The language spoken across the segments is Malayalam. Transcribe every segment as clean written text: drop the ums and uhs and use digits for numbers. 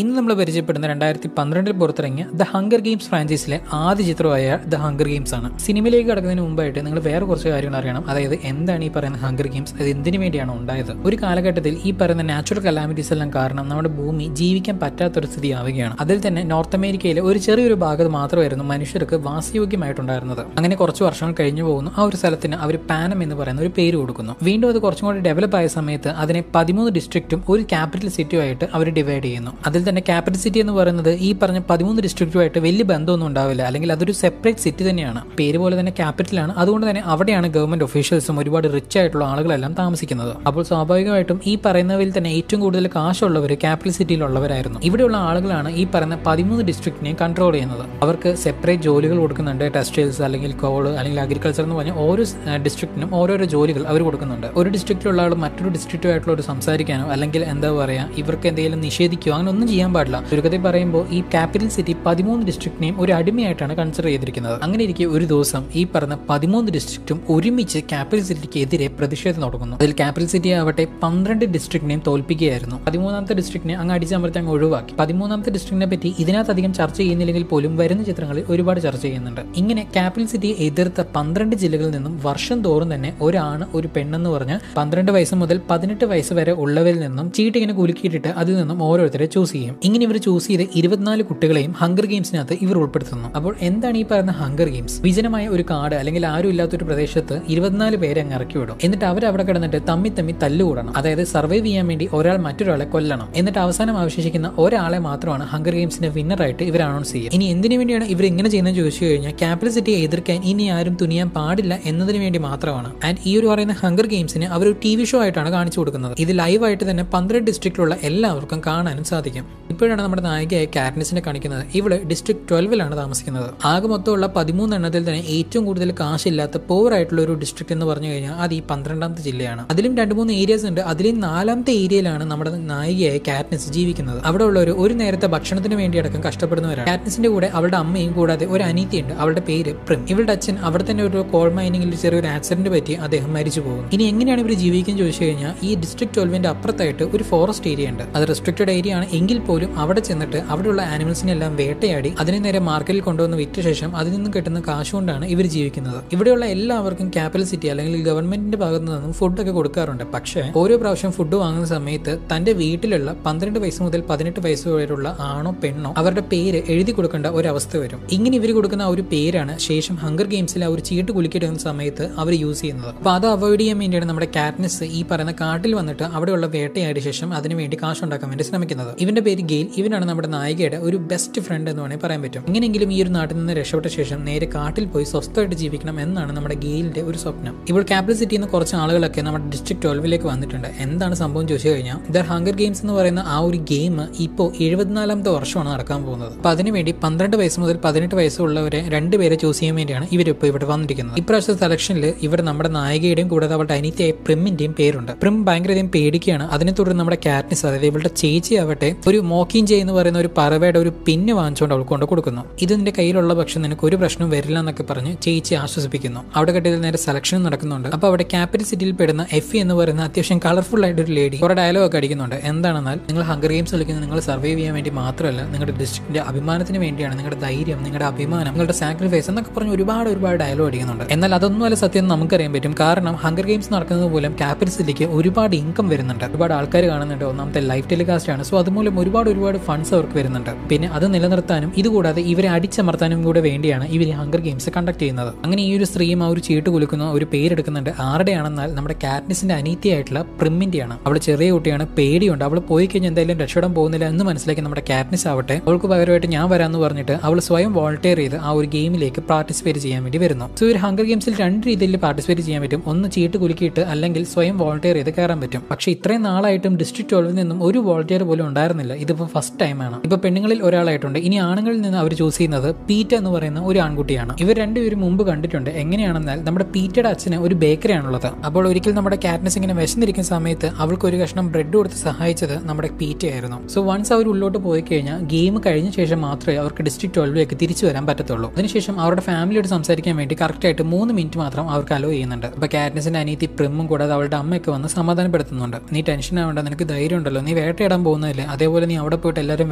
ഇന്ന് നമ്മൾ പരിചയപ്പെടുന്ന 2012 പുറത്തിറങ്ങിയ ദ ഹങ്കർ ഗെയിംസ് ഫ്രാഞ്ചൈസിലെ ആദ്യ ചിത്രമായ ദ ഹങ്കർ ഗെയിംസ് ആണ്. സിനിമയിലേക്ക് കടക്കുന്നതിന് മുമ്പായിട്ട് നിങ്ങൾ വേറെ കുറച്ച് കാര്യങ്ങൾ അറിയണം. അതായത് എന്താണ് ഈ പറയുന്ന ഹങ്കർ ഗെയിംസ്, അത് എന്തിനു വേണ്ടിയാണ് ഉണ്ടായത്. ഒരു കാലഘട്ടത്തിൽ ഈ പറയുന്ന നാച്ചുറൽ കലാമിറ്റീസ് എല്ലാം കാരണം നമ്മുടെ ഭൂമി ജീവിക്കാൻ പറ്റാത്തൊരു സ്ഥിതി ആവുകയാണ്. അതിൽ തന്നെ നോർത്ത് അമേരിക്കയിലെ ഒരു ചെറിയൊരു ഭാഗത്ത് മാത്രമായിരുന്നു മനുഷ്യർക്ക് വാസയോഗ്യമായിട്ടുണ്ടായിരുന്നത്. അങ്ങനെ കുറച്ച് വർഷങ്ങൾ കഴിഞ്ഞു പോകുന്നു. ആ ഒരു സ്ഥലത്തിന് അവർ പാനം എന്ന് പറയുന്ന ഒരു പേര് കൊടുക്കുന്നു. വീണ്ടും അത് കുറച്ചും കൂടി ഡെവലപ്പ് ആയ സമയത്ത് അതിനെ 13 ഡിസ്ട്രിക്റ്റും ഒരു ക്യാപിറ്റൽ സിറ്റിയുമായിട്ട് അവർ ഡിവൈഡ് ചെയ്യുന്നു. അതിൽ തന്നെ ക്യാപിറ്റൽ സിറ്റി എന്ന് പറയുന്നത് ഈ പറഞ്ഞ 13 ഡിസ്ട്രിക്റ്റുമായിട്ട് വലിയ ബന്ധമൊന്നും ഉണ്ടാവില്ല, അല്ലെങ്കിൽ അതൊരു സെപ്പറേറ്റ് സിറ്റി തന്നെയാണ്. പേര് പോലെ തന്നെ ക്യാപിറ്റലാണ്. അതുകൊണ്ട് തന്നെ അവിടെയാണ് ഗവൺമെന്റ് ഒഫീഷ്യൽസും ഒരുപാട് റിച്ച് ആയിട്ടുള്ള ആളുകളെല്ലാം താമസിക്കുന്നത്. അപ്പോൾ സ്വാഭാവികമായിട്ടും ഈ പറയുന്നവരിൽ തന്നെ ഏറ്റവും കൂടുതൽ കാശുള്ളവർ ക്യാപിറ്റൽ സിറ്റിയിലുള്ളവരായിരുന്നു. ഇവിടെയുള്ള ആളുകളാണ് ഈ പറയുന്ന 13 ഡിസ്ട്രിക്റ്റിനെയും കൺട്രോൾ ചെയ്യുന്നത്. അവർക്ക് സെപ്പറേറ്റ് ജോലികൾ കൊടുക്കുന്നുണ്ട്. ടെക്സ്റ്റൈൽസ് അല്ലെങ്കിൽ കോള് അല്ലെങ്കിൽ അഗ്രികൾച്ചർ എന്ന് പറഞ്ഞാൽ ഓരോ ഡിസ്ട്രിക്റ്റിനും ഓരോരോ ജോലികൾ അവർ കൊടുക്കുന്നുണ്ട്. ഒരു ഡിസ്ട്രിക്റ്റിലുള്ള ആൾ മറ്റൊരു ഡിസ്ട്രിക്റ്റുമായിട്ടുള്ള ഒരു സംസാരിക്കാനോ അല്ലെങ്കിൽ എന്താ പറയുക ഇവർക്ക് എന്തെങ്കിലും നിഷേധിക്കുകയോ അങ്ങനെ ഒന്നും ചെയ്യാൻ പാടില്ല. ചുരുക്കത്തിൽ പറയുമ്പോൾ ഈ ക്യാപിറ്റൽ സിറ്റി 13 ഡിസ്ട്രിക്റ്റിനെയും ഒരു അടിമയായിട്ടാണ് കൺസിഡർ ചെയ്തിരിക്കുന്നത്. അങ്ങനെ ഇരിക്കെ ഒരു ദിവസം ഈ പറഞ്ഞ 13 ഡിസ്ട്രിക്റ്റും ഒരുമിച്ച് ക്യാപിറ്റൽ സിറ്റിക്ക് എതിരെ പ്രതിഷേധം തുടങ്ങുന്നു. അതിൽ ക്യാപിറ്റൽ സിറ്റി ആവട്ടെ 12 ഡിസ്ട്രിക്റ്റിനെയും തോൽപ്പിക്കുകയായിരുന്നു. 13ാമത്തെ ഡിസ്ട്രിക്റ്റിനെ അങ്ങ് അടിച്ചമർത്തി അങ്ങ് ഒഴിവാക്കി. 13ാമത്തെ ഡിസ്ട്രിക്റ്റിനെ പറ്റി ഇതിനകത്തധികം ചർച്ച ചെയ്യുന്നില്ലെങ്കിൽ പോലും വരുന്ന ചിത്രങ്ങളിൽ ഒരുപാട് ചർച്ച ചെയ്യുന്നുണ്ട്. ഇങ്ങനെ ക്യാപിറ്റൽ സിറ്റിയെ എതിർത്ത 12 ജില്ലകളിൽ നിന്നും വർഷം തോറും തന്നെ ഒരാണ് ഒരു പെണ്ണെന്ന് പറഞ്ഞ് 12 വയസ്സ് മുതൽ 18 വയസ്സ് വരെ ഉള്ളവരിൽ നിന്നും ചീട്ടിങ്ങനെ കുലുക്കിയിട്ടിട്ട് അതിൽ നിന്നും ഓരോരുത്തരെ ചൂസ് ചെയ്യും. ഇങ്ങനെ ഇവർ ചൂസ് ചെയ്ത് 24 കുട്ടികളെയും ഹങ്കർ ഗെയിംസിനകത്ത് ഇവർ ഉൾപ്പെടുത്തുന്നു. അപ്പോൾ എന്താണ് ഈ പറയുന്ന ഹങ്കർ ഗെയിംസ്? വിജനമായ ഒരു കാട് അല്ലെങ്കിൽ ആരും ഇല്ലാത്തൊരു പ്രദേശത്ത് 24 പേരെ അങ്ങ് ഇറക്കി വിടും. എന്നിട്ട് അവരവിടെ കിടന്നിട്ട് തമ്മി തല്ലുകൂടണം. അതായത് സർവൈവ് ചെയ്യാൻ വേണ്ടി ഒരാൾ മറ്റൊരാളെ കൊല്ലണം. എന്നിട്ട് അവസാനം അവശേഷിക്കുന്ന ഒരാളെ മാത്രമാണ് ഹങ്കർ ഗെയിംസിന്റെ വിന്നറായിട്ട് ഇവർ അനൗൺസ് ചെയ്യുക. ഇനി എന്തിനു വേണ്ടിയാണ് ഇവർ ഇങ്ങനെ ചെയ്യുന്നത് ചോദിച്ചു കഴിഞ്ഞാൽ ക്യാപിറ്റൽ സിറ്റിയെ എതിർക്കാൻ ഇനി ആരും തുനിയാൻ പാടില്ല എന്നതിന് വേണ്ടി മാത്രമാണ്. ആൻഡ് ഈ ഒരു പറയുന്ന ഹങ്കർ ഗെയിംസിന് അവർ ഒരു TV ഷോ ആയിട്ടാണ് കാണിച്ചു കൊടുക്കുന്നത്. ഇത് ലൈവായിട്ട് തന്നെ 12 ഡിസ്ട്രിക്റ്റിലുള്ള എല്ലാവർക്കും കാണാനും സാധിക്കും. ഇപ്പോഴാണ് നമ്മുടെ നായികയായ കാറ്റ്നിസിനെ കാണിക്കുന്നത്. ഇവള് ഡിസ്ട്രിക്ട് 12ലാണ് താമസിക്കുന്നത്. ആകെ മൊത്തമുള്ള 13 എണ്ണത്തിൽ തന്നെ ഏറ്റവും കൂടുതൽ കാശില്ലാത്ത പോർ ആയിട്ടുള്ള ഒരു ഡിസ്ട്രിക്ട് എന്ന് പറഞ്ഞു കഴിഞ്ഞാൽ അത് ഈ 12ാമത്തെ ജില്ലയാണ്. അതിലും 2-3 ഏരിയസ് ഉണ്ട്. അതിലും 4ാമത്തെ ഏരിയയിലാണ് നമ്മുടെ നായികയായ കാറ്റ്നിസ് ജീവിക്കുന്നത്. അവിടെ ഉള്ളവർ ഒരു നേരത്തെ ഭക്ഷണത്തിന് വേണ്ടി അടക്കം കഷ്ടപ്പെടുന്നവരാണ്. കാറ്റ്നിസിന്റെ കൂടെ അവളുടെ അമ്മയും കൂടാതെ ഒരു അനീതിയുണ്ട്. അവളുടെ പേര് പ്രിം. ഇവളുടെ അച്ഛൻ അവിടെ തന്നെ ഒരു കോൾ മൈനിങ്ങിൽ ചെറിയൊരു ആക്സിഡന്റ് പറ്റി അദ്ദേഹം മരിച്ചു പോകും. ഇനി എങ്ങനെയാണ് ഇവർ ജീവിക്കാൻ ചോദിച്ചു കഴിഞ്ഞാൽ ഈ ഡിസ്ട്രിക്ട് 12ന്റെ അപ്പുറത്തായിട്ട് ഒരു ഫോറസ്റ്റ് ഏരിയ ഉണ്ട്. അത് റെസ്ട്രിക്റ്റഡ് ഏരിയ ആണ് എങ്കിൽ പോലും അവിടെ ചെന്നിട്ട് അവിടെയുള്ള ആനിമൽസിനെ എല്ലാം വേട്ടയാടി അതിനെ നേരെ മാർക്കറ്റിൽ കൊണ്ടുവന്ന് വിറ്റ ശേഷം അതിൽ നിന്നും കിട്ടുന്ന കാശുകൊണ്ടാണ് ഇവർ ജീവിക്കുന്നത്. ഇവിടെയുള്ള എല്ലാവർക്കും ക്യാപിറ്റൽ സിറ്റി അല്ലെങ്കിൽ ഗവൺമെന്റിന്റെ ഭാഗത്തു നിന്നും ഫുഡൊക്കെ കൊടുക്കാറുണ്ട്. പക്ഷേ ഓരോ പ്രാവശ്യം ഫുഡ് വാങ്ങുന്ന സമയത്ത് തന്റെ വീട്ടിലുള്ള 12 വയസ്സ് മുതൽ 18 വയസ്സ് വരെയുള്ള ആണോ പെണ്ണോ അവരുടെ പേര് എഴുതി കൊടുക്കേണ്ട ഒരവസ്ഥ വരും. ഇങ്ങനെ ഇവർ കൊടുക്കുന്ന ആ ഒരു പേരാണ് ശേഷം ഹങ്കർ ഗെയിംസിൽ ആ ഒരു ചീട്ട് കുലുക്കിയിടുന്ന സമയത്ത് അവർ യൂസ് ചെയ്യുന്നത്. അപ്പൊ അത് അവോയ്ഡ് ചെയ്യാൻ വേണ്ടിയാണ് നമ്മുടെ കാറ്റ്നിസ് ഈ പറയുന്ന കാട്ടിൽ വന്നിട്ട് അവിടെയുള്ള വേട്ടയാടിയ ശേഷം അതിനുവേണ്ടി കാശുണ്ടാക്കാൻ വേണ്ടി ശ്രമിക്കുന്നത്. ഇവന്റെ പേര് ഗെയിൽ. ഇവനാണ് നമ്മുടെ നായികയുടെ ഒരു ബെസ്റ്റ് ഫ്രണ്ട് എന്ന് വേണമെങ്കിൽ പറയാൻ പറ്റും. എങ്ങനെയെങ്കിലും ഈ ഒരു നാട്ടിൽ നിന്ന് രക്ഷപ്പെട്ട ശേഷം നേരെ കാട്ടിൽ പോയി സ്വസ്ഥമായിട്ട് ജീവിക്കണം എന്നാണ് നമ്മുടെ ഗെയിലിന്റെ ഒരു സ്വപ്നം. ഇപ്പോൾ ക്യാപിറ്റൽ സിറ്റിയിൽ നിന്ന് കുറച്ച് ആളുകളൊക്കെ നമ്മുടെ ഡിസ്ട്രിക്ട് 12ലേക്ക് വന്നിട്ടുണ്ട്. എന്താണ് സംഭവം ചോദിച്ചു കഴിഞ്ഞാൽ ദ ഹങ്കർ ഗെയിംസ് എന്ന് പറയുന്ന ആ ഒരു ഗെയിം ഇപ്പോൾ 74ാമത്തെ വർഷമാണ് നടക്കാൻ പോകുന്നത്. അപ്പൊ അതിനുവേണ്ടി 12 വയസ്സ് മുതൽ 18 വയസ്സുള്ളവരെ 2 പേരെ ചൂസ് ചെയ്യാൻ വേണ്ടിയാണ് ഇവരിപ്പോൾ ഇവിടെ വന്നിരിക്കുന്നത്. ഇപ്രാവശ്യത്തെ സെലക്ഷനിൽ ഇവർ നമ്മുടെ നായികയുടെയും കൂടാതെ അവളുടെ അനിത്യയായ പ്രിമിന്റെയും പേരുണ്ട്. പ്രിം ഭയങ്കരധികം പേടിക്കുകയാണ്. അതിനെ തുടർന്ന് നമ്മുടെ കാറ്റ്നിസ് അതായത് ഇവളുടെ ചേച്ചി ആവട്ടെ ഒരു മോക്കിഞ്ചെ എന്ന് പറയുന്ന ഒരു പറവയുടെ ഒരു പിന്ന് വാങ്ങിച്ചുകൊണ്ട് അവൾക്ക് കൊണ്ട് കൊടുക്കുന്നു. ഇത് നിന്റെ കയ്യിലുള്ള പക്ഷം നിനക്ക് ഒരു പ്രശ്നം വരില്ല എന്നൊക്കെ പറഞ്ഞ് ചേച്ചി ആശ്വസിപ്പിക്കുന്നു. അവിടെ കെട്ടിയതിൽ നേരെ സെലക്ഷൻ നടക്കുന്നുണ്ട്. അപ്പൊ അവിടെ ക്യാപിറ്റൽ സിറ്റിയിൽ പെടുന്ന എഫി എന്ന് പറയുന്ന അത്യാവശ്യം കളർഫുൾ ആയിട്ട് ഒരു ലേഡി കുറെ ഡയലോഗ് ഒക്കെ അടിക്കുന്നുണ്ട്. എന്താണെന്നാൽ നിങ്ങൾ ഹങ്കർ ഗെയിംസ് കളിക്കുന്നത് നിങ്ങൾ സർവൈവ് ചെയ്യാൻ വേണ്ടി മാത്രമല്ല, നിങ്ങളുടെ ഡിസ്ട്രിക്റ്റിന്റെ അഭിമാനത്തിന് വേണ്ടിയാണ്. നിങ്ങളുടെ ധൈര്യം, നിങ്ങളുടെ അഭിമാനം, നിങ്ങളുടെ സാക്രിഫൈസ് എന്നൊക്കെ പറഞ്ഞ് ഒരുപാട് ഡയലോഗ് അടിക്കുന്നുണ്ട്. എന്നാൽ അതൊന്നുമല്ല സത്യം നമുക്കറിയാൻ പറ്റും. കാരണം ഹങ്കർ ഗെയിംസ് നടക്കുന്നത് മൂലം ക്യാപിറ്റൽ സിറ്റിക്ക് ഒരുപാട് ഇൻകം വരുന്നുണ്ട്. ഒരുപാട് ആൾക്കാർ കാണുന്നുണ്ട്. ഒന്നാമത്തെ ലൈവ് ടെലികാസ്റ്റ് ആണ്. സോ അതുമൂലം ഒരുപാട് ഫണ്ട്സ് അവർക്ക് വരുന്നുണ്ട്. പിന്നെ അത് നിലനിർത്താനും ഇതുകൂടാതെ ഇവരെ അടിച്ചമർത്താനും കൂടെ വേണ്ടിയാണ് ഇവർ ഹങ്കർ ഗെയിംസ് കണ്ടക്ട് ചെയ്യുന്നത്. അങ്ങനെ ഈ ഒരു സ്ത്രീയും ആ ഒരു ചീട്ട് കുലുക്കുന്ന ഒരു പേരെടുക്കുന്നുണ്ട്. ആരുടെയാണെന്നാൽ നമ്മുടെ കാറ്റ്നിസിന്റെ അനീതിയായിട്ടുള്ള പ്രിമിന്റെയാണ്. അവൾ ചെറിയ കുട്ടിയാണ്, പേടിയുണ്ട്. അവൾ പോയി കഴിഞ്ഞാൽ എന്തായാലും രക്ഷപ്പെടാൻ പോകുന്നില്ല എന്ന് മനസ്സിലാക്കി നമ്മുടെ കാറ്റ്നിസ് ആവട്ടെ അവൾക്ക് പകരമായിട്ട് ഞാൻ വരാമെന്ന് പറഞ്ഞിട്ട് അവൾ സ്വയം വോളണ്ടിയർ ചെയ്ത് ആ ഒരു ഗെയിമിലേക്ക് പാർട്ടിസിപ്പേറ്റ് ചെയ്യാൻ വേണ്ടി വരുന്നു. സോ ഒരു ഹങ്കർ ഗെയിംസിൽ 2 രീതിയിൽ പാർട്ടിസിപ്പേറ്റ് ചെയ്യാൻ പറ്റും. ഒന്ന് ചീട്ട് കുലുക്കിയിട്ട് അല്ലെങ്കിൽ സ്വയം വോളണ്ടിയർ ചെയ്ത് കയറാൻ പറ്റും. പക്ഷേ ഇത്രയും നാളായിട്ടും ഡിസ്ട്രിക്ട് 12ൽ നിന്നും ഒരു വോളണ്ടിയർ പോലും ഉണ്ടായിരുന്നില്ല. ഇതിപ്പോൾ ഫസ്റ്റ് ടൈമാണ്. ഇപ്പൊ പെണ്ണുങ്ങളിൽ ഒരാളായിട്ടുണ്ട്. ഇനി ആണുങ്ങളിൽ നിന്ന് അവർ ചൂസ് ചെയ്യുന്നത് പീറ്റ എന്ന് പറയുന്ന ഒരു ആൺകുട്ടിയാണ്. ഇവർ രണ്ടുപേരും മുമ്പ് കണ്ടിട്ടുണ്ട്. എങ്ങനെയാണെന്നാൽ നമ്മുടെ പീറ്റയുടെ അച്ഛന് ഒരു ബേക്കറി ആണുള്ളത്. അപ്പോൾ ഒരിക്കൽ നമ്മുടെ കാറ്റ്നിസ് ഇങ്ങനെ വിശന്നിരിക്കുന്ന സമയത്ത് അവൾക്ക് ഒരു കഷ്ണം ബ്രെഡ് കൊടുത്ത് സഹായിച്ചത് നമ്മുടെ പീറ്റ ആയിരുന്നു. സോ വൺസ് അവർ ഉള്ളോട്ട് പോയി കഴിഞ്ഞാൽ ഗെയിം കഴിഞ്ഞ ശേഷം മാത്രമേ അവർക്ക് ഡിസ്ട്രിക്ട് 12ലേക്ക് തിരിച്ചു വരാൻ പറ്റത്തുള്ളൂ. അതിനുശേഷം അവരുടെ ഫാമിലിയോട് സംസാരിക്കാൻ വേണ്ടി കറക്റ്റ് ആയിട്ട് 3 മിനിറ്റ് മാത്രം അവർക്ക് അലോ ചെയ്യുന്നുണ്ട്. അപ്പൊ കാറ്റ്നിസിന്റെ അനിയത്തി പ്രിമ്മും കൂടാതെ അവളുടെ അമ്മയൊക്കെ വന്ന് സമാധാനപ്പെടുത്തുന്നുണ്ട്. നീ ടെൻഷൻ ആവേണ്ട, നിനക്ക് ധൈര്യം ഉണ്ടല്ലോ, നീ വേട്ടയിടാൻ പോകുന്നതല്ലേ, അതേപോലെ നീ അവിടെ പോയിട്ട് എല്ലാവരും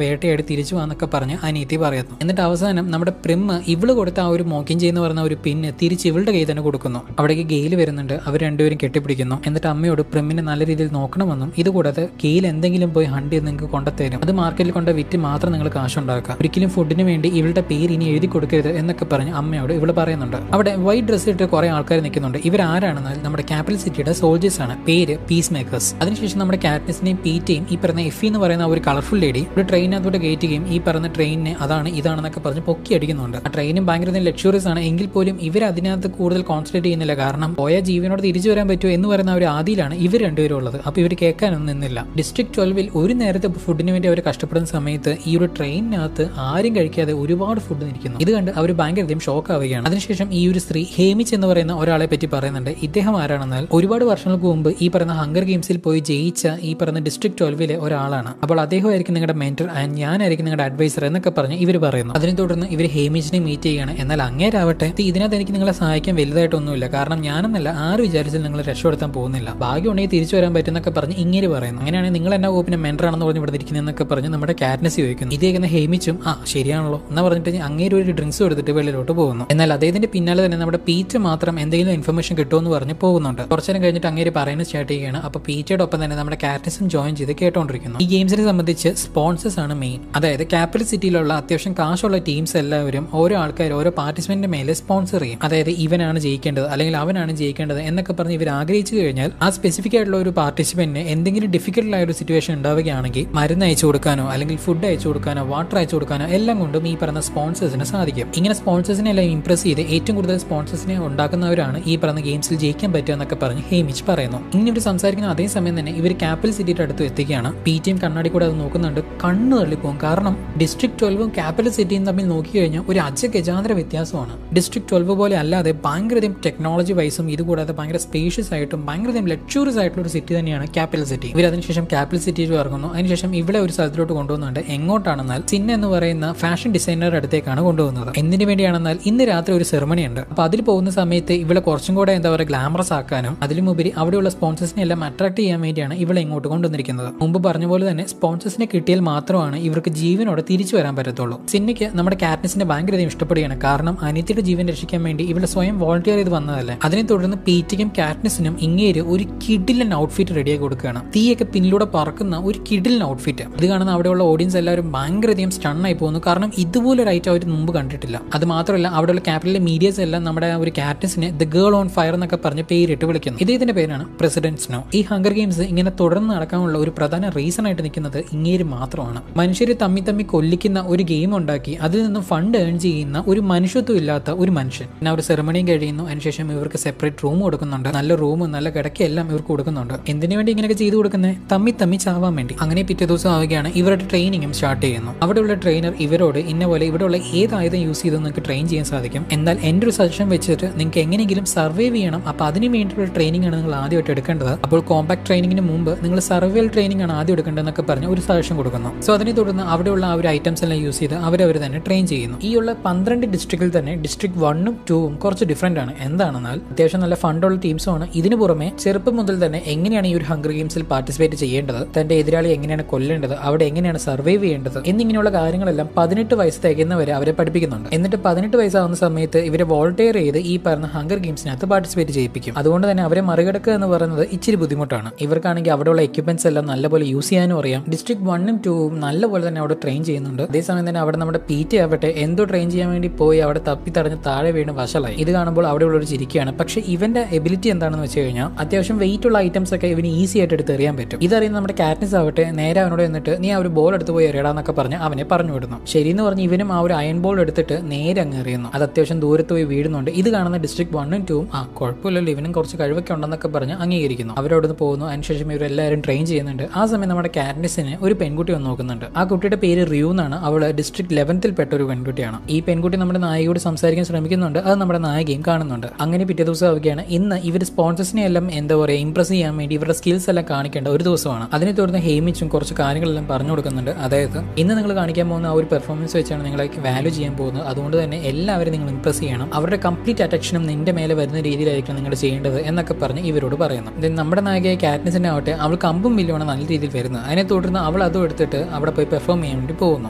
വേട്ടയാടി തിരിച്ചു വന്നൊക്കെ പറഞ്ഞ് അനീതി പറയുന്നു. എന്നിട്ട് അവസാനം നമ്മുടെ പ്രിം ഇവള് കൊടുത്ത ആ ഒരു മോക്കിൻ ചെയ്യുന്ന പറയുന്ന ഒരു പിന്ന് തിരിച്ച് ഇവളുടെ കയ്യിൽ തന്നെ കൊടുക്കുന്നു. അവിടേക്ക് ഗെയിൽ വരുന്നുണ്ട്. അവർ രണ്ടുപേരും കെട്ടിപ്പിടിക്കുന്നു. എന്നിട്ട് അമ്മയോട് പ്രിമ്മിനെ നല്ല രീതിയിൽ നോക്കണമെന്നും ഇതുകൂടാതെ ഗെയിൽ എന്തെങ്കിലും പോയി ഹണ്ട് ചെയ്ത് നിങ്ങൾക്ക് കൊണ്ടുത്തരും, അത് മാർക്കറ്റിൽ കൊണ്ട് വിറ്റ് മാത്രം നിങ്ങൾ കാശുണ്ടാക്കുക, ഒരിക്കലും ഫുഡിന് വേണ്ടി ഇവളുടെ പേര് ഇനി എഴുതി കൊടുക്കരുത് എന്നൊക്കെ പറഞ്ഞ് അമ്മയോട് ഇവള് പറയുന്നുണ്ട്. അവിടെ വൈറ്റ് ഡ്രസ് ഇട്ട് കുറെ ആൾക്കാർ നിൽക്കുന്നുണ്ട്. ഇവരാരാണെന്നാൽ നമ്മുടെ ക്യാപിറ്റൽ സിറ്റിയുടെ സോൾജേഴ്സ് ആണ്, പേര് പീസ് മേക്കേഴ്സ്. അതിനുശേഷം നമ്മുടെ കാറ്റ്നിസിനെയും പീറ്റയും ഈ പറയുന്ന എഫി എന്ന് പറയുന്ന ഒരു കളർഫുൾ ലേഡി ഒരു ട്രെയിനകത്തോട്ട് കയറ്റുകയും ഈ പറയുന്ന ട്രെയിനിനെ അതാണ് ഇതാണെന്നൊക്കെ പറഞ്ഞ് പൊക്കി അടിക്കുന്നുണ്ട്. ആ ട്രെയിനും ഭയങ്കര ലക്ഷൂറിയസ് ആണ്. എങ്കിൽ പോലും ഇവർ അതിനകത്ത് കൂടുതൽ കോൺസെൻട്രേറ്റ് ചെയ്യുന്നില്ല. കാരണം പോയ ജീവനോട് തിരിച്ചു വരാൻ പറ്റുമോ എന്ന് പറയുന്ന ഒരു ആദിയിലാണ് ഇവർ രണ്ടുപേരും ഉള്ളത്. അപ്പൊ ഇവർ കേൾക്കാനൊന്നും നിന്നില്ല. ഡിസ്ട്രിക്ട് 12 ഒരു നേരത്തെ ഫുഡിന് വേണ്ടി അവർ കഷ്ടപ്പെടുന്ന സമയത്ത് ഈ ഒരു ട്രെയിനിനകത്ത് ആരും കഴിക്കാതെ ഒരുപാട് ഫുഡ് നിൽക്കുന്നു. ഇത് കണ്ട് അവർ ഭയങ്കരധികം ഷോക്ക് ആവുകയാണ്. അതിനുശേഷം ഈ ഒരു സ്ത്രീ ഹേമിച്ച് എന്ന് പറയുന്ന ഒരാളെ പറ്റി പറയുന്നുണ്ട്. ഇദ്ദേഹം ആരാണെന്നാൽ ഒരുപാട് വർഷങ്ങൾക്ക് മുമ്പ് ഈ പറയുന്ന ഹങ്കർ ഗെയിംസിൽ പോയി ജയിച്ച ഈ പറയുന്ന ഡിസ്ട്രിക്ട് 12 ഒരാളാണ്. അപ്പോൾ അദ്ദേഹമായിരിക്കും നിങ്ങളുടെ മെന്റർ ആൻഡ് ഞാനായിരിക്കും നിങ്ങളുടെ അഡ്വൈസർ എന്നൊക്കെ പറഞ്ഞ് ഇവർ പറയുന്നു. അതിനെ തുടർന്ന് ഇവർ ഹേമിച്ചിനെ മീറ്റ് ചെയ്യുകയാണ്. എന്നാൽ അങ്ങേരാവട്ടെ ഇതിനകത്ത് എനിക്ക് നിങ്ങളെ സഹായിക്കാൻ വലുതായിട്ടൊന്നുമില്ല, കാരണം ഞാനെന്നല്ല ആര് വിചാരിച്ചാൽ നിങ്ങൾ രക്ഷപ്പെടുത്താൻ പോകുന്നില്ല, ഭാഗ്യം ഉണ്ടെങ്കിൽ തിരിച്ചു വരാൻ പറ്റുന്നൊക്കെ പറഞ്ഞ് ഇങ്ങനെ പറയുന്നു. അങ്ങനെയാണെങ്കിൽ നിങ്ങൾ എന്നാ പിന്നെ മെന്റർ ആണെന്ന് പറഞ്ഞ് ഇവിടെ ഇരിക്കുന്നതെന്നൊക്കെ പറഞ്ഞ് നമ്മുടെ കാറ്റ്നസ് ചോദിക്കുന്നു. ഇതേക്കുന്ന ഹേമിച്ചും ശരിയാണല്ലോ എന്നാ പറഞ്ഞിട്ട് അങ്ങേര് ഒരു ഡ്രിങ്ക്സ് എടുത്തിട്ട് വെളിയിലോട്ട് പോകുന്നു. എന്നാൽ അദ്ദേഹത്തിന്റെ പിന്നാലെ തന്നെ നമ്മുടെ പീറ്റ് മാത്രം എന്തെങ്കിലും ഇൻഫർമേഷൻ കിട്ടുമെന്ന് പറഞ്ഞ് പോകുന്നുണ്ട്. കുറച്ചു നേരം കഴിഞ്ഞിട്ട് അങ്ങേര് പറയുന്നത് സ്റ്റാർട്ട് ചെയ്യുകയാണ്. അപ്പൊ പീറ്റയുടെ ഒപ്പം തന്നെ നമ്മുടെ കാറ്റ്നസും ജോയിൻ ചെയ്ത് കേട്ടോണ്ടിരിക്കുന്നു. ഈ ഗെയിംസിനെ സംബന്ധിച്ച് സ്പോൺസേഴ്സ് ആണ് മെയിൻ. അതായത് ക്യാപിറ്റൽ സിറ്റിയിലുള്ള അത്യാവശ്യം കാശുള്ള ടീംസ് എല്ലാവരും ഓരോ ആൾക്കാർ ഓരോ പാർട്ടിസിപ്പന്റിന്റെ മേലെ സ്പോൺസർ ചെയ്യും. അതായത് ഇവനാണ് ജയിക്കേണ്ടത് അല്ലെങ്കിൽ അവനാണ് ജയിക്കേണ്ടത് എന്നൊക്കെ പറഞ്ഞ് ഇവർ ആഗ്രഹിച്ചു കഴിഞ്ഞാൽ ആ സ്പെസിഫിക് ആയിട്ടുള്ള ഒരു പാർട്ടിസിപ്പന്റിന് എന്തെങ്കിലും ഡിഫിക്കൽട്ട് ആയ ഒരു സിറ്റുവേഷൻ ഉണ്ടാവുകയാണെങ്കിൽ മരുന്ന് അയച്ചു കൊടുക്കാനോ അല്ലെങ്കിൽ ഫുഡ് അയച്ചു കൊടുക്കാനോ വാട്ടർ അയച്ചു കൊടുക്കാനോ എല്ലാം കൊണ്ടും ഈ പറയുന്ന സ്പോൺസേഴ്സിന് സാധിക്കും. ഇങ്ങനെ സ്പോൺസേഴ്സിനെ എല്ലാം ഇംപ്രസ് ചെയ്ത് ഏറ്റവും കൂടുതൽ സ്പോൺസേഴ്സിനെ ഉണ്ടാക്കുന്നവരാണ് ഈ പറയുന്ന ഗെയിംസിൽ ജയിക്കാൻ പറ്റുക എന്നൊക്കെ പറഞ്ഞ് ഹേമിച്ച് പറയുന്നു. ഇങ്ങനെ ഇവർ സംസാരിക്കുന്ന അതേസമയം തന്നെ ഇവർ ക്യാപിറ്റൽ സിറ്റിയുടെ അടുത്ത് എത്തിക്കുകയാണ്. പിടിഎം കണ്ണാടി കൂടെ അത് നോക്കുന്നുണ്ട്. കണ്ണ് തള്ളിപ്പോകും. കാരണം ഡിസ്ട്രിക്ട് 12 ക്യാപിറ്റൽ സിറ്റിയും തമ്മിൽ നോക്കി കഴിഞ്ഞാൽ ഒരു അജഗജാന്തര വ്യത്യാസമാണ്. ഡിസ്ട്രിക്ട് 12 പോലെ അല്ലാതെ ഭയങ്കരധികം ടെക്നോളജി വൈസും ഇതുകൂടാതെ ഭയങ്കര സ്പേഷ്യസ് ആയിട്ടും ഭയങ്കരധികം ലക്ഷൂറിയസ് ആയിട്ടുള്ള ഒരു സിറ്റി തന്നെയാണ് ക്യാപിറ്റൽ സിറ്റി. ഇവർ അതിനുശേഷം ക്യാപിറ്റൽ സിറ്റിയിൽ ഇറങ്ങുന്നു. അതിനുശേഷം ഇവിടെ ഒരു സ്ഥലത്തിലോട്ട് കൊണ്ടുപോകുന്നുണ്ട്. എങ്ങോട്ടാണെന്നാൽ സിന്ന എന്ന് പറയുന്ന ഫാഷൻ ഡിസൈനറുടെ അടുത്തേക്കാണ് കൊണ്ടുപോകുന്നത്. എന്തിനു വേണ്ടിയാണെന്നാൽ ഇന്ന് രാത്രി ഒരു സെറമണി ഉണ്ട്. അപ്പൊ അതിൽ പോകുന്ന സമയത്ത് ഇവിടെ കുറച്ചും കൂടെ എന്താ പറയുക ഗ്ലാമറസ് ആക്കാനും അതിലുമുപരി അവിടെയുള്ള സ്പോൺസേഴ്സിനെ എല്ലാം അട്രാക്ട് ചെയ്യാൻ വേണ്ടിയാണ് ഇവളെ ഇങ്ങോട്ട് കൊണ്ടുവന്നിരിക്കുന്നത്. മുമ്പ് പറഞ്ഞ പോലെ തന്നെ സ്പോൺസേഴ്സിനെ കിട്ടിയാൽ മാത്രമാണ് ഇവർക്ക് ജീവനോടെ തിരിച്ചു വരാൻ പറ്റത്തുള്ളൂ. സിന്നയ്ക്ക് നമ്മുടെ കാറ്റ്നസിനെ ഭയങ്കരധികം ഇഷ്ടപ്പെടുകയാണ്. കാരണം അനിത്യയുടെ ജീവൻ രക്ഷിക്കാൻ വേണ്ടി ഇവിടെ സ്വയം വോളണ്ടിയർ ചെയ്ത് വന്നതല്ലേ. അതിനെ തുടർന്ന് പീറ്റയ്ക്കും കാറ്റ്നസിനും ഇങ്ങേര് ഒരു കിഡിലൻ ഔട്ട്ഫിറ്റ് റെഡിയാക്കി കൊടുക്കുകയാണ്. തീയൊക്കെ പിന്നിലൂടെ പറക്കുന്ന ഒരു കിഡിലൻ ഔട്ട്ഫിറ്റ്. ഇത് കാണുന്ന അവിടെയുള്ള ഓഡിയൻസ് എല്ലാവരും ഭയങ്കരധികം സ്റ്റണ്ണായി പോകുന്നു. കാരണം ഇതുപോലൊരു ഐറ്റം അവർ മുമ്പ് കണ്ടിട്ടില്ല. അത് മാത്രമല്ല അവിടെയുള്ള ക്യാപിറ്റലിലെ മീഡിയസ് എല്ലാം നമ്മുടെ ഒരു കാറ്റ്നസിനെ ദ ഗേൾ ഓൺ ഫയർ എന്നൊക്കെ പറഞ്ഞ് പേരിട്ട് വിളിക്കുന്നു. ഇദ്ദേഹത്തിന്റെ പേരാണ് പ്രസിഡന്റ് സ്നോ. ഈ ഹങ്കർ ഗെയിംസ് ഇങ്ങനെ തുടർന്ന് നടക്കാനുള്ള ഒരു പ്രധാന റീസൺ ആയിട്ട് നിൽക്കുന്നത് ഇങ്ങേര് മാത്രമാണ്. മനുഷ്യരെ തമ്മി കൊല്ലിക്കുന്ന ഒരു ഗെയിം ഉണ്ടാക്കി അതിൽ നിന്നും ഫണ്ട് ഏൺ ചെയ്യുന്ന ഒരു മനുഷ്യത്വം ഇല്ലാത്ത ഒരു മനുഷ്യൻ. പിന്നെ ഒരു സെറമണിയും കഴിയുന്നു. അതിനുശേഷം ഇവർക്ക് സെപ്പറേറ്റ് റൂം കൊടുക്കുന്നുണ്ട്. നല്ല റൂമും നല്ല കിടക്കയെല്ലാം ഇവർക്ക് കൊടുക്കുന്നുണ്ട്. എന്തിനു വേണ്ടി ഇങ്ങനെയൊക്കെ ചെയ്തു കൊടുക്കുന്നത്? തമ്മി ചാവാൻ വേണ്ടി. അങ്ങനെ പിറ്റേ ദിവസം ആവുകയാണ് ഇവരുടെ ട്രെയിനിങ്ങും സ്റ്റാർട്ട് ചെയ്യുന്നു. അവിടെയുള്ള ട്രെയിനർ ഇവരോട് ഇന്ന പോലെ ഇവിടെയുള്ള ഏത് ആയുധം യൂസ് ചെയ്ത് നിങ്ങൾക്ക് ട്രെയിൻ ചെയ്യാൻ സാധിക്കും. എന്നാൽ എന്റെ ഒരു സജഷൻ വെച്ചിട്ട് നിങ്ങൾക്ക് എങ്ങനെയെങ്കിലും സർവൈവ് ചെയ്യണം. അപ്പൊ അതിന് വേണ്ടിയുള്ള ട്രെയിനിങ് ആണ് നിങ്ങൾ ആദ്യമായിട്ട് എടുക്കേണ്ടത്. അപ്പോൾ കോമ്പാക്ട് ട്രെയിനിങ്ങിന് മുമ്പ് നിങ്ങൾ സർവൈവൽ ട്രെയിനിങ് ആണ് ആദ്യം എടുക്കേണ്ടതെന്നൊക്കെ പറഞ്ഞ് ഒരു സജഷൻ കൊടുക്കുന്നു. സോ അതിനെ തുടർന്ന് അവിടെയുള്ള ആ ഒരു ഐറ്റംസ് എല്ലാം യൂസ് ചെയ്ത് അവരവർ തന്നെ ട്രെയിൻ ചെയ്യുന്നു. ഈ ഉള്ള 12 ഡിസ്ട്രിക്റ്റിൽ തന്നെ ഡിസ്ട്രിക്ട് 1ഉം 2ഉം കുറച്ച് ഡിഫറെന്റ് ആണ്. എന്താണെന്നാൽ അത്യാവശ്യം നല്ല ഫണ്ടുള്ള ടീംസുമാണ്. ഇതിനു പുറമെ ചെറുപ്പം മുതൽ തന്നെ എങ്ങനെയാണ് ഈ ഒരു ഹങ്കർ ഗെയിംസിൽ പാർട്ടിസിപ്പേറ്റ് ചെയ്യേണ്ടത്, തന്റെ എതിരാളി എങ്ങനെയാണ് കൊല്ലേണ്ടത്, അവിടെ എങ്ങനെയാണ് സർവൈവ് ചെയ്യേണ്ടത് എന്നിങ്ങനെയുള്ള കാര്യങ്ങളെല്ലാം 18 വയസ്സ് തികയുന്നവരെ അവരെ പഠിപ്പിക്കുന്നുണ്ട്. എന്നിട്ട് 18 വയസ്സാവുന്ന സമയത്ത് ഇവരെ വോളണ്ടിയർ ചെയ്ത് ഈ പറഞ്ഞ ഹങ്കർ ഗെയിംസിനകത്ത് പാർട്ടിസിപ്പേറ്റ് ചെയ്യിപ്പിക്കും. അതുകൊണ്ട് തന്നെ അവരെ മറികടക്കുക എന്ന് പറയുന്നത് ഇച്ചിരി ബുദ്ധിമുട്ടാണ്. ഇവർക്കാണെങ്കിൽ അവിടെയുള്ള എക്യുപ്മെന്റ്സ് എല്ലാം നല്ലപോലെ യൂസ് ചെയ്യാനും അറിയാം. ഡിസ്ട്രിക്ട് 1ഉം 2ഉം നല്ലപോലെ തന്നെ അവിടെ ട്രെയിൻ ചെയ്യുന്നുണ്ട്. അതേസമയം തന്നെ അവിടെ നമ്മുടെ പീറ്റി ആവട്ടെ എന്തോ ട്രെയിൻ ചെയ്യാൻ വേണ്ടി പോയി അവിടെ തപ്പി തടഞ്ഞ് താഴെ വീണ് വശലായി. ഇത് കാണുമ്പോൾ അവിടെയുള്ളൊരു ചിരിക്കുകയാണ്. പക്ഷേ ഇവന്റെ എബിലിറ്റി എന്താണെന്ന് വെച്ച് കഴിഞ്ഞാൽ അത്യാവശ്യം വെയിറ്റ് ഉള്ള ഐറ്റംസ് ഒക്കെ ഇവന് ഈസി ആയിട്ട് എടുത്ത് എറിയാൻ പറ്റും. ഇതറിയുന്ന നമ്മുടെ കാറ്റ്നസ് ആവട്ടെ നേരെ അവനോട് എന്നിട്ട് നീ ആ ഒരു ബോൾ എടുത്ത് പോയി എറിയടാന്നൊക്കെ പറഞ്ഞ് അവനെ പറഞ്ഞു വിടുന്നു. ശരിയെന്ന് പറഞ്ഞ് ഇവനും ആ ഒരു അയൺ ബോൾ എടുത്തിട്ട് നേരെ അങ്ങ് എറിയുന്നു. അത് അത്യാവശ്യം ദൂരത്ത് പോയി വീഴുന്നുണ്ട്. ഇത് കാണുന്ന ഡിസ്ട്രിക്ട് 1ഉം 2ഉം കുഴപ്പമില്ലല്ലോ ഇവനും കുറച്ച് കഴിവൊക്കെ ഉണ്ടെന്നൊക്കെ പറഞ്ഞ് അംഗീകരിക്കുന്നു. അവരോടൊന്ന് പോകുന്നു. അതിനുശേഷം ഇവരെല്ലാവരും ട്രെയിൻ ചെയ്യുന്നുണ്ട്. ആ സമയം നമ്മുടെ കാറ്റ്നസിനെ ഒരു പെൺകുട്ടി വന്ന് നോക്കുന്നുണ്ട്. ആ കുട്ടിയുടെ പേര് റിയൂ എന്നാണ്. അവള് ഡിസ്ട്രിക്ട് 11ൽ പെട്ട ഒരു പെൺകുട്ടിയാണ്. ഈ പെൺകുട്ടി നമ്മുടെ നായികയോട് സംസാരിക്കാൻ ശ്രമിക്കുന്നുണ്ട്. അത് നമ്മുടെ നായികയും കാണുന്നുണ്ട്. അങ്ങനെ പിറ്റേ ദിവസം ആവുകയാണ്. ഇന്ന് ഇവർ സ്പോൺസേഴ്സിനെ എല്ലാം എന്താ പറയുക ഇംപ്രസ് ചെയ്യാൻ വേണ്ടി ഇവരുടെ സ്കിൽസ് എല്ലാം കാണിക്കേണ്ട ഒരു ദിവസമാണ്. അതിനെ തുടർന്ന് ഹേമിച്ചും കുറച്ച് കാര്യങ്ങളെല്ലാം പറഞ്ഞു കൊടുക്കുന്നുണ്ട്. അതായത് ഇന്ന് നിങ്ങൾ കാണിക്കാൻ പോകുന്ന ആ ഒരു പെർഫോമൻസ് വെച്ചാണ് നിങ്ങളെ വാല്യൂ ചെയ്യാൻ പോകുന്നത്. അതുകൊണ്ട് തന്നെ എല്ലാവരും നിങ്ങൾ ഇംപ്രസ് ചെയ്യണം. അവരുടെ കംപ്ലീറ്റ് അറ്റൻഷനും നിന്റെ മേലെ വരുന്ന രീതിയിലായിരിക്കും നിങ്ങൾ ചെയ്യേണ്ടത് എന്നൊക്കെ പറഞ്ഞ് ഇവരോട് പറയുന്നു. നമ്മുടെ നായികയായ കാറ്റ്നസിനെ ആവട്ടെ അവൾക്ക് അമ്പും മില്ലുമാണ് നല്ല രീതിയിൽ വരുന്നത്. അതിനെ തുടർന്ന് അവൾ അവൾ അതും എടുത്തിട്ട് അവിടെ പോയി പെർഫോം ചെയ്യാൻ വേണ്ടി പോകുന്നു.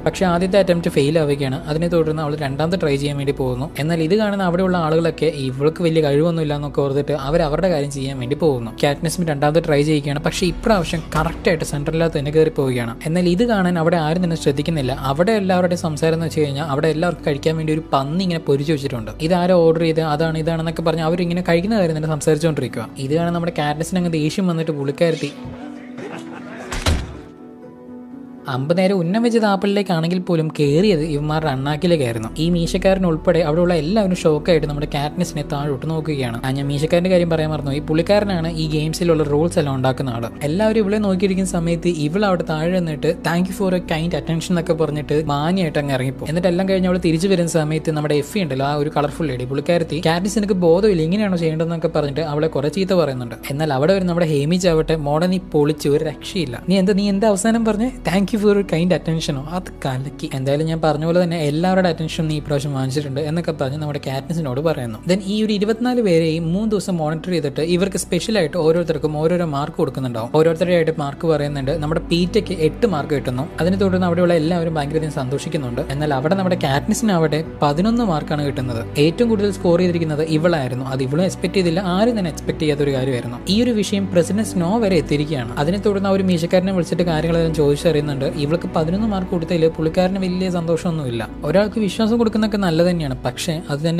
പക്ഷേ ആദ്യത്തെ അറ്റംപ്റ്റ് ഫെയിൽ ആവുകയാണ്. അതിനെ തുടർന്ന് അവൾ രണ്ടാമത്തെ ട്രൈ ചെയ്യാൻ വേണ്ടി പോകുന്നു. എന്നാൽ ഇത് കാണുന്ന അവിടെയുള്ള ആളുകളൊക്കെ ഇവൾക്ക് വലിയ കഴിവൊന്നും ഇല്ല എന്നൊക്കെ ഓർത്തിട്ട് അവരുടെ കാര്യം ചെയ്യാൻ വേണ്ടി പോകുന്നു. കാറ്റ്നിസ് രണ്ടാമത്തെ ട്രൈ ചെയ്യുകയാണ്. പക്ഷേ ഇപ്രാവശ്യം കറക്റ്റായിട്ട് സെൻട്രലിനകത്ത് തന്നെ കയറി പോവുകയാണ്. എന്നാൽ ഇത് കാണാൻ അവിടെ ആരും തന്നെ ശ്രദ്ധിക്കുന്നില്ല. അവിടെ എല്ലാവരുടെയും സംസാരം എന്ന് വെച്ച് കഴിഞ്ഞാൽ അവിടെ എല്ലാവർക്കും കഴിക്കാൻ വേണ്ടി ഒരു പന്നി ഇങ്ങനെ പൊരിച്ചു വെച്ചിട്ടുണ്ട്. ഇതാരോ ഓർഡർ ചെയ്ത് ഇതാണെന്നൊക്കെ പറഞ്ഞ് അവരിങ്ങനെ കഴിക്കുന്ന കാര്യം തന്നെ സംസാരിച്ചുകൊണ്ടിരിക്കുക. ഇത് കാണാൻ നമ്മുടെ കാറ്റ്നിസിന് അങ്ങ് ദേഷ്യം വന്നിട്ട് പുള്ളിക്കാരത്തി 50 നേരം ഉന്നം വെച്ചത് ആപ്പിളിലേക്കാണെങ്കിൽ പോലും കയറിയത് ഇവന്മാരുടെ അണ്ണാക്കിലേക്കായിരുന്നു. ഈ മീശക്കാരൻ ഉൾപ്പെടെ അവിടെയുള്ള എല്ലാവരും ഷോക്കായിട്ട് നമ്മുടെ കാറ്റ്നിസിനെ താഴോട്ട് നോക്കുകയാണ്. ഞാൻ മീശക്കാരൻ്റെ കാര്യം പറയാൻ മറന്നു. ഈ പുള്ളിക്കാരനാണ് ഈ ഗെയിംസിലുള്ള റൂൾസ് എല്ലാം ഉണ്ടാക്കുന്ന ആള്. എല്ലാവരും ഇവിടെ നോക്കിയിരിക്കുന്ന സമയത്ത് ഇവൾ അവിടെ താഴെ നിന്നിട്ട് thank you for A kind attention എന്നൊക്കെ പറഞ്ഞിട്ട് മാന്യമായിട്ട് അങ്ങ് ഇറങ്ങിപ്പോ. എന്നിട്ട് എല്ലാം കഴിഞ്ഞ് അവൾ തിരിച്ചു വരുന്ന സമയത്ത് നമ്മുടെ എഫ് ഉണ്ടല്ലോ, ആ ഒരു കളർഫുൾ ലേഡി പുള്ളിക്കാരത്തി, കാറ്റ്നിസ് എനിക്ക് ബോധമില്ല ഇങ്ങനെയാണോ ചെയ്യേണ്ടതെന്നൊക്കെ പറഞ്ഞിട്ട് അവളെ കുറെ ചീത്ത പറയുന്നുണ്ട്. എന്നാൽ അവിടെ വരും നമ്മുടെ ഹേമിച്ച് ആവട്ടെ, മോഡെ നീ പൊളിച്ച് ഒരു രക്ഷയില്ല, നീ എന്താ അവസാനം പറഞ്ഞ് താങ്ക് യു ഫോർ കൈൻഡ് അറ്റൻഷനോ, അത് കലക്കി. എന്തായാലും ഞാൻ പറഞ്ഞ പോലെ തന്നെ എല്ലാവരുടെ അറ്റൻഷനും നീ ഇപ്രാവശ്യം വാങ്ങിച്ചിട്ടുണ്ട് എന്നൊക്കെ പറഞ്ഞ് നമ്മുടെ കാറ്റ്നിസിനോട് പറയുന്നു. ദെൻ ഈ ഒരു 24 പേരെയും 3 ദിവസം മോണിറ്റർ ചെയ്തിട്ട് ഇവർക്ക് സ്പെഷ്യലായിട്ട് ഓരോരുത്തർക്കും ഓരോരോ മാർക്ക് കൊടുക്കുന്നുണ്ടാവും. ഓരോരുത്തരുടെയായിട്ട് മാർക്ക് പറയുന്നുണ്ട്. നമ്മുടെ പീറ്റയ്ക്ക് 8 മാർക്ക് കിട്ടുന്നു. അതിനെ തുടർന്ന് അവിടെയുള്ള എല്ലാവരും ഭയങ്കരധികം സന്തോഷിക്കുന്നുണ്ട്. എന്നാൽ അവിടെ നമ്മുടെ കാറ്റ്നിസിനാവട്ടെ 11 മാർക്കാണ് കിട്ടുന്നത്. ഏറ്റവും കൂടുതൽ സ്കോർ ചെയ്തിരിക്കുന്നത് ഇവളായിരുന്നു. അത് ഇവളും എക്സ്പെക്ട് ചെയ്തില്ല, ആരും തന്നെ എക്സ്പെക്ട് ചെയ്യാത്ത ഒരു കാര്യമായിരുന്നു. ഈ ഒരു വിഷയം പ്രസിഡന്റ് സ്നോ വരെ എത്തിയിരിക്കുകയാണ്. അതിനെ തുടർന്ന് ആ ഒരു മീശക്കാരനെ വിളിച്ചിട്ട് കാര്യങ്ങളെല്ലാം ചോദിച്ചറിയുന്നുണ്ട്. ഇവൾക്ക് 11 മാർക്ക് കൊടുത്തതിൽ പുള്ളിക്കാരന് വലിയ സന്തോഷമൊന്നുമില്ല. ഒരാൾക്ക് വിശ്വാസം കൊടുക്കുന്നതൊക്കെ നല്ലത് തന്നെയാണ്. പക്ഷേ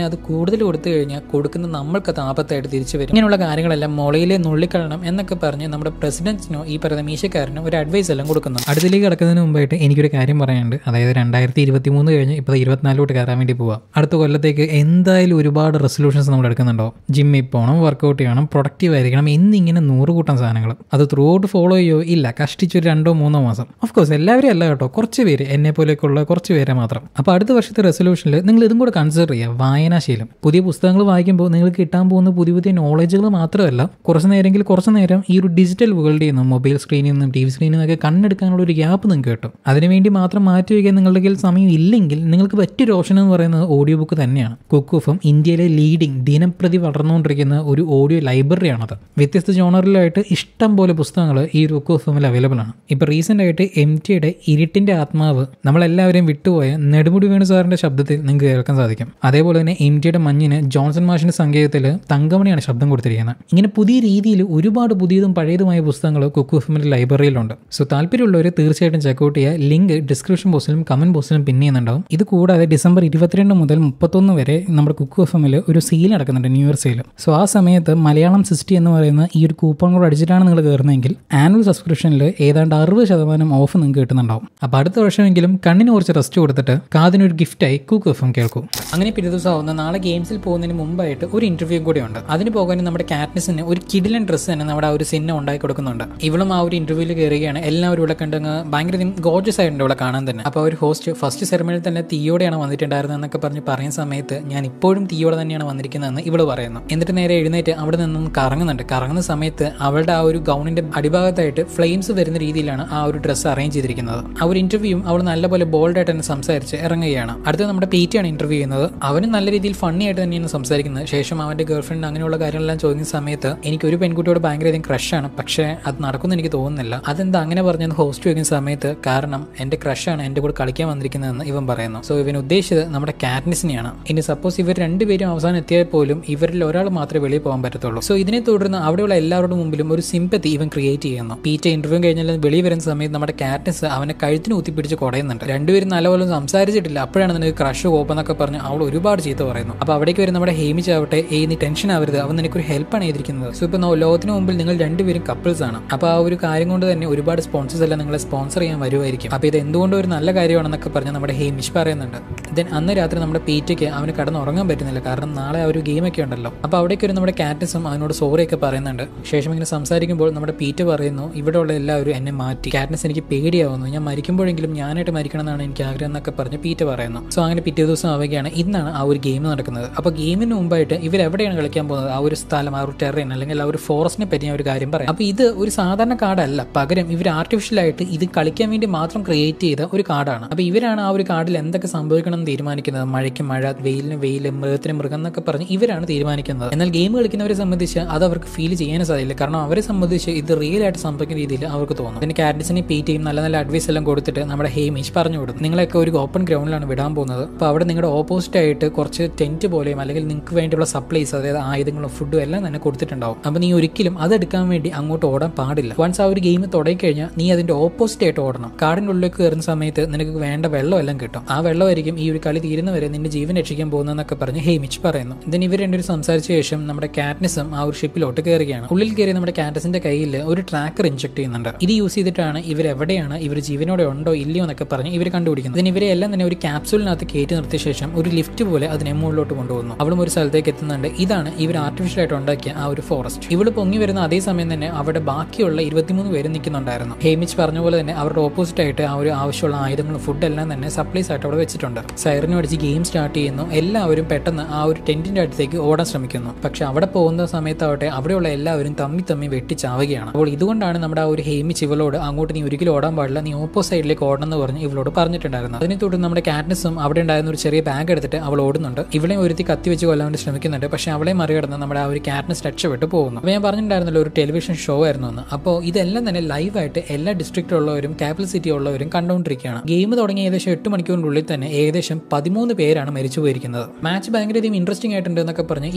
അത് കൂടുതൽ കൊടുത്തു കഴിഞ്ഞാൽ കൊടുക്കുന്ന നമ്മൾക്ക് ആപത്തായിട്ട് തിരിച്ചു വരും. ഇങ്ങനെയുള്ള കാര്യങ്ങളെല്ലാം മുളയിലെ നുള്ളിക്കളയണം എന്നൊക്കെ പറഞ്ഞ് നമ്മുടെ പ്രസിഡന്റിനോ ഈ പറയുന്ന മീശക്കാരനോ ഒരു അഡ്വൈസ് എല്ലാം കൊടുക്കുന്നു. അടുത്തേക്ക് കിടക്കുന്നതിന് മുമ്പായിട്ട് എനിക്കൊരു കാര്യം പറയാനുണ്ട്. അതായത് 2023 കഴിഞ്ഞ് ഇപ്പോൾ 24 കയറാൻ വേണ്ടി പോവാം. അടുത്ത കൊല്ലത്തേക്ക് എന്തായാലും ഒരുപാട് റെസൊല്യൂഷൻസ് നമ്മൾ എടുക്കുന്നുണ്ടോ. ജിമ്മിൽ പോകണം, വർക്കൗട്ട് ചെയ്യണം, പ്രൊഡക്റ്റീവ് ആയിരിക്കണം എന്നിങ്ങനെ 100 കൂട്ടം സാധനങ്ങൾ. അത് ത്രൂ ഔട്ട് ഫോളോ ചെയ്യോ ഇല്ല, കഷ്ടിച്ചൊരു 2-3 മാസം. ഓഫ്കോഴ്സ് എല്ലാവരും അല്ല കേട്ടോ, കുറച്ച് പേര്, എന്നെ പോലെയൊക്കെയുള്ള കുറച്ച് പേരെ മാത്രം. അപ്പോൾ അടുത്ത വർഷത്തെ റെസൊല്യൂഷനിൽ നിങ്ങൾ ഇതും കൂടെ കൺസിഡർ ചെയ്യുക, വായനാശീലം. പുതിയ പുസ്തകങ്ങൾ വായിക്കുമ്പോൾ നിങ്ങൾക്ക് കിട്ടാൻ പോകുന്ന പുതിയ നോളജുകൾ മാത്രമല്ല, കുറച്ച് നേരം ഈ ഒരു ഡിജിറ്റൽ വേൾഡിൽ നിന്നും മൊബൈൽ സ്ക്രീനിൽ നിന്നും TV സ്ക്രീനിൽ നിന്നൊക്കെ കണ്ണെടുക്കാനുള്ള ഒരു ഗ്യാപ്പ് നിങ്ങൾക്ക് കിട്ടും. അതിനുവേണ്ടി മാത്രം മാറ്റി വയ്ക്കാൻ നിങ്ങളുടെ കയ്യിൽ സമയം ഇല്ലെങ്കിൽ നിങ്ങൾക്ക് പറ്റിയൊരു ഓപ്ഷൻ എന്ന് പറയുന്നത് ഓഡിയോ ബുക്ക് തന്നെയാണ്. കുക്ക് എഫ്എം ഇന്ത്യയിലെ ലീഡിംഗ് ദിനംപ്രതി വളർന്നുകൊണ്ടിരിക്കുന്ന ഒരു ഓഡിയോ ലൈബ്രറിയാണത്. വ്യത്യസ്ത ജോണറിലായിട്ട് ഇഷ്ടം പോലെ പുസ്തകങ്ങൾ ഈ ഒരു കുക്ക് എഫ്എമ്മിൽ അവൈലബിൾ ആണ്. ഇപ്പോൾ റീസെൻ്റ് ആയിട്ട് MTയുടെ ഇരുട്ടിന്റെ ആത്മാവ് നമ്മളെല്ലാവരെയും വിട്ടുപോയ നെടുമുടി വേണു സാറിന്റെ ശബ്ദത്തിൽ നിങ്ങൾക്ക് കേൾക്കാൻ സാധിക്കും. അതേപോലെ തന്നെ MTയുടെ മഞ്ഞിന് ജോൺസൺ മാഷിന്റെ സംഗീതത്തിൽ തങ്കമണിയാണ് ശബ്ദം കൊടുത്തിരിക്കുന്നത്. ഇങ്ങനെ പുതിയ രീതിയിൽ ഒരുപാട് പുതിയതും പഴയതുമായ പുസ്തകങ്ങൾ കുക്ക് എഫ്എമ്മിന്റെ ലൈബ്രറിയിലുണ്ട്. സോ താല്പര്യമുള്ളവർ തീർച്ചയായിട്ടും ചെക്കൗട്ട് ചെയ്യുക. ലിങ്ക് ഡിസ്ക്രിപ്ഷൻ ബോക്സിലും കമന്റ് ബോക്സിലും പിൻ ചെയ്യുന്നുണ്ടാവും. ഇത് കൂടാതെ ഡിസംബർ 22 മുതൽ 31 വരെ നമ്മുടെ കുക്ക് എഫ്എമ്മിൽ ഒരു സെയിൽ നടക്കുന്നുണ്ട്, ന്യൂ ഇയർ സെയിൽ. സോ ആ സമയത്ത് മലയാളം 60 എന്ന് പറയുന്ന ഈ ഒരു കൂപ്പൺ കോഡ് അടിച്ചിട്ടാണ് നിങ്ങൾ കയറുന്നതെങ്കിൽ ആനുവൽ സബ്സ്ക്രിപ്ഷനിൽ ഏതാണ്ട് 60% ഓഫ് നിങ്ങൾക്ക് കിട്ടുന്നുണ്ടാവും. അപ്പോൾ അടുത്ത വർഷമെങ്കിലും കണ്ണിന് കുറച്ച് റെസ്റ്റ് കൊടുത്തിട്ട് കാതിനൊരു ഗിഫ്റ്റായി കുക്ക് എഫ്എം കേൾക്കൂ. അങ്ങനെ പിറ്റേ ദിവസം ആവുന്ന നാളെ ഗെയിംസിൽ പോകുന്നതിന് മുമ്പായിട്ട് ഒരു ഇന്റർവ്യൂ കൂടെ ഉണ്ട്. അതിന് പോകാൻ നമ്മുടെ കാറ്റ്നിസിന് ഒരു കിഡിലൻ ഡ്രസ്സ് തന്നെ നമ്മുടെ ആ ഒരു സിന്നെ ഉണ്ടാക്കി കൊടുക്കുന്നുണ്ട്. ഇവളും ആ ഒരു ഇന്റർവ്യൂവിൽ കയറുകയാണ്. എല്ലാവരും ഇവിടെ കണ്ടങ്ങ് ഭയങ്കര ഗോർജസ് ആയിട്ടുണ്ട് ഇവിടെ കാണാൻ തന്നെ. അപ്പോൾ ഒരു ഹോസ്റ്റ് ഫസ്റ്റ് സെറമണിയിൽ തന്നെ തീയോടെയാണ് വന്നിട്ടുണ്ടായിരുന്നത് എന്നൊക്കെ പറയുന്ന സമയത്ത് ഞാൻ ഇപ്പോഴും തീയോടെ തന്നെയാണ് വന്നിരിക്കുന്നതെന്ന് ഇവള് പറയുന്നു. എന്നിട്ട് നേരെ എഴുന്നേറ്റ് അവിടെ നിന്നും കറങ്ങുന്ന സമയത്ത് അവളുടെ ആ ഒരു ഗൗണിന്റെ അടിഭാഗത്തായിട്ട് ഫ്ലെയിംസ് വരുന്ന രീതിയിലാണ് ആ ഒരു ഡ്രസ്സ് അറേഞ്ച് ചെയ്തിരിക്കുന്നത്. ആ ഒരു ഇന്റർവ്യൂവും അവൾ നല്ലപോലെ ബോൾഡായിട്ട് തന്നെ സംസാരിച്ച് ഇറങ്ങുകയാണ്. അടുത്ത നമ്മുടെ പീറ്റിയാണ് ഇന്റർവ്യൂ ചെയ്യുന്നത്. അവനും നല്ല രീതിയിൽ ഫണ്ണി ആയിട്ട് തന്നെയാണ് സംസാരിക്കുന്നത്. ശേഷം അവന്റെ ഗേൾഫ്രണ്ട് അങ്ങനെയുള്ള കാര്യങ്ങളെല്ലാം ചോദിക്കുന്ന സമയത്ത് എനിക്കൊരു പെൺകുട്ടിയോട് ഭയങ്കരധികം ക്രഷാണ്, പക്ഷേ അത് നടക്കുമെന്ന് എനിക്ക് തോന്നുന്നില്ല. അതെന്താ അങ്ങനെ പറഞ്ഞെന്ന് ഹോസ്റ്റ് ചോദിക്കുന്ന സമയത്ത് കാരണം എന്റെ ക്രഷാണ് എന്റെ കൂടെ കളിക്കാൻ വന്നിരിക്കുന്നതെന്ന് ഇവൻ പറയുന്നു. സോ ഇവൻ ഉദ്ദേശിച്ചത് നമ്മുടെ കാറ്റ്നിസിനെയാണ്. ഇനി സപ്പോസ് ഇവർ രണ്ടുപേരും അവസാനം എത്തിയാൽ പോലും ഇവരിൽ ഒരാൾ മാത്രമേ വെളിയിൽ പോകാൻ പറ്റത്തുള്ളൂ. സോ ഇതിനെ തുടർന്ന് അവിടെയുള്ള എല്ലാവരുടെ മുമ്പിലും ഒരു സിമ്പത്തി ഇവൻ ക്രിയേറ്റ് ചെയ്യുന്നു. പീറ്റ ഇന്റർവ്യൂ കഴിഞ്ഞാൽ വെളിയിൽ വരുന്ന സമയത്ത് നമ്മുടെ കാറ്റ്നിസ് അവനെ കഴുത്തിന് കുത്തിപ്പിടിച്ച് കുടയുന്നുണ്ട്. രണ്ടുപേരും നല്ലപോലെ സംസാരിച്ചിട്ടില്ല, അപ്പോഴാണ് നിനക്ക് ക്രഷ് കോപ്പെന്നൊക്കെ പറഞ്ഞ് അവൾ ഒരുപാട് ചീത്ത പറയുന്നു. അപ്പോൾ അവിടേക്ക് വരും നമ്മുടെ ഹേമിച്ചാവട്ടെ, നീ ടെൻഷൻ ആവരുത്, അവൻ നിനക്കൊരു ഹെൽപ്പാണ് ചെയ്തിരിക്കുന്നത്. സോ ഇപ്പോൾ ലോകത്തിന് മുമ്പിൽ നിങ്ങൾ രണ്ടുപേരും കപ്പിൾസ് ആണ്. അപ്പോൾ ആ ഒരു കാര്യം കൊണ്ട് തന്നെ ഒരുപാട് സ്പോൺസേഴ്സ് എല്ലാം നിങ്ങളെ സ്പോൺസർ ചെയ്യാൻ വരുമായിരിക്കും. അപ്പോൾ ഇത് എന്തുകൊണ്ടും ഒരു നല്ല കാര്യമാണെന്നൊക്കെ പറഞ്ഞ് നമ്മുടെ ഹേമിഷ് പറയുന്നുണ്ട്. ദെൻ അന്ന് രാത്രി നമ്മുടെ പീറ്റയ്ക്ക് അവന് കടന്നുറങ്ങാൻ പറ്റുന്നില്ല, കാരണം നാളെ ആ ഒരു ഗെയിമൊക്കെ ഉണ്ടല്ലോ. അപ്പോൾ അവിടേക്ക് ഒരു നമ്മുടെ കാറ്റ്നിസും അവനോട് സോറിയൊക്കെ പറയുന്നുണ്ട്. ശേഷം ഇങ്ങനെ സംസാരിക്കുമ്പോൾ നമ്മുടെ പീറ്റ പറയുന്നു ഇവിടെയുള്ള എല്ലാവരും എന്നെ മാറ്റി, കാറ്റ്നിസ് എനിക്ക് പേടിയാവുന്നു, ഞാൻ മരിക്കുമ്പോഴെങ്കിലും ഞാനായിട്ട് മരിക്കണം എന്നാണ് എനിക്ക് ആഗ്രഹം എന്നൊക്കെ പറഞ്ഞ് പീറ്റ പറയുന്നു. സോ അങ്ങനെ പിറ്റേ ദിവസം ആവുകയാണ്. ഇന്നാണ് ആ ഒരു ഗെയിം നടക്കുന്നത്. അപ്പോൾ ഗെയിമിന് മുമ്പായിട്ട് ഇവരെവിടെയാണ് കളിക്കാൻ പോകുന്നത്, ആ ഒരു സ്ഥലം, ആ ഒരു ടെറൈൻ അല്ലെങ്കിൽ ആ ഒരു ഫോറസ്റ്റിനെ പറ്റി ഒരു കാര്യം പറയാം. അപ്പോൾ ഇത് ഒരു സാധാരണ കാർഡല്ല, പകരം ഇവർ ആർട്ടിഫിഷ്യലായിട്ട് ഇത് കളിക്കാൻ വേണ്ടി മാത്രം ക്രിയേറ്റ് ചെയ്ത ഒരു കാർഡാണ്. അപ്പോൾ ഇവരാണ് ആ ഒരു കാർഡിൽ എന്തൊക്കെ സംഭവിക്കണം എന്ന് തീരുമാനിക്കുന്നത്. മഴയ്ക്ക് മഴ, വെയിലിന് വെയിൽ, മൃഗത്തിന് മൃഗം എന്നൊക്കെ പറഞ്ഞ് ഇവരാണ് തീരുമാനിക്കുന്നത്. എന്നാൽ ഗെയിം കളിക്കുന്നവരെ സംബന്ധിച്ച് അത് അവർക്ക് ഫീൽ ചെയ്യാനും സാധിക്കില്ല, കാരണം അവരെ സംബന്ധിച്ച് ഇത് റിയൽ ആയിട്ട് സംഭവിക്കുന്ന രീതിയിൽ അവർക്ക് തോന്നും. പിന്നെ കാറ്റ്നിസിനെ പീറ്റയും നല്ല നല്ല അഡ്വൈസ് എല്ലാം കൊടുത്തിട്ട് നമ്മുടെ ഹേമിഷ് പറഞ്ഞു കൊടുക്കും, നിങ്ങളൊക്കെ ഒരു ഓപ്പൺ ഗ്രൗണ്ടിലാണ് വിടാൻ പോകുന്നത്. അപ്പോൾ അവിടെ നിങ്ങളുടെ ഓപ്പോസിറ്റ് ആയിട്ട് കുറച്ച് ടെന്റ് പോലെയും അല്ലെങ്കിൽ നിങ്ങൾക്ക് വേണ്ടിയുള്ള സപ്ലൈസ്, അതായത് ആയുധങ്ങളും ഫുഡും എല്ലാം തന്നെ കൊടുത്തിട്ടുണ്ടാവും. അപ്പോൾ നീ ഒരിക്കലും അതെടുക്കാൻ വേണ്ടി അങ്ങോട്ട് ഓടാൻ പാടില്ല. വൺസ് ആ ഒരു ഗെയിം തുടങ്ങിക്കഴിഞ്ഞാൽ നീ അതിന്റെ ഓപ്പോസിറ്റ് ആയിട്ട് ഓടണം. കാടിന്റെ ഉള്ളിലേക്ക് കയറുന്ന സമയത്ത് നിനക്ക് വേണ്ട വെള്ളം എല്ലാം കിട്ടും. ആ വെള്ളമായിരിക്കും ഈ ഒരു കളി തീരുന്നവരെ നിന്റെ ജീവൻ രക്ഷിക്കാൻ പോകുന്നതെന്നൊക്കെ പറഞ്ഞ് ഹേമിച്ച് പറയുന്നു. ഇതിന് ഇവർ രണ്ടുപേരും സംസാരിച്ച ശേഷം നമ്മുടെ കാറ്റ്നിസും ആ ഒരു ഷിപ്പിലോട്ട് കയറുകയാണ്. ഉള്ളിൽ കയറി നമ്മുടെ കാറ്റസിന്റെ കയ്യിൽ ഒരു ട്രാക്കർ ഇൻജെക്ട് ചെയ്യുന്നുണ്ട്. ഇത് യൂസ് ചെയ്തിട്ടാണ് ഇവർ എവിടെയാണ്, ഇവർ ജീവനോടെ ഉണ്ടോ ഇല്ലയോ എന്നൊക്കെ പറഞ്ഞ് ഇവർ കണ്ടുപിടിക്കുന്നത്. ഇതിന് ഇവരെ എല്ലാം തന്നെ ഒരു ക്യാപ്സൂളിനകത്ത് കയറ്റി നിർത്തിയ ശേഷം ഒരു ലിഫ്റ്റ് പോലെ അതിനെ മുകളിലോട്ട് കൊണ്ടുപോകുന്നു. അവളും ഒരു സ്ഥലത്തേക്ക് എത്തുന്നുണ്ട്. ഇതാണ് ഇവർ ആർട്ടിഫിഷ്യൽ ആയിട്ട് ഉണ്ടാക്കിയ ആ ഒരു ഫോറസ്റ്റ്. ഇവള് പൊങ്ങി വരുന്ന അതേ സമയം തന്നെ അവിടെ ബാക്കിയുള്ള 23 പേര് നിൽക്കുന്നുണ്ടായിരുന്നു. ഹേമിച്ച് പറഞ്ഞ പോലെ തന്നെ അവരുടെ ഓപ്പോസിറ്റ് ആയിട്ട് ആ ഒരു ആവശ്യമുള്ള ആയുധങ്ങളും ഫുഡ് എല്ലാം തന്നെ സപ്ലൈസ് ആയിട്ട് അവിടെ വെച്ചിട്ടുണ്ട്. സൈറനും അടിച്ച് ഗെയിം സ്റ്റാർട്ട് ചെയ്യുന്നു. എല്ലാവരും പെട്ടെന്ന് ആ ഒരു ടെന്റിന്റെ അടുത്തേക്ക് ഓടാൻ ശ്രമിക്കുന്നു. പക്ഷെ അവിടെ പോകുന്ന സമയത്താവട്ടെ അവിടെയുള്ള എല്ലാവരും തമ്മി വെട്ടിച്ചാവുകയാണ്. അപ്പോൾ ഇതുകൊണ്ടാണ് നമ്മുടെ ആ ഒരു ഹേമിച്ച് ഇവളോട് അങ്ങോട്ട് നീ ഒരിക്കലും ഓടാൻ പാടില്ല, നീ ഓപ്പോസിറ്റ് സൈഡിലേക്ക് ഓടണം എന്ന് പറഞ്ഞ് ഇവളോട് പറഞ്ഞിട്ടുണ്ടായിരുന്നു. അതിനെ തുടർന്ന് നമ്മുടെ കാറ്റ്നിസും അവിടെ ഉണ്ടായിരുന്ന ഒരു ചെറിയ ബാഗ് എടുത്തിട്ട് അവൾ ഓടുന്നുണ്ട്. ഇവളെ ഒരുത്തി കത്തി വെച്ച് കൊല്ലാൻ വേണ്ടി ശ്രമിക്കുന്നുണ്ട്. പക്ഷെ അവളെ മറികടന്ന് നമ്മുടെ ആ ഒരു കാറ്റ്നിസ് രക്ഷപ്പെട്ട് പോകുന്നു. അപ്പോൾ ഞാൻ പറഞ്ഞിട്ടുണ്ടായിരുന്നല്ലോ ഒരു ടെലിവിഷൻ ഷോ ആയിരുന്നു എന്ന്. അപ്പോൾ ഇതെല്ലാം തന്നെ ലൈവായിട്ട് എല്ലാ ഡിസ്ട്രിക്റ്റിലുള്ളവരും ക്യാപിറ്റൽ സിറ്റി ഉള്ളവരും കണ്ടുകൊണ്ടിരിക്കുകയാണ്. ഗെയിം തുടങ്ങി ഏകദേശം 8 മണിക്കൂറിനുള്ളിൽ തന്നെ ഏകദേശം 13 പേരാണ് മരിച്ചു പോയിരിക്കുന്നത്. മാച്ച് ഭയങ്കരധികം ഇൻട്രസ്റ്റിംഗ് ആയിട്ടുണ്ട് എന്നൊക്കെ പറഞ്ഞ്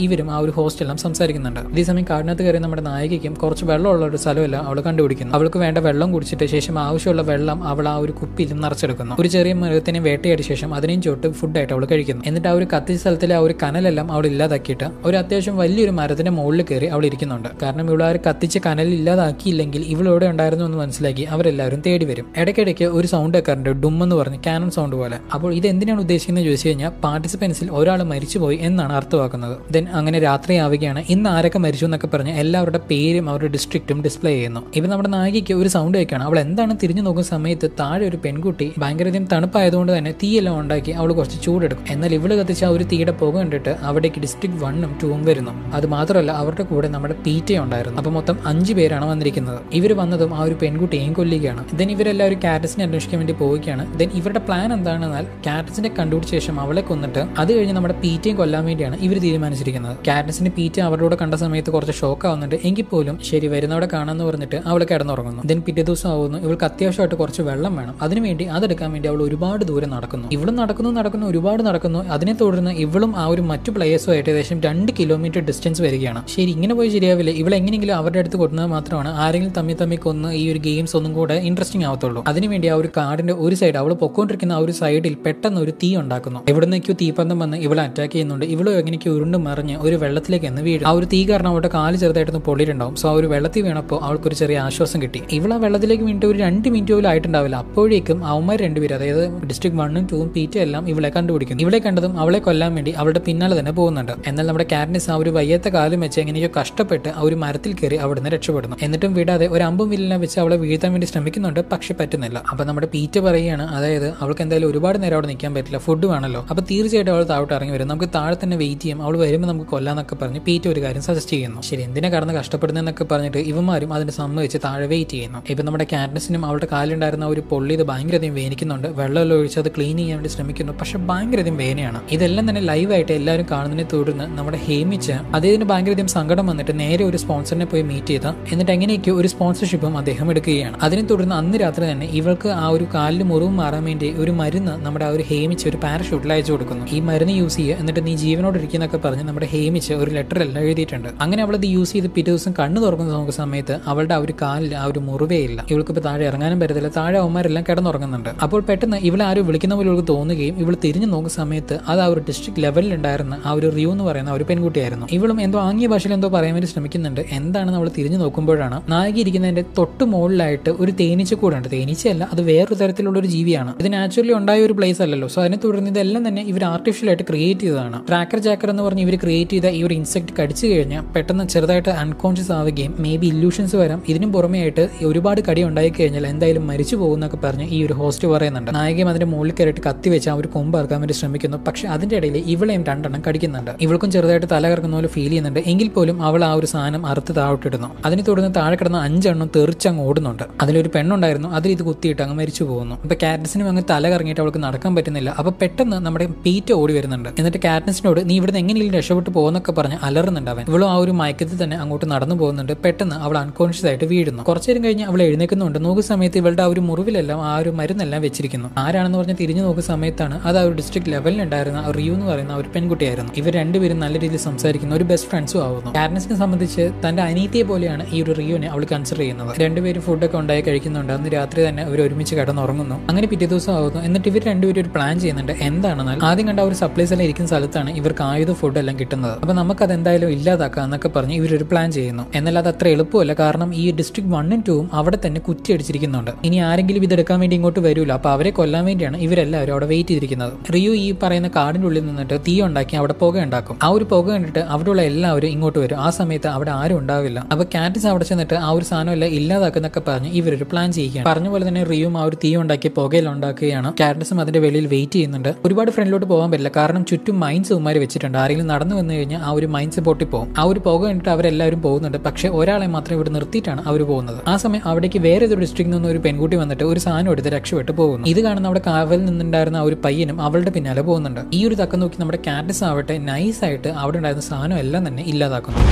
ഇവരും ആ ഒരു ഹോസ്റ്റെല്ലാം സംസാരിക്കുന്നുണ്ട്. ഇതേസമയം കാടിനകത്ത് കയറി നമ്മുടെ നായികയ്ക്കും കുറച്ച് വെള്ളമുള്ള ഒരു സ്ഥലമല്ല അവൾ കണ്ടുപിടിക്കുന്നു. അവൾക്ക് വേണ്ട വെള്ളം കുടിച്ചിട്ട് ശേഷം ആവശ്യമുള്ള വെള്ളം അവൾ ആ ഒരു കുപ്പിയിൽ നിറച്ചെടുക്കുന്നു. ഒരു ചെറിയ മൃഗത്തിനെ വേട്ടയാടിയ ശേഷം അതിനെയും ചോട്ട് ഫുഡായിട്ട് അവൾ കഴിക്കുന്നു. എന്നിട്ട് ആ ഒരു കത്തിച്ച സ്ഥലത്തിലെ ആ ഒരു കനലെല്ലാം അവൾ ഇല്ലാതാക്കിയിട്ട് ഒരു അത്യാവശ്യം വലിയൊരു മരത്തിന്റെ മുകളിൽ കയറി അവൾ ഇരിക്കുന്നുണ്ട്. കാരണം ഇവിടെ ആ ഒരു കത്തിച്ച കനൽ ഇല്ലാതാക്കിയില്ലെങ്കിൽ ഇവളോടെ ഉണ്ടായിരുന്നു എന്ന് മനസ്സിലാക്കി അവരെല്ലാവരും തേടി വരും. ഇടയ്ക്കിടയ്ക്ക് ഒരു സൗണ്ട് കേൾക്കാറുണ്ട്, ഡും എന്ന് പറഞ്ഞ് കാനൺ സൗണ്ട് പോലെ. അപ്പോൾ ഇത് എന്തിനാണ് ഉദ്ദേശിക്കുന്നത് ചോദിച്ചു കഴിഞ്ഞാൽ പാർട്ടിസിപ്പൻസിൽ ഒരാൾ മരിച്ചുപോയി എന്നാണ് അർത്ഥമാക്കുന്നത്. ദെൻ അങ്ങനെ രാത്രിയാവുകയാണ്. ഇന്ന് ആരൊക്കെ മരിച്ചു എന്നൊക്കെ പറഞ്ഞ് എല്ലാവരുടെ പേരും അവരുടെ ഡിസ്ട്രിക്റ്റും ഡിസ്പ്ലേ ചെയ്യുന്നു. ഇപ്പൊ നമ്മുടെ നായികയ്ക്ക് ഒരു സൗണ്ട് കേൾക്കുകയാണ്. അവൾ എന്താണ് തിരിഞ്ഞു നോക്കുന്ന സമയത്ത് താഴെ ഒരു പെൺകുട്ടി ഭയങ്കരധികം തണുപ്പായതുകൊണ്ട് തന്നെ തീയെല്ലാം ഉണ്ടാക്കി അവൾ കുറച്ച് ചൂടെടുക്കും. എന്നാൽ ഇവള് കത്തിച്ച ആ ഒരു തീയുടെ പുക കണ്ടിട്ട് അവിടേക്ക് ഡിസ്ട്രിക്ട് 1ഉം 2ഉം വരുന്നു. അത് മാത്രമല്ല അവരുടെ കൂടെ നമ്മുടെ പീറ്റ ഉണ്ടായിരുന്നു. അപ്പൊ മൊത്തം 5 പേരാണ് വന്നിരിക്കുന്നത്. ഇവർ വന്നതും ആ ഒരു പെൺകുട്ടിയെയും കൊല്ലുകയാണ്. ദെൻ ഇവരെല്ലാവരും കാറ്റസിനെ അന്വേഷിക്കാൻ വേണ്ടി പോവുകയാണ്. ദെൻ ഇവരുടെ പ്ലാൻ എന്താണെന്നാൽ കാറ്റസിനെ കണ്ടുപിടിച്ച ശേഷം അവളെ കൊന്നിട്ട് അത് കഴിഞ്ഞ് നമ്മുടെ പീറ്റയും കൊല്ലാൻ വേണ്ടിയാണ് ഇവർ തീരുമാനിച്ചിരിക്കുന്നത്. കാറ്റസിന്റെ പീറ്റ അവരുടെ കൂടെ കണ്ട സമയത്ത് കുറച്ച് ഷോക്ക് ആവുന്നുണ്ട്. എങ്കിൽ പോലും ശരി വരുന്നവിടെ കാണാമെന്ന് പറഞ്ഞിട്ട് അവൾ കിടന്നുറങ്ങുന്നു. ദെൻ പിറ്റേ ദിവസം ആവുന്നു. ഇവൾക്ക് അത്യാവശ്യമായിട്ട് കുറച്ച് വെള്ളം വേണം. അതിനുവേണ്ടി അതെടുക്കാൻ വേണ്ടി അവൾ ഒരുപാട് ദൂരം നടക്കുന്നു. ഇവളും നടക്കുന്നു ഒരുപാട് നടക്കുന്നു. അതിനെ തുടർന്ന് ഇവളും ആ ഒരു മറ്റു പ്ലേയേഴ്സുമായിട്ട് ഏകദേശം 2 കിലോമീറ്റർ ഡിസ്റ്റൻസ് വരികയാണ്. ശരി ഇങ്ങനെ പോയി ശരിയാവില്ല. ഇവൾ എങ്ങനെയെങ്കിലും അവരുടെ അടുത്ത് കൊടുക്കുന്നത് മാത്രമാണ് ആരെങ്കിലും തമ്മി കൊന്ന് ഈ ഒരു ഗെയിംസ് ഒന്നും കൂടെ ഇൻട്രസ്റ്റിംഗ് ആവത്തുള്ളൂ. അതിനുവേണ്ടി ആ ഒരു കാടിന്റെ ഒരു സൈഡ് അവൾ പൊക്കോണ്ടിരിക്കുന്ന ആ ഒരു സൈഡിൽ പെട്ടെന്ന് ഒരു തീ ഉണ്ടാക്കുന്നു. എവിടെ നിന്നൊക്കെയോ തീപ്പന്തം വന്ന് ഇവളെ അറ്റാക്ക് ചെയ്യുന്നുണ്ട്. ഇവളും എങ്ങനെയൊക്കെ ഉരുണ്ട് മറിഞ്ഞ് ഒരു വെള്ളത്തിലേക്ക് എന്ന് വീഴും. ആ ഒരു തീ കാരണം അവളുടെ കാല് ചെറുതായിട്ടൊന്ന് പൊള്ളിയിട്ടുണ്ടാവും. സോ ആ ഒരു വെള്ളത്തിൽ വീണപ്പോൾ അവൾക്കൊരു ചെറിയ ആശ്വാസം കിട്ടി. ഇവൾ ആ വെള്ളത്തിലേക്ക് വീണിട്ട് ഒരു 2 മിനിറ്റ് പോലും ആയിട്ടുണ്ടാവില്ല. അപ്പോഴേക്കും അവന്മാർ 2 പേര്, അതായത് ഡിസ്ട്രിക്ട് 1ഉം 2ഉം പീറ്റ എല്ലാം ഇവളെ കണ്ടുപിടിക്കുന്നു. ഇവളെ കണ്ടതും അവളെ കൊല്ലാൻ വേണ്ടി അവളുടെ പിന്നാലെ തന്നെ പോകുന്നുണ്ട്. എന്നാൽ നമ്മുടെ കാറ്റ്നിസ് ആ ഒരു വയ്യാത്ത കാലം വെച്ച് എങ്ങനെയോ കഷ്ടപ്പെട്ട് ആ ഒരു മരത്തിൽ കയറി അവിടുന്ന് രക്ഷപ്പെടുന്നു. എന്നിട്ടും വിടാതെ ഒരു അമ്പും വില്ലിനെ വെച്ച് അവളെ വീഴ്ത്താൻ വേണ്ടി ശ്രമിക്കുന്നുണ്ട്. പക്ഷെ പറ്റുന്നില്ല. അപ്പൊ നമ്മുടെ പീറ്റ പറയുകയാണ്, അതായത് അവൾക്ക് എന്തായാലും ഒരുപാട് നേരം അവിടെ നിൽക്കാൻ പറ്റില്ല, ഫുഡ് വേണമല്ലോ. അപ്പൊ തീർച്ചയായിട്ടും അവൾ താഴോട്ട് ഇറങ്ങി വരും, നമുക്ക് താഴെ തന്നെ വെയിറ്റ് ചെയ്യാം, അവൾ വരുമ്പോൾ നമുക്ക് കൊല്ലാന്നൊക്കെ പറഞ്ഞ് പീറ്റ ഒരു കാര്യം സജസ്റ്റ് ചെയ്യുന്നു. ശരി എന്തിനാ കടന്ന് കഷ്ടപ്പെടുന്നതെന്നൊക്കെ പറഞ്ഞിട്ട് ഇവന്മാരും അതിന് സമ്മതിച്ച് താഴെ വെയിറ്റ് ചെയ്യുന്നു. ഇപ്പൊ നമ്മുടെ കാറ്റ്നിസിനും അവളുടെ കാലുണ്ടായിരുന്ന ഒരു പൊള്ളി ഇത് ഭയങ്കരധികം വേനിക്കുന്നുണ്ട്. വെള്ളമെല്ലാം ഒഴിച്ച് അത് ക്ലീൻ ചെയ്യാൻ വേണ്ടി ശ്രമിക്കുന്നു. പക്ഷെ ഭയങ്കരധികം വേനയാണ്. ഇതെല്ലാം തന്നെ ലൈവായിട്ട് എല്ലാവരും കാണുന്നതിനെ തുടർന്ന് നമ്മുടെ ഹേമിച്ച് അദ്ദേഹത്തിന് ഭയങ്കരധികം സങ്കടം വന്നിട്ട് നേരെ ഒരു സ്പോൺസറിനെ പോയി മീറ്റ് ചെയ്ത് എന്നിട്ട് എങ്ങനെയൊക്കെ ഒരു സ്പോൺസർഷിപ്പും അദ്ദേഹം എടുക്കുകയാണ്. അതിനെ തുടർന്ന് അന്ന് രാത്രി തന്നെ ഇവൾക്ക് ആ ഒരു കാലിൽ മുറിവ് മാറാൻ വേണ്ടി ഒരു മരുന്ന് നമ്മുടെ ആ ഒരു ഹേമിച്ച് ഒരു പാരഷൂട്ടിൽ അയച്ചു കൊടുക്കുന്നു. ഈ മരുന്ന് യൂസ് ചെയ്യുക, എന്നിട്ട് നീ ജീവനോട് ഇരിക്കുന്നൊക്കെ പറഞ്ഞ് നമ്മുടെ ഹേമിച്ച് ഒരു ലെറ്റർ എല്ലാം എഴുതിയിട്ടുണ്ട്. അങ്ങനെ അവളത് യൂസ് ചെയ്ത് പിറ്റേ ദിവസം കണ്ണു തുറക്കുന്ന സമയത്ത് അവളുടെ ആ ഒരു കാലിൽ ആ ഒരു മുറിവേ ഇല്ല. ഇവൾക്ക് ഇപ്പൊ താഴെ ഇറങ്ങാനും പറ്റത്തില്ല. താഴെ അവന്മാരെല്ലാം കിടന്നുറങ്ങുന്നുണ്ട്. അപ്പോൾ പെട്ടെന്ന് ഇവളെ ആരും വിളിക്കുന്ന പോലെ ഇവൾക്ക് തോന്നുകയും ഇവൾ തിരിഞ്ഞു നോക്കുന്ന സമയത്ത് അത് ആ ഒരു ഡിസ്ട്രിക്ട് ലെവലിൽ ഉണ്ടായിരുന്ന ആ ഒരു റിയൂ എന്ന് പറയുന്ന ഒരു പെൺകുട്ടിയായിരുന്നു. ഇവളും എന്തോ ആംഗ്യ ഭാഷയിൽ എന്തോ പറയാൻ വേണ്ടി ശ്രമിക്കുന്നുണ്ട്. എന്താണെന്ന് അവൾ തിരിഞ്ഞു നോക്കുമ്പോഴാണ് നായിക ഇരിക്കുന്നതിന്റെ തൊട്ട് മുകളിലായിട്ട് ഒരു തേനീച്ചക്കൂടുണ്ട്. തേനീച്ചയല്ല, അത് വേറൊരു തരത്തിലുള്ള ഒരു ജീവിയാണ്. ഇത് നാച്ചുറലി ഉണ്ടായ ഒരു പ്ലേസ് അല്ലല്ലോ. സോ അതിനെ തുടർന്ന് ഇതെല്ലാം തന്നെ ഇവർ ആർട്ടിഫിഷ്യൽ ആയിട്ട് ക്രിയേറ്റ് ചെയ്തതാണ്. ട്രാക്കർ ജാക്കർ എന്ന് പറഞ്ഞ് ഇവർ ക്രിയേറ്റ് ചെയ്ത ഈ ഒരു ഇൻസെക്ട് കടിച്ചു കഴിഞ്ഞാൽ പെട്ടെന്ന് ചെറുതായിട്ട് അൺകോൺഷ്യസ് ആവുകയും മേ ബി ഇല്യൂഷൻസ് വരാം. ഇതിനും പുറമേ ആയിട്ട് ഒരുപാട് കടി ഉണ്ടായി കഴിഞ്ഞാൽ എന്തായാലും മരിച്ചു പോകുന്നൊക്കെ പറഞ്ഞ് ഈ ഒരു ഹോസ്റ്റ് പറയുന്നുണ്ട്. നായികയും അതിന്റെ മുകളിൽ കയറിയിട്ട് കത്തി വെച്ച് ആ ഒരു കൊമ്പ് ഇറക്കാൻ വേണ്ടി ശ്രമിക്കുന്നു. പക്ഷെ അതിന്റെ ഇടയിൽ ഇവളെയും 2 എണ്ണം കടിക്കുന്നുണ്ട്. ഇവൾക്കും ചെറുതായിട്ട് തല കറക്കുന്ന പോലെ ഫീൽ ചെയ്യുന്നുണ്ട്. എങ്കിൽ പോലും അവൾ ആ ഒരു സാധനം അറുത്ത് താഴോട്ടിടുന്നു. അതിനെ തുടർന്ന് താഴെ കിടന്ന 5 എണ്ണം തെറിച്ചങ്ങ് ഓടുന്നുണ്ട്. അതിലൊരു പെണ്ണുണ്ടായിരുന്നു, അതിൽ ഇത് കുത്തിയിട്ട് അങ്ങ് മരിച്ചു പോകുന്നു. അപ്പൊ കാറ്റ്നിസിനും അങ്ങ് തല കറങ്ങിയിട്ട് അവൾക്ക് നടക്കാൻ പറ്റുന്നില്ല. അപ്പൊ പെട്ടെന്ന് നമ്മുടെ പീറ്റ ഓടി വരുന്നുണ്ട്. എന്നിട്ട് കാറ്റ്നിസിനോട് നീ ഇവിടുന്ന് എങ്ങനെയും രക്ഷപ്പെട്ടു പോകുന്നൊക്കെ പറഞ്ഞ് അലറുന്നുണ്ട് അവൻ. ഇവളും ആ ഒരു മയക്കത്തിൽ തന്നെ അങ്ങോട്ട് നടന്നു പോകുന്നുണ്ട്. പെട്ടെന്ന് അവൾ അൺകോൺഷ്യസ് ആയിട്ട് വീഴുന്നു. കുറച്ചു നേരം കഴിഞ്ഞ് അവൾ എഴുന്നേക്കുന്നുണ്ട്. നോക്കുന്ന സമയത്ത് ഇവളുടെ ആ ഒരു മുറിവിലെല്ലാം ആ ഒരു മരുന്നെല്ലാം വെച്ചിരിക്കുന്നു. ആരാണെന്ന് പറഞ്ഞ് തിരിഞ്ഞു നോക്കുന്ന സമയത്താണ് അത് ആ ഒരു ഡിസ്ട്രിക്ട് ലെവലിലുണ്ടായിരുന്ന റിയു എന്ന് പറയുന്ന ഒരു പെൺകുട്ടിയായിരുന്നു. ഇവർ രണ്ടുപേരും നല്ല രീതിയിൽ സംസാരിക്കുന്ന ഒരു ബെസ്റ്റ് ഫ്രണ്ട്സും ആവുന്നു. കാറ്റ്നിസിനെ സംബന്ധിച്ച് തന്റെ അനിയത്തിയെ പോലെയാണ് ഈ ഒരു റിയുവിനെ അവൾ കൺസിഡർ ചെയ്യുന്നത്. രണ്ടുപേരും ഫുഡൊക്കെ ഉണ്ടായി കഴിക്കുന്നുണ്ട്. അന്ന് രാത്രി തന്നെ അവർ ഒരുമിച്ച് കിടന്നുറങ്ങുന്നു. അങ്ങനെ പിറ്റേ ദിവസം ആവുന്നു. എന്നിട്ട് ഇവർ രണ്ടുപേരും ഒരു പ്ലാൻ ചെയ്യുന്നുണ്ട്. എന്താണെന്നാൽ ആദ്യം കണ്ട ഒരു സപ്ലൈസ് എല്ലാം ഇരിക്കുന്ന സ്ഥലത്താണ് ഇവർക്ക് ആയുധ ഫുഡ് എല്ലാം കിട്ടുന്നത്. അപ്പൊ നമുക്ക് അത് എന്തായാലും ഇല്ലാതാക്കാം എന്നൊക്കെ പറഞ്ഞ് ഇവരൊരു പ്ലാൻ ചെയ്യുന്നു. എന്നാൽ അത് അത്ര എളുപ്പമല്ല. കാരണം ഈ ഡിസ്ട്രിക്ട് 1 ഉം 2 ഉം അവിടെ തന്നെ കുറ്റിയടിച്ചിരിക്കുന്നുണ്ട്. ഇനി ആരെങ്കിലും ഇതെടുക്കാൻ വേണ്ടി ഇങ്ങോട്ട് വരൂല. അപ്പൊ അവരെ കൊല്ലാൻ വേണ്ടിയാണ് ഇവരെല്ലാവരും അവിടെ വെയിറ്റ് ചെയ്തിരിക്കുന്നത്. റിയു ഈ പറയുന്ന കാടിന്റെ ഉള്ളിൽ നിന്നിട്ട് തീ ഉണ്ടാക്കി അവിടെ പുക ഉണ്ടാക്കും. ആ ഒരു പുക കണ്ടിട്ട് അവിടെയുള്ള എല്ലാവരും ഇങ്ങോട്ട് വരും. ആ സമയത്ത് അവിടെ ആരും ഉണ്ടാവില്ല. അപ്പൊ കാറ്റിസ് അവിടെ ചെന്നിട്ട് ആ ഒരു സാധനം എല്ലാം ഇല്ലാതാക്കുന്നൊക്കെ പറഞ്ഞ് ഇവരൊരു പ്ലാൻ ചെയ്യുകയാണ്. പറഞ്ഞ പോലെ തന്നെ റിയും ആ ഒരു തീ ഉണ്ടാക്കി പുകയെല്ലാം ഉണ്ടാക്കുകയാണ്. കാറ്റിസും അതിന്റെ വെളിയിൽ വെയിറ്റ് ചെയ്യുന്നുണ്ട്. ഒരുപാട് ഫ്രണ്ടിലോട്ട് പോകാൻ പറ്റില്ല. കാരണം ചുറ്റും മൈൻസ് ഉമ്മാര് വെച്ചിട്ടുണ്ട്. ആരെങ്കിലും നടന്നു വന്നു കഴിഞ്ഞാൽ ആ ഒരു മൈൻസ് പൊട്ടിപ്പോകും. ആ ഒരു പുക കണ്ടിട്ട് അവരെല്ലാവരും പോകുന്നുണ്ട്. പക്ഷെ ഒരാളെ മാത്രം ഇവിടെ നിർത്തിയിട്ടാണ് അവർ പോകുന്നത്. ആ സമയം അവിടേക്ക് വേറെ ഒരു ഡിസ്ട്രിക്റ്റിൽ നിന്ന് ഒരു പെൺകുട്ടി വന്നിട്ട് ഒരു സാധനം എടുത്ത് രക്ഷപ്പെട്ട് പോകുന്നു. ഇത് കാണുന്ന അവിടെ കാവൽ നിന്നുണ്ടായിരുന്ന ആ ഒരു പയ്യനും അവളുടെ പിന്നാലെ പോകുന്നുണ്ട്. ഈ ഒരു തക്കം നോക്കി നമ്മുടെ കാറ്റ്നിസ് ആവട്ടെ നൈസായിട്ട് അവിടെ ഉണ്ടായിരുന്ന സാധനം എല്ലാം തന്നെ ഇല്ലാതാക്കുന്നു.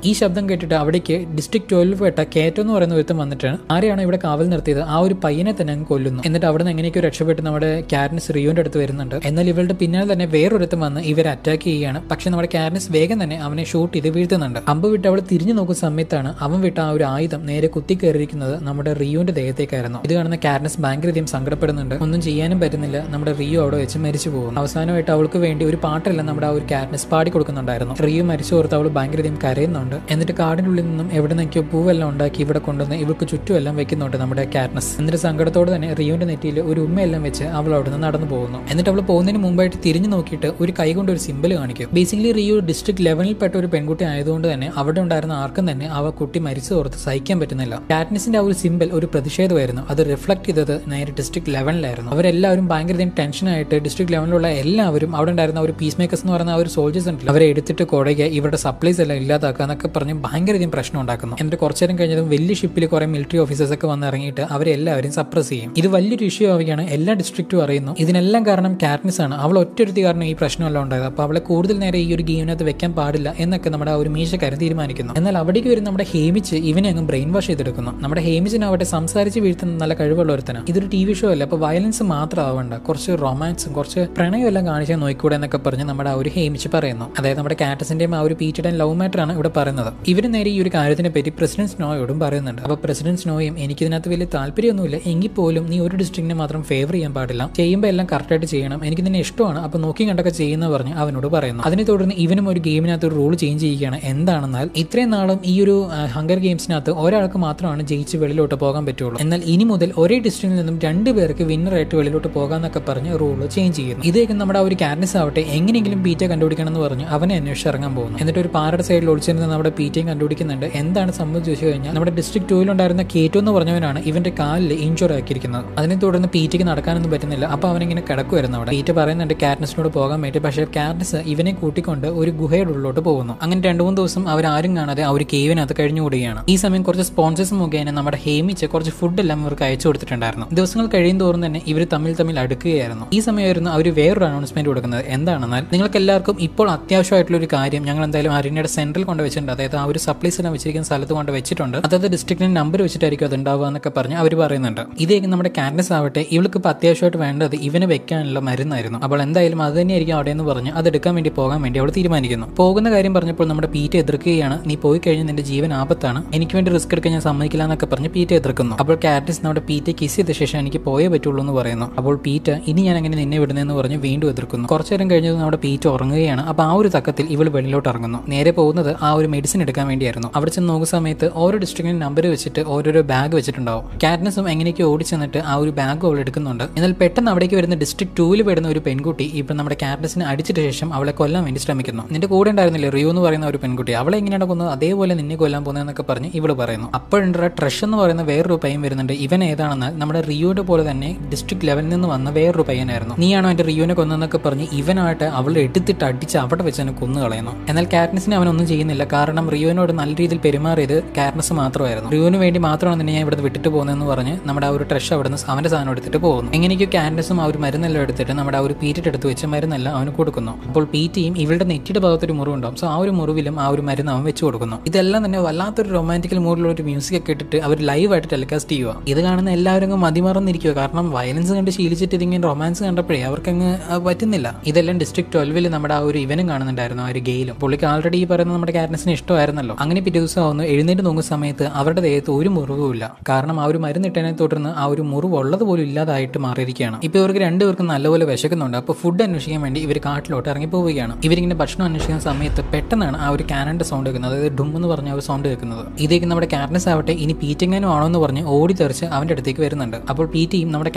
ഈ ശബ്ദം കേട്ടിട്ട് അവിടേക്ക് ഡിസ്ട്രിക്ട് 12 പെട്ട കേറ്റോ എന്ന് പറയുന്ന ഒരുത്തം വന്നിട്ടാണ് ആരെയാണോ ഇവിടെ കാവൽ നിർത്തിയത് ആ ഒരു പയ്യനെ തന്നെ അങ്ങ് കൊല്ലുന്നു. എന്നിട്ട് അവിടെ നിന്ന് എങ്ങനെയൊക്കെ രക്ഷപ്പെട്ട് നമ്മുടെ കാറ്റ്നിസ് റിയോന്റെ അടുത്ത് വരുന്നുണ്ട്. എന്നാൽ ഇവളുടെ പിന്നാലെ തന്നെ വേറൊരുത്തം വന്ന് ഇവരെ അറ്റാക്ക് ചെയ്യുകയാണ്. പക്ഷെ നമ്മുടെ കാറ്റ്നിസ് വേഗം തന്നെ അവനെ ഷൂട്ട് ചെയ്ത് വീഴ്ത്തുന്നുണ്ട്. അമ്പ് വിട്ട് അവൾ തിരിഞ്ഞു നോക്കുന്ന സമയത്താണ് അവൻ വിട്ട ആ ഒരു ആയുധം നേരെ കുത്തിക്കയറിയിരിക്കുന്നത് നമ്മുടെ റിയോന്റെ ദേഹത്തേക്കായിരുന്നു. ഇത് കാണുന്ന കാറ്റ്നിസ് ഭയങ്കരധികം സങ്കടപ്പെടുന്നുണ്ട്. ഒന്നും ചെയ്യാനും പറ്റുന്നില്ല. നമ്മുടെ റിയോ അവിടെ വെച്ച് മരിച്ചു പോകും. അവസാനമായിട്ട് അവൾക്ക് വേണ്ടി ഒരു പാട്ടെല്ലാം നമ്മുടെ ആ ഒരു കാറ്റ്നിസ് പാടി കൊടുക്കുന്നുണ്ടായിരുന്നു. റിയോ മരിച്ചു ഓർത്ത് അവൾ ഭയങ്കരധികം കരയുന്നുണ്ട്. എന്നിട്ട് കാടിനുള്ളിൽ നിന്നും എവിടെ നിന്നൊക്കെയോ പൂവെല്ലാം ഉണ്ടാക്കി ഇവിടെ കൊണ്ടുവന്ന് ഇവർക്ക് ചുറ്റുമെല്ലാം വെക്കുന്നുണ്ട് നമ്മുടെ കാറ്റ്നിസ്. എന്നിട്ട് സങ്കടത്തോടെ തന്നെ റിയോന്റെ നെറ്റിയിൽ ഒരു ഉമ്മയെല്ലാം വെച്ച് അവൾ അവിടെ നിന്ന് നടന്നു പോകുന്നു. എന്നിട്ട് അവൾ പോകുന്നതിന് മുമ്പായിട്ട് തിരിഞ്ഞു നോക്കിയിട്ട് ഒരു കൈ കൊണ്ട് ഒരു സിമ്പിൾ കാണിക്കും. ബേസിക്കലി റിയോ ഡിസ്ട്രിക്ട് ലെവലിൽപ്പെട്ട ഒരു പെൺകുട്ടി ആയതുകൊണ്ട് തന്നെ അവിടെ ഉണ്ടായിരുന്ന ആർക്കും തന്നെ അവ കുട്ടി മരിച്ചു ഓർത്ത് സഹിക്കാൻ പറ്റുന്നില്ല. കാറ്റ്നിസിന്റെ ആ ഒരു സിമ്പിൾ ഒരു പ്രതിഷേധമായിരുന്നു. അത് റിഫ്ലക്ട് ചെയ്തത് നേരെ ഡിസ്ട്രിക്ട് ലെവലിലായിരുന്നു. അവരെല്ലാവരും ഭയങ്കരധികം ടെൻഷനായിട്ട് ഡിസ്ട്രിക്ട് ലെവലിലുള്ള എല്ലാവരും അവിടെ ഉണ്ടായിരുന്ന ഒരു പീസ് മേക്കേഴ്സ് എന്ന് പറയുന്ന ആ ഒരു സോൾജേഴ്സ് ഉണ്ടല്ലോ അവരെ എടുത്തിട്ട് കൊടയുക ഇവരുടെ സപ്ലൈസ് എല്ലാം ഇല്ലാതാക്കുക എന്നൊക്കെ പറഞ്ഞ് ഭയങ്കരധികം പ്രശ്നം ഉണ്ടാക്കുന്നു. എന്നിട്ട് കുറച്ചു നേരം കഴിഞ്ഞതും വലിയ ഷിപ്പിൽ കുറെ മിലിറ്ററി ഓഫീസേഴ്സ് ഒക്കെ വന്ന് ഇറങ്ങിയിട്ട് അവരെ എല്ലാവരും സപ്രസ് ചെയ്യും. ഇത് വലിയൊരു ഇഷ്യൂ ആവുകയാണ്. എല്ലാ ഡിസ്ട്രിക്റ്റും അറിയുന്നു. ഇതിനെല്ലാം കാരണം കാറ്റ്നിസ് ആണ്. അവൾ ഒറ്റൊരുത്തി കാരണം ഈ പ്രശ്നമെല്ലാം ഉണ്ടായത്. അപ്പോൾ അവളെ കൂടുതൽ നേരെ ഈ ഒരു ഗെയിമിനകത്ത് വെക്കാൻ പാടില്ല എന്നൊക്കെ നമ്മുടെ ആ ഒരു മീശക്കാരൻ തീരുമാനിക്കുന്നു. എന്നാൽ അവിടേക്ക് വരും നമ്മുടെ ഹേമിച്ച് ഇവനെ അങ്ങ് ബ്രെയിൻ വാഷ് ചെയ്തെടുക്കുന്നു. നമ്മുടെ ഹേമിച്ചിനാവട്ടെ സംസാരിച്ച് വീഴ്ത്തുന്ന നല്ല കഴിവുള്ള ഒരുത്തനാണ്. ഇതൊരു TV ഷോ അല്ല. അപ്പോൾ വയലൻസ് മാത്രം ആവണ്ട, കുറച്ച് റൊമാൻസും കുറച്ച് പ്രണയം എല്ലാം കാണിച്ചാൽ നോക്കിക്കൂടെ എന്നൊക്കെ പറഞ്ഞ് നമ്മുടെ ആ ഒരു ഹേമിച്ച് പറയുന്നു. അതായത് നമ്മുടെ കാറ്റസിന്റെയും ആ ഒരു പീറ്റഡ് ആൻഡ് ലവ് മാറ്റർ ആണ് ഇവിടെ പറയുന്നത്. ഇവര് നേരെ ഈ ഒരു കാര്യത്തിനെ പറ്റി പ്രസിഡന്റ് സ്നോയോടും പറയുന്നുണ്ട്. അപ്പോൾ പ്രസിഡന്റ് സ്നോയും എനിക്കിതിനകത്ത് വലിയ താല്പര്യമൊന്നുമില്ല, എങ്കിൽ പോലും നീ ഒരു ഡിസ്ട്രിക്റ്റിനെ മാത്രം ഫേവർ ചെയ്യാൻ പാടില്ല, ചെയ്യുമ്പോൾ എല്ലാം കറക്റ്റായിട്ട് ചെയ്യണം, എനിക്ക് നിന്നെ ഇഷ്ടമാണ്, അപ്പോൾ നോക്കി കണ്ടൊക്കെ ചെയ്യുന്ന പറഞ്ഞ് അവനോട് പറയുന്നു. അതിനെ തുടർന്ന് ഇവനും ഒരു ഗെയിമിനകത്ത് ഒരു റൂൾ ചേഞ്ച് ചെയ്യുകയാണ്. എന്താണെന്നാൽ ഇത്രയും നാളും ഈ ഒരു ഹങ്കർ ഗെയിംസിനകത്ത് ഒരാൾക്ക് മാത്രമാണ് ജയിച്ച് വെളിയിലോട്ട് പോകാൻ പറ്റുള്ളൂ. എന്നാൽ ഇനി മുതൽ ഒരേ ഡിസ്ട്രിക്റ്റിൽ നിന്നും 2 പേർക്ക് വിന്നറായിട്ട് വെളിയിലോട്ട് പോകാന്നൊക്കെ പറഞ്ഞ് റൂൾ ചേഞ്ച് ചെയ്യുന്നു. ഇതേക്കും നമ്മുടെ ഒരു കാറ്റ്നിസ് ആവട്ടെ എങ്ങനെയെങ്കിലും പീറ്റ കണ്ടുപിടിക്കണം എന്ന് പറഞ്ഞ് അവനെ അന്വേഷിച്ച് ഇറങ്ങാൻ പോകുന്നു. എന്നിട്ട് ഒരു പാറയുടെ സൈഡിൽ ഒളിച്ചിരുന്ന നമ്മുടെ പീറ്റയും കണ്ടുപിടിക്കുന്നുണ്ട്. എന്താണ് സംഭവം ചോദിച്ചു കഴിഞ്ഞാൽ നമ്മുടെ ഡിസ്ട്രിക്ട് 2 ഉണ്ടായിരുന്ന കേറ്റോ എന്ന് പറഞ്ഞവനാണ് ഇവന്റെ കാലിൽ ഇഞ്ചുറി ആക്കിയിരിക്കുന്നത്. അതിനെ തുടർന്ന് പീറ്റയ്ക്ക് നടക്കാനൊന്നും പറ്റുന്നില്ല. അപ്പൊ അവനിങ്ങനെ കിടക്കുമായിരുന്നു അവിടെ. പീറ്റ പറയുന്നുണ്ട് കാറ്റ്നിസിനോട് പോകാൻ വേണ്ടി. പക്ഷേ കാറ്റ്നിസ് ഇവനെ കൂട്ടിക്കൊണ്ട് ഒരു ഗുഹയുടെ ഉള്ളിലോട്ട് പോകുന്നു. അങ്ങനെ 2-3 ദിവസം അവരാരും കാണാതെ ആ ഒരു കേവിനകത്ത് കഴിഞ്ഞുകൂടുകയാണ്. ഈ സമയം കുറച്ച് സ്പോൺസേഴ്സ് മുഖേന നമ്മുടെ ഹേമിച്ച് കുറച്ച് ഫുഡ് എല്ലാം ഇവർക്ക് അയച്ചു കൊടുത്തിട്ടുണ്ടായിരുന്നു. ദിവസങ്ങൾ കഴിയും തോറും തന്നെ ഇവർ തമ്മിൽ അടുക്കുകയായിരുന്നു. ഈ സമയമായിരുന്നു അവർ വേറൊരു അനൗൺസ്മെന്റ് കൊടുക്കുന്നത്. എന്താണെന്നാൽ നിങ്ങൾക്ക് എല്ലാവർക്കും ഇപ്പോൾ അത്യാവശ്യമായിട്ടുള്ള ഒരു കാര്യം ഞങ്ങൾ എന്തായാലും അരീനയുടെ സെൻട്രൽ കൊണ്ട് വെച്ചിട്ടുണ്ട്. അതായത് ആ ഒരു സപ്ലൈസ് എല്ലാം വെച്ചിരിക്കുന്ന സ്ഥലത്ത് കൊണ്ട് വെച്ചിട്ടുണ്ട്. അതായത് ഡിസ്ട്രിക്റ്റിന്റെ നമ്പർ വെച്ചിട്ടായിരിക്കും അത് ഉണ്ടാവുക എന്നൊക്കെ പറഞ്ഞ് അവർ പറയുന്നുണ്ട്. ഇതേ നമ്മുടെ കാറ്റ്നിസ് ആവട്ടെ ഇവൾക്ക് ഇപ്പോൾ അത്യാവശ്യമായിട്ട് വേണ്ടത് ഇവനെ വെക്കാനുള്ള മരുന്നായിരുന്നു. അപ്പോൾ എന്തായാലും അത് തന്നെയായിരിക്കും അവിടെ എന്ന് പറഞ്ഞ് അത് എടുക്കാൻ വേണ്ടി പോകാൻ വേണ്ടി അവൾ തീരുമാനിക്കുന്നു. പോകുന്ന കാര്യം പറഞ്ഞപ്പോൾ നമ്മുടെ പീറ്റ എതിർക്കുകയാണ്. നീ പോയി കഴിഞ്ഞാൽ നിന്റെ ജീവൻ ആപത്താണ്, എനിക്ക് വേണ്ടി റിസ്ക് എടുക്കാൻ ഞാൻ സമ്മതിക്കില്ല എന്നൊക്കെ പറഞ്ഞ് പീറ്റ എതിർക്കുന്നു. അപ്പോൾ കാറ്റ്നിസ് നമ്മുടെ പീറ്റ കിസ് ചെയ്ത ശേഷം എനിക്ക് പോയേ പറ്റുള്ളൂ എന്ന് പറയുന്നു. അപ്പോൾ പീറ്റ ഇനി ഞാൻ അങ്ങനെ നിന്നെ വിടുന്നതെന്ന് പറഞ്ഞ് വീണ്ടും എതിർക്കുന്നു. കുറച്ചു നേരം കഴിഞ്ഞത് നമ്മുടെ പീറ്റ ഉറങ്ങുകയാണ്. അപ്പോൾ ആ ഒരു തക്കത്തിൽ ഇവൾ വെളിയിലോട്ട് ഇറങ്ങുന്നു. നേരെ പോകുന്നത് ആ ഒരു മെഡിസിൻ എടുക്കാൻ വേണ്ടിയായിരുന്നു. അവിടെ ചെന്ന് നോക്കുന്ന സമയത്ത് ഓരോ ഡിസ്ട്രിക്റ്റിന്റെ നമ്പർ വെച്ചിട്ട് ഓരോരോ ബാഗ് വെച്ചിട്ടുണ്ടാവും. കാറ്റ്നിസും എങ്ങനെയൊക്കെ ഓടിച്ചെന്നിട്ട് ആ ഒരു ബാഗ് അവൾ എടുക്കുന്നുണ്ട്. എന്നാൽ പെട്ടെന്ന് അവിടേക്ക് വരുന്ന ഡിസ്ട്രിക്ട് 2 പെടുന്ന ഒരു പെൺകുട്ടി ഇപ്പം നമ്മുടെ കാറ്റ്നിസിനെ അടിച്ചിട്ട് ശേഷം അവളെ കൊല്ലാൻ വേണ്ടി ശ്രമിക്കുന്നു. നിന്റെ കൂടെ ഉണ്ടായിരുന്നില്ലേ റിയോ എന്ന് പറയുന്ന ഒരു പെൺകുട്ടി, അവളെ എങ്ങനെയാണ് കൊന്നത് അതേപോലെ നിന്നെ കൊല്ലാൻ പോകുന്നതെന്നൊക്കെ പറഞ്ഞ് ഇവള് പറയുന്നു. അപ്പോഴുണ്ട് ട്രഷ് എന്ന് പറയുന്ന വേറൊരു പയ്യൻ വരുന്നുണ്ട്. ഇവൻ ഏതാണെന്നാൽ നമ്മുടെ റിയോയുടെ പോലെ തന്നെ ഡിസ്ട്രിക്ട് ലെവലിൽ നിന്ന് വന്ന വേറൊരു പയ്യനായിരുന്നു. നീയാണോ എന്റെ റിയോനെ കൊന്നതെന്നൊക്കെ പറഞ്ഞ് ഇവനായിട്ട് അവളെ എടുത്തിട്ട് അടിച്ച് അവിടെ വെച്ച് തന്നെ കൊന്നു കളയുന്നു. എന്നാൽ കാറ്റ്നിസിനെ അവനൊന്നും ചെയ്യുന്നില്ല. കാരണം റിയോനോട് നല്ല രീതിയിൽ പെരുമാറിയത് കാറ്റ്നസ് മാത്രമായിരുന്നു. റിയോന് വേണ്ടി മാത്രമാണ് ഞാൻ ഇവിടെ വിട്ടിട്ട് പോകുന്നതെന്ന് പറഞ്ഞ് നമ്മുടെ ആ ഒരു ട്രഷ് അവിടെ നിന്ന് അവന്റെ സാധനം എടുത്തിട്ട് പോകുന്നു. എങ്ങനെയൊക്കെ കാറ്റ്നസും ആ ഒരു മരുന്നെല്ലാം എടുത്തിട്ട് നമ്മുടെ ആ ഒരു പീറ്റിട്ട് എടുത്ത് വെച്ച് മരുന്നെല്ലാം അവന് കൊടുക്കുന്നു. അപ്പോൾ പീറ്റിയും ഇവളുടെ നെറ്റിയുടെ ഭാഗത്തൊരു മുറിവുണ്ടാവും. സോ ആ ഒരു മുറിവിലും ആ ഒരു മരുന്ന് അവൻ വെച്ച് കൊടുക്കുന്നു. ഇതെല്ലാം തന്നെ വല്ലാത്തൊരു റൊമാൻറ്റിക്കൽ മൂഡിലുള്ള ഒരു മ്യൂസിക് ഒക്കെ ഇട്ടിട്ട് അവർ ലൈവായിട്ട് ടെലികാസ്റ്റ് ചെയ്യുക. ഇത് കാണുന്ന എല്ലാവരും മതിമറന്നിരിക്കുക. കാരണം വയലൻസ് കണ്ട് ശീലിച്ചിട്ട് ഇതിങ്ങനെ റൊമാൻസ് കണ്ടപ്പോഴേ അവർക്കങ്ങ് പറ്റുന്നില്ല. ഇതെല്ലാം ഡിസ്ട്രിക്ട് 12 നമ്മുടെ ആ ഒരു ഇവനും കാണുന്നുണ്ടായിരുന്നു, ആ ഒരു ഗെയിലും. പുള്ളിക്ക് ആൾറെഡി ഈ പറയുന്ന നമ്മുടെ കാറ്റ്നസിന് ഇഷ്ടമായിരുന്നല്ലോ. അങ്ങനെ പിറ്റേ ദിവസം ആവുന്നു എഴുന്നേറ്റ് നോക്കുന്ന സമയത്ത് അവരുടെ ദേഹത്ത് ഒരു മുറിവുമില്ല. കാരണം ആ ഒരു മരുന്നിട്ടതിനെ തുടർന്ന് ആ ഒരു മുറിവ് ഉള്ളത് പോലും ഇല്ലാതായിട്ട് മാറിയിരിക്കുകയാണ്. ഇപ്പൊ ഇവർക്ക് രണ്ടുപേർക്കും നല്ലപോലെ വിശക്കുന്നുണ്ട്. അപ്പോൾ ഫുഡ് അന്വേഷിക്കാൻ വേണ്ടി ഇവർ കാട്ടിലോട്ട് ഇറങ്ങി പോവുകയാണ്. ഇവരിങ്ങനെ ഭക്ഷണം അന്വേഷിക്കുന്ന സമയത്ത് പെട്ടെന്നാണ് ആ ഒരു കാനന്റെ സൗണ്ട് കേൾക്കുന്നത്, അതായത് ഡും എന്ന് പറഞ്ഞ ഒരു സൗണ്ട് കേൾക്കുന്നത്. ഇതേക്ക് നമ്മുടെ കാറ്റ്നസ് ആവട്ടെ ഇനി പീറ്റെങ്ങാനും ആണോ എന്ന് പറഞ്ഞ് ഓടി തെറിച്ച് അവന്റെ അടുത്തേക്ക് വരുന്നുണ്ട്. അപ്പോൾ പീറ്റയും നമ്മുടെ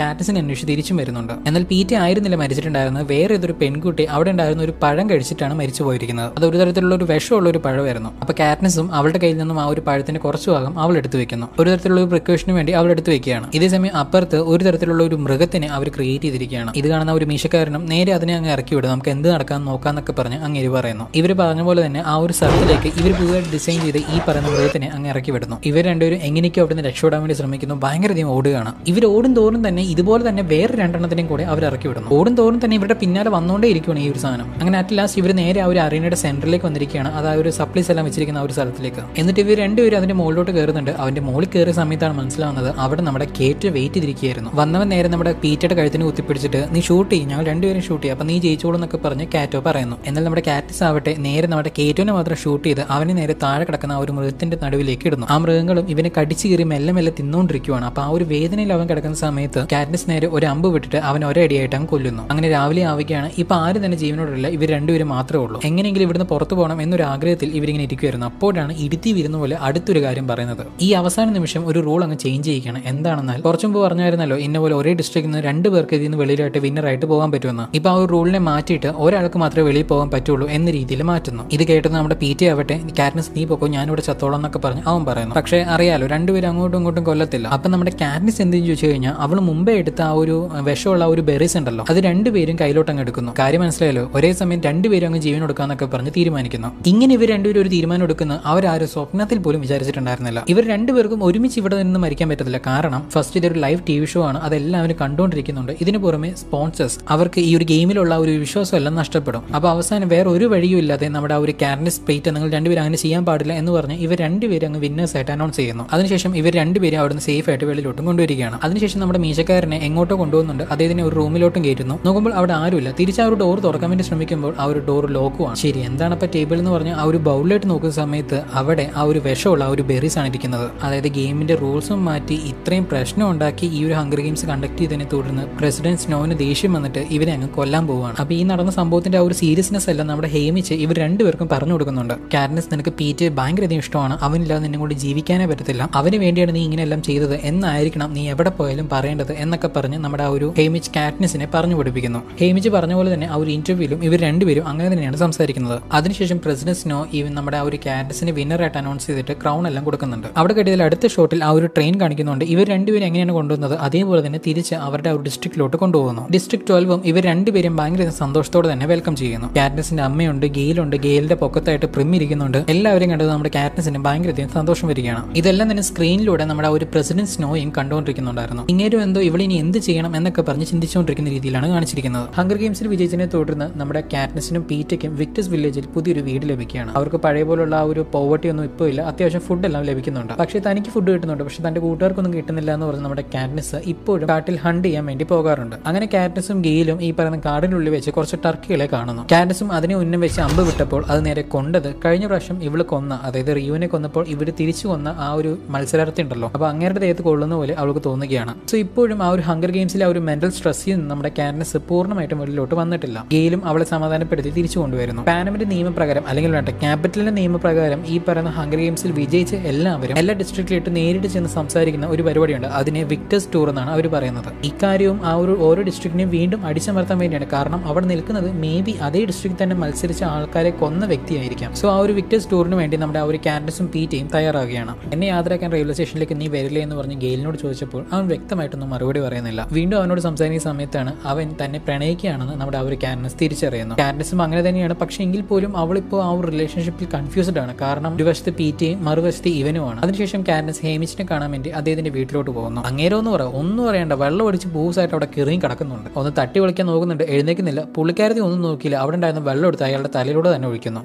കാറ്റ്നസിനെ അന്വേഷിച്ച് തിരിച്ചും വരുന്നുണ്ട്. എന്നാൽ പീറ്റ ആയിരുന്നില്ല മരിച്ചിട്ടുണ്ടായിരുന്നത്, വേറെ ഏതൊരു പെൺകുട്ടി അവിടെ ഉണ്ടായിരുന്ന ഒരു പഴം കഴിച്ചിട്ടാണ് മരിച്ചു പോയിരിക്കുന്നത്. അത് ഒരു തരത്തിലുള്ള ഒരു വിഷമുള്ള ഒരു പഴമായിരുന്നു. അപ്പൊ കാറ്റ്നസും അവളുടെ കയ്യിൽ നിന്നും ആ ഒരു പഴത്തിന്റെ കുറച്ചു ഭാഗം അവൾ എടുത്തു വെക്കുന്നു. ഒരു തരത്തിലുള്ള ഒരു പ്രിക്കോഷന് വേണ്ടി അവൾ എടുത്തു വെക്കുകയാണ്. ഇതേസമയം അപ്പുറത്ത് ഒരു തരത്തിലുള്ള ഒരു മൃഗത്തിനെ അവർ ക്രിയേറ്റ് ചെയ്തിരിക്കുകയാണ്. ഇത് കാണുന്ന ഒരു മീശക്കാരനും നേരെ അതിനെ അങ്ങ് ഇറക്കി വിടും, നമുക്ക് എന്ത് നടക്കാൻ നോക്കാന്നൊക്കെ പറഞ്ഞ് അങ്ങേര് പറയുന്നു. ഇവർ പറഞ്ഞ പോലെ തന്നെ ആ ഒരു സ്ഥലത്തിലേക്ക് ഇവർ പുതുതായി ഡിസൈൻ ചെയ്ത് ഈ പറയുന്ന മൃഗത്തിനെ അങ്ങ് ഇറക്കി വിടുന്നു. ഇവർ രണ്ടുപേരും എങ്ങനെയൊക്കെ അവിടെ നിന്ന് രക്ഷപ്പെടാൻ വേണ്ടി ശ്രമിക്കുന്നു. ഭയങ്കരധികം ഓടുകയാണ്. ഇവർ ഓടും തോറും തന്നെ ഇതുപോലെ തന്നെ വേറെ രണ്ടെണ്ണത്തിനെയും കൂടെ അവർ ഇറക്കി വിടുന്നു. ഓടും തോറും തന്നെ ഇവരുടെ പിന്നാലെ വന്നുകൊണ്ടേ ഇരിക്കുകയാണ് ഈ ഒരു സാധനം. അങ്ങനെ അറ്റ് ലാസ്റ്റ് ഇവർ നേരെ ആ ഒരു അറീനയുടെ സെന്ററിലേക്ക് വന്നിരിക്കുകയാണ്, അതായത് ഒരു സപ്ലൈസ് എല്ലാം വെച്ചിരിക്കുന്ന ആ ഒരു സ്ഥലത്തിലേക്ക്. എന്നിട്ട് ഇവർ രണ്ടുപേരും അതിന്റെ മുകളിലോട്ട് കയറുന്നുണ്ട്. അവന്റെ മുകളിൽ കയറിയ സമയത്താണ് മനസ്സിലാവുന്നത് അവിടെ നമ്മുടെ കേറ്റ് വെയിറ്റ് ചെയ്തിരിക്കുകയായിരുന്നു. വന്നവൻ നേരെ നമ്മുടെ പീറ്റയുടെ കഴുത്തിന് കുത്തിപ്പിടിച്ചിട്ട് നീ ഷൂട്ട് ചെയ്യും, ഞങ്ങൾ രണ്ടുപേരും ഷൂട്ട് ചെയ്യും, അപ്പൊ നീ ജയിച്ചോളൂ എന്നൊക്കെ പറഞ്ഞ് കാറ്റോ പറയുന്നു. എന്നാൽ നമ്മുടെ കാറ്റസ് ആവട്ടെ നേരെ നമ്മുടെ കേറ്റോനെ മാത്രം ഷൂട്ട് ചെയ്ത് അവനെ നേരെ താഴെ കിടക്കുന്ന ആ ഒരു മൃഗത്തിന്റെ നടുവിലേക്ക് ഇടുന്നു. ആ മൃഗങ്ങളും ഇവനെ കടിച്ചു കയറി മെല്ലെ മെല്ലെ തിന്നുകൊണ്ടിരിക്കുകയാണ്. അപ്പൊ ആ ഒരു വേദനയിൽ അവൻ കിടക്കുന്ന സമയത്ത് കാറ്റ്നസ് നേരെ ഒരു അമ്പ് വിട്ടിട്ട് അവൻ ഒരടിയായിട്ട് അവൻ കൊല്ലുന്നു. അങ്ങനെ രാവിലെ ആവുകയാണ്. ഇപ്പൊ ആരും തന്നെ ജീവനോടില്ല, ഇവർ രണ്ടുപേരും മാത്രമേ ഉള്ളൂ. എങ്ങനെയെങ്കിലും ഇവിടുന്ന് പുറത്തു പോകണം എന്നൊരു ആഗ്രഹത്തിൽ ഇവരിങ്ങനെ ഇരിക്കുമായിരുന്നു. അപ്പോഴാണ് ഇടുത്തി വരുന്ന പോലെ അടുത്തൊരു കാര്യം പറയുന്നത്. ഈ അവസാന നിമിഷം ഒരു റൂൾ അങ്ങ് ചേഞ്ച് ചെയ്യിക്കണം. എന്താണെന്നാൽ കുറച്ചു മുമ്പ് പറഞ്ഞായിരുന്നല്ലോ ഇന്ന പോലെ ഒരേ ഡിസ്ട്രിക്റ്റിൽ നിന്ന് 2 പേർക്ക് ഇതിൽ നിന്ന് വെളിയിലായിട്ട് വിന്നറായിട്ട് പോകാൻ പറ്റുമെന്ന്. ഇപ്പൊ ആ ഒരു റൂളിനെ മാറ്റിയിട്ട് ഒരാൾക്ക് മാത്രമേ വെളിയിൽ പോകാൻ പറ്റുള്ളൂ എന്ന രീതിയിൽ മാറ്റുന്നു. ഇത് കേട്ടത് നമ്മുടെ പീറ്റി ആവട്ടെ കാറ്റ്നസ് നീ പൊക്കോ ഞാനിവിടെ ചത്തോളം എന്നൊക്കെ പറഞ്ഞ് അവൻ പറയുന്നു. പക്ഷേ അറിയാലോ രണ്ടുപേരും അങ്ങോട്ടും ഇങ്ങോട്ടും കൊല്ലത്തില്ല. അപ്പൊ നമ്മുടെ കാറ്റ്നസ് എന്തെന്ന് ചോദിച്ചു കഴിഞ്ഞാൽ അവൾ മുമ്പേ എടുത്ത ആ ഒരു വിഷമുള്ള ഒരു ബെറീസ് ഉണ്ടല്ലോ അത് രണ്ടുപേരും കയ്യിലോട്ട് അങ്ങ് എടുക്കുന്നു. കാര്യം മനസ്സിലായല്ലോ, ഒരേ സമയം രണ്ടുപേരും അങ്ങ് ജീവൻ കൊടുക്കാന്നൊക്കെ പറഞ്ഞ് തീരുമാനിക്കുന്നു. ഇങ്ങനെ ഇവർ രണ്ടുപേരും ഒരു തീരുമാനം എടുക്കുന്ന അവരാരും സ്വപ്നത്തിൽ പോലും വിചാരിച്ചിട്ടുണ്ടായിരുന്നില്ല. ഇവർ രണ്ടുപേർക്കും ഒരുമിച്ച് ഇവിടെ നിന്ന് മരിക്കാൻ പറ്റത്തില്ല. കാരണം ഫസ്റ്റ് ഇതൊരു ലൈവ് TV ഷോ ആണ്, അതെല്ലാവരും കണ്ടുകൊണ്ടിരിക്കുന്നുണ്ട്. ഇതിന് പുറമെ സ്പോൺസേഴ്സ് അവർക്ക് ഈ ഒരു ഗെയിമിലുള്ള ഒരു വിശ്വാസം എല്ലാം നഷ്ടപ്പെടും. അപ്പൊ അവസാനം വേറെ ഒരു വഴിയും ഇല്ലാതെ നമ്മുടെ ആ ഒരു കാറ്റ്നസ് പേറ്റ് നിങ്ങൾ രണ്ടുപേരും അങ്ങനെ ചെയ്യാൻ പാടില്ല എന്ന് പറഞ്ഞ് ഇവർ രണ്ടുപേരും അങ്ങ് വിന്നേഴ്സ് ആയിട്ട് അനൗൺസ് ചെയ്യുന്നു. അതിനുശേഷം ഇവർ രണ്ടുപേരും അവിടുന്ന് സേഫ് ആയിട്ട് വെളിയിലോട്ടും കൊണ്ടുവരികയാണ്. അതിനുശേഷം നമ്മുടെ മീശക്കാരനെ എങ്ങോട്ടോ കൊണ്ടുപോകുന്നുണ്ട്, അദ്ദേഹത്തിനെ ഒരു റൂമിലോട്ടും കയറ്റുന്നു. നോക്കുമ്പോൾ അവിടെ ആരുമില്ല. തിരിച്ച് ആ ഒരു ഡോർ തുറക്കാൻ വേണ്ടി ശ്രമിക്കുമ്പോൾ ആ ഒരു ഡോർ ലോക്കുമാണ്. ശരി, എന്താണ് ഇപ്പൊ ടേബിൾ എന്ന് പറഞ്ഞാൽ ആ ഒരു ബൗളിലോട്ട് നോക്കുന്ന സമയത്ത് അവിടെ ആ ഒരു വിഷമുള്ള ആ ഒരു ബെറീസ് ആണ് ഇരിക്കുന്നത്. അതായത് ഗെയിമിന്റെ റൂൾസും മാറ്റി ഇത്രയും പ്രശ്നം ഉണ്ടാക്കി ഈ ഒരു ഹങ്കർ ഗെയിംസ് കണ്ടക്ട് ചെയ്തതിനെ തുടർന്ന് പ്രസിഡന്റ് സ്നോവിന് ദേഷ്യം വന്നിട്ട് ഇവരെ അങ്ങ് കൊല്ലാൻ പോവുകയാണ്. അപ്പൊ ഈ നടന്ന സംഭവത്തിന്റെ ആ ഒരു സീരിയസ്നെസ് എല്ലാം നമ്മുടെ ഹേമിച്ച് ഇവർ രണ്ടുപേർക്കും പറഞ്ഞു കൊടുക്കുന്നുണ്ട്. കാറ്റ്നസ് നിനക്ക് പീറ്റ് ഭയങ്കരധികം ഇഷ്ടമാണ്, അവനില്ലാതെ നിന്നെ കൊണ്ട് ജീവിക്കാനേ പറ്റത്തില്ല, അവന് വേണ്ടിയാണ് നീ ഇങ്ങനെയെല്ലാം ചെയ്തത് എന്നായിരിക്കണം നീ എവിടെ പോയാലും പറയേണ്ടത് എന്നൊക്കെ പറഞ്ഞ് നമ്മുടെ ആ ഒരു ഹേമിച്ച് കാറ്റ്നസിനെ പറഞ്ഞു പഠിപ്പിക്കുന്നു. ഹേമിച്ച് പറഞ്ഞ പോലെ തന്നെ ആ ഒരു ഇന്റർവ്യൂലും ഇവർ രണ്ടുപേരും അങ്ങനെ തന്നെയാണ് സംസാരിക്കുന്നത്. അതിനുശേഷം പ്രസിഡന്റ് സ്നോ ഈവൻ നമ്മുടെ ആ ഒരു കാറ്റ്നസിനെ വിന്നറായിട്ട് അനൗൺസ് ചെയ്തിട്ട് ക്രൗൺ എല്ലാം കൊടുക്കുന്നുണ്ട്. അവിടെ കിട്ടിയതിൽ അടുത്ത ഷോട്ടിൽ ആ ഒരു ട്രെയിൻ കാണിക്കുന്നുണ്ട്. ഇവർ രണ്ടുപേരും എങ്ങനെയാണ് കൊണ്ടുവന്നത് അതേപോലെ തന്നെ തിരിച്ച് അവരുടെ ആ ഒരു ഡിസ്ട്രിക്റ്റിലോട്ട് കൊണ്ടുപോകുന്നു. ഡിസ്ട്രിക്ട് 12 ഇവർ രണ്ടുപേരും ഭയങ്കര സന്തോഷത്തോടെ തന്നെ വെൽക്കം ചെയ്യുന്നു. കാറ്റ്നസിന്റെ അമ്മയുണ്ട്, ഗെയിലുണ്ട്, ഗെയിലിന്റെ പൊക്കത്തായിട്ട് പ്രിം ഇരിക്കുന്നുണ്ട്. എല്ലാവരും കണ്ടത് നമ്മുടെ കാറ്റ്നസിന് ഭയങ്കരധികം സന്തോഷം വരികയാണ്. ഇതെല്ലാം തന്നെ സ്ക്രീനിലൂടെ നമ്മുടെ ആ ഒരു പ്രസിഡന്റ് സ്നോയും കണ്ടുകൊണ്ടിരിക്കുന്നുണ്ടായിരുന്നു. ഇങ്ങേരും എന്തോ ഇവിടെ ഇനി എന്ത് ചെയ്യണം എന്നൊക്കെ പറഞ്ഞ് ചിന്തിച്ചുകൊണ്ടിരിക്കുന്ന രീതിയിലാണ് കാണിച്ചിരിക്കുന്നത്. ഹങ്കർ ഗെയിംസിൽ വിജയിച്ചതിനെ തുടർന്ന് നമ്മുടെ കാറ്റ്നസിനും പീറ്റയ്ക്കും വിക്ടേഴ്സ് വില്ലേജിൽ പുതിയൊരു വീട് ലഭിക്കുകയാണ്. അവർക്ക് പഴയ പോലുള്ള ആ ഒരു പോവർട്ടി ഒന്നും ഇപ്പോൾ ഇല്ല, അത്യാവശ്യം ഫുഡ് എല്ലാം ലഭിക്കുന്നുണ്ട്. പക്ഷേ തനിക്ക് ഫുഡ് കിട്ടുന്നുണ്ട്, പക്ഷെ തന്റെ കൂട്ടുകാർക്കൊന്നും കിട്ടുന്നില്ല എന്ന് പറഞ്ഞ് നമ്മുടെ കാറ്റ്നസ് ഇപ്പോഴും കാട്ടിൽ ഹണ്ട് ചെയ്യാൻ വേണ്ടി പോകാറുണ്ട്. അങ്ങനെ കാറ്റ്നസും ഗെയിലും ഈ പറയുന്ന കാടിനുള്ളിൽ വെച്ച് കുറച്ച് ടർക്കികളെ കാണുന്നു. കാറ്റ്നസും അതിനെ ഉന്നം വെച്ച് അമ്പ് വിട്ടപ്പോൾ അത് നേരെ കൊണ്ടത് കഴിഞ്ഞ പ്രാവശ്യം ഇവള് കൊന്ന, അതായത് റിയുവിനെ കൊന്നപ്പോൾ ഇവര് തിരിച്ചു കൊന്ന ആ ഒരു മത്സരാർത്ഥി ഉണ്ടല്ലോ, അപ്പൊ അങ്ങേരുടെ ദേഹത്ത് കൊള്ളുന്ന പോലെ അവൾക്ക് തോന്നുകയാണ്. സോ ഇപ്പോഴും ആ ഒരു ഹങ്കർ ഗെയിംസിലെ ആ ഒരു മെന്റൽ സ്ട്രെസ്സിൽ നിന്ന് നമ്മുടെ കാറ്റ്നസ് പൂർണ്ണമായിട്ടും വെളിയിലോട്ട് വന്നിട്ടില്ല. ഗെയിലും അവളെ സമാധാനപ്പെടുത്തി തിരിച്ചു കൊണ്ടുവരുന്നു. പാനമിന്റെ നിയമപ്രകാരം അല്ലെങ്കിൽ വേണ്ട ക്യാപിറ്റലിന്റെ നിയമപ്രകാരം ഈ പറയുന്ന ഹങ്കർ ഗെയിംസിൽ വിജയിച്ച് എല്ലാവരും എല്ലാ ഡിസ്ട്രിക്റ്റിലിട്ട് നേരിട്ട് ചെന്ന് സംസാരിക്കുന്ന ഒരു പരിപാടിയുണ്ട്. അതിനെ വിക്ടേഴ്സ് ടൂർ എന്നാണ് അവർ പറയുന്നത്. ഇക്കാര്യവും ആ ഒരു ഓരോ ഡിസ്ട്രിക്റ്റിനെയും വീണ്ടും അടിച്ചമർത്താൻ വേണ്ടിയാണ്. കാരണം അവിടെ നിൽക്കുന്നത് മേ ബി അതേ ഡിസ്ട്രിക്റ്റിൽ തന്നെ മത്സരിച്ച ആൾക്കാരെ കൊന്ന വ്യക്തിയായിരിക്കാം. സോ ആ ഒരു വിക്ടേഴ്സ് ടൂറിന് വേണ്ടി നമ്മുടെ ആ ഒരു കാറ്റ്നസും പീറ്റയും തയ്യാറാവുകയാണ്. എന്നെ യാത്രയാക്കാൻ റെയിൽവേ സ്റ്റേഷനിലേക്ക് നീ വരില്ലേ എന്ന് പറഞ്ഞ് ഗെയിലിനോട് ചോദിച്ചപ്പോൾ അവൻ വ്യക്തമായിട്ടൊന്നും മറുപടി പറയുന്നില്ല. വീണ്ടും അവനോട് സംസാരിക്കുന്ന സമയത്താണ് അവൻ തന്നെ പ്രണയിക്കുകയാണെന്ന് നമ്മുടെ ആ ഒരു കാറ്റ്നസ് തിരിച്ചറിയുന്നു. കാറ്റ്നസും അങ്ങനെ തന്നെയാണ്. പക്ഷെ എങ്കിൽ പോലും അവളിപ്പോൾ ആ ഒരു റിലേഷൻഷിപ്പിൽ കൺഫ്യൂസ്ഡ് ആണ്. കാരണം ഒരു വശത്ത് പീറ്റയും മറുവശത്ത് ഇവനുമാണ്. അതിനുശേഷം കാറ്റ്നിസ് ഹേമിച്ചിനെ കാണാൻ വേണ്ടി അദ്ദേഹത്തിന്റെ വീട്ടിലോട്ട് പോകുന്നു. അങ്ങേരം ഒന്നും പറയണ്ട, വെള്ളം അടിച്ച് ബൂസായിട്ട് അവിടെ കിറിയും കിടക്കുന്നുണ്ട്. ഒന്ന് തട്ടി വിളിക്കാൻ നോക്കുന്നുണ്ട്, എഴുന്നേക്കുന്നില്ല. പുള്ളിക്കാരത്തി ഒന്നും നോക്കിയില്ല, അവിടെ ഉണ്ടായിരുന്ന വെള്ളം എടുത്ത് അയാളുടെ തലയിലൂടെ തന്നെ ഒഴിക്കുന്നു.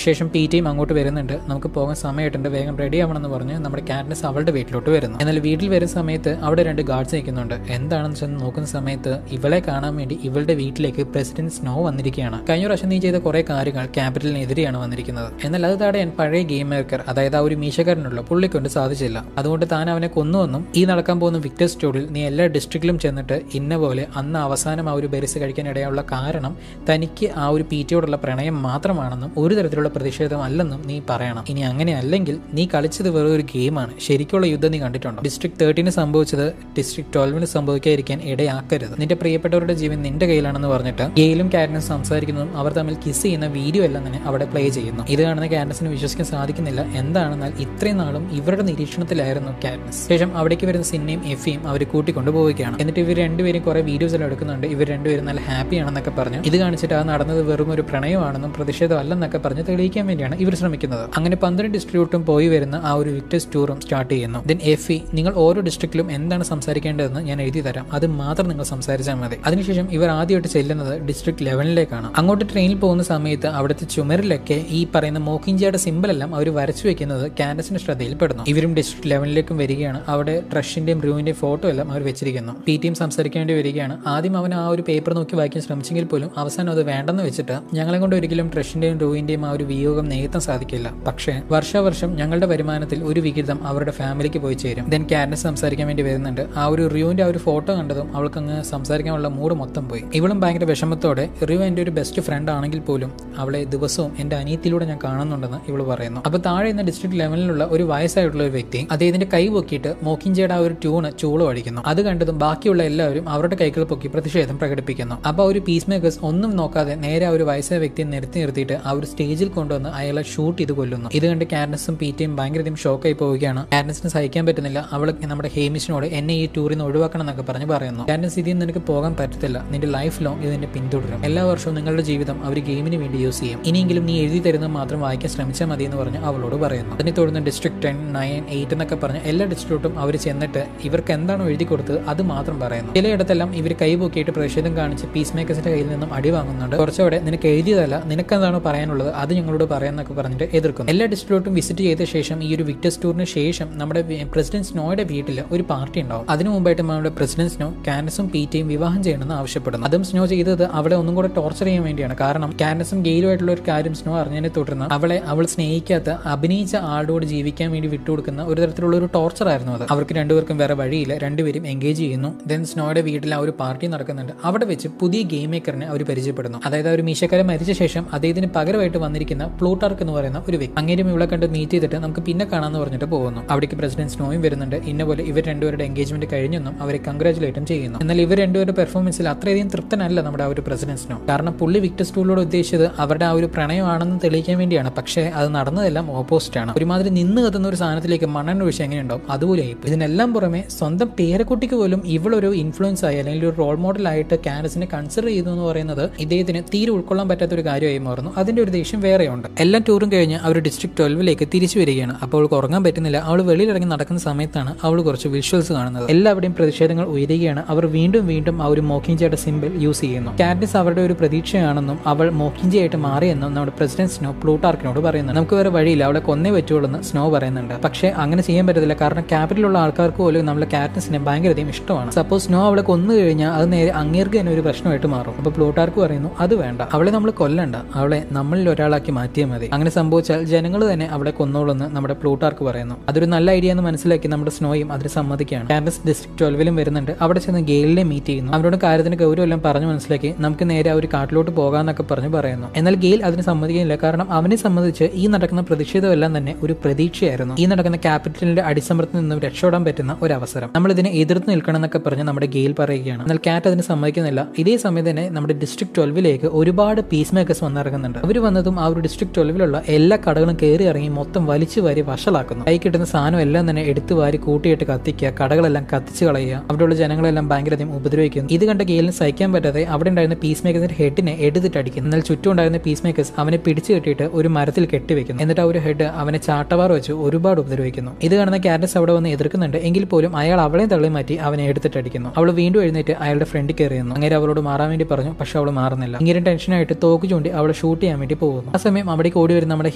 ശേഷം പീറ്റയും അങ്ങോട്ട് വരുന്നുണ്ട്. നമുക്ക് പോകാൻ സമയമായിട്ടുണ്ട്, വേഗം റെഡി ആവണമെന്ന് പറഞ്ഞ് നമ്മുടെ കാറ്റ്നിസ് അവളുടെ വീട്ടിലോട്ട് വരുന്നു. എന്നാൽ വീട്ടിൽ വരുന്ന സമയത്ത് അവിടെ 2 ഗാർഡ്സ് നിൽക്കുന്നുണ്ട്. എന്താണെന്ന് ചെന്ന് നോക്കുന്ന സമയത്ത് ഇവളെ കാണാൻ വേണ്ടി ഇവളുടെ വീട്ടിലേക്ക് പ്രസിഡന്റ് സ്നോ വന്നിരിക്കുകയാണ്. കഴിഞ്ഞ പ്രാവശ്യം നീ ചെയ്ത കുറെ കാര്യങ്ങൾ ക്യാപിറ്റലിനെതിരെയാണ് വന്നിരിക്കുന്നത്. എന്നാൽ അത് തടയാൻ പഴയ ഗെയിം മേക്കർ, അതായത് ആ ഒരു മീശക്കാരനുള്ള പുള്ളിക്കൊണ്ട് സാധിച്ചില്ല. അതുകൊണ്ട് താൻ അവനെ കൊന്നുവെന്നും ഈ നടക്കാൻ പോകുന്ന വിക്ടർ സ്റ്റോറിൽ നീ എല്ലാ ഡിസ്ട്രിക്റ്റിലും ചെന്നിട്ട് ഇന്ന പോലെ അന്ന് അവസാനം ആ ഒരു ബെറിസ് കഴിക്കാൻ ഇടയുള്ള കാരണം തനിക്ക് ആ ഒരു പീറ്റയോടുള്ള പ്രണയം മാത്രമാണെന്നും ഒരു തരത്തിലുള്ള പ്രതിഷേധമല്ലെന്നും നീ പറയണം. ഇനി അങ്ങനെ അല്ലെങ്കിൽ നീ കളിച്ചത് വെറും ഒരു ഗെയിമാണ്. ശരിക്കുള്ള യുദ്ധം നീ കണ്ടിട്ടുണ്ടോ? ഡിസ്ട്രിക്ട് 13 സംഭവിച്ചത് ഡിസ്ട്രിക്ട് 12 സംഭവിക്കാതിരിക്കാൻ ഇടയാക്കരുത്. നിന്റെ പ്രിയപ്പെട്ടവരുടെ ജീവൻ നിന്റെ കയ്യിലാണെന്ന് പറഞ്ഞിട്ട് ഗെയിലും കാറ്റ്നിസും സംസാരിക്കുന്നതും അവർ തമ്മിൽ കിസ് ചെയ്യുന്ന വീഡിയോ എല്ലാം തന്നെ അവിടെ പ്ലേ ചെയ്യുന്നു. ഇത് കാണുന്ന കാറ്റ്നിസിന് വിശ്വസിക്കാൻ സാധിക്കുന്നില്ല. എന്താണെന്നാൽ ഇത്രയും നാളും ഇവരുടെ നിരീക്ഷണത്തിലായിരുന്നു കാറ്റ്നിസ്. ശേഷം അവിടേക്ക് വരുന്ന സിന്നയും എഫിയും അവർ കൂട്ടിക്കൊണ്ടു പോവുകയാണ്. എന്നിട്ട് ഇവർ രണ്ടുപേരും കുറെ വീഡിയോസ് എല്ലാം എടുക്കുന്നുണ്ട്. ഇവർ രണ്ടുപേരും നല്ല ഹാപ്പി ആണെന്നൊക്കെ പറഞ്ഞു ഇത് കാണിച്ചിട്ട് അത് നടന്നത് വെറും ഒരു പ്രണയമാണെന്നും പ്രതിഷേധമല്ലെന്നൊക്കെ പറഞ്ഞ് തെളിയിക്കാൻ വേണ്ടിയാണ് ഇവർ ശ്രമിക്കുന്നത്. അങ്ങനെ 12 ഡിസ്ട്രിക്റ്റും പോയി വരുന്ന ആ ഒരു വിക്ടേഴ്സ് ടൂറും സ്റ്റാർട്ട് ചെയ്യുന്നു. ദെൻ എഫി, നിങ്ങൾ ഓരോ ഡിസ്ട്രിക്റ്റിലും എന്താണ് സംസാരിക്കേണ്ടതെന്ന് ഞാൻ എഴുതി തരാം, അത് മാത്രം നിങ്ങൾ സംസാരിച്ചാൽ മതി. അതിനുശേഷം ഇവർ ആദ്യമായിട്ട് ചെല്ലുന്നത് ഡിസ്ട്രിക്ട് 11ലേക്കാണ്. അങ്ങോട്ട് ട്രെയിനിൽ പോകുന്ന സമയത്ത് അവിടുത്തെ ചുമരിലൊക്കെ ഈ പറയുന്ന മോക്കിഞ്ചയുടെ സിമ്പിൾ എല്ലാം അവർ വരച്ചു വെക്കുന്നത് കാൻഡസിന്റെ ശ്രദ്ധയിൽപ്പെടുന്നു. ഇവരും ഡിസ്ട്രിക്ട് 11ലേക്കും വരികയാണ്. അവിടെ ട്രഷിന്റെയും റൂവിന്റെയും ഫോട്ടോ എല്ലാം അവർ വെച്ചിരിക്കുന്നു. പീറ്റയും സംസാരിക്കാൻ വേണ്ടി വരികയാണ്. ആദ്യം അവൻ ആ ഒരു പേപ്പർ നോക്കി വായിക്കാൻ ശ്രമിച്ചെങ്കിൽ പോലും അവസാനം അത് വേണ്ടെന്ന് വെച്ചിട്ട് ഞങ്ങളെ കൊണ്ട് ഒരിക്കലും ട്രഷിന്റെയും റൂവിന്റെയും ആ ഒരു വിയോഗം നേരിടാൻ സാധിക്കില്ല. പക്ഷേ വർഷാവർഷം ഞങ്ങളുടെ വരുമാനത്തിൽ ഒരു വിഹിതം അവരുടെ ഫാമിലിക്ക് പോയി ചേരും. ദെൻ കാറ്റ്നിസ് സംസാരിക്കാൻ വേണ്ടി വരുന്നുണ്ട്. ആ ഒരു റിയുവിന്റെ ആ ഒരു ഫോട്ടോ കണ്ടതും അവൾക്ക് അങ്ങ് സംസാരിക്കാനുള്ള മൂഡ് മൊത്തം പോയി. ഇവളും ഭയങ്കര വിഷമത്തോടെ റിയു എന്റെ ഒരു ബെസ്റ്റ് ഫ്രണ്ട് ആണെങ്കിൽ പോലും അവളെ ദിവസവും എന്റെ അനിയത്തിലൂടെ ഞാൻ കാണുന്നുണ്ടെന്ന് ഇവള് പറയുന്നു. അപ്പൊ താഴെ ഇന്ന് ഡിസ്ട്രിക്ട് 11ലുള്ള ഒരു വയസ്സായിട്ടുള്ള ഒരു വ്യക്തി അദ്ദേഹത്തിന്റെ കൈ പൊക്കിയിട്ട് മോക്കിഞ്ചയുടെ ആ ഒരു ട്യൂണ് ചൂള് അടിക്കുന്നു. അത് കണ്ടതും ബാക്കിയുള്ള എല്ലാവരും അവരുടെ കൈകൾ പൊക്കി പ്രതിഷേധം പ്രകടിപ്പിക്കുന്നു. അപ്പൊ ആ ഒരു പീസ് മേക്കേഴ്സ് ഒന്നും നോക്കാതെ നേരെ ആ ഒരു വയസ്സായ വ്യക്തിയെ നിർത്തിയിട്ട് ആ ഒരു സ്റ്റേജിൽ കൊണ്ടുവന്ന് അയാളെ ഷൂട്ട് ചെയ്ത് കൊല്ലുന്നു. ഇത് കണ്ട് കാറ്റ്നിസും പീറ്റയും ഭയങ്കരധികം ഷോക്കായി പോവുകയാണ്. കാറ്റ്നിസിന് സഹിക്കാൻ പറ്റുന്നില്ല. അവൾ നമ്മുടെ ഹേമിഷിനോട് എന്നെ ഈ ടൂറിൽ നിന്ന് ഒഴിവാക്കണം എന്നൊക്കെ പറഞ്ഞ് പറയുന്നു. കാറ്റ്നിസ്, ഇതിൽ നിന്ന് നിനക്ക് പോകാൻ പറ്റത്തില്ല, നിന്റെ ലൈഫ് ലോങ് ഇതിന്റെ പിന്തുടരും. എല്ലാ വർഷവും നിങ്ങളുടെ ജീവിതം അവർ ഗെയിമിന് വേണ്ടി യൂസ് ചെയ്യും. ഇനിയെങ്കിലും നീ എഴുതി തരുന്നത് മാത്രം വായിക്കാൻ ശ്രമിച്ചാൽ മതി എന്ന് പറഞ്ഞ് അവളോട് പറയുന്നു. അതിനെ തുടർന്ന് ഡിസ്ട്രിക്ട് 10, 9, 8 എന്നൊക്കെ പറഞ്ഞ് എല്ലാ ഡിസ്ട്രിക്റ്റും അവർ ചെന്നിട്ട് ഇവർക്ക് എന്താണോ എഴുതി കൊടുത്തത് അത് മാത്രം പറയുന്നു. ചിലയിടത്തെല്ലാം ഇവർ കൈ പൊക്കിയിട്ട് പ്രതിഷേധം കാണിച്ച് പീസ് മേക്കേഴ്സിന്റെ കയ്യിൽ നിന്നും അടി വാങ്ങുന്നുണ്ട്. കുറച്ചുകൂടെ നിനക്ക് എഴുതിയതല്ല, നിനക്ക് എന്താണോ പറയാനുള്ളത് അത് ഞങ്ങളോട് പറയാന്നൊക്കെ പറഞ്ഞിട്ട് എതിർക്കുന്നു. എല്ലാ ഡിസ്ട്രിക്റ്റും വിസിറ്റ് ചെയ്ത ശേഷം ഈ ഒരു വിക്ടേഴ്സ് ടൂറിന് ശേഷം നമ്മുടെ പ്രസിഡന്റ് സ്നോയുടെ വീട്ടിൽ ഒരു പാർട്ടി ഉണ്ടാവും. അതിനു മുമ്പായിട്ട് നമ്മുടെ പ്രസിഡന്റ് സ്നോ കാൻഡസും പീറ്റയും വിവാഹം ചെയ്യണമെന്ന് ആവശ്യപ്പെടുന്നു. അതും സ്നോ ചെയ്തത് അവളെ ഒന്നും കൂടെ ടോർച്ചർ ചെയ്യാൻ വേണ്ടിയാണ്. കാരണം കാൻഡസും ഗെയിലുമായിട്ടുള്ള ഒരു കാര്യം സ്നോ അറിഞ്ഞതിനെ തുടർന്ന് അവൾ സ്നേഹിക്കാത്ത അഭിനയിച്ച ആളോട് ജീവിക്കാൻ വേണ്ടി വിട്ടുകൊടുക്കുന്ന ഒരു തരത്തിലുള്ള ഒരു ടോർച്ചർ ആയിരുന്നു അത്. അവർക്ക് രണ്ടുപേർക്കും വേറെ വഴിയില്ല, രണ്ടുപേരും എൻഗേജ് ചെയ്യുന്നു. ദെൻ സ്നോയുടെ വീട്ടിൽ ആ ഒരു പാർട്ടി നടക്കുന്നുണ്ട്. അവിടെ വെച്ച് പുതിയ ഗെയിം മേക്കറിനെ അവർ പരിചയപ്പെടുന്നു. അതായത് ഒരു മീശക്കാരൻ മരിച്ച ശേഷം അദ്ദേഹത്തിന് പകരമായിട്ട് വന്നിരിക്കുന്ന പ്ലൂട്ടാർക്ക് എന്ന് പറയുന്ന ഒരു വ്യക്തി. അങ്ങേരും ഇവിടെ കണ്ട് മീറ്റ് ചെയ്തിട്ട് നമുക്ക് പിന്നെ കാണാമെന്ന് പറഞ്ഞിട്ട് പോകുന്നു. അവിടേക്ക് പ്രസിഡന്റ് സ്നോയും വരുന്നുണ്ട്. ഇന്ന പോലെ ഇവർ രണ്ടുപേരുടെ എൻഗേജ്മെന്റ് കഴിഞ്ഞെന്നും അവരെ കൺഗ്രാറ്റുലേറ്റും ചെയ്യുന്നു. എന്നാൽ ഇവർ രണ്ടുപേരുടെ പെർഫോമൻസിൽ അത്രയധികം തൃപ്തനല്ല നമ്മുടെ ആ ഒരു പ്രസിഡന്റ് സ്നോ. കാരണം പുള്ളി വിക്ടേഴ്സ് ടൂറിലൂടെ ഉദ്ദേശിച്ചത് അവരുടെ ആ ഒരു പ്രണയമാണെന്ന് തെളിയിക്കാൻ വേണ്ടിയാണ്. പക്ഷേ അത് നടന്നതെല്ലാം ഓപ്പോസിറ്റ് ആണ്. ഒരുമാതിരി നിന്ന് കത്തുന്ന ഒരു സാധനത്തിലേക്ക് മണ്ണെണ്ണ ഒഴിച്ച് എങ്ങനെയുണ്ടാവും അതുപോലെയായി. ഇതിനെല്ലാം പുറമെ സ്വന്തം പേരക്കുട്ടിക്ക് പോലും ഇവളൊരു ഇൻഫ്ലുവൻസ് ആയി അല്ലെങ്കിൽ ഒരു റോൾ മോഡൽ ആയിട്ട് കാൻഡസിനെ കൺസിഡർ ചെയ്തു എന്ന് പറയുന്നത് ഇദ്ദേഹത്തിന് തീരെ ഉൾക്കൊള്ളാൻ പറ്റാത്ത ഒരു കാര്യമായി മാറുന്നു. അതിന്റെ ഒരു ദേഷ്യം വേറെയുണ്ട്. എല്ലാ ടൂറും കഴിഞ്ഞ് അവർ ഡിസ്ട്രിക്ട് 12ലേക്ക് തിരിച്ചു വരികയാണ്. അപ്പോൾ അവൾക്ക് ഉറങ്ങാൻ പറ്റുന്നില്ല. അവൾ വെളിയിലിറങ്ങി നടക്കുന്ന സമയത്താണ് അവൾ കുറച്ച് വിഷ്വൽസ് കാണുന്നത്. എല്ലാവരുടെയും പ്രതിഷേധങ്ങൾ ഉയരുകയാണ്. അവർ വീണ്ടും വീണ്ടും ആ ഒരു മോക്കിഞ്ചയുടെ സിമ്പിൾ യൂസ് ചെയ്യുന്നു. കാറ്റ്നിസ് അവരുടെ ഒരു പ്രതീക്ഷയാണെന്നും അവൾ മോക്കിഞ്ചയായിട്ട് മാറിയെന്നും നമ്മുടെ പ്രസിഡന്റ് സ്നോ പ്ലൂട്ടാർക്കിനോട് പറയുന്നു. നമുക്ക് വേറെ വഴിയില്ല, അവളെ കൊന്നേ പറ്റുള്ളൂ എന്ന് സ്നോ പറയുന്നുണ്ട്. പക്ഷേ അങ്ങനെ ചെയ്യാൻ പറ്റത്തില്ല. കാരണം ക്യാപിറ്റലുള്ള ആൾക്കാർക്ക് പോലും നമ്മളെ കാറ്റ്നിസിനെ ഭയങ്കരധികം ഇഷ്ടമാണ്. സപ്പോസ് സ്നോ അവളെ കൊന്നു കഴിഞ്ഞാൽ അത് നേരെ അങ്ങേർക്ക് തന്നെ ഒരു പ്രശ്നമായിട്ട് മാറും. അപ്പോൾ പ്ലൂട്ടാർക്ക് പറയുന്നു അത് വേണ്ട, അവളെ നമ്മൾ കൊല്ലണ്ട, അവളെ നമ്മളിൽ ഒരാളാക്കി മാറ്റിയാൽ മതി. അങ്ങനെ സംഭവിച്ചാൽ ജനങ്ങൾ തന്നെ അവളെ കൊന്നോളെന്ന് നമ്മുടെ പ്ലൂട്ടാർക്ക് പറയുന്നു. അതൊരു നല്ല ഐഡിയ എന്ന് മനസ്സിലാക്കി നമ്മുടെ സ്നോയും അതിന് സമ്മതിക്കുകയാണ്. കാൻഡസ് ഡിസ്ട്രിക്ട് 12ലും വരുന്നുണ്ട്. അവിടെ ചെന്ന് ഗെയിലിനെ മീറ്റ് ചെയ്യുന്നു. അവരോട് കാര്യത്തിന് ഗൗരവം എല്ലാം പറഞ്ഞു മനസ്സിലാക്കി നമുക്ക് നേരെ ആ ഒരു കാട്ടിലോട്ട് പോകാന്നൊക്കെ പറഞ്ഞു പറയുന്നു. എന്നാൽ ഗെയിൽ അതിന് സമ്മതിക്കുന്നില്ല. കാരണം അവനെ സംബന്ധിച്ച് ഈ നടക്കുന്ന പ്രതിഷേധമെല്ലാം തന്നെ ഒരു പ്രതീക്ഷയായിരുന്നു. ഈ നടക്കുന്ന ക്യാപിറ്റലിന്റെ അടിസമർത്തിൽ നിന്നും രക്ഷപ്പെടാൻ പറ്റുന്ന ഒരു അവസരം. നമ്മൾ ഇതിനെ എതിർത്ത് നിൽക്കണം എന്നൊക്കെ പറഞ്ഞ് നമ്മുടെ ഗെയിൽ പറയുകയാണ്. എന്നാൽ കാറ്റ് അതിന് സമ്മതിക്കുന്നില്ല. ഇതേ സമയം തന്നെ നമ്മുടെ ഡിസ്ട്രിക്ട് 12ലേക്ക് ഒരുപാട് പീസ് മേക്കേഴ്സ് വന്നിറങ്ങുന്നുണ്ട്. അവർ വന്നതും ആ ഒരു ഡിസ്ട്രിക്ട് 12 എല്ലാ കടകളും കയറി ഇറങ്ങി മൊത്തം വലിച്ചു വാരി വഷളാക്കുന്നു. കൈ കിട്ടുന്ന സാധനം എല്ലാം തന്നെ എടുത്തു വാരി കൂട്ടിയിട്ട് കത്തിക്കുക, കടകളെല്ലാം കത്തിച്ച് കളയുക, അവിടെയുള്ള ജനങ്ങളെല്ലാം ഭയങ്കരധികം ഉപദ്രവിക്കുന്നു. ഇത് കണ്ട ഗെയിലിന് സഹിക്കാൻ പറ്റാതെ അവിടെ ഉണ്ടായിരുന്ന പീസ് മേക്കേഴ്സിന്റെ ഹെഡിനെ എടുത്തിട്ട് അടിക്കുന്നു. എന്നാൽ ചുറ്റും ഉണ്ടായിരുന്ന പീസ് മേക്കേഴ്സ് അവനെ പിടിച്ചു കെട്ടിയിട്ട് ഒരു മരത്തിൽ കെട്ടിവെക്കുന്നു. എന്നിട്ട് ആ ഒരു ഹെഡ് അവനെ ചാട്ടവാർ വെച്ച് ഒരുപാട് ഉപദ്രവിക്കുന്നു. ഇത് കാണുന്ന കാറ്റസ് അവിടെ വന്ന് എതിർക്കുന്നുണ്ട്. എങ്കിൽ പോലും അയാൾ അവളെ തള്ളി മാറ്റി അവനെ എടുത്തിട്ട് അടിക്കുന്നു. അവൾ വീണ്ടും എഴുന്നേറ്റ് അയാളുടെ ഫ്രണ്ടിൽ കയറിയുന്നു. അങ്ങനെ അവളോട് മാറാൻ വേണ്ടി പറഞ്ഞു, പക്ഷെ അവൾ മാറുന്നില്ല. ഇങ്ങനെ ടെൻഷനായിട്ട് തോക്ക് ചൂണ്ടി അവളെ ഷൂട്ട് ചെയ്യാൻ വേണ്ടി പോകുന്നു. ആ സമയം അവിടേക്ക് ഓടി വരുന്ന നമ്മുടെ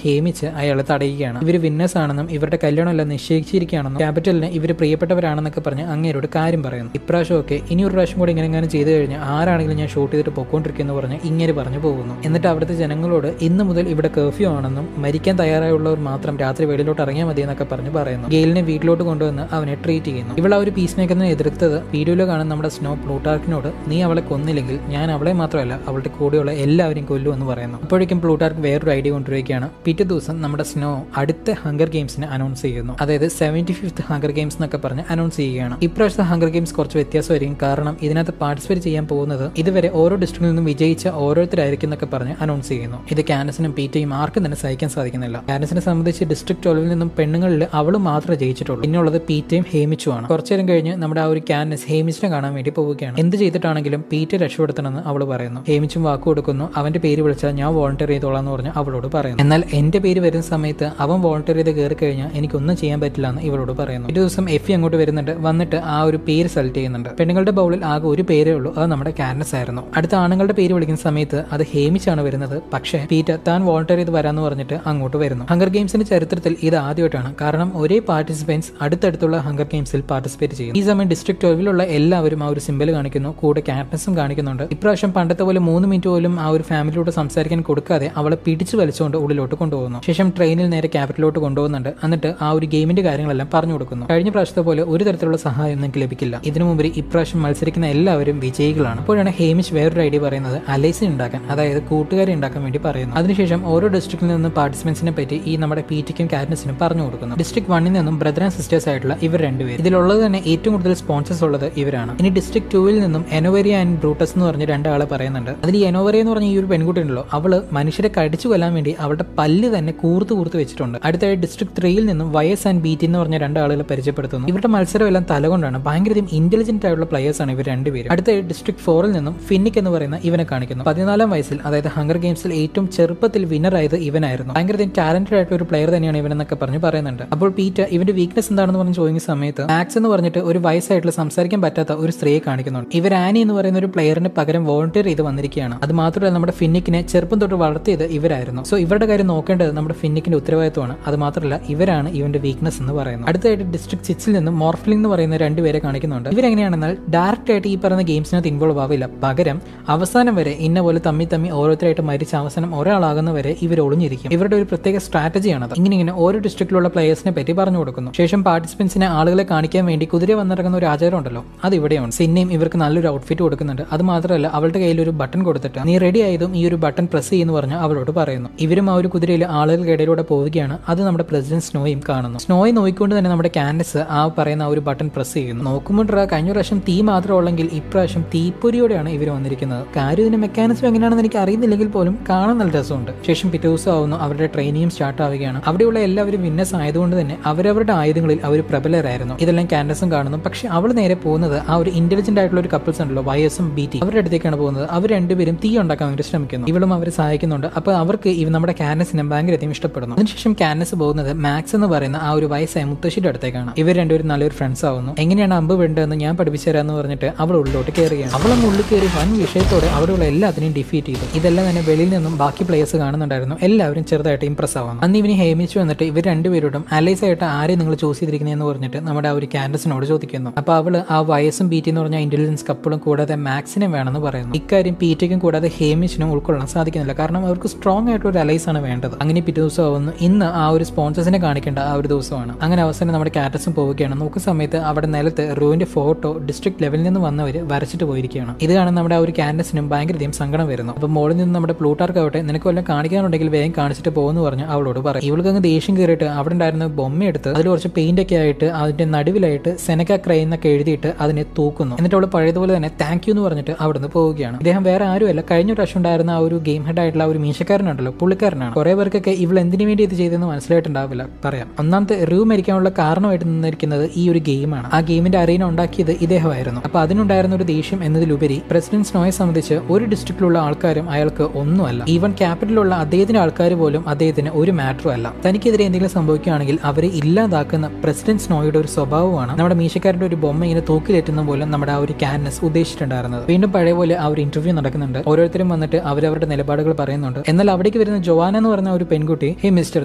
ഹേമിച്ച് അയാളെ തടയുകയാണ്. ഇവർ വിന്നേഴ്സ് ആണെന്നും ഇവരുടെ കല്യാണം എല്ലാം നിശ്ചയിച്ചിരിക്കുകയാണെന്നും ക്യാപിറ്റലിന് ഇവർ പ്രിയപ്പെട്ടവരാണെന്നൊക്കെ പറഞ്ഞ് അങ്ങേരോട് കാര്യം പറയുന്നു. ഇപ്രാവശ്യമൊക്കെ ഇനി ഒരു പ്രാവശ്യം കൂടി ഇങ്ങനെ ചെയ്തു കഴിഞ്ഞാൽ ആരാണെങ്കിലും ഞാൻ ഷൂട്ട് ചെയ്തിട്ട് പൊക്കോണ്ടിരിക്കുന്നു പറഞ്ഞ് ഇങ്ങനെ പറഞ്ഞു പോകുന്നു. എന്നിട്ട് അവിടുത്തെ ജനങ്ങളോട് ഇന്ന് മുതൽ ഇവിടെ കർഫ്യൂ ആണെന്നും മരിക്കാൻ തയ്യാറായുള്ളവർ മാത്രം രാത്രി വെളിയിലോട്ട് ഇറങ്ങിയാൽ മതി എന്നൊക്കെ പറഞ്ഞ് പറയുന്നു. ഗെയിലിനെ വീട്ടിലോട്ട് കൊണ്ടുവന്ന് അവനെ ട്രീറ്റ് ചെയ്യുന്നു. ഇവൾ ആ ഒരു പീസ് മേക്കറിനെ എതിർത്തത് വീഡിയോയിൽ കാണുന്ന നമ്മുടെ സ്നോ പ്ലൂട്ടാർക്കിനോട് നീ അവളെ കൊന്നില്ലെങ്കിൽ ഞാൻ അവളെ മാത്രമല്ല അവളുടെ കൂടെയുള്ള എല്ലാവരെയും കൊല്ലുമെന്ന് പറയുന്നു. അപ്പോഴേക്കും പ്ലൂട്ടാർക്ക് വേറൊരു ഐഡിയ കൊണ്ടുവരികയാണ്. പിറ്റേ ദിവസം നമ്മുടെ സ്നോ അടുത്ത ഹങ്കർ ഗെയിംസിനെ അനൗൺസ് ചെയ്യുന്നു. അതായത് 75th ഹങ്കർ ഗെയിംസ് എന്നൊക്കെ പറഞ്ഞ് അനൗൺസ് ചെയ്യുകയാണ്. ഇപ്രാവശ്യത്തെ ഹങ്കർ ഗെയിംസ് കുറച്ച് വ്യത്യാസമായിരിക്കും. കാരണം ഇതിനകത്ത് പാർട്ടിസിപ്പേറ്റ് ചെയ്യാൻ പോകുന്നത് ഇതുവരെ ഓരോ ഡിസ്ട്രിക്റ്റിൽ നിന്നും വിജയിച്ച ഓരോരുത്തരായിരിക്കും എന്നൊക്കെ പറഞ്ഞ് അനൗൺസ് ചെയ്യുന്നു. ഇത് കാനസിനും പീറ്റയും ആർക്കും തന്നെ സഹിക്കാൻ സാധിക്കുന്നില്ല. കാനസിനെ സംബന്ധിച്ച് ഡിസ്ട്രിക്ട് 12 നിന്നും പെണ്ണുങ്ങളിൽ അവൾ മാത്രമേ ജയിച്ചിട്ടുള്ളൂ. പിന്നുള്ളത് പീറ്റയും ഹേമിച്ചുമാണ്. കുറച്ചേരം കഴിഞ്ഞ് നമ്മുടെ ആ ഒരു കാനസ് ഹേമിച്ചിനെ കാണാൻ വേണ്ടി പോവുകയാണ്. എന്ത് ചെയ്തിട്ടാണെങ്കിലും പീറ്റയെ രക്ഷപ്പെടുത്തണമെന്ന് അവൾ പറയുന്നു. ഹേമിച്ചും വാക്ക് കൊടുക്കുന്നു. അവന്റെ പേര് വിളിച്ചാൽ ഞാൻ വോളണ്ടിയർ ചെയ്തോളാം എന്ന് പറഞ്ഞ് അവളോട് പറയുന്നു. എന്നാൽ എന്റെ പേര് വരുന്ന സമയത്ത് അവൻ വോളണ്ടിയർ ചെയ്ത് കയറി കഴിഞ്ഞാൽ എനിക്കൊന്നും ചെയ്യാൻ പറ്റില്ല എന്ന് ഇവളോട് പറയുന്നു. ഒരു ദിവസം എഫി അങ്ങോട്ട് വരുന്നുണ്ട്. വന്നിട്ട് ആ ഒരു പേര് സെലക്ട് ചെയ്യുന്നുണ്ട്. പെണ്ണുങ്ങളുടെ ബൗളിൽ ആകെ ഒരു പേരേ ഉള്ളൂ, അത് നമ്മുടെ കാനസ് ആയിരുന്നു. അടുത്ത ആണുങ്ങളുടെ പേര് വിളിക്കുന്ന സമയത്ത് അത് ഹേമിച്ചാണ് വരുന്നത്. പക്ഷേ പീറ്റ താൻ വോളണ്ടിയർ ചെയ്ത് വരാന്ന് പറഞ്ഞിട്ട് അങ്ങോട്ട് വരുന്നു. ഹങ്കർ ഗെയിംസിന്റെ ചരിത്രത്തിൽ ഇത് ആദ്യമായിട്ടാണ്. കാരണം ഒരേ പാർട്ടിസിപ്പൻസ് അടുത്തടുത്തുള്ള ഹങ്കർ ഗെയിംസിൽ പാർട്ടിസിപ്പേറ്റ് ചെയ്യും. ഈ സമയം ഡിസ്ട്രിക്ട് 12 എല്ലാവരും ആ ഒരു സിംബൽ കാണിക്കുന്നു. കൂടെ കാറ്റ്നസും കാണിക്കുന്നുണ്ട്. ഇപ്രാവശ്യം പണ്ടത്തെ പോലെ 3 മിനിറ്റ് പോലും ആ ഒരു ഫാമിലിയോട് സംസാരിക്കാൻ കൊടുക്കാതെ അവളെ പിടിച്ചു വലിച്ചുകൊണ്ട് ഉള്ളിലോട്ട് കൊണ്ടുപോകുന്നു. ശേഷം ട്രെയിനിൽ നേരെ ക്യാപിറ്റലിലോട്ട് കൊണ്ടുപോകുന്നുണ്ട്. എന്നിട്ട് ആ ഒരു ഗെയിമിന്റെ കാര്യങ്ങളെല്ലാം പറഞ്ഞു കൊടുക്കുന്നു. കഴിഞ്ഞ പ്രാവശ്യത്തെ പോലെ ഒരു തരത്തിലുള്ള സഹായം നിങ്ങൾക്ക് ലഭിക്കില്ല. ഇതിനു മുമ്പ് ഇപ്രാവശ്യം മത്സരിക്കുന്ന എല്ലാവരും വിജയികളാണ്. അപ്പോഴാണ് ഹേമിച്ച് വേറൊരു ഐഡിയ പറയുന്നത് അലൈസി ഉണ്ടാക്കാൻ, അതായത് കൂട്ടുകാരെ ഉണ്ടാക്കാൻ വേണ്ടി പറയുന്നു. അതിനുശേഷം ഓരോ ഡിസ്ട്രിക്റ്റിൽ നിന്നും പാർട്ടിസിപ്പൻസിനെ പറ്റി ഈ നമ്മുടെ പീറ്റയ്ക്കും കാറ്റ്നസിനും പറഞ്ഞു കൊടുക്കുന്നു. ഡിസ്ട്രിക്ട് 1 നിന്നും ബ്രദർ ആൻഡ് സിസ്റ്റേഴ്സ് ആയിട്ടുള്ള ഇവർ രണ്ടുപേർ. ഇതിലുള്ളത് തന്നെ ഏറ്റവും കൂടുതൽ സ്പോൺസേഴ്സ് ഉള്ളത് ഇവരാണ്. ഇനി ഡിസ്ട്രിക്ട് 2 നിന്നും എനോവേരിയ ആൻഡ് ബ്രൂട്ടസ് എന്ന് പറഞ്ഞ രണ്ടാളെ പറയുന്നുണ്ട്. അതിൽ ഈ എനോവേരിയ എന്ന് പറഞ്ഞ ഈ ഒരു പെൺകുട്ടി ഉണ്ടല്ലോ, അവള് മനുഷ്യരെ കടിച്ചു കൊല്ലാൻ വേണ്ടി അവളുടെ പല്ല് തന്നെ കൂർത്ത് വെച്ചിട്ടുണ്ട്. അടുത്തായി ഡിസ്ട്രിക്ട് 3 നിന്നും വൈഎസ് ആൻഡ് ബീറ്റി എന്ന് പറഞ്ഞ രണ്ടാളുകളെ പരിചയപ്പെടുത്തുന്നു. ഇവരുടെ മത്സരം എല്ലാം തലകൊണ്ടാണ്. ഭയങ്കര ഇന്റലിജന്റ് ആയിട്ടുള്ള പ്ലേയേഴ്സ് ആണ് ഇവർ രണ്ടുപേരും. അടുത്തായി ഡിസ്ട്രിക്ട് 4 നിന്നും ഫിന്നിക് എന്ന് പറയുന്ന ഇവനെ കാണിക്കുന്നു. 14 വയസ്സിൽ, അതായത് ഹങ്കർ ഗെയിംസിൽ ഏറ്റവും ചെറുപ്പത്തിൽ വിന്നർ ആയത് ഇവനായിരുന്നു. ഭയങ്കര ടാലന്റഡ് ആയിട്ടുള്ള ഒരു പ്ലെയർ തന്നെയാണ് ഇവനെന്നൊക്കെ പറഞ്ഞ് പറയുന്നുണ്ട്. അപ്പോൾ പീറ്റ ഇവന്റെ വീക്ക്നെസ് എന്താണെന്ന് പറഞ്ഞ് ചോദിക്കുന്ന സമയത്ത് മാക്സ് എന്ന് പറഞ്ഞിട്ട് ഒരു വയസ്സായിട്ടുള്ള സംസാരിക്കാൻ പറ്റാത്ത ഒരു സ്ത്രീയെ കാണിക്കുന്നുണ്ട്. ഇവർ ആനി എന്ന് പറയുന്ന ഒരു പ്ലെയറിന് പകരം വോളണ്ടിയർ ചെയ്ത് വന്നിരിക്കുകയാണ്. അത് മാത്രമല്ല നമ്മുടെ ഫിന്നിക്കിനെ ചെറുപ്പം തൊട്ട് വളർത്തിയത് ഇവരായിരുന്നു. സോ ഇവരുടെ കാര്യം നോക്കേണ്ടത് നമ്മുടെ ഫിന്നിക്കിന്റെ ഉത്തരവാദിത്വമാണ്. അത് മാത്രമല്ല ഇവരാണ് ഇവന്റെ വീക്ക്നെസ് എന്ന് പറയുന്നത്. അടുത്തായിട്ട് ഡിസ്ട്രിക്ട് 6 നിന്നും മോർഫ്ലിംഗ് എന്ന് പറയുന്ന രണ്ടുപേരെ കാണിക്കുന്നുണ്ട്. ഇവരെങ്ങനെയാണെന്നാൽ ഡയറക്റ്റ് ആയിട്ട് ഈ പറയുന്ന ഗെയിംസിനകത്ത് ഇൻവോൾവ് ആവില്ല. പകരം അവസാനം വരെ ഇന്ന പോലെ തമ്മി ഓരോരുത്തരായിട്ട് മരിച്ച അവസാനം ഒരാളാകുന്നവരെ ഇവർ ഒളിഞ്ഞിരിക്കും. ഇവരുടെ ഒരു പ്രത്യേക സ്ട്രാറ്റജിയാണത്. ഇങ്ങനെ ഓരോ ഡിസ്ട്രിക്റ്റിലുള്ള പ്ലേയേഴ്സിനെ പറ്റി പറഞ്ഞു കൊടുക്കുന്നു. ശേഷം പാർട്ടിസിപ്പൻസിനെ ആളുകളെ കാണിക്കാൻ വേണ്ടി കുതിര വന്നിറങ്ങുന്ന ഒരു ആചാരം ഉണ്ടല്ലോ, അത് ഇവിടെയാണ്. സിന്നെയും ഇവർക്ക് നല്ലൊരു ഔട്ട്ഫിറ്റ് കൊടുക്കുന്നുണ്ട്. അത് മാത്രമല്ല അവളുടെ കയ്യിൽ ഒരു ബട്ടൺ കൊടുത്തിട്ട് നീ റെഡി ആയതും ഈ ഒരു ബട്ടൺ പ്രസ് ചെയ്യുന്നു പറഞ്ഞ് അവളോട് പറയുന്നു. ഇവരും ആ ഒരു കുതിരയിൽ ആളുകൾക്കിടയിലൂടെ പോവുകയാണ്. അത് നമ്മുടെ പ്രസിഡന്റ് സ്നോയും കാണുന്നു. സ്നോയെ നോക്കിക്കൊണ്ട് തന്നെ നമ്മുടെ കാൻഡസ് ആ പറയുന്ന ആ ഒരു ബട്ടൺ പ്രസ് ചെയ്യുന്നു. നോക്കുമ്പോൾ കഴിഞ്ഞ പ്രാവശ്യം തീ മാത്രം ഉള്ളെങ്കിൽ ഇപ്രാവശ്യം തീപ്പൊരിയോടെയാണ് ഇവർ വന്നിരിക്കുന്നത്. കാര്യം ഇതിന്റെ മെക്കാനിസം എങ്ങനെയാണെന്ന് എനിക്ക് അറിയുന്നില്ലെങ്കിൽ പോലും കാണാൻ നല്ല രസമുണ്ട്. ശേഷം പിറ്റേ ദിവസം ആവുന്നു അവരുടെ ട്രെയിനിങ്ങും സ്റ്റാർട്ട് ആവുകയാണ്. അവിടെയുള്ള എല്ലാവരും വിന്നേഴ്സ് ആയതുകൊണ്ട് തന്നെ അവരവരുടെ ആയുധങ്ങളിൽ അവർ പ്രബലരായിരുന്നു. ഇതെല്ലാം കാൻഡസും കാണുന്നു. പക്ഷെ അവൾ നേരെ പോകുന്നത് ആ ഒരു ഇന്റലിജന്റ് ആയിട്ടുള്ള ഒരു കപ്പിൾസ് ഉണ്ടല്ലോ, വൈഎസും ബീറ്റി, അവരുടെ അടുത്തേക്കാണ് പോകുന്നത്. അവർ രണ്ടുപേരും തീ ഉണ്ടാക്കാൻ വേണ്ടി ശ്രമിക്കുന്നു. ഇവളും അവരെ സഹായിക്കുന്നുണ്ട്. അപ്പൊ അവർക്ക് നമ്മുടെ കാനസിനെ ഭയങ്കരധികം ഇഷ്ടപ്പെടുന്നു. അതിനുശേഷം കാനസ് പോകുന്നത് മാക്സ് എന്ന് പറയുന്ന ആ ഒരു വയസ്സായ മുത്തശ്ശിയുടെ അടുത്തേക്കാണ്. ഇവർ രണ്ടുപേരും നല്ലൊരു ഫ്രണ്ട്സ് ആവുന്നു. എങ്ങനെയാണ് അമ്പ് വേണ്ടതെന്ന് ഞാൻ പഠിപ്പിച്ചു തരാമെന്ന് പറഞ്ഞിട്ട് അവൾ ഉള്ളിലോട്ട് കയറുകയാണ്. അവളൊന്ന് ഉള്ളിൽ കയറി വൻ വിഷയത്തോടെ അവിടെയുള്ള എല്ലാത്തിനെയും ഡിഫീറ്റ് ചെയ്തു. ഇതെല്ലാം തന്നെ വെളിയിൽ നിന്നും ബാക്കി പ്ലേയേഴ്സ് കാണുന്നുണ്ടായിരുന്നു. എല്ലാവരും ചെറുതായിട്ട് ഇംപ്രസ് ആവുന്നു. അന്ന് ഇവന് ഹേമിച്ചു വന്നിട്ട് ഇവർ രണ്ടുപേരോടും അലൈസ് ആയിട്ട് ആരെയും നിങ്ങൾ ചൂസ് ചെയ്തിരിക്കുന്നതെന്ന് പറഞ്ഞിട്ട് നമ്മുടെ ആ ഒരു കാൻഡസിനോട് ചോദിക്കുന്നു. അപ്പൊ അവള് ആ വയസ്സും പീറ്റി എന്ന് പറഞ്ഞ ഇന്റലിജൻസ് കപ്പിളും കൂടാതെ മാക്സിനും വേണമെന്ന് പറയുന്നു. ഇക്കാര്യം പീറ്റയ്ക്കും കൂടാതെ ഹേമിച്ചിനും ഉൾക്കൊള്ളാൻ സാധിക്കുന്നില്ല. കാരണം അവർക്ക് സ്ട്രോങ് ആയിട്ട് ഒരു അലൈസ് ആണ് വേണ്ടത്. അങ്ങനെ പിറ്റേ ദിവസം ആവുന്നു. ഇന്ന് ആ ഒരു സ്പോൺസേഴ്സിനെ കാണിക്കേണ്ട ആ ഒരു ദിവസമാണ്. അങ്ങനെ അവസാനം നമ്മുടെ കാറ്റസും പോവുകയാണ്. നോക്കുന്ന സമയത്ത് അവിടെ നിലത്ത് റൂവിന്റെ ഫോട്ടോ ഡിസ്ട്രിക്ട് ലെവലിൽ നിന്ന് വന്നവർ വരച്ചിട്ട് പോയിരിക്കുകയാണ്. ഇത് കാണാൻ നമ്മുടെ ആ ഒരു കാൻഡസിനും ഭയങ്കരധികം സങ്കടം വരുന്നു. അപ്പൊ മോളിൽ നിന്ന് നമ്മുടെ പ്ലൂട്ടാർക്ക് ആവട്ടെ നിനക്ക് വല്ലതും കാണിക്കാനുണ്ടെങ്കിൽ വേഗം കാണിച്ചിട്ട് പോകുന്നു പറഞ്ഞ് അവളോട് പറയും. ഇവൾക്ക് അങ്ങ് ദേഷ്യം കയറിയിട്ട് അവിടെ ഉണ്ടായിരുന്ന ബൊമ്മയെടുത്ത് അതിൽ കുറച്ച് പെയിന്റ് ഒക്കെ ആയിട്ട് അതിന്റെ നടുവിലായിട്ട് സെനക്ക ക്രൈ എന്നൊക്കെ എഴുതിയിട്ട് അതിനെ തൂക്കുന്നു. എന്നിട്ട് അവൾ പഴയതുപോലെ തന്നെ താങ്ക് യു എന്ന് പറഞ്ഞിട്ട് അവിടെ നിന്ന് പോവുകയാണ്. ഇദ്ദേഹം വേറെ ആരുമല്ല, കഴിഞ്ഞ പ്രാവശ്യം ഉണ്ടായിരുന്ന ആ ഒരു ഗെയിം ഹെഡ് ആയിട്ടുള്ള ഒരു മീശക്കാരനാണ് ഉണ്ടല്ലോ, പുള്ളിക്കാരനാണ്. കുറെ പേർക്കൊക്കെ ഇവൾ എന്തിനു വേണ്ടി ഇത് ചെയ്തെന്ന് മനസ്സിലായിട്ടുണ്ടാവില്ല. പറയാം. ഒന്നാമത്തെ റൂ മരിക്കാനുള്ള കാരണമായിട്ട് നിന്നിരിക്കുന്നത് ഈ ഒരു ഗെയിമാണ്. ആ ഗെയിമിന്റെ അറീന ഉണ്ടാക്കിയത് ഇദ്ദേഹമായിരുന്നു. അപ്പൊ അതിനുണ്ടായിരുന്ന ഒരു ദേഷ്യം എന്നതിലുപരി പ്രസിഡന്റ് സ്നോയെ സംബന്ധിച്ച് ഒരു ഡിസ്ട്രിക്റ്റിലുള്ള ആൾക്കാരും അയാൾക്ക് ഒന്നുമല്ല. ഈവൻ ക്യാപിറ്റലിലുള്ള അദ്ദേഹത്തിന്റെ ആൾക്കാർ പോലും അദ്ദേഹത്തിന് ഒരു മാറ്ററും അല്ല. തനിക്കെതിരെ എന്തെങ്കിലും സംഭവിക്കുകയാണെങ്കിൽ അവരെ ഇല്ലാതാക്കുന്ന പ്രസിഡന്റ് സ്നോയുടെ ഒരു സ്വഭാവമാണ് നമ്മുടെ മീശക്കാരന്റെ ഒരു ബൊമ്മ ഇങ്ങനെ തൂക്കിലേറ്റുന്ന പോലെ നമ്മുടെ ആ ഒരു കാനസ് ഉദ്ദേശിച്ചിട്ടുണ്ടായിരുന്നത്. വീണ്ടും പഴയ പോലെ ആ ഒരു ഇന്റർവ്യൂ നടക്കുന്നുണ്ട്. ഓരോരുത്തരും വന്നിട്ട് അവരവരുടെ നിലപാടുകൾ പറയുന്നുണ്ട്. എന്നാൽ അവിടേക്ക് വരുന്ന ജോവാന എന്ന് പറഞ്ഞ ഒരു പെൺകുട്ടി, ഹേ മിസ്റ്റർ,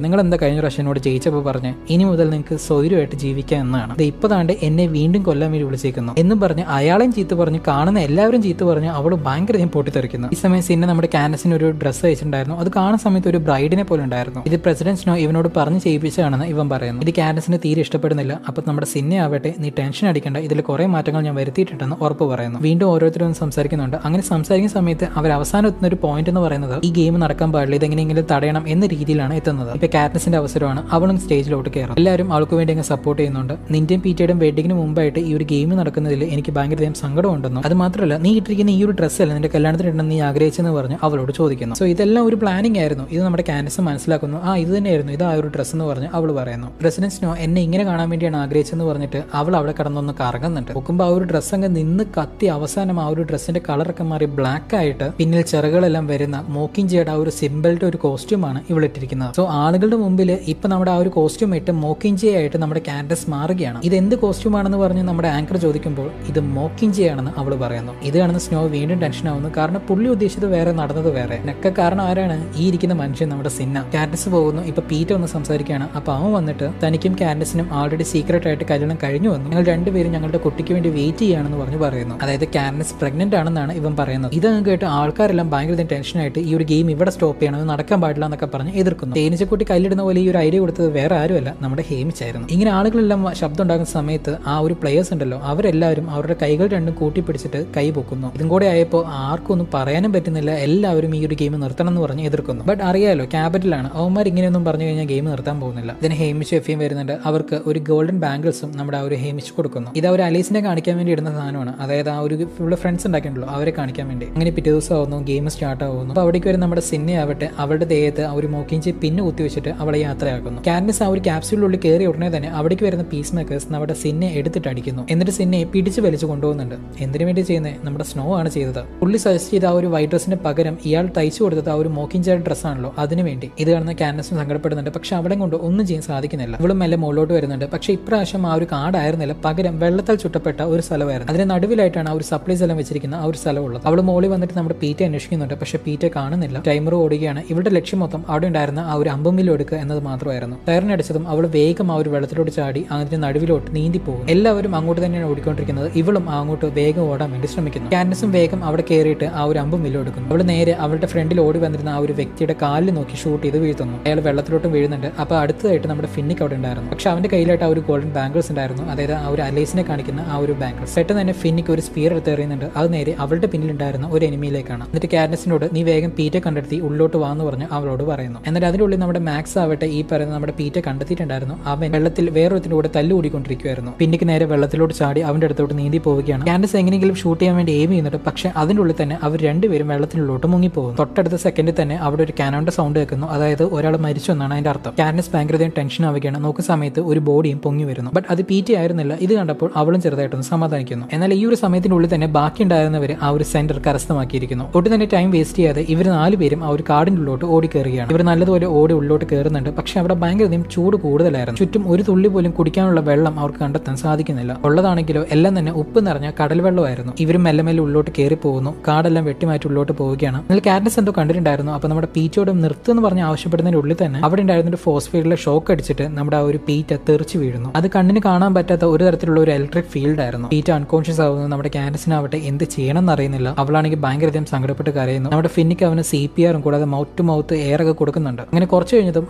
നിങ്ങൾ എന്താ കഴിഞ്ഞ പ്രാവശ്യം എന്നോട് ജയിച്ചപ്പോൾ പറഞ്ഞ് ഇനി മുതൽ നിങ്ങൾക്ക് സ്വൈര്യമായിട്ട് ജീവിക്കാം എന്നാണ്. ഇത് ഇപ്പതാണ്ട് എന്നെ വീണ്ടും കൊല്ലാൻ വേണ്ടി വിളിച്ചേക്കുന്നു എന്നും പറഞ്ഞ് അയാളെയും ചീത്ത പറഞ്ഞ് കാണുന്ന എല്ലാവരും ചീത്ത പറഞ്ഞ് അവൾ ഭയങ്കരധികം പൊട്ടിത്തെറിക്കുന്നു. ഈ സമയം സിന്നെ നമ്മുടെ കാനസിന് ഒരു ഡ്രസ്സ് അയച്ചിട്ടുണ്ടായിരുന്നു. അത് കാണുന്ന സമയത്ത് ഒരു ബ്രൈഡിനെ പോലെ ഉണ്ടായിരുന്നു. ഇത് പ്രസിഡന്റ് സ്നോ ഇവനോട് പറഞ്ഞ് ചെയ്യിപ്പിച്ചതാണെന്ന് ഇവൻ പറയുന്നു. ഇത് കാനസിന് തീരെ ഇഷ്ടപ്പെടുന്നില്ല. അപ്പൊ നമ്മുടെ സിന്നെ ആവട്ടെ, നീ ടെൻഷൻ അടിക്കേണ്ട, ഇതിൽ കുറെ മാറ്റങ്ങൾ ഞാൻ വരുത്തിയിട്ടുണ്ടെന്ന് ഉറപ്പ് പറയുന്നു. വീണ്ടും ഓരോരുത്തരും സംസാരിക്കുന്നുണ്ട്. അങ്ങനെ സംസാരിക്കുന്ന സമയത്ത് അവർ അവസാനം എത്തുന്ന ഒരു പോയിന്റ് എന്ന് പറയുന്നത് ഈ ഗെയിം നടക്കാൻ പാടില്ല, ഇതെങ്ങനെയെങ്കിലും തടയണം എന്ന രീതിയിലാണ് എത്തുന്നത്. ഇപ്പൊ കാറ്റ്നസിന്റെ അവസരമാണ്. അവളും സ്റ്റേജിലോട്ട് കയറും. എല്ലാവരും അവൾക്ക് വേണ്ടി അങ്ങ് സപ്പോർട്ട് ചെയ്യുന്നുണ്ട്. നിന്റെയും പീറ്റയുടെയും വെഡിങ്ങിന് മുമ്പായിട്ട് ഈ ഒരു ഗെയിം നടക്കുന്നതിൽ എനിക്ക് ഭയങ്കരധികം സങ്കടം ഉണ്ടെന്നും അത് മാത്രമല്ല നീ ഇട്ടിരിക്കുന്ന ഈ ഒരു ഡ്രസ്സ് അല്ല നിന്റെ കല്യാണത്തിന് ഇടണം നീ ആഗ്രഹിച്ചെന്ന് പറഞ്ഞ് അവളോട് ചോദിക്കുന്നു. സോ ഇതെല്ലാം ഒരു പ്ലാനിങ് ആയിരുന്നു. ഇത് നമ്മുടെ കാനസ് മനസ്സിലാക്കുന്നു. ഇത് തന്നെയായിരുന്നു ഇത് ആ ഒരു ഡ്രസ്സ് എന്ന് പറഞ്ഞ് അവൾ പറയുന്നു. പ്രസിഡന്റ് സ്നോ എന്നെ ഇങ്ങനെ കാണാൻ വേണ്ടിയാണ് ആഗ്രഹിച്ചെന്ന് പറഞ്ഞിട്ട് അവൾ അവിടെ കടന്നൊന്ന് കറങ്ങുന്നുണ്ട്. നോക്കുമ്പോൾ ആ ഒരു ഡ്രസ്സ് അങ്ങ് നിന്ന് കത്തി അവസാനം ആ ഒരു ഡ്രസ്സിന്റെ കളറൊക്കെ മാറി ബ്ലാക്ക് ആയിട്ട് പിന്നിൽ ചിറകുകളെല്ലാം വരുന്ന മോക്കിംഗ് ജേയുടെ ആ ഒരു സിമ്പിളുടെ ഒരു കോസ്റ്റ്യൂമാണ് ഇവൾ ഇട്ടിരിക്കുന്നത്. സോ ആളുകളുടെ മുമ്പിൽ ഇപ്പൊ നമ്മുടെ ആ ഒരു കോസ്റ്റ്യൂം ഇട്ട് മോക്കിംഗ് ജേ ആയിട്ട് നമ്മുടെ കാൻഡസ് മാറുകയാണ്. ഇത് എന്ത് കോസ്റ്റ്യൂം ആണെന്ന് പറഞ്ഞ് നമ്മുടെ ആങ്കർ ചോദിക്കുമ്പോൾ ഇത് മോക്കിംഗ് ജേ ആണെന്ന് അവൾ പറയുന്നു. ഇത് കാണുന്ന സ്നോ വീണ്ടും ടെൻഷൻ ആവുന്നു. കാരണം പുള്ളി ഉദ്ദേശിച്ചത് വേറെ, നടന്നത് വേറെ. ഇതിനൊക്കെ കാരണം ആരാണ്? ഈ ഇരിക്കുന്ന മനുഷ്യൻ, നമ്മുടെ സിന്ന. കാൻഡസ് പോകുന്നു. ഇപ്പൊ പീറ്റർ ഒന്ന് സംസാരിക്കുകയാണ്. അപ്പൊ അവൻ വന്നിട്ട് തനിക്കും കാൻഡസിനും ആൾറെഡി സീക്രട്ട് ആയിട്ട് കല്യാണം കഴിഞ്ഞു വന്നു, ഞങ്ങൾ രണ്ടുപേരും ഞങ്ങളുടെ കുട്ടിക്ക് വേണ്ടി വെയിറ്റ് ചെയ്യാണെന്ന് പറഞ്ഞ് പറയുന്നു. അതായത് കാൻഡസ് പ്രഗ്നന്റ് ആണെന്നാണ് ഇവൻ പറയുന്നത്. ഇത് കേട്ട് ആൾക്കാരെല്ലാം ഭയങ്കര ടെൻഷനായിട്ട് ഈ ഒരു ഗെയിം ഇവിടെ സ്റ്റോപ്പ് ചെയ്യണം, നടക്കാൻ പാടില്ല എന്നൊക്കെ പറഞ്ഞ് എതിർക്കുന്നു. തേനീച്ചക്കുട്ടി കല്ലിടുന്ന പോലെ ഈ ഒരു ഐഡിയ കൊടുത്തത് വേറെ ആരുമല്ല, നമ്മുടെ ഹേമിച്ചായിരുന്നു. ഇങ്ങനെ ആളുകളെല്ലാം ശബ്ദം ഉണ്ടാകുന്ന സമയത്ത് ആ ഒരു പ്ലേയേഴ്സ് ഉണ്ടല്ലോ അവരെല്ലാവരും അവരുടെ കൈകൾ രണ്ടും കൂട്ടിപ്പിടിച്ചിട്ട് കൈ പൊക്കുന്നു. ഇതും കൂടെ ആയപ്പോൾ ആർക്കും ഒന്നും പറയാനും പറ്റുന്നില്ല. എല്ലാവരും ഈ ഒരു ഗെയിം നിർത്തണം എന്ന് പറഞ്ഞ് എതിർക്കുന്നു. ബട്ട് അറിയാലോ ക്യാപിറ്റലാണ്, അവന്മാർ ഇങ്ങനെയൊന്നും പറഞ്ഞു കഴിഞ്ഞാൽ ഗെയിം നിർത്താൻ പോകുന്നില്ല. ഇതിന് ഹേമിച്ച് എഫിയും വരുന്നുണ്ട്. അവർക്ക് ഒരു ഗോൾഡൻ ബാംഗിൾസും നമ്മുടെ ആ ഒരു ഹേമിച്ച് കൊടുക്കുന്നു. ഇത് അവർ അലീസിനെ കാണിക്കാൻ വേണ്ടി ഇടുന്ന സാധനമാണ്. അതായത് ആ ഒരു ഫുള്ള് ഫ്രണ്ട്സ് ഉണ്ടാക്കിയിട്ടുള്ളൂ അവരെ കാണിക്കാൻ വേണ്ടി. അങ്ങനെ പിറ്റേ ദിവസം ആവുന്നു, ഗെയിം സ്റ്റാർട്ട് ആവുന്നു. അപ്പോൾ അവിടേക്ക് വരും നമ്മുടെ സിന്നെ ആവട്ടെ അവളുടെ ദേഹത്ത് ആ ഒരു മോക്കിഞ്ച് പിന്നെ കുത്തിവെച്ചിട്ട് അവളെ യാത്രയാക്കുന്നു. കാൻഡസ് ആ ഒരു ക്യാപ്സ്യൂളിനുള്ളിൽ കയറി ഉടനെ തന്നെ അവിടേക്ക് വരുന്ന പീസ് മേക്കേഴ്സ് നമ്മുടെ സിന്നെ എടുത്തിട്ട് അടിക്കുന്നു. എന്നിട്ട് സിന്നെ പിടിച്ച് വലിച്ചു കൊണ്ടുപോകുന്നുണ്ട്. എന്തിനു വേണ്ടി ചെയ്യുന്നത്? നമ്മുടെ സ്നോ ആണ് ചെയ്തത്. പുള്ളി സജസ്റ്റ് ചെയ്ത ആ ഒരു വൈറ്റ് ഡ്രസ്സിന് പകരം ഇയാൾ തയ്ച്ചു കൊടുത്തത് ആ ഒരു മോക്കിഞ്ച് ഡ്രസ്സാണല്ലോ അതിന് വേണ്ടി. ഇത് കാണുന്ന കാൻഡസും സങ്കടപ്പെടുന്നുണ്ട്. പക്ഷെ അവിടെ കൊണ്ട് ഒന്നും ചെയ്യാൻ സാധിക്കുന്നില്ല. ഇവളും മെല്ലെ മുകളിലോട്ട് വരുന്നുണ്ട്. പക്ഷെ ഇപ്രാവശ്യം ആ ഒരു കാടായിരുന്നില്ല, പകരം വെള്ളത്താൽ ചുറ്റപ്പെട്ട ഒരു സ്ഥലമായിരുന്നു. അതിന് നടുവിലായിട്ടാണ് ആ ഒരു സപ്ലൈസ് എല്ലാം വെച്ചിരിക്കുന്ന ആ ഒരു സ്ഥലം ഉള്ളത്. അവൾ മോളിൽ വന്നിട്ട് നമ്മുടെ പീറ്റ അന്വേഷിക്കുന്നുണ്ട്. പക്ഷെ പീറ്റ കാണുന്നില്ല. ടൈമർ ഓടുകയാണ്. ഇവരുടെ ലക്ഷ്യം മൊത്തം അവിടെ ഉണ്ടായിരുന്ന ആ ഒരു അമ്പുമില്ല് എടുക്കുക എന്നത് മാത്രമായിരുന്നു. ടയറിനടിച്ചതും അവൾ വേഗം ആ ഒരു വെള്ളത്തിലോട്ട് ചാടി അതിന്റെ നടുവിലോട്ട് നീന്തി പോകും. എല്ലാവരും അങ്ങോട്ട് തന്നെയാണ് ഓടിക്കൊണ്ടിരിക്കുന്നത്. ഇവളും അങ്ങോട്ട് വേഗം ഓടാൻ വേണ്ടി ശ്രമിക്കുന്നു. കാൻഡസും വേഗം അവിടെ കയറിയിട്ട് ആ ഒരു അമ്പുമില്ല് എടുക്കുന്നു. അവൾ നേരെ അവളുടെ ഫ്രണ്ടിൽ ഓടി വന്നിരുന്ന ആ ഒരു വ്യക്തിയുടെ കാലിൽ നോക്കി ഷൂട്ട് ചെയ്ത് വീഴ്ത്തുന്നു. അയാൾ വെള്ളത്തിലോട്ട് വീഴുന്നുണ്ട്. അപ്പൊ അടുത്തതായിട്ട് നമ്മുടെ ഫിന്നിക്ക് അവിടെ ഉണ്ടായിരുന്നു. പക്ഷെ അവന്റെ കയ്യിലായിട്ട് ആ ഒരു ഗോൾഡൻ ബാംഗിൾസ് ഉണ്ടായിരുന്നു. അതായത് ആ ഒരു അലൈസിനെ കാണിക്കുന്ന ആ ഒരു ബാംഗിൾസ്. പെട്ടെന്ന് തന്നെ ഫിന്നിക്ക് ഒരു സ്പീർ എടുത്ത് എറിയുന്നുണ്ട്. അത് നേരെ അവളുടെ പിന്നിലുണ്ടായിരുന്ന ഒരു എനിമിയിലേക്കാണ്. എന്നിട്ട് കാൻഡസിനോട് നീ വേഗം പീറ്റെ കണ്ടെത്തി ഉള്ളോട്ട് വാന്ന് പറഞ്ഞ് അവളോട് പറയുന്നു. എന്നിട്ട് അതിനുള്ളിൽ നമ്മുടെ മാക്സ് ആവട്ടെ ഈ പറയുന്ന നമ്മുടെ പീറ്റെ കണ്ടെത്തിയിട്ടുണ്ടായിരുന്നു. അവൻ വെള്ളത്തിൽ വേറൊരുത്തിന്റെ കൂടെ തല്ലുകൂടിക്കൊണ്ടിരിക്കുവായിരുന്നു. പിന്നിക്ക് നേരെ വെള്ളത്തിലോട്ട് ചാടി അവന്റെ അടുത്തോട്ട് നീന്തി പോവുകയാണ്. കാൻഡസ് എങ്ങനെയെങ്കിലും ഷൂട്ട് ചെയ്യാൻ വേണ്ടി എയിം ചെയ്യുന്നുണ്ട്. പക്ഷെ അതിന്റെ ഉള്ളിൽ തന്നെ അവർ രണ്ടുപേരും വെള്ളത്തിനുള്ളിലോട്ട് മുങ്ങിപ്പോകും. തൊട്ടടുത്ത സെക്കൻഡിൽ തന്നെ അവിടെ ഒരു കാനോന്റെ സൗണ്ട് കേൾക്കുന്നു. അതായത് ഒരാൾ മരിച്ചു എന്നാണ് അതിന്റെ അർത്ഥം. കാൻഡസ് ഭയങ്കരതയും ടെൻഷൻ ആവുകയാണ്. നോക്കുന്ന സമയത്ത് ഒരു ബോഡിയും പൊങ്ങി വരുന്നു. ബട്ട് അത് പീറ്റി ആയിരുന്നില്ല. ഇത് കണ്ടപ്പോൾ അവളും ചെറുതായിട്ടൊന്ന് സമാധാനിക്കുന്നു. എന്നാൽ ഈ ഒരു സമയത്തിനുള്ളിൽ തന്നെ ബാക്കി ഉണ്ടായിരുന്നവർ ആ ഒരു സെന്റർ കരസ്ഥമാക്കിയിരിക്കുന്നു. ഒട്ടും തന്നെ ടൈം വേസ്റ്റ് ചെയ്യാതെ ഇവർ 4 പേരും ആ ഒരു കാടിന്റെ ഉള്ളോട്ട് ഓടി കയറുകയാണ്. ഇവർ നല്ലതുപോലെ ഓടി ഉള്ളോട്ട് കയറുന്നുണ്ട്. പക്ഷെ അവിടെ ഭയങ്കരതയും ചൂട് കൂടുതലായിരുന്നു. ചുറ്റും ഒരു തുള്ളി പോലും കുടിക്കാനുള്ള വെള്ളം അവർക്ക് കണ്ടെത്താൻ സാധിക്കുന്നില്ല. ഉള്ളതാണെങ്കിലോ എല്ലാം തന്നെ ഉപ്പ് നിറഞ്ഞ കടൽ വെള്ളമായിരുന്നു. ഇവരും മെല്ലെ മെല്ലെ ഉള്ളോട്ട് കയറി പോകുന്നു. കാടെല്ലാം വെട്ടിമാറ്റി ഉള്ളോട്ട് പോവുകയാണ്. എന്നാൽ കാൻഡസ് എന്തോ കണ്ടിട്ടുണ്ടായിരുന്നു. അപ്പൊ നമ്മുടെ പീറ്റയോട് നിർത്തുമെന്ന് പറഞ്ഞ് ആവശ്യപ്പെടുന്നതിന്റെ ഉള്ളിൽ തന്നെ അവിടെ ഉണ്ടായിരുന്ന ഒരു ഫോസ്ഫൈഡിലെ ഷോക്ക് അടിച്ചിട്ട് നമ്മുടെ ആ ഒരു പീറ്റ തെറിച്ച് വീഴുന്നു. അത് കണ്ണിന് കാണാൻ പറ്റാത്ത ഒരു തരത്തിലുള്ള ഒരു ഇലക്ട്രിക് ഫീൽഡ് ആയിരുന്നു. പീറ്റ അൺകോൺഷ്യസ് ആവുന്നു. നമ്മുടെ കാൻഡസിനാവട്ടെ എന്ത് ചെയ്യണം എന്നറിയുന്നില്ല. അവളാണെങ്കിൽ ഭയങ്കരധികം സങ്കടപ്പെട്ട് കരയുന്നു. നമ്മുടെ ഫിന്നിക്ക് അവന് CPR കൂടാതെ മൗത്ത് ടു മൗത്ത് എയർ ഒക്കെ കൊടുക്കുന്നുണ്ട്. അങ്ങനെ കുറച്ച് കഴിഞ്ഞതും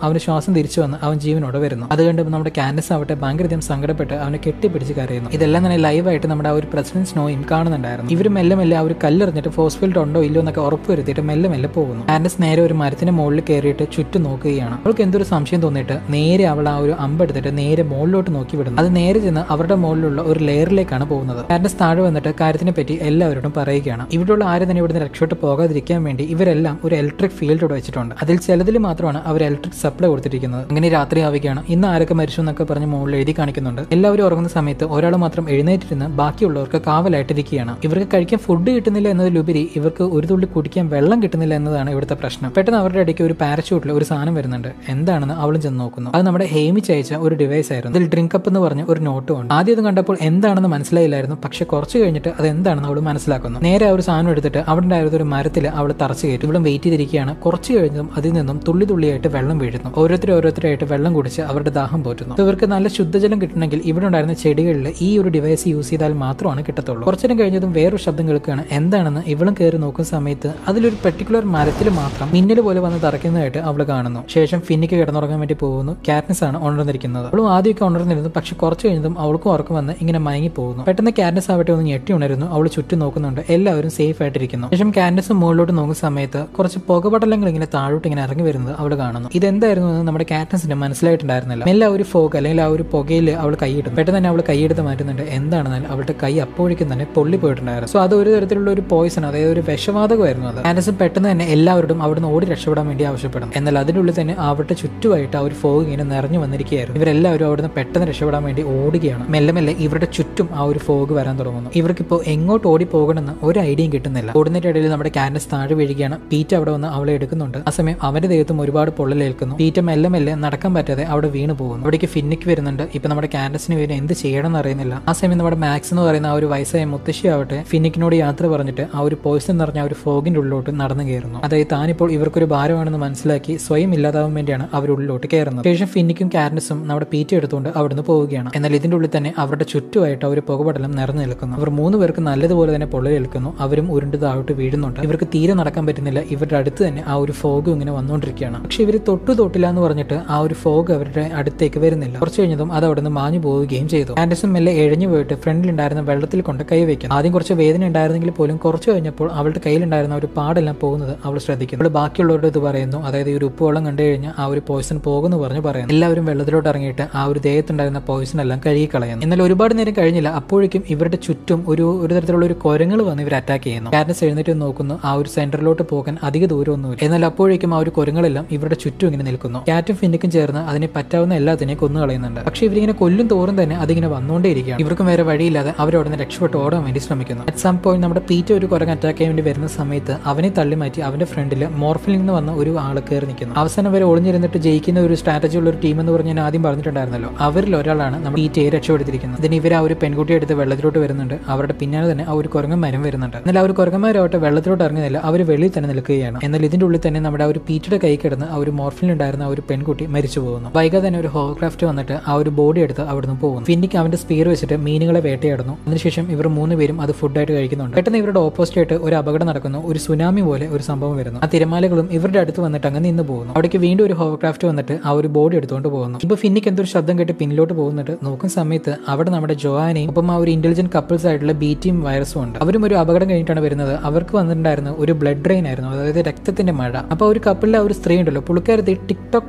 അവന് ശ്വാസം തിരിച്ചു വന്ന് അവൻ ജീവനോടെ വരുന്നു. അത് കണ്ട് നമ്മുടെ കാൻഡസ് ആവട്ടെ ഭയങ്കരധികം സങ്കടപ്പെട്ട് അവനെ കെട്ടിപ്പിടിച്ച് കരയുന്നു. ഇതെല്ലാം തന്നെ ലൈവായിട്ട് നമ്മുടെ ആ ഒരു പ്രസിഡന്റ് സ്നോയും കാണുന്നുണ്ടായിരുന്നു. ഇവർ മെല്ലെ മെല്ലെ ആ ഒരു കല്ലെറിഞ്ഞിട്ട് ഫോസ്ഫീൽഡ് ഉണ്ടോ ഇല്ലോ എന്നൊക്കെ ഉറപ്പ് വരുത്തിയിട്ട് മെല്ലെ മെല്ലെ പോകുന്നു. കാൻഡസ് നേരെ ഒരു മരത്തിന്റെ മുകളിൽ കയറിയിട്ട് ചുറ്റും നോക്കുകയാണ്. അവൾക്ക് എന്തൊരു സംശയം തോന്നിയിട്ട് നേരെ അവൾ ആ ഒരു അമ്പെടുത്തിട്ട് നേരെ മുകളിലോട്ട് നോക്കി വിടുന്നു. അത് നേരെ ചെന്ന് അവരുടെ മുകളിലുള്ള ഒരു ലെയറിലേക്കാണ് പോകുന്നത്. കാൻഡസ് താഴെ വന്നിട്ട് കാര്യത്തിനെ പറ്റി എല്ലാവരോടും പറയുകയാണ്. ഇവിടെയുള്ള ആരും തന്നെ ഇവിടുന്ന് രക്ഷപ്പെട്ട് പോകാതിരിക്കാൻ വേണ്ടി ഇവരെല്ലാം ഒരു ഇലക്ട്രിക് ഫീൽഡ് ഫീൽഡ് വെച്ചിട്ടുണ്ട്. അതിൽ ചിലതിൽ മാത്രമാണ് അവർ ഇലക്ട്രിക് സപ്ലൈ കൊടുത്തിരിക്കുന്നത്. അങ്ങനെ രാത്രി ആവുകയാണ്. ഇന്ന് ആരൊക്കെ മരിച്ചു എന്നൊക്കെ പറഞ്ഞ് മുകളിൽ എഴുതി കാണിക്കുന്നുണ്ട്. എല്ലാവരും ഉറങ്ങുന്ന സമയത്ത് ഒരാൾ മാത്രം എഴുന്നേറ്റിരുന്ന് ബാക്കിയുള്ളവർക്ക് കാവലായിട്ടിരിക്കുകയാണ്. ഇവർക്ക് കഴിക്കാൻ ഫുഡ് കിട്ടുന്നില്ല എന്നതിലുപരി ഇവർക്ക് ഒരു തുള്ളി കുടിക്കാൻ വെള്ളം കിട്ടുന്നില്ല എന്നതാണ് ഇവിടുത്തെ പ്രശ്നം. പെട്ടെന്ന് അവരുടെ ഇടയ്ക്ക് ഒരു പാരച്യൂട്ടിൽ ഒരു സാധനം വരുന്നുണ്ട്. എന്താണെന്ന് അവളും ചെന്ന് നോക്കുന്നു. അത് നമ്മുടെ ഹേമിച്ച് അയച്ച ഒരു ഡിവൈസ് ആയിരുന്നു. അതിൽ ഡ്രിങ്ക് അപ്പ് എന്ന് പറഞ്ഞ ഒരു നോട്ടും ഉണ്ട്. ആദ്യം അത് കണ്ടപ്പോൾ എന്താണെന്ന് മനസ്സിലായില്ലായിരുന്നു. പക്ഷെ കുറച്ച് കഴിഞ്ഞിട്ട് അത് എന്താണെന്ന് അവൾ മനസ്സിലാക്കുന്നു. നേരെ ആ ഒരു സാധനം എടുത്തിട്ട് അവിടെ ഉണ്ടായിരുന്ന ഒരു മരത്തിൽ അവൾ തറച്ചു കയറ്റി. ഇവളും വെയിറ്റ് ചെയ്തിരിക്കുകയാണ്. കുറച്ച് കഴിഞ്ഞതും അതിൽ നിന്നും തുള്ളി തുള്ളിയായിട്ട് വെള്ളം വീഴുന്നു. ഓരോരുത്തരായിട്ട് വെള്ളം കുടിച്ച് അവരുടെ ദാഹം പോറ്റുന്നു. ഇവർക്ക് നല്ല ശുദ്ധജലം കിട്ടണമെങ്കിൽ ഇവിടെ ഉണ്ടായിരുന്ന ചെടികളിൽ ഈ ഒരു ഡിവൈസ് യൂസ് ചെയ്താൽ മാത്രമാണ് കിട്ടത്തുള്ളൂ. കുറച്ചേരം കഴിഞ്ഞതും വേറൊരു ശബ്ദം കേൾക്കുകയാണ്. എന്താണെന്ന് ഇവളും കയറി നോക്കുന്ന സമയത്ത് അതിലൊരു പെർട്ടിക്കുലർ മരത്തിൽ മാത്രം മിന്നൽ പോലെ വന്ന് തറയ്ക്കുന്നതായിട്ട് അവൾ കാണുന്നു. ശേഷം ഫിന്നിക്ക് കിടന്നുറങ്ങാൻ വേണ്ടി പോകുന്നു. കാറ്റ്നസ് ആണ് ഉണർന്നിരിക്കുന്നത്. അവളും ആദ്യമൊക്കെ ഉണർന്നിരുന്നു. പക്ഷെ കുറച്ച് കഴിഞ്ഞതും അവൾക്കും ഉറക്കം വന്ന് ഇങ്ങനെ മയങ്ങി പോകുന്നു. പെട്ടെന്ന് കാറ്റ്നസ് ആവട്ടെ ഒന്ന് ഞെട്ടി ഉണരുന്നു. അവൾ ചുറ്റും നോക്കുന്നുണ്ട്. എല്ലാവരും സേഫ് ആയിട്ടിരിക്കുന്നു. ശേഷം കാറ്റ്നസ് മുകളിലോട്ട് നോക്കുന്ന സമയത്ത് കുറച്ച് പുകപടലങ്ങൾ ഇങ്ങനെ താഴോട്ട് ഇങ്ങനെ ഇറങ്ങി വരുന്നത് അവൾ കാണുന്നു. ഇതെന്തായിരുന്നു എന്ന് നമ്മുടെ കാറ്റ്നസിന് മനസ്സിലായിട്ടുണ്ടായിരുന്നില്ല. മെല്ലെ ആ ഒരു ഫോഗ് അല്ലെങ്കിൽ ആ ഒരു പുകയിൽ അവൾ കൈയിടും. പെട്ടെന്ന് തന്നെ അവൾ കൈയെടുത്ത് മാറ്റുന്നുണ്ട്. എന്താണെന്നാൽ അവളുടെ കൈ അപ്പോഴേക്കും തന്നെ പൊള്ളി പോയിട്ടുണ്ടായിരുന്നു. സോ അത് ഒരു തരത്തിലുള്ള ഒരു പോയിസൺ, അതായത് ഒരു വിഷവാതകമായിരുന്നു അത്. കാറ്റ്നസ് പെട്ടെന്ന് തന്നെ എല്ലാവരോടും അവിടുന്ന് ഓടി രക്ഷപ്പെടാൻ വേണ്ടി ആവശ്യപ്പെടും. എന്നാൽ അതിനുള്ളിൽ തന്നെ അവരുടെ ചുറ്റുമായിട്ട് ആ ഒരു ഫോഗ് ഇങ്ങനെ നിറഞ്ഞു വന്നിരിക്കുകയായിരുന്നു. ഇവരെല്ലാവരും അവിടുന്ന് പെട്ടെന്ന് രക്ഷപ്പെടാൻ വേണ്ടി ഓടുകയാണ്. മെല്ലെ മെല്ലെ ഇവരുടെ ചുറ്റും ആ ഒരു ഫോഗ് വരാൻ തുടങ്ങുന്നു. ഇവർക്കിപ്പോൾ എങ്ങോട്ട് ഓടി പോകണമെന്ന് ഒരു ഐഡിയയും കിട്ടുന്നില്ല. ഓടുന്നതിന്റെ ഇടയിൽ നമ്മുടെ കാറ്റ്നസ് താഴെ വീഴുകയാണ്. പീറ്റ അവിടെ വന്ന് അവളെ എടുക്കുന്നുണ്ട്. ആ സമയം അവന്റെ ദേഹത്തും ഒരുപാട് പൊള്ളലേൽക്കുന്നു. പീറ്റ മെല്ലെ മെല്ലെ നടക്കാൻ പറ്റാതെ അവിടെ വീണ് പോകുന്നു. അവിടേക്ക് ഫിന്നിക്ക് വരുന്നുണ്ട്. ഇപ്പൊ നമ്മുടെ കാറ്റ്നസിന് വേണ്ടി എന്ത് ചെയ്യണം എന്ന് അറിയുന്നില്ല. ആ സമയം നമ്മുടെ മാക്സ് എന്ന് പറയുന്ന ആ ഒരു വയസ്സായ മുത്തശ്ശി ആവട്ടെ ഫിന്നിക്കിനോട് യാത്ര പറഞ്ഞിട്ട് ആ ഒരു പോയിസൺ നിറഞ്ഞ ആ ഒരു ഫോഗിന്റെ ഉള്ളിലോട്ട് നടന്നു കയറുന്നു. അതായത് താനിപ്പോൾ ഇവർക്കൊരു ഭാരമാണെന്ന് മനസ്സിലാക്കി സ്വയം ഇല്ലാതാവാൻ വേണ്ടിയാണ് അവരുള്ളിലോട്ട് കയറുന്നത്. ശേഷം ഫിന്നിക്കും കാറ്റ്നസും നമ്മുടെ പീറ്റ എടുത്തുകൊണ്ട് അവിടുന്ന് പോവുകയാണ്. എന്നാൽ ഇതിന്റെ ഉള്ളിൽ തന്നെ അവരുടെ ചുറ്റുമായിട്ട് ആ ഒരു പുകപടലം നിറഞ്ഞു നിൽക്കുന്നു. അവർ 3 പേർക്ക് നല്ലതുപോലെ തന്നെ പൊള്ളലേൽക്കുന്നു. അവരും ഉരുണ്ട് താഴോട്ട് വീഴുന്നുണ്ട്. ഇവർക്ക് തീരെ നടക്കാൻ പറ്റുന്നില്ല. ഇവരുടെ അടുത്ത് തന്നെ ആ ഒരു ഫോഗ് ഇങ്ങനെ വന്നുകൊണ്ടിരിക്കുകയാണ്. പക്ഷെ ഇവർ തൊട്ടില്ല എന്ന് പറഞ്ഞിട്ട് ആ ഒരു ഫോഗ് അവരുടെ അടുത്തേക്ക് വരുന്നില്ല. കുറച്ച് കഴിഞ്ഞതും അത് അവിടെ നിന്ന് മാഞ്ഞു പോവുകയും ചെയ്തു. കാറ്റ്നസും മെല്ലെ എഴഞ്ഞു പോയിട്ട് ഫ്രണ്ടിൽ ഉണ്ടായിരുന്ന വെള്ളത്തിൽ കൊണ്ട് കൈവയ്ക്കും. ആദ്യം കുറച്ച് വേദന ഉണ്ടായിരുന്നെങ്കിൽ പോലും കുറച്ച് കഴിഞ്ഞപ്പോൾ അവളുടെ കയ്യിലുണ്ടായിരുന്ന ഒരു പാടെല്ലാം പോകുന്നത് അവൾ ശ്രദ്ധിക്കുന്നു. അവൾ ബാക്കിയുള്ളവരുടെ ഇത് പറയുന്നു. അതായത് ഈ ഒരു ഉപ്പുവെള്ളം കണ്ടു കഴിഞ്ഞാൽ ആ ഒരു പോയിസൺ പോകുന്നു പറഞ്ഞു പറയുന്നു. എല്ലാവരും വെള്ളത്തിലോട്ട് ഇറങ്ങിയിട്ട് ആ ഒരു ദേഹത്തുണ്ടായിരുന്ന പോയിസൺ എല്ലാം കഴുകി കളയുന്നു. എന്നാൽ ഒരുപാട് നേരം കഴിഞ്ഞില്ല. അപ്പോഴേക്കും ഇവരുടെ ചുറ്റും ഒരു തരത്തിലുള്ള ഒരു കുരങ്ങൾ വന്ന് ഇവർ അറ്റാക്ക് ചെയ്യുന്നു. കാറ്റ്നസ് എഴുന്നേറ്റ് നോക്കുന്നു. ആ ഒരു സെന്ററിലോട്ട് പോകാൻ അധിക ദൂരമൊന്നുമില്ല. എന്നാൽ അപ്പോഴേക്കും ആ ഒരു കുരങ്ങളെല്ലാം ഇവരുടെ ചുറ്റും ഇങ്ങനെ നിൽക്കുന്നു. കാറ്റും ഫിന്നിക്കും ചേർന്ന് അതിനെ പറ്റാവുന്ന എല്ലാത്തിനെയും കൊന്നു കളയുന്നുണ്ട്. പക്ഷെ ഇവരിങ്ങനെ കൊല്ലും തോറും തന്നെ അതിങ്ങനെ വന്നുകൊണ്ടേയിരിക്കുകയാണ്. ഇവർക്കും വേറെ വഴിയില്ലാതെ അവരവിടെ നിന്ന് രക്ഷപ്പെട്ട് ഓടാൻ വേണ്ടി ശ്രമിക്കുന്നു. അറ്റ് സം പോയിന്റ് നമ്മുടെ പീറ്റ ഒരു കുരങ്ങ് അറ്റാക്ക് ചെയ്യാൻ വേണ്ടി വരുന്ന സമയത്ത് അവനെ തള്ളി മാറ്റി അവന്റെ ഫ്രണ്ടിൽ മോർഫിലിൽ നിന്ന് വന്ന ഒരു ആൾ കയറി നിൽക്കുന്നു. അവസാനം വരെ ഒളിഞ്ഞിരുന്നിട്ട് ജയിക്കുന്ന ഒരു സ്ട്രാറ്റജി ഉള്ള ഒരു ടീം എന്ന് പറഞ്ഞ് ഞാൻ ആദ്യം പറഞ്ഞിട്ടുണ്ടായിരുന്നല്ലോ. അവരിൽ ഒരാളാണ് നമ്മുടെ പീറ്റയെ രക്ഷപ്പെടുത്തിയിരിക്കുന്നത്. ഇതിന് ഇവർ ആ ഒരു പെൺകുട്ടിയെ എടുത്ത് വെള്ളത്തിലോട്ട് വരുന്നുണ്ട്. അവരുടെ പിന്നാലെ തന്നെ ആ ഒരു കുരങ്ങന്മാരും വരുന്നുണ്ട്. എന്നാൽ ആ ഒരു കുരങ്ങന്മാരാവട്ടെ വെള്ളത്തിലോട്ട് ഇറങ്ങുന്നില്ല. അവർ വെളിയിൽ തന്നെ നിൽക്കുകയാണ്. എന്നാൽ ഇതിന്റെ ഉള്ളിൽ തന്നെ നമ്മുടെ ആ ഒരു പീറ്റയുടെ കൈ കിടന്ന് ആ ഒരു മോർഫിലിൽ ഉണ്ടായിരുന്ന ആ ഒരു പെൺകുട്ടി മരിച്ചു പോകുന്നു. വൈകാതെ തന്നെ ഒരു ഹോക്രാഫ്റ്റ് വന്നിട്ട് ആ ഒരു ബോഡി എടുത്ത് അവിടുന്ന് പോകുന്നു. ഫിന്നിക്ക് അവന്റെ സ്പീർ വെച്ചിട്ട് മീനുകളെ വേട്ടയാടുന്നു. അതിനുശേഷം ഇവർ 3 പേരും അത് ഫുഡായിട്ട് കഴിക്കുന്നുണ്ട്. പെട്ടെന്ന് ഇവരുടെ ഓപ്പോസിറ്റ് ആയിട്ട് ഒരു അപകടം നടക്കുന്നു. ഒരു സുനാമി പോലെ ഒരു സംഭവം വരുന്നു. ആ തിരമാലകളും ഇവരുടെ അടുത്ത് വന്നിട്ട് അങ്ങ് നിന്ന് പോകുന്നു. അവിടേക്ക് വീണ്ടും ഒരു ഹോക്രാഫ്റ്റ് വന്നിട്ട് ആ ഒരു ബോഡി എടുത്തുകൊണ്ട് പോകുന്നു. ഇപ്പൊ ഫിന്നിക്ക് എന്തൊരു ശബ്ദം കേട്ട് പിന്നിലോട്ട് പോകുന്നുണ്ട്. നോക്കുന്ന സമയത്ത് അവിടെ നമ്മുടെ ജോയാനയും ഒപ്പം ആ ഒരു ഇന്റലിജന്റ് കപ്പിൾസ് ആയിട്ടുള്ള ബീറ്റിയും വൈറസും ഉണ്ട്. അവരും ഒരു അപകടം കഴിഞ്ഞിട്ടാണ് വരുന്നത്. അവർക്ക് വന്നിട്ടുണ്ടായിരുന്നു ഒരു ബ്ലഡ് ഡ്രെയിൻ ആയിരുന്നു, അതായത് രക്തത്തിന്റെ മഴ. അപ്പൊ ഒരു കപ്പിളിലെ ആ ഒരു സ്ത്രീ ഉണ്ടല്ലോ, പുള്ളിക്കാരത്തി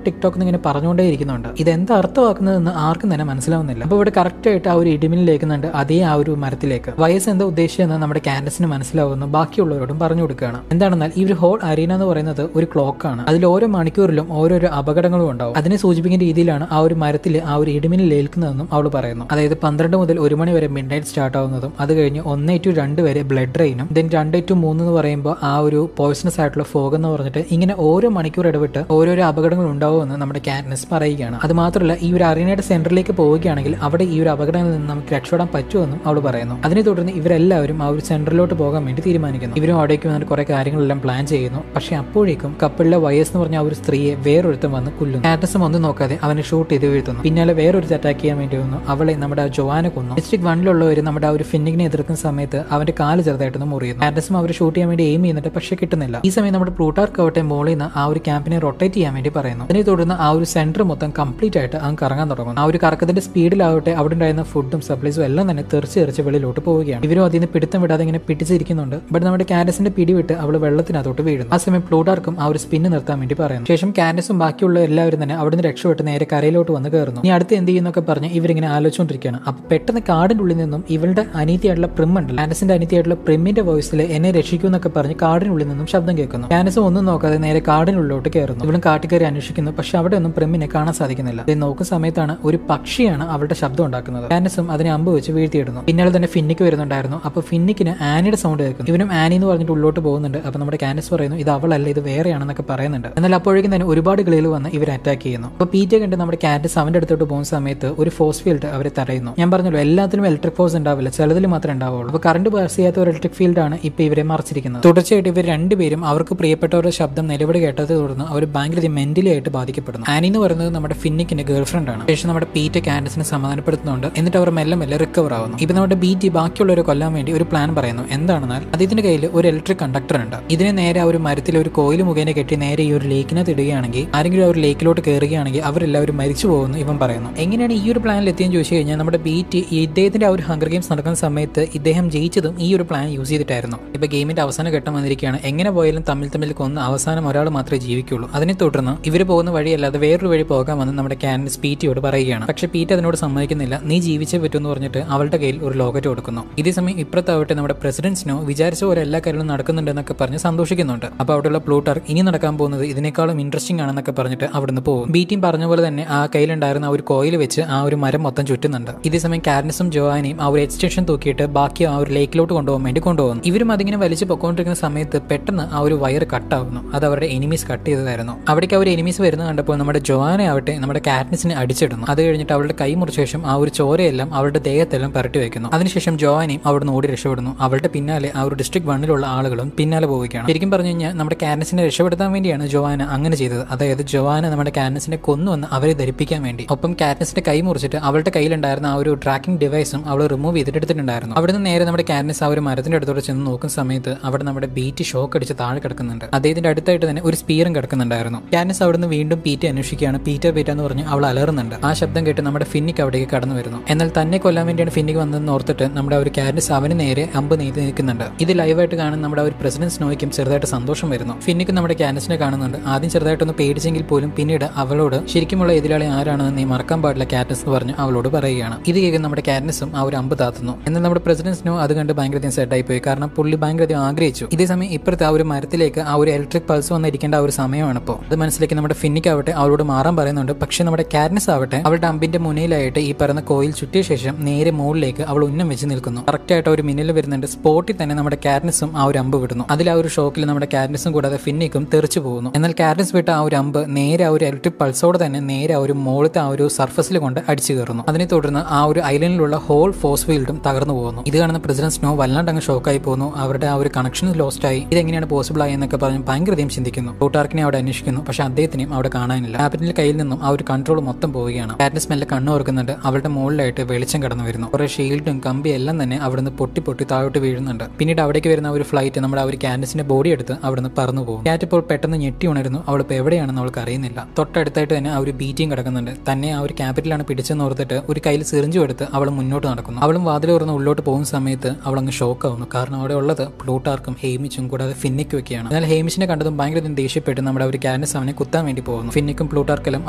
ടിക്ടോക്ക് എന്നിങ്ങനെ പറഞ്ഞുകൊണ്ടേ ഇരിക്കുന്നുണ്ട്. ഇതെന്താ അർത്ഥമാക്കുന്നതെന്ന് ആർക്കും തന്നെ മനസ്സിലാവുന്നില്ല. അപ്പൊ ഇവിടെ കറക്റ്റ് ആയിട്ട് ആ ഒരു ഇടിമിന്നിലേക്കുന്നുണ്ട് അതേ ആ ഒരു മരത്തിലേക്ക്. വയസ്സ് എന്താ ഉദ്ദേശിച്ചതെന്ന് നമ്മുടെ കാൻഡസിന് മനസ്സിലാവുന്നു. ബാക്കിയുള്ളവരോടും പറഞ്ഞു കൊടുക്കുകയാണ്. എന്താണെന്നാൽ ഈ ഒരു ഹോൾ അരീന എന്ന് പറയുന്നത് ഒരു ക്ലോക്കാണ്. അതിൽ ഓരോ മണിക്കൂറിലും ഓരോരോ അപകടങ്ങളും ഉണ്ടാവും. അതിനെ സൂചിപ്പിക്കുന്ന രീതിയിലാണ് ആ ഒരു മരത്തിൽ ആ ഒരു ഇടിമിന്നിൽ ഏൽക്കുന്നതെന്നും അവൾ പറയുന്നു. അതായത് 12 മുതൽ 1 മണി വരെ മിഡ് നൈറ്റ് സ്റ്റാർട്ട് ആവുന്നതും അത് കഴിഞ്ഞ് 1 to 2 വരെ ബ്ലഡ് ഡ്രെയിനും ദെൻ 2 to 3 എന്ന് പറയുമ്പോൾ ആ ഒരു പോയിസണസ് ആയിട്ടുള്ള ഫോഗ് എന്ന് പറഞ്ഞിട്ട് ഇങ്ങനെ ഓരോ മണിക്കൂർ ഇടവിട്ട് ഓരോരോ അപകടങ്ങൾ ഉണ്ടാവുമെന്ന് നമ്മുടെ കാറ്റ്നസ് പറയുകയാണ്. അത് മാത്രമല്ല ഈ ഒരു അറീനയുടെ സെന്ററിലേക്ക് പോവുകയാണെങ്കിൽ അവിടെ ഈ ഒരു അപകടങ്ങളിൽ നിന്ന് നമുക്ക് രക്ഷപ്പെടാൻ പറ്റുമെന്നും അവൾ പറയുന്നു. അതിനെ തുടർന്ന് ഇവരെല്ലാവരും ആ ഒരു സെന്ററിലോട്ട് പോകാൻ വേണ്ടി തീരുമാനിക്കുന്നു. ഇവരും അവിടേക്ക് വന്നിട്ട് കുറെ കാര്യങ്ങളെല്ലാം പ്ലാൻ ചെയ്യുന്നു. പക്ഷെ അപ്പോഴേക്കും കപ്പിളിലെ വയസ്സ് എന്ന് പറഞ്ഞ ആ ഒരു സ്ത്രീയെ വേറൊരുത്തം വന്ന് കൊല്ലുന്നു. കാറ്റ്നസും ഒന്നും നോക്കാതെ അവനെ ഷൂട്ട് ചെയ്ത് വീഴ്ത്തുന്നു. പിന്നാലെ വേറൊരു അറ്റാക്ക് ചെയ്യാൻ വേണ്ടി വന്നു. അവളെ നമ്മുടെ ജോവാനെ കൊന്നു. ഡിസ്ട്രിക്ട് 1 നമ്മുടെ ആ ഒരു ഫിന്നിങ്ങിനെ എതിർക്കുന്ന സമയത്ത് അവന്റെ കാല് ചെറുതായിട്ടൊന്ന് മുറിയുന്നു. കാറ്റ്നസും അവർ ഷൂട്ട് ചെയ്യാൻ വേണ്ടി എയിം ചെയ്യുന്നുണ്ട്. പക്ഷെ കിട്ടുന്നില്ല. ഈ സമയം നമ്മുടെ പ്ലൂട്ടാർക്ക് ആവട്ടെ മോളിൽ നിന്ന് ആ ഒരു ക്യാമ്പിനെ റൊട്ടേറ്റ് ചെയ്യാൻ വേണ്ടി പറയുന്നു. അതിനെ തുടർന്ന് ആ ഒരു സെന്റർ മൊത്തം കംപ്ലീറ്റ് ആയിട്ട് അങ്ങ് കറങ്ങാൻ തുടങ്ങുന്നു. ആ ഒരു കറക്കത്തിന്റെ സ്പീഡിലാവട്ടെ അവിടെ ഉണ്ടായിരുന്ന ഫുഡും സപ്ലൈസും എല്ലാം തന്നെ തെറിച്ച് വെളിയിലോട്ട് പോവുകയാണ്. ഇവരും അതിന് പിടുത്തം വിടാതെ ഇങ്ങനെ പിടിച്ചിരിക്കുന്നുണ്ട്. ബട്ട് നമ്മുടെ കാൻഡസിന്റെ പിടി വിട്ട് അവൾ വെള്ളത്തിനകത്തോട്ട് വീഴുന്നു. ആ സമയം പ്ലൂട്ടാർക്കും ആ ഒരു സ്പിന്ന് നിർത്താൻ വേണ്ടി പറയുന്നു. ശേഷം കാൻഡസും ബാക്കിയുള്ള എല്ലാവരും തന്നെ അവിടുന്ന് രക്ഷപ്പെട്ട് നേരെ കരയിലോട്ട് വന്ന് കയറുന്നു. ഇനി അടുത്ത് എന്ത് ചെയ്യുന്നൊക്കെ പറഞ്ഞ് ഇവരിങ്ങനെ ആലോചിച്ചുകൊണ്ടിരിക്കുകയാണ്. അപ്പൊ പെട്ടെന്ന് കാടിന്റെ ഉള്ളിൽ നിന്നും ഇവളുടെ അനീതിയായിട്ടുള്ള പ്രിം ഉണ്ട്, കാൻഡസിന്റെ അനീതിയായിട്ടുള്ള പ്രിമ്മിന്റെ വോയിസിൽ എന്നെ രക്ഷിക്കും എന്നൊക്കെ പറഞ്ഞ് കാടിനുള്ളിൽ നിന്നും ശബ്ദം കേൾക്കുന്നു. കാൻഡസ് കാറ്റ്നസ് ഒന്നും നോക്കാതെ നേരെ കാടിനുള്ളിലോട്ട് കയറുന്നു. ഇവളും കാട്ടിൽ കയറി അന്വേഷിക്കുന്നു. പക്ഷെ അവിടെ ഒന്നും പ്രിമ്മിനെ കാണാൻ സാധിക്കുന്നില്ല. ഇത് നോക്കുന്ന സമയത്താണ് ഒരു പക്ഷിയാണ് അവളുടെ ശബ്ദം ഉണ്ടാക്കുന്നത്. കാറ്റ്നസും അതിനെ അമ്പ് വെച്ച് വീഴ്ത്തിയിടുന്നു. പിന്നാലെ തന്നെ ഫിന്നിക്ക് വരുന്നുണ്ടായിരുന്നു. അപ്പൊ ഫിന്നിക്കിന് ആനിയുടെ സൗണ്ട് കേൾക്കുന്നു. ഇവനും ആനി എന്ന് പറഞ്ഞിട്ട് ഉള്ളോട്ട് പോകുന്നുണ്ട്. അപ്പൊ നമ്മുടെ കാറ്റ്നസ് പറയുന്നു ഇത് അവളല്ല, ഇത് വേറെയാണെന്നൊക്കെ പറയുന്നുണ്ട്. എന്നാൽ അപ്പോഴേക്കും തന്നെ ഒരുപാട് കിളികൾ വന്ന് ഇവർ അറ്റാക്ക് ചെയ്യുന്നു. അപ്പൊ പീറ്റ കണ്ട് നമ്മുടെ കാറ്റ്നസ് അവന്റെ അടുത്തോട്ട് പോകുന്ന സമയത്ത് ഒരു ഫോഴ്സ് ഫീൽഡ് അവരെ തടയുന്നു. ഞാൻ പറഞ്ഞല്ലോ എല്ലാത്തിലും ഇലക്ട്രിക് ഫോഴ്സ് ഉണ്ടാവില്ല, ചിലതിൽ മാത്രമേ ഉണ്ടാവുള്ളൂ. അപ്പൊ കറണ്ട് പാസ് ചെയ്യാത്ത ഒരു ഇലക്ട്രിക് ഫീൽഡ് ആണ് ഇപ്പൊ ഇവരെ മറിച്ചിരിക്കുന്നത്. തുടർച്ചയായിട്ട് ഇവർ രണ്ടുപേരും അവർക്ക് പ്രിയപ്പെട്ടവരുടെ ശബ്ദം നിലവിളി കേട്ടത് തുടർന്ന് അവർ ഭയങ്കര മെന്റലി ആയിട്ട് ബാധിക്കപ്പെടുന്നു. ആനി എന്ന് പറയുന്നത് നമ്മുടെ ഫിന്നിക്കിന്റെ ഗേൾഫ്രണ്ട് ആണ്. ശേഷം നമ്മുടെ പീറ്റ കാറ്റ്നസിനെ സമാധാനപ്പെടുത്തുന്നുണ്ട്. എന്നിട്ട് അവർ മെല്ലെ മെല്ലെ റിക്കവർ ആവുന്നു. ഇപ്പൊ നമ്മുടെ ബീറ്റി ബാക്കിയുള്ളവരെ കൊല്ലാൻ വേണ്ടി ഒരു പ്ലാൻ പറയുന്നു. എന്താണെന്നാൽ അദ്ദേഹത്തിന്റെ കയ്യിൽ ഒരു ഇലക്ട്രിക് കണ്ടക്ടർ ഉണ്ട്. ഇതിനെ നേരെ ഒരു മരത്തിൽ ഒരു കോയിൽ മുഖേന കെട്ടി നേരെ ഈ ഒരു ലേക്കിനകത്ത് ഇടുകയാണെങ്കിൽ ആരെങ്കിലും ഒരു ലേക്കിലോട്ട് കയറുകയാണെങ്കിൽ അവരെല്ലാവരും മരിച്ചു പോകുന്നു ഇവൻ പറയുന്നു. എങ്ങനെയാണ് ഈ ഒരു പ്ലാനിൽ എത്തിയെന്ന് ചോദിച്ചു കഴിഞ്ഞാൽ നമ്മുടെ ബീറ്റ് ഇദ്ദേഹത്തിന്റെ ആ ഒരു ഹങ്കർ ഗെയിംസ് നടക്കുന്ന സമയത്ത് ഇദ്ദേഹം ജയിച്ചതും ഈ ഒരു പ്ലാൻ യൂസ് ചെയ്തിട്ടായിരുന്നു. ഇപ്പൊ ഗെയിമിന്റെ അവസാന ഘട്ടം വന്നിരിക്കുകയാണ്. എങ്ങനെ പോയാലും തമ്മിൽ കൊന്ന് അവസാനം ഒരാൾ മാത്രമേ ജീവിക്കുള്ളൂ. അതിനെ തുടർന്ന് ഇവർ പോകുന്ന വഴിയല്ലാതെ വേറൊരു വഴി പോകാമെന്ന് നമ്മുടെ കാറ്റ്നസ് പീറ്റിയോട് പറയുകയാണ്. പക്ഷെ പീറ്റ് അതിനോട് സമ്മതിക്കുന്നില്ല. നീ ജീവിച്ചേ പറ്റുമെന്ന് പറഞ്ഞിട്ട് അവളുടെ കയ്യിൽ ഒരു ലോക്കറ്റ് കൊടുക്കുന്നു. ഇതേ സമയം ഇപ്പുറത്താവട്ടെ നമ്മുടെ പ്രസിഡന്റ്സിനോ വിചാരിച്ച പോലെ എല്ലാ കാര്യങ്ങളും നടക്കുന്നുണ്ടെന്നൊക്കെ പറഞ്ഞ് സന്തോഷിക്കുന്നുണ്ട്. അപ്പൊ അവിടെയുള്ള പ്ലൂട്ടാർക്ക് ഇനി നടക്കാൻ പോകുന്നത് ഇതിനേക്കാളും ഇൻട്രസ്റ്റിംഗ് ആണെന്നൊക്കെ പറഞ്ഞിട്ട് അവിടുന്ന് പോകും. ബീറ്റിയും പറഞ്ഞ പോലെ തന്നെ ആ കയ്യിലുണ്ടായിരുന്ന ആ ഒരു കോയിൽ വെച്ച് ആ ഒരു മരം മൊത്തം ചുറ്റുന്നുണ്ട്. ഇതേ സമയം കാറ്റ്നസും ജോവാനയും ആ ഒരു എക്സ്റ്റൻഷൻ തൂക്കിയിട്ട് ബാക്കി ആ ഒരു ലേക്കിലോട്ട് കൊണ്ടുപോകാൻ വേണ്ടി കൊണ്ടുപോകുന്നു. ഇവരും അതിങ്ങനെ വലിച്ചു പൊക്കോണ്ടിരിക്കുന്ന സമയത്ത് പെട്ടെന്ന് ആ ഒരു വയർ കട്ടാവുന്നു. അത് അവരുടെ എനിമീസ് കട്ട് ചെയ്തതായിരുന്നു. അവിടേക്ക് അവർ എനിമീസ് വരുന്ന കണ്ടപ്പോൾ നമ്മുടെ ജോവാന ആവട്ടെ നമ്മുടെ കാറ്റ്നസിനെ അടിച്ചിടുന്നു. അത് കഴിഞ്ഞിട്ട് അവളുടെ കൈ മുറിച്ച ശേഷം ആ ഒരു ചോരയെല്ലാം അവളുടെ ദേഹത്തെല്ലാം പരട്ടി വെക്കുന്നു. അതിനുശേഷം ജോവാനയും അവിടുന്ന് ഓടി രക്ഷപ്പെടുന്നു. അവളുടെ പിന്നാലെ ആ ഒരു ഡിസ്ട്രിക്ട് 1 ആളുകളും പിന്നാലെ പോവുകയാണ്. ശരിക്കും പറഞ്ഞു കഴിഞ്ഞാൽ നമ്മുടെ കാറ്റ്നസിനെ രക്ഷപ്പെടുത്താൻ വേണ്ടിയാണ് ജോവാന അങ്ങനെ ചെയ്തത്. അതായത് ജോവാന നമ്മുടെ കാറ്റ്നസിനെ കൊന്നുവന്ന് അവരെ ധരിപ്പിക്കാൻ വേണ്ടി. ഒപ്പം കാറ്റ്നസിന്റെ കൈ മുറിച്ചിട്ട് അവളുടെ കയ്യിലുണ്ടായിരുന്ന ആ ഒരു ട്രാക്കിംഗ് ഡിവൈസും അവൾ റിമൂവ് ചെയ്തിട്ടുണ്ടായിരുന്നു. അവിടുന്ന് നേരെ നമ്മുടെ കാറ്റ്നസ് ആ ഒരു മരത്തിന്റെ അടുത്തോടെ ചെന്ന് നോക്കുന്ന സമയത്ത് അവിടെ നമ്മുടെ ബീറ്റ് ഷോക്ക് അടിച്ച് താഴെ കിടക്കുന്നുണ്ട്. അദ്ദേഹത്തിന്റെ അടുത്തായിട്ട് തന്നെ ഒരു സ്പീറും കിടക്കുന്നുണ്ടായിരുന്നു. കാറ്റ്നസ് അവിടുന്ന് വീണ്ടും പീറ്റ അന്വേഷിക്കുകയാണ്. പീറ്റ എന്ന് പറഞ്ഞ് അവൾ അലറുന്നുണ്ട്. ആ ശബ്ദം കേട്ട് നമ്മുടെ ഫിന്നിക്ക് അവിടേക്ക് കടന്നു വരുന്നു. എന്നാൽ തന്നെ കൊല്ലാൻ വേണ്ടിയാണ് ഫിന്നിക്ക് വന്നതെന്ന് ഓർത്തിട്ട് നമ്മുടെ ഒരു കാറ്റ്നസ് അവന് നേരെ അമ്പ് നെയ്ത് നിൽക്കുന്നുണ്ട്. ഇത് ലൈവായിട്ട് കാണുന്ന നമ്മുടെ ഒരു പ്രസിഡന്റ് സ്നോയ്ക്കും ചെറുതായിട്ട് സന്തോഷം വരുന്നു. ഫിന്നിക്ക് നമ്മുടെ കാറ്റ്നസിനെ കാണുന്നുണ്ട്. ആദ്യം ചെറുതായിട്ടൊന്ന് പേടിച്ചെങ്കിൽ പോലും പിന്നീട് അവളോട് ശരിക്കുമുള്ള എതിരാളി ആരാണെന്ന് നീ മറക്കാൻ പാടില്ല കാറ്റ്നസ് എന്ന് പറഞ്ഞ് അവളോട് പറയുകയാണ്. ഇത് കേൾക്കുന്ന നമ്മുടെ കാറ്റ്നസും ആ ഒരു അമ്പ് താത്തുന്നു. എന്നാൽ നമ്മുടെ പ്രസിഡന്റ് സ്നോ അത് കണ്ട് ഭയങ്കര സെറ്റായി പോയി. കാരണം പുള്ളി ഭയങ്കര ആഗ്രഹിച്ചു. ഇതേസമയം ഇപ്പുറത്തെ ആ ഒരു മരത്തിലേക്ക് ആ ഒരു ഇലക്ട്രിക് പൾസ് വന്നിരിക്കേണ്ട ആ ഒരു സമയമാണ് ഇപ്പോൾ. അത് മനസ്സിലാക്കി നമ്മുടെ ഫിന്നിക്കാവട്ടെ അവളോട് മാറാൻ പറയുന്നുണ്ട്. പക്ഷെ നമ്മുടെ കാറ്റ്നസ് ആവട്ടെ അവളുടെ അമ്പിന്റെ മുന്നിലായിട്ട് ഈ പറയുന്ന കോയിൽ ചുറ്റിയ ശേഷം നേരെ മുകളിലേക്ക് അവൾ ഉന്നം വെച്ച് നിൽക്കുന്നു. കറക്റ്റ് ആയിട്ട് ഒരു മിന്നൽ വരുന്നുണ്ട്. സ്പോട്ടിൽ തന്നെ നമ്മുടെ കാറ്റ്നസും ആ ഒരു അമ്പ് വിടുന്നു. അതിൽ ആ ഒരു ഷോക്കിൽ നമ്മുടെ കാറ്റ്നസും കൂടാതെ ഫിന്നിക്കും തെറിച്ചു പോകുന്നു. എന്നാൽ കാറ്റ്നസ് വിട്ട ആ ഒരു അമ്പ് നേരെ ആ ഒരു ഇലക്ട്രിക് പൾസോടെ തന്നെ നേരെ ആ ഒരു മുകളിലത്തെ ആ ഒരു സർഫസിൽ കൊണ്ട് അടിച്ചു കയറുന്നു. അതിനെ തുടർന്ന് ആ ഒരു ഐലൻഡിലുള്ള ഹോൾ ഫോഴ്സ് ഫീൽഡും തകർന്നു പോകുന്നു. ഇത് കാണുന്ന പ്രസിഡന്റ് സ്നോ വല്ലാണ്ട് അങ്ങ് ഷോക്കായി പോകുന്നു. അവരുടെ ആ ഒരു കണക്ഷൻ ലോസ്റ്റ് ആയി. ഇതെങ്ങനെയാണ് പോസിബിൾ ആയി എന്നൊക്കെ പറഞ്ഞ് ഭയങ്കരധികം ചിന്തിക്കുന്നു. പ്ലൂട്ടാർക്കിനെ അവിടെ അന്വേഷിക്കുന്നു. പക്ഷെ അദ്ദേഹത്തിനെയും അവിടെ കാണാനില്ല. ക്യാപ്റ്റന്റെ കയ്യിൽ നിന്നും ആ ഒരു കൺട്രോൾ മൊത്തം പോവുകയാണ്. കാറ്റ്നസ് മെല്ലെ കണ്ണു ഓർക്കുന്നുണ്ട്. അവളുടെ മുകളിലായിട്ട് വെളിച്ചം കടന്നു വരുന്നു. കുറെ ഷീൽഡും കമ്പി എല്ലാം തന്നെ അവിടുന്ന് പൊട്ടി താഴോട്ട് വീഴുന്നുണ്ട്. പിന്നീട് അവിടേക്ക് വരുന്ന ഒരു ഫ്ലൈറ്റ് നമ്മുടെ ആ ഒരു കാറ്റ്നസിന്റെ ബോഡി എടുത്ത് അവിടുന്ന് പറന്നു പോകും. കാറ്റ് ഇപ്പോൾ പെട്ടെന്ന് ഞെട്ടി ഉണരുന്നു. അവൾ ഇപ്പോൾ എവിടെയാണെന്ന് അവൾക്ക് അറിയുന്നില്ല. തൊട്ടടുത്തായിട്ട് തന്നെ ആ ഒരു ബീറ്റിയും കിടക്കുന്നുണ്ട്. തന്നെ ആ ഒരു ക്യാപിറ്റലാണ് പിടിച്ചെന്ന് ഓർത്തിട്ട് ഒരു കയ്യിൽ സിറിഞ്ചും എടുത്ത് അവൾ മുന്നോട്ട് നടക്കുന്നു. അവളും വാതിൽ തുറന്ന് ഉള്ളോട്ട് പോകുന്ന സമയത്ത് അവൾ അങ്ങ് ഷോക്ക് ആവുന്നു. കാരണം അവിടെ ഉള്ളത് പ്ലൂട്ടാർക്കും ഹേമിച്ചും കൂടാതെ ഫിന്നിക്കും ഒക്കെയാണ്. എന്നാൽ ഹേമിച്ചിനെ കണ്ടതും ഭയങ്കര ദേഷ്യപ്പെട്ട് നമ്മുടെ ഒരു കാറ്റ്നസ് അവനെ കുത്താൻ വേണ്ടി പോകുന്നു. ഫിന്നിക്കും പ്ലൂട്ടാർക്കെല്ലാം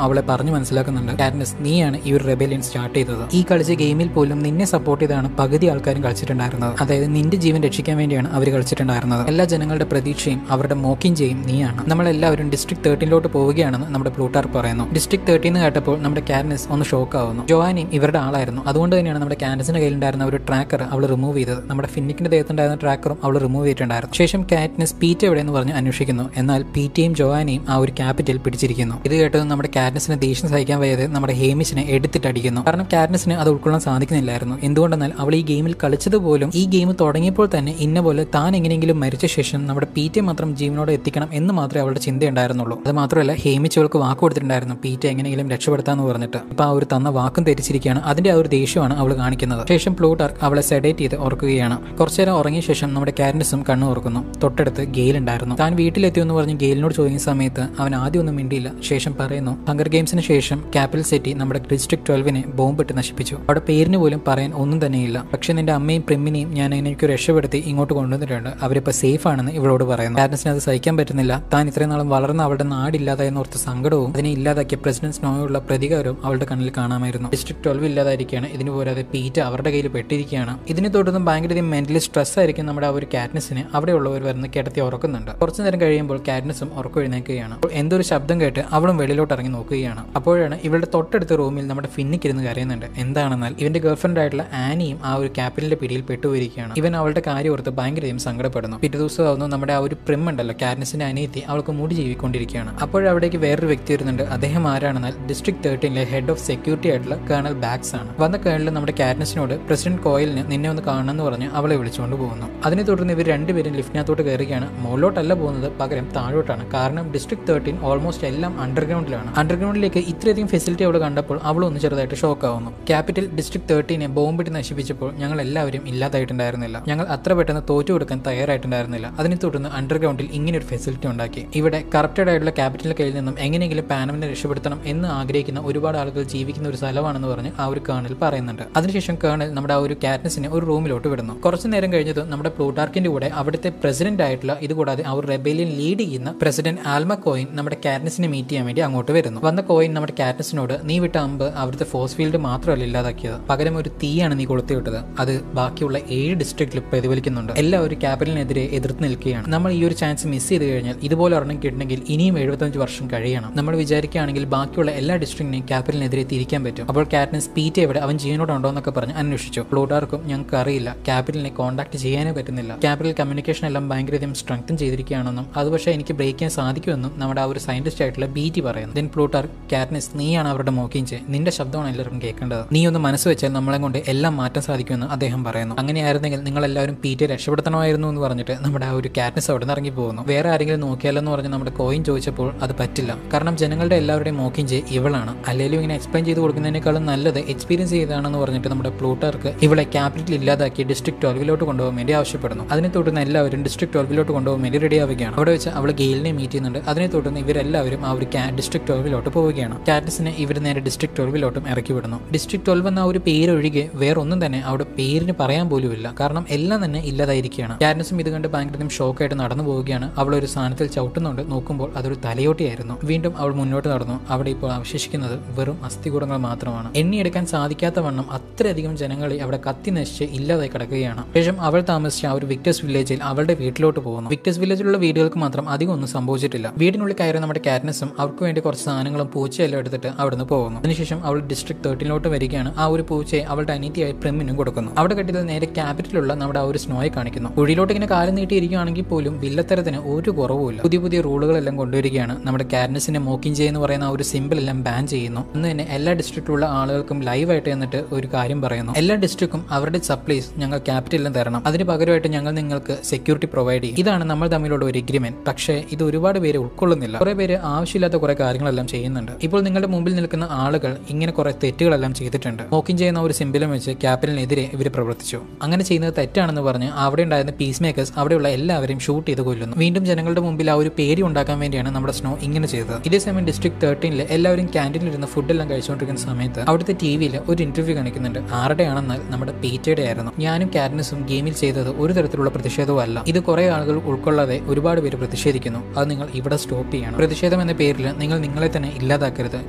അവളെ പറഞ്ഞു മനസ്സിലാക്കുന്നുണ്ട്. കാറ്റ്നസ് നീയാണ് ഈ ഒരു റെബേലിയൻ സ്റ്റാർട്ട് ചെയ്തത്. ഈ കളിച്ച ഗെയിമിൽ പോലും നിന്നെ സപ്പോർട്ട് ചെയ്താണ് പകുതി ആൾക്കാരും കളിച്ചിട്ടുണ്ടായിരുന്നത്. അതായത് നിന്റെ ജീവൻ രക്ഷിക്കാൻ വേണ്ടിയാണ് അവർ കളിച്ചിട്ടുണ്ടായിരുന്നത്. എല്ലാ ജനങ്ങളുടെ പ്രതീക്ഷയും അവരുടെ മോക്കിംഗ് ചെയ്യും നീയാണ്. നമ്മളെല്ലാവരും ഡിസ്ട്രിക്ട് 13 പോവുകയാണെന്ന് നമ്മുടെ പ്ലൂട്ടാർക്ക് പറയുന്നു. ഡിസ്ട്രിക്ട് 13 കേട്ടപ്പോൾ നമ്മുടെ കാറ്റ്നസ് ഒന്ന് ഷോക്ക് ആവുന്നു. ജോവാനയും ഇവരുടെ ആളായിരുന്നു. അതുകൊണ്ട് തന്നെയാണ് നമ്മുടെ കാറ്റ്നസിന്റെ കയ്യിലുണ്ടായിരുന്ന ഒരു ട്രാക്കർ അവൾ റിമൂവ് ചെയ്തത്. നമ്മുടെ ഫിന്നിക്കിന്റെ ദേഹത്തുണ്ടായിരുന്ന ട്രാക്കറും അവൾ റിമൂവ് ചെയ്തിട്ടുണ്ടായിരുന്നു. ശേഷം കാറ്റ്നസ് പീറ്റ എവിടെയെന്ന് പറഞ്ഞ് അന്വേഷിക്കുന്നു. എന്നാൽ പീറ്റയും ജോവാനയും ആ ഒരു ക്യാപിറ്റൽ പിടിച്ചിരിക്കുന്നു. ഇത് കേട്ടത് നമ്മുടെ കാറ്റ്നസിനെ ദേഷ്യം സഹിക്കാൻ വയ്യാതെ നമ്മുടെ ഹേമിച്ചിനെ എടുത്തിട്ടടിക്കുന്നു. കാരണം കാറ്റ്നസിന് അത് ഉൾക്കൊള്ളാൻ സാധിക്കുന്നില്ലായിരുന്നു. എന്തുകൊണ്ടെന്നാൽ അവൾ ഈ ഗെയിമിൽ കളിച്ചത് പോലും ഈ ഗെയിം തുടങ്ങിയപ്പോൾ തന്നെ ഇന്ന പോലെ താൻ എങ്ങനെയെങ്കിലും മരിച്ച ശേഷം നമ്മുടെ പീറ്റ മാത്രം ജീവനോടെ എത്തിക്കണം എന്ന് മാത്രമേ അവളുടെ ചിന്തയുണ്ടായിരുന്നുള്ളൂ. അത് മാത്രമല്ല ഹേമിച്ച് അവൾക്ക് വാക്ക് കൊടുത്തിട്ടുണ്ടായിരുന്നു പീറ്റ എങ്ങനെയെങ്കിലും രക്ഷപ്പെടുത്താമെന്ന് പറഞ്ഞിട്ട്. ഇപ്പൊ ആ ഒരു തന്ന വാക്കും തെറ്റിച്ചിരിക്കുകയാണ്. അതിന്റെ ആ ഒരു ദേഷ്യമാണ് അവൾ കാണിക്കുന്നത്. ശേഷം പ്ലൂട്ടാർക്ക് അവളെ സെഡേറ്റ് ചെയ്ത് ഉറക്കുകയാണ്. കുറച്ചുനേരം ഉറങ്ങിയ ശേഷം നമ്മുടെ കാറ്റ്നസും കണ്ണു തുറക്കുന്നു. തൊട്ടടുത്ത് ഗെയിൽ ഉണ്ടായിരുന്നു. താൻ വീട്ടിലെത്തിയെന്ന് പറഞ്ഞ് ഗെയിലിനോട് ചോദിക്കുന്ന സമയത്ത് അവൻ ആദ്യം ഒന്നും മിണ്ടിയില്ല. ശേഷം പറയുന്നു ഹങ്കർ ഗെയിംസിന് ശേഷം ക്യാപിറ്റൽ സിറ്റി നമ്മുടെ ഡിസ്ട്രിക്ട് 12 ബോംബിട്ട് നശിപ്പിച്ചു. അവിടെ പേരിന് പോലും പറയാൻ ഒന്നും തന്നെയില്ല. പക്ഷെ നിന്റെ അമ്മയും പ്രിമ്മിനെയും ഞാൻ എനിക്ക് രക്ഷപ്പെടുത്തി ഇങ്ങോട്ട് കൊണ്ടുവന്നിട്ടുണ്ട്. അവരിപ്പോ സേഫ് ആണെന്ന് ഇവളോട് പറയുന്നു. കാറ്റ്നസിന് അത് സഹിക്കാൻ പറ്റുന്നില്ല. താൻ ഇത്രയും നാളും വളർന്ന അവളുടെ നാടില്ലാതായെന്ന് ഓർത്ത സങ്കടവും അതിനെ ഇല്ലാതാക്കിയ പ്രസിഡന്റ് സ്നോയുള്ള പ്രതികാരവും അവളുടെ കണ്ണിൽ കാണാമായിരുന്നു. ഡിസ്ട്രിക്ട് 12 ഇല്ലാതായിരിക്കുകയാണ്. ഇതിന് പോരാതെ പീറ്റ അവരുടെ കയ്യിൽ പെട്ടിരിക്കുകയാണ്. ഇതിനെ തുടർന്ന് ഭയങ്കര മെന്റലി സ്ട്രെസ് ആയിരിക്കും നമ്മുടെ ആ ഒരു കാറ്റ്നസിനെ അവിടെയുള്ളവർ വരുന്ന കിടത്തി ഉറക്കുന്നുണ്ട്. കുറച്ച് കുറച്ചു നേരം കഴിയുമ്പോൾ കാറ്റ്നസും ഉറക്കൊഴുന്നേൽക്കുകയാണ്. എന്തൊരു ശബ്ദം കേട്ട് അവളും വെളിയിലോട്ട് ഇറങ്ങി നോക്കുകയാണ്. അപ്പോഴാണ് ഇവളുടെ തൊട്ടടുത്ത റൂമിൽ നമ്മുടെ ഫിന്നിക്ക് ഇരുന്ന് കരയുന്നുണ്ട്. എന്താണെന്നാൽ ഇവന്റെ ഗേൾഫ്രണ്ട് ആയിട്ടുള്ള ആനിയും ആ ഒരു ക്യാപ്റ്റനിന്റെ പിടിയിൽ പെട്ടുപോയിരിക്കുകയാണ്. ഇവൻ അവളുടെ കാര്യം ഓർത്ത് ഭയങ്കരയും സങ്കടപ്പെടുന്നു. പിറ്റേ ദിവസം ആവുന്നു നമ്മുടെ ആ ഒരു പ്രിം ഉണ്ടല്ലോ, കാറ്റ്നസിന്റെ അനിയത്തി, അവൾക്ക് മുടി ജീവിക്കൊണ്ടിരിക്കുകയാണ്. അപ്പോഴവിടേക്ക് വേറൊരു വ്യക്തി വരുന്നുണ്ട്. അദ്ദേഹം ആരാണെന്നാൽ ഡിസ്ട്രിക്ട് 13 ഹെഡ് ഓഫ് സെക്യൂരിറ്റി ആയിട്ടുള്ള കേണൽ ബാഗ്സ് ആണ്. വന്ന കേണൽ നമ്മുടെ കാറ്റ്നസിനോട് പ്രസിഡന്റ് കോയിലിന് നിന്നെ ഒന്ന് കാണണമെന്ന് പറഞ്ഞ് അവളെ വിളിച്ചുകൊണ്ട് പോകുന്നു. അതിനെ തുടർന്ന് ഇവർ രണ്ടുപേരും ലിഫ്റ്റിനകത്തോട്ട് കയറുകയാണ്. മുകളിലോട്ടല്ല പോകുന്നത്, പകരം താഴോട്ടാണ്. കാരണം ഡിസ്ട്രിക്ട് 13 ഓൾമോസ്റ്റ് എല്ലാം അണ്ടർഗ്രൗണ്ടിലാണ്. അണ്ടർഗ്രൗണ്ടിലേക്ക് ഇത്രയധികം ഫെസിലിറ്റി അവൾ കണ്ടപ്പോൾ അവൾ ഒന്ന് ചെറുതായിട്ട് ഷോക്ക് ആവുന്നു. ക്യാപിറ്റൽ ഡിസ്ട്രിക്ട് 13 ബോംബിട്ട് നശിപ്പിച്ചപ്പോൾ ഞങ്ങൾ എല്ലാവരും ഇല്ലാതായിട്ടുണ്ടായിരുന്നില്ല. ഞങ്ങൾ അത്ര പെട്ടെന്ന് തോറ്റു കൊടുക്കാൻ തയ്യാറായിട്ടുണ്ടായിരുന്നില്ല. അതിനെ തുടർന്ന് അണ്ടർഗ്രൗണ്ടിൽ ഇങ്ങനെ ഒരു ഫെസിലിറ്റി ഉണ്ടാക്കി. ഇവിടെ കറപ്റ്റഡ് ആയിട്ടുള്ള ക്യാപിറ്റലിന്റെ കയ്യിൽ നിന്നും എങ്ങനെയെങ്കിലും പാനമിനെ രക്ഷപ്പെടുത്തണം എന്ന് ആഗ്രഹിക്കുന്ന ഒരുപാട് ആളുകൾ ജീവിക്കുന്ന ഒരു സ്ഥലമാണെന്ന് പറഞ്ഞ് ആ ഒരു കേണൽ പറയുന്നുണ്ട്. അതിനുശേഷം കേണൽ നമ്മുടെ ആ ഒരു കാറ്റ്നസിനെ ഒരു റൂമിലോട്ട് വിടുന്നു. കുറച്ചു നേരം കഴിഞ്ഞത് നമ്മുടെ പ്ലൂട്ടാർക്കിന്റെ കൂടെ അവിടുത്തെ പ്രസിഡന്റ് ആയിട്ടുള്ള ഇതുകൂടാതെ ആ ഒരു റെബേലിയൻ ലീഡ് ചെയ്യുന്ന പ്രസിഡന്റ് ആൽമ കോയിൻ നമ്മുടെ കാറ്റ്നസിനെ മീറ്റ് ചെയ്യാൻ വേണ്ടി അങ്ങോട്ട് വരുന്നു. വന്ന കോയിൻ നമ്മുടെ കാറ്റ്നസിനോട് നീ വിട്ട അമ്പ് അവിടുത്തെ ഫോഴ്സ് ഫീൽഡ് മാത്രമല്ല ഇല്ലാതാക്കിയത്, പകരം ഒരു തീയാണ് നീ കൊളുത്തി വിട്ടത്. അത് ബാക്കിയുള്ള 7 ഡിസ്ട്രിക്റ്റിൽ പ്രതിഫലിക്കുന്നുണ്ട്. എല്ലാവരും ക്യാപിറ്റലിനെതിരെ എതിർത്ത് നിൽക്കുകയാണ്. നമ്മൾ ഈ ഒരു ചാൻസ് മിസ് ചെയ്ത് കഴിഞ്ഞാൽ ഇതുപോലെ ഒരെണ്ണം കിട്ടണമെങ്കിൽ ഇനിയും 75 വർഷം കഴിയണം. നമ്മൾ വിചാരിക്കുകയാണെങ്കിൽ ബാക്കിയുള്ള എല്ലാ ഡിസ്ട്രിക്റ്റിനെയും ക്യാപിറ്റലിനെതിരെ തിരിക്കാൻ പറ്റും. അപ്പോൾ കാറ്റ്നസ് പീറ്റ് എവിടെ, അവൻ ജീവനോടുണ്ടോ എന്നൊക്കെ പറഞ്ഞ് അന്വേഷിച്ചു. പ്ലൂട്ടാർക്കും ഞങ്ങൾക്ക് അറിയില്ല, ക്യാപിറ്റലിനെ കോൺടാക്ട് ചെയ്യാനേ പറ്റുന്നില്ല. ക്യാപിറ്റൽ കമ്മ്യൂണിക്കേഷൻ എല്ലാം ഭയങ്കരധികം സ്ട്രെങ്തൻ ചെയ്തിരിക്കുകയാണെന്നും അത് പക്ഷേ എനിക്ക് ബ്രേക്ക് ചെയ്യാൻ സാധിക്കുമെന്നും നമ്മുടെ ആ ഒരു സയന്റിസ്റ്റ് ആയിട്ടുള്ള ബീറ്റി പറയുന്നു. ദെൻ പ്ലൂട്ടാർ കാറ്റ്നസ് നീയാണ് അവരുടെ മോക്കിഞ്ച്, നിന്റെ ശബ്ദമാണ് എല്ലാവരും കേൾക്കേണ്ടത്. നീ ഒന്ന് മനസ്സ് വെച്ചാൽ നമ്മളെ കൊണ്ട് എല്ലാം മാറ്റാൻ സാധിക്കുമെന്ന് അദ്ദേഹം പറയുന്നു. അങ്ങനെയായിരുന്നെങ്കിൽ നിങ്ങൾ എല്ലാവരും പീറ്റിയെ രക്ഷപ്പെടുത്തണമായിരുന്നു എന്ന് പറഞ്ഞിട്ട് നമ്മുടെ ആ ഒരു കാറ്റ്നസ് അവിടെ നിന്ന് ഇറങ്ങി പോകുന്നു. വേറെ ആരെങ്കിലും നോക്കിയാലോ എന്ന് പറഞ്ഞ് നമ്മുടെ കോയിൻ ചോദിച്ചപ്പോൾ അത് പറ്റില്ല, കാരണം ജനങ്ങളുടെ എല്ലാവരുടെയും മോക്കിഞ്ച് ഇവളാണ്. അല്ലെങ്കിലും ഇങ്ങനെ എക്സ്പ്ലെയിൻ ചെയ്ത് കൊടുക്കുന്നതിനേക്കാളും നല്ലത് എക്സ്പീരിയൻസ് ചെയ്താണെന്ന് പറഞ്ഞിട്ട് നമ്മുടെ പ്ലൂട്ടാർക്ക് ഇവളെ ക്യാപിറ്റൽ ഇല്ലാതാക്കി ഡിസ്ട്രിക്ട് 12 കൊണ്ടുപോകാൻ വേണ്ടി ആവശ്യപ്പെടുന്നു. അതിനെ തുടർന്ന് എല്ലാവരും ഡിസ്ട്രിക്ട് 12 കൊണ്ടുപോകാൻ വേണ്ടി റെഡി ആവുകയാണ്. അവിടെ വെച്ച് അവൾ ഗെയിലിനെ മീറ്റ് ചെയ്യുന്നുണ്ട്. അതിനെ തുടർന്ന് ഇവരെല്ലാവരും ആ ഒരു ഡിസ്ട്രിക്ട് 12 പോവുകയാണ്. കാറ്റ്നസിനെ ഇവർ നേരെ ഡിസ്ട്രിക്ട് 12 ഇറക്കി വിടുന്നു. ഡിസ്ട്രിക്ട് 12 എന്ന ഒരു പേരൊഴികെ വേറൊന്നും തന്നെ അവിടെ പേരിന് പറയാൻ പോലുമില്ല, കാരണം എല്ലാം തന്നെ ഇല്ലാതായിരിക്കുകയാണ്. കാറ്റ്നസും ഇത് കണ്ട് ഭയങ്കര ഷോക്കായിട്ട് നടന്നു പോവുകയാണ്. അവൾ ഒരു സ്ഥാനത്തിൽ ചവിട്ടുന്നുണ്ട്. നോക്കുമ്പോൾ അതൊരു തലയോട്ടിയായിരുന്നു. വീണ്ടും അവൾ മുന്നോട്ട് നടന്നു. അവിടെ ഇപ്പോൾ അവശേഷിക്കുന്നത് വെറും അസ്ഥികൂടങ്ങൾ മാത്രമാണ്. എണ്ണിയെടുക്കാൻ സാധിക്കാത്ത വണ്ണം അത്രയധികം ജനങ്ങളെ അവിടെ കത്തി നശിച്ച് ഇല്ലാതായി കിടക്കുകയാണ്. ശേഷം അവൾ താമസിച്ച ആ ഒരു വിക്ടേഴ്സ് വില്ലേജിൽ അവളുടെ വീട്ടിലോട്ട് പോകുന്നു. വിക്ടേഴ്സ് വില്ലേജിലുള്ള വീടുകൾക്ക് മാത്രം അധികം ഒന്നും സംഭവിച്ചിട്ടില്ല. വീടിനുള്ളിൽ കയറി നമ്മുടെ കാറ്റ്നസും അവർക്ക് വേണ്ടി കുറച്ച് സാധനങ്ങളും പൂച്ചയെല്ലാം എടുത്തിട്ട് അവിടുന്ന് പോകുന്നു. അതിനുശേഷം അവൾ ഡിസ്ട്രിക്ട് 13 വരികയാണ്. ആ ഒരു പൂച്ചയെ അവളുടെ അനിയത്തിയായി പ്രിമിനും കൊടുക്കുന്നു. അവിടെ കെട്ടിയത് നേരെ ക്യാപിറ്റലുള്ള നമ്മുടെ ആ ഒരു സ്നോയെ കാണിക്കുന്നു. കുഴിയിലോട്ട് ഇങ്ങനെ കാലം നീട്ടിയിരിക്കുകയാണെങ്കിൽ പോലും വില്ലത്തരത്തിന് ഒരു കുറവുമില്ല. പുതിയ പുതിയ റൂളുകളെല്ലാം കൊണ്ടുവരികയാണ്. നമ്മുടെ കാറ്റ്നസിന്റെ മോക്കിഞ്ച് എന്ന് പറയുന്ന ആ ഒരു സിമ്പിൾ എല്ലാം ബാൻ ചെയ്യുന്നു. അന്ന് തന്നെ എല്ലാ ഡിസ്ട്രിക്റ്റിലുള്ള ആളുകൾക്കും ലൈവായിട്ട് എന്നിട്ട് ഒരു കാര്യം പറയുന്നു. എല്ലാ ഡിസ്ട്രിക്റ്റും അവരുടെ സപ്ലൈസ് ഞങ്ങൾ ക്യാപിറ്റലിലും തരണം, അതിന് പകരമായിട്ട് ഞങ്ങൾ നിങ്ങൾക്ക് സെക്യൂരിറ്റി പ്രൊവൈഡ് ചെയ്യും. ഇതാണ് നമ്മൾ തമ്മിലുള്ള ഒരു എഗ്രിമെന്റ്. പക്ഷേ ഇത് ഒരുപാട് പേര് ഉൾക്കൊള്ളുന്നില്ല. കുറെ പേര് ആവശ്യമില്ലാത്ത കുറെ കാര്യങ്ങളെല്ലാം ചെയ്യുന്നുണ്ട്. ഇപ്പോൾ നിങ്ങളുടെ മുമ്പിൽ നിൽക്കുന്ന ആളുകൾ ഇങ്ങനെ കുറെ തെറ്റുകളെല്ലാം ചെയ്തിട്ടുണ്ട്. മോക്കിങ് ചെയ്യുന്ന ഒരു സിമ്പിളും വെച്ച് ക്യാപിറ്റലിനെതിരെ ഇവർ പ്രവർത്തിച്ചു. അങ്ങനെ ചെയ്യുന്നത് തെറ്റാണെന്ന് പറഞ്ഞ് അവിടെ ഉണ്ടായിരുന്ന പീസ് മേക്കേഴ്സ് അവിടെയുള്ള എല്ലാവരെയും ഷൂട്ട് ചെയ്ത് കൊല്ലുന്നു. വീണ്ടും ജനങ്ങളുടെ മുമ്പിൽ ആ ഒരു പേടി ഉണ്ടാക്കാൻ വേണ്ടിയാണ് നമ്മുടെ സ്നോ ഇങ്ങനെ ചെയ്തത്. ഇതേസമയം ഡിസ്ട്രിക്ട് 13 എല്ലാവരും ക്യാൻറ്റീനിലിരുന്ന് ഫുഡെല്ലാം കഴിച്ചുകൊണ്ടിരിക്കുന്ന സമയത്ത് അവിടുത്തെ ടിവിയിൽ ഒരു ഇന്റർവ്യൂ കാണിക്കുന്നുണ്ട്. ആരുടെയാണെന്നാൽ നമ്മുടെ പീറ്റയുടെ ആയിരുന്നു. ഞാനും കാറ്റ്നസും ഗെയിമിൽ ചെയ്തത് ഒരു തരത്തിലുള്ള പ്രതിഷേധവും അല്ല. ഇത് കുറെ ആളുകൾ ഉൾക്കൊള്ളാതെ ഒരുപാട് പേര് പ്രതിഷേധിക്കുന്നു. അത് നിങ്ങൾ ഇവിടെ സ്റ്റോപ്പ് ചെയ്യണം. പ്രതിഷേധം എന്ന പേരിൽ നിങ്ങൾ നിങ്ങളെ തന്നെ ഇല്ലാതാക്കരുത്.